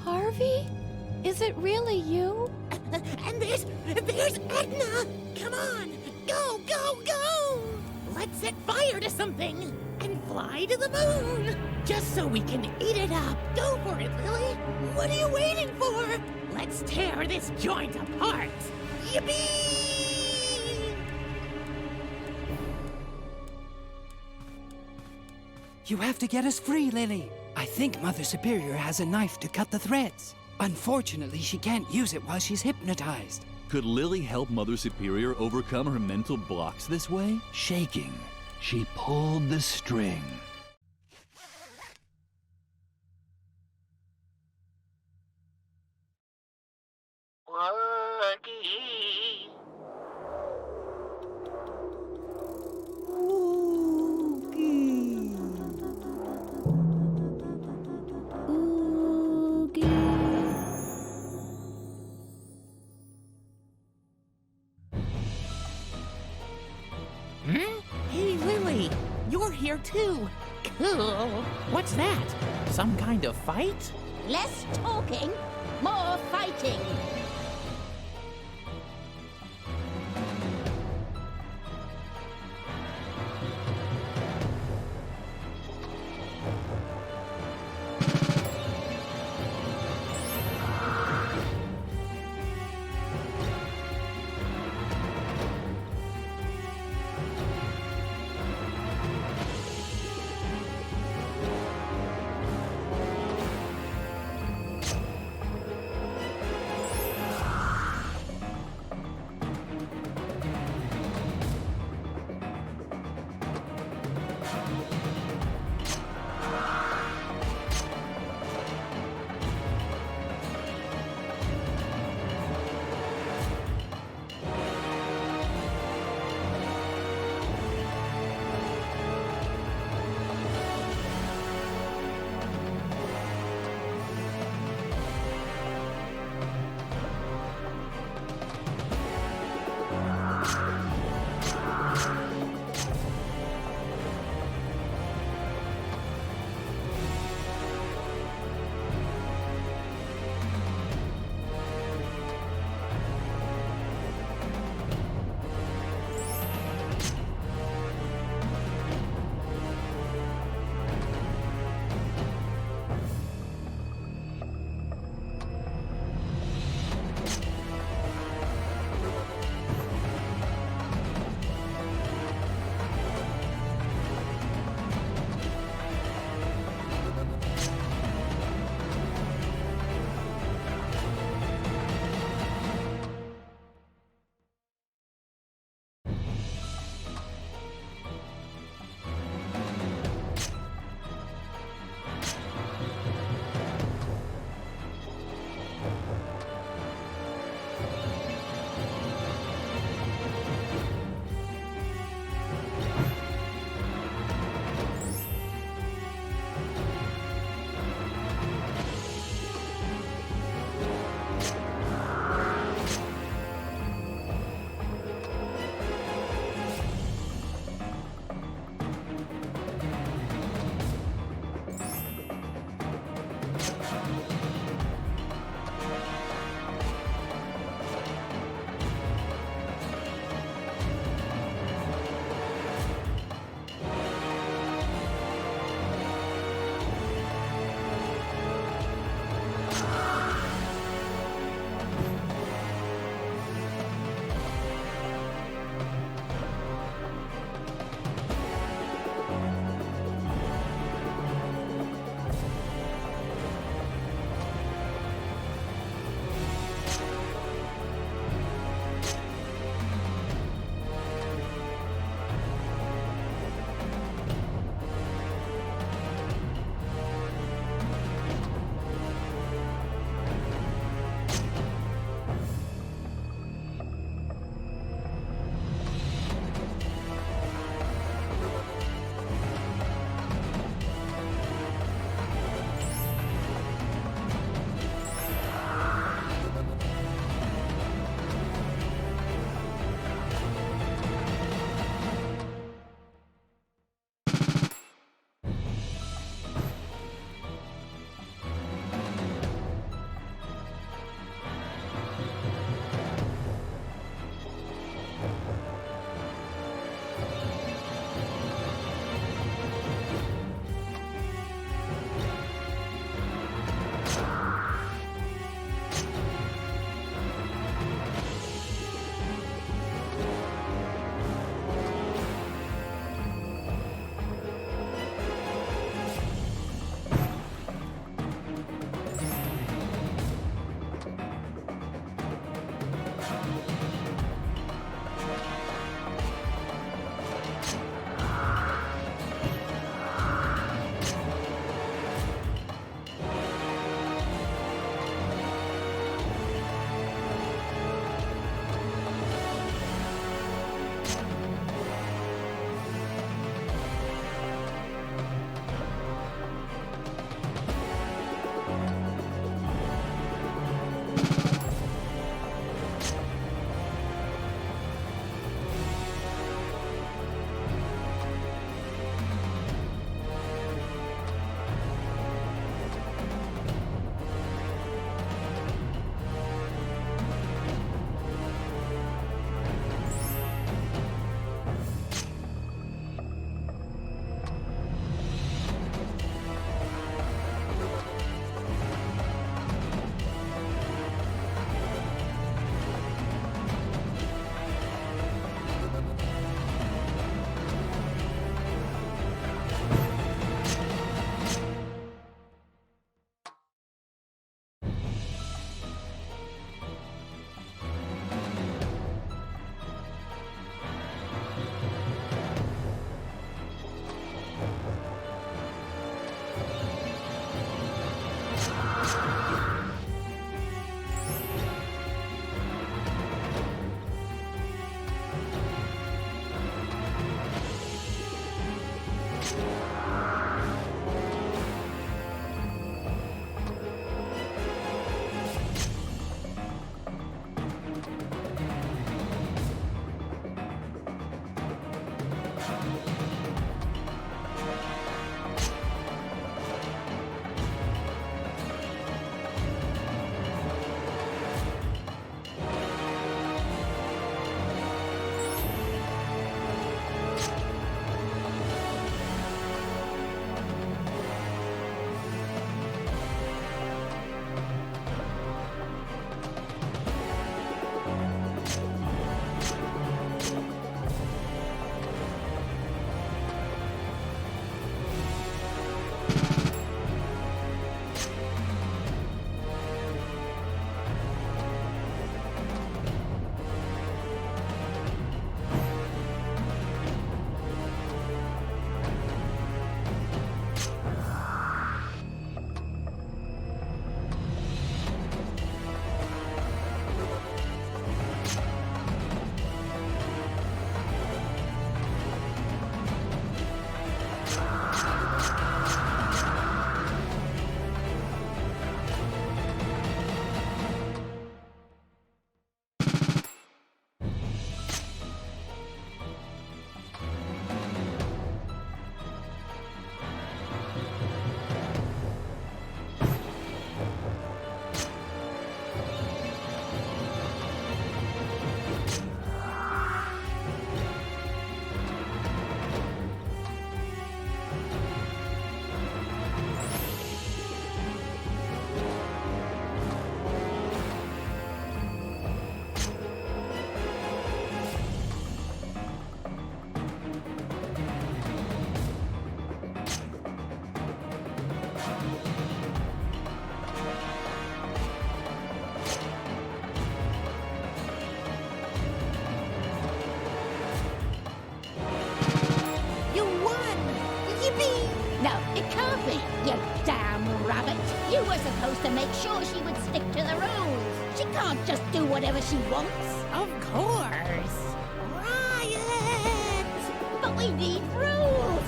Harvey? Is it really you? And there's Edna! Come on! Go, go, go! Let's set fire to something and fly to the moon! Just so we can eat it up! Go for it, Lily! What are you waiting for? Let's tear this joint apart! Yippee! You have to get us free, Lily. I think Mother Superior has a knife to cut the threads. Unfortunately, she can't use it while she's hypnotized. Could Lily help Mother Superior overcome her mental blocks this way? Shaking, she pulled the string. Hey, Lily! You're here too! Cool! What's that? Some kind of fight? Less talking, more fighting. It can't be, you damn rabbit. You were supposed to make sure she would stick to the rules. She can't just do whatever she wants. Of course. Riot! But we need rules.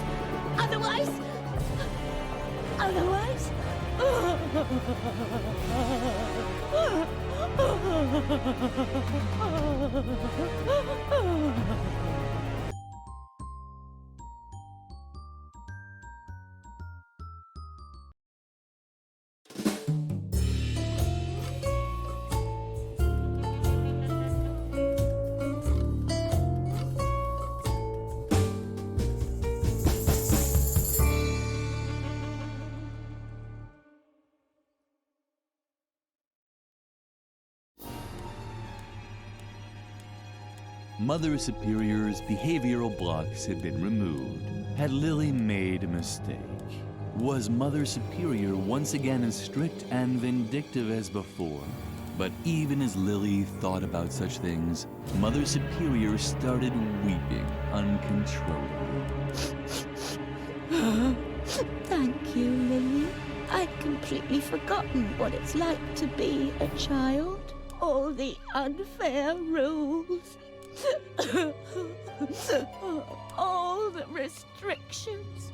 Otherwise... Mother Superior's behavioral blocks had been removed. Had Lily made a mistake? Was Mother Superior once again as strict and vindictive as before? But even as Lily thought about such things, Mother Superior started weeping uncontrollably. Thank you, Lily. I'd completely forgotten what it's like to be a child. All the unfair rules. All the restrictions.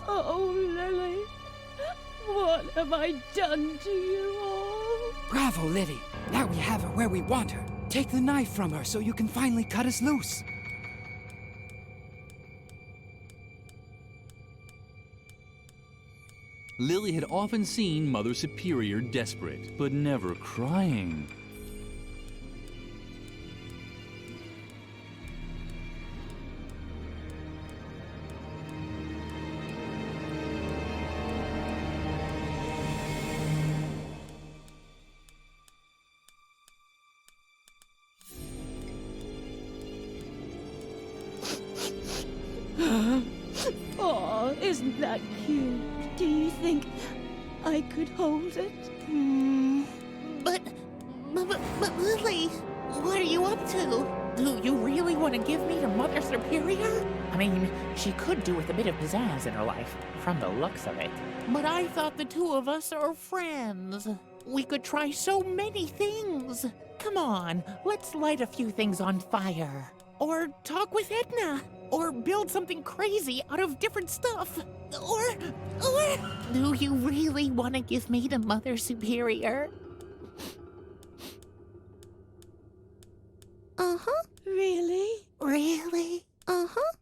Oh, Lily. What have I done to you all? Bravo, Lily. Now we have her where we want her. Take the knife from her so you can finally cut us loose. Lily had often seen Mother Superior desperate, but never crying. Oh, isn't that cute? Do you think I could hold it? But Lily, what are you up to? Do you really want to give me to Mother Superior? I mean, she could do with a bit of pizzazz in her life, from the looks of it. But I thought the two of us are friends. We could try so many things. Come on, let's light a few things on fire. Or talk with Edna. Or build something crazy out of different stuff. Or... Do you really want to give me to Mother Superior? Uh-huh. Really? Really? Uh-huh.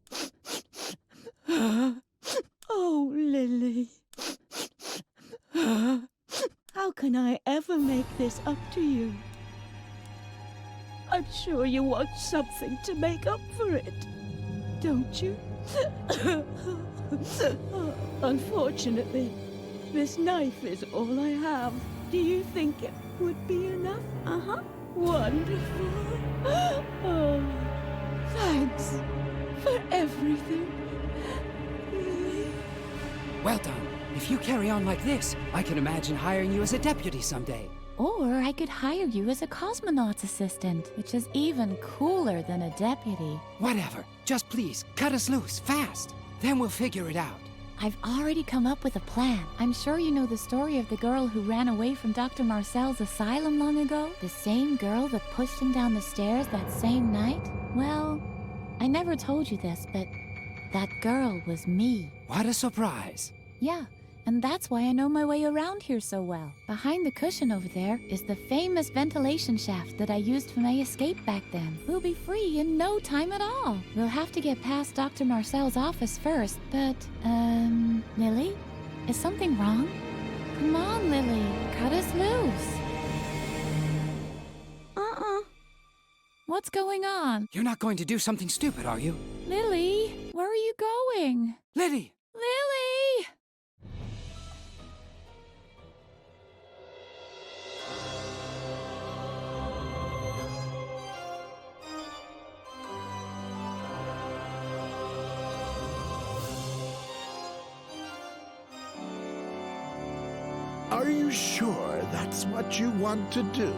Oh, Lily. How can I ever make this up to you? I'm sure you want something to make up for it, don't you? Unfortunately, this knife is all I have. Do you think it would be enough? Uh-huh. Wonderful. Oh, thanks for everything, Lily. Well done. If you carry on like this, I can imagine hiring you as a deputy someday. Or I could hire you as a cosmonaut's assistant, which is even cooler than a deputy. Whatever. Just please, cut us loose, fast. Then we'll figure it out. I've already come up with a plan. I'm sure you know the story of the girl who ran away from Dr. Marcel's asylum long ago? The same girl that pushed him down the stairs that same night? Well, I never told you this, but that girl was me. What a surprise. Yeah. And that's why I know my way around here so well. Behind the cushion over there is the famous ventilation shaft that I used for my escape back then. We'll be free in no time at all. We'll have to get past Dr. Marcel's office first, but, Lily? Is something wrong? Come on, Lily. Cut us loose. What's going on? You're not going to do something stupid, are you? Lily, where are you going? Lily! Lily! Are Are you sure that's what you want to do?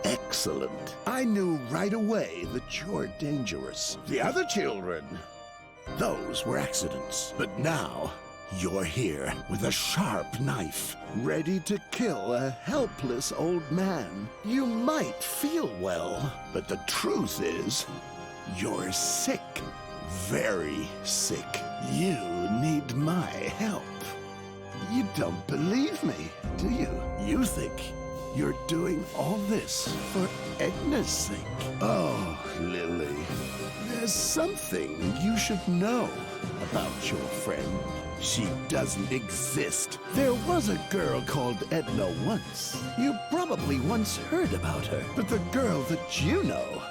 Excellent. I knew right away that you're dangerous. The other children, those were accidents. But now, you're here with a sharp knife, ready to kill a helpless old man. You might feel well, but the truth is, you're sick. Very sick. You need my help. You don't believe me, do you? You think you're doing all this for Edna's sake. Oh, Lily, there's something you should know about your friend. She doesn't exist. There was a girl called Edna once. You probably once heard about her. But the girl that you know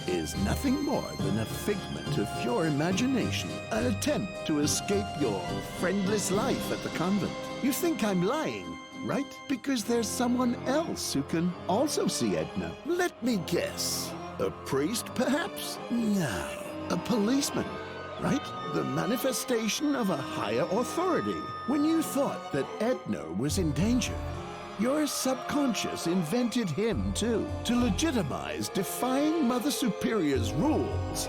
is nothing more than a figment of your imagination. An attempt to escape your friendless life at the convent. You think I'm lying, right? Because there's someone else who can also see Edna. Let me guess. A priest, perhaps? No. A policeman, right? The manifestation of a higher authority. When you thought that Edna was in danger, your subconscious invented him, too, to legitimize defying Mother Superior's rules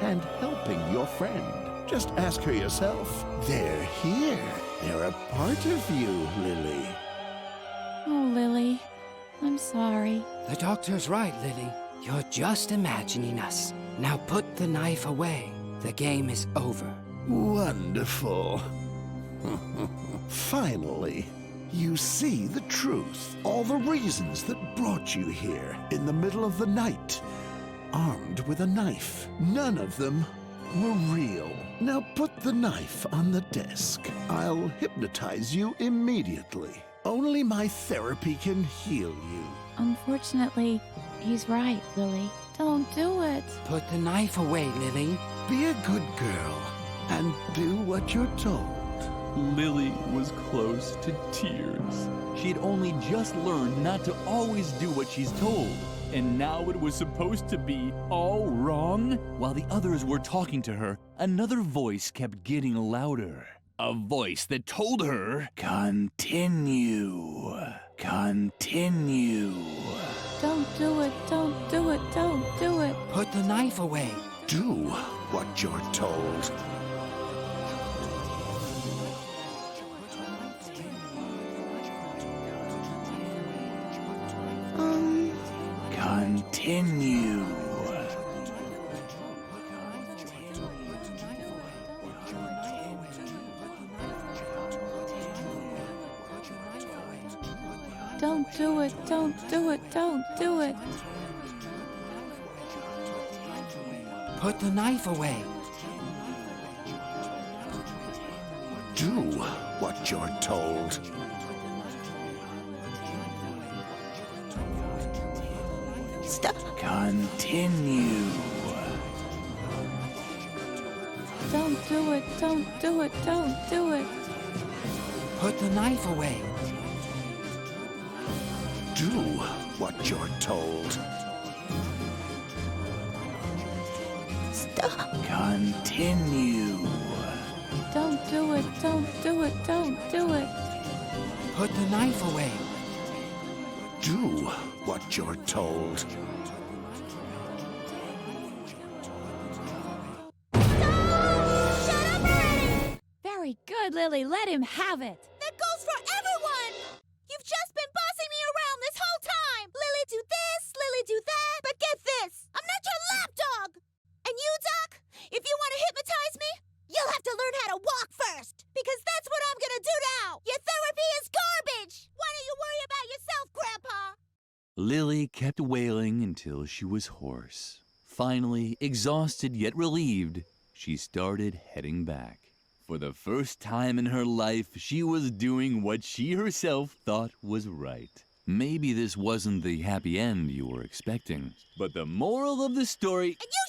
and helping your friend. Just ask her yourself. They're here. They're a part of you, Lily. Oh, Lily, I'm sorry. The doctor's right, Lily. You're just imagining us. Now put the knife away. The game is over. Wonderful. Finally. You see the truth, all the reasons that brought you here in the middle of the night, armed with a knife. None of them were real. Now put the knife on the desk. I'll hypnotize you immediately. Only my therapy can heal you. Unfortunately, he's right, Lily. Don't do it. Put the knife away, Lily. Be a good girl and do what you're told. Lily was close to tears. She had only just learned not to always do what she's told. And now it was supposed to be all wrong? While the others were talking to her, another voice kept getting louder. A voice that told her, continue, continue. Don't do it, don't do it, don't do it. Put the knife away. Do what you're told. Continue. Don't do it, don't do it, don't do it. Put the knife away. Do what you're told. Stop. Continue. Don't do it, don't do it, don't do it. Put the knife away. Do what you're told. Stop. Continue. Don't do it, don't do it, don't do it. Put the knife away. Do what you're told. Very good, Lily. Let him have it. That goes for everyone! You've just been bossing me around this whole time! Lily do this, Lily do that, but get this! I'm not your lapdog! And you, Doc, if you want to hypnotize me, you'll have to learn how to walk first! Because that's what I'm gonna do now! Your therapy is garbage! Why don't you worry about yourself, Grandpa? Lily kept wailing until she was hoarse. Finally, exhausted yet relieved, she started heading back. For the first time in her life, she was doing what she herself thought was right. Maybe this wasn't the happy end you were expecting, but the moral of the story... And you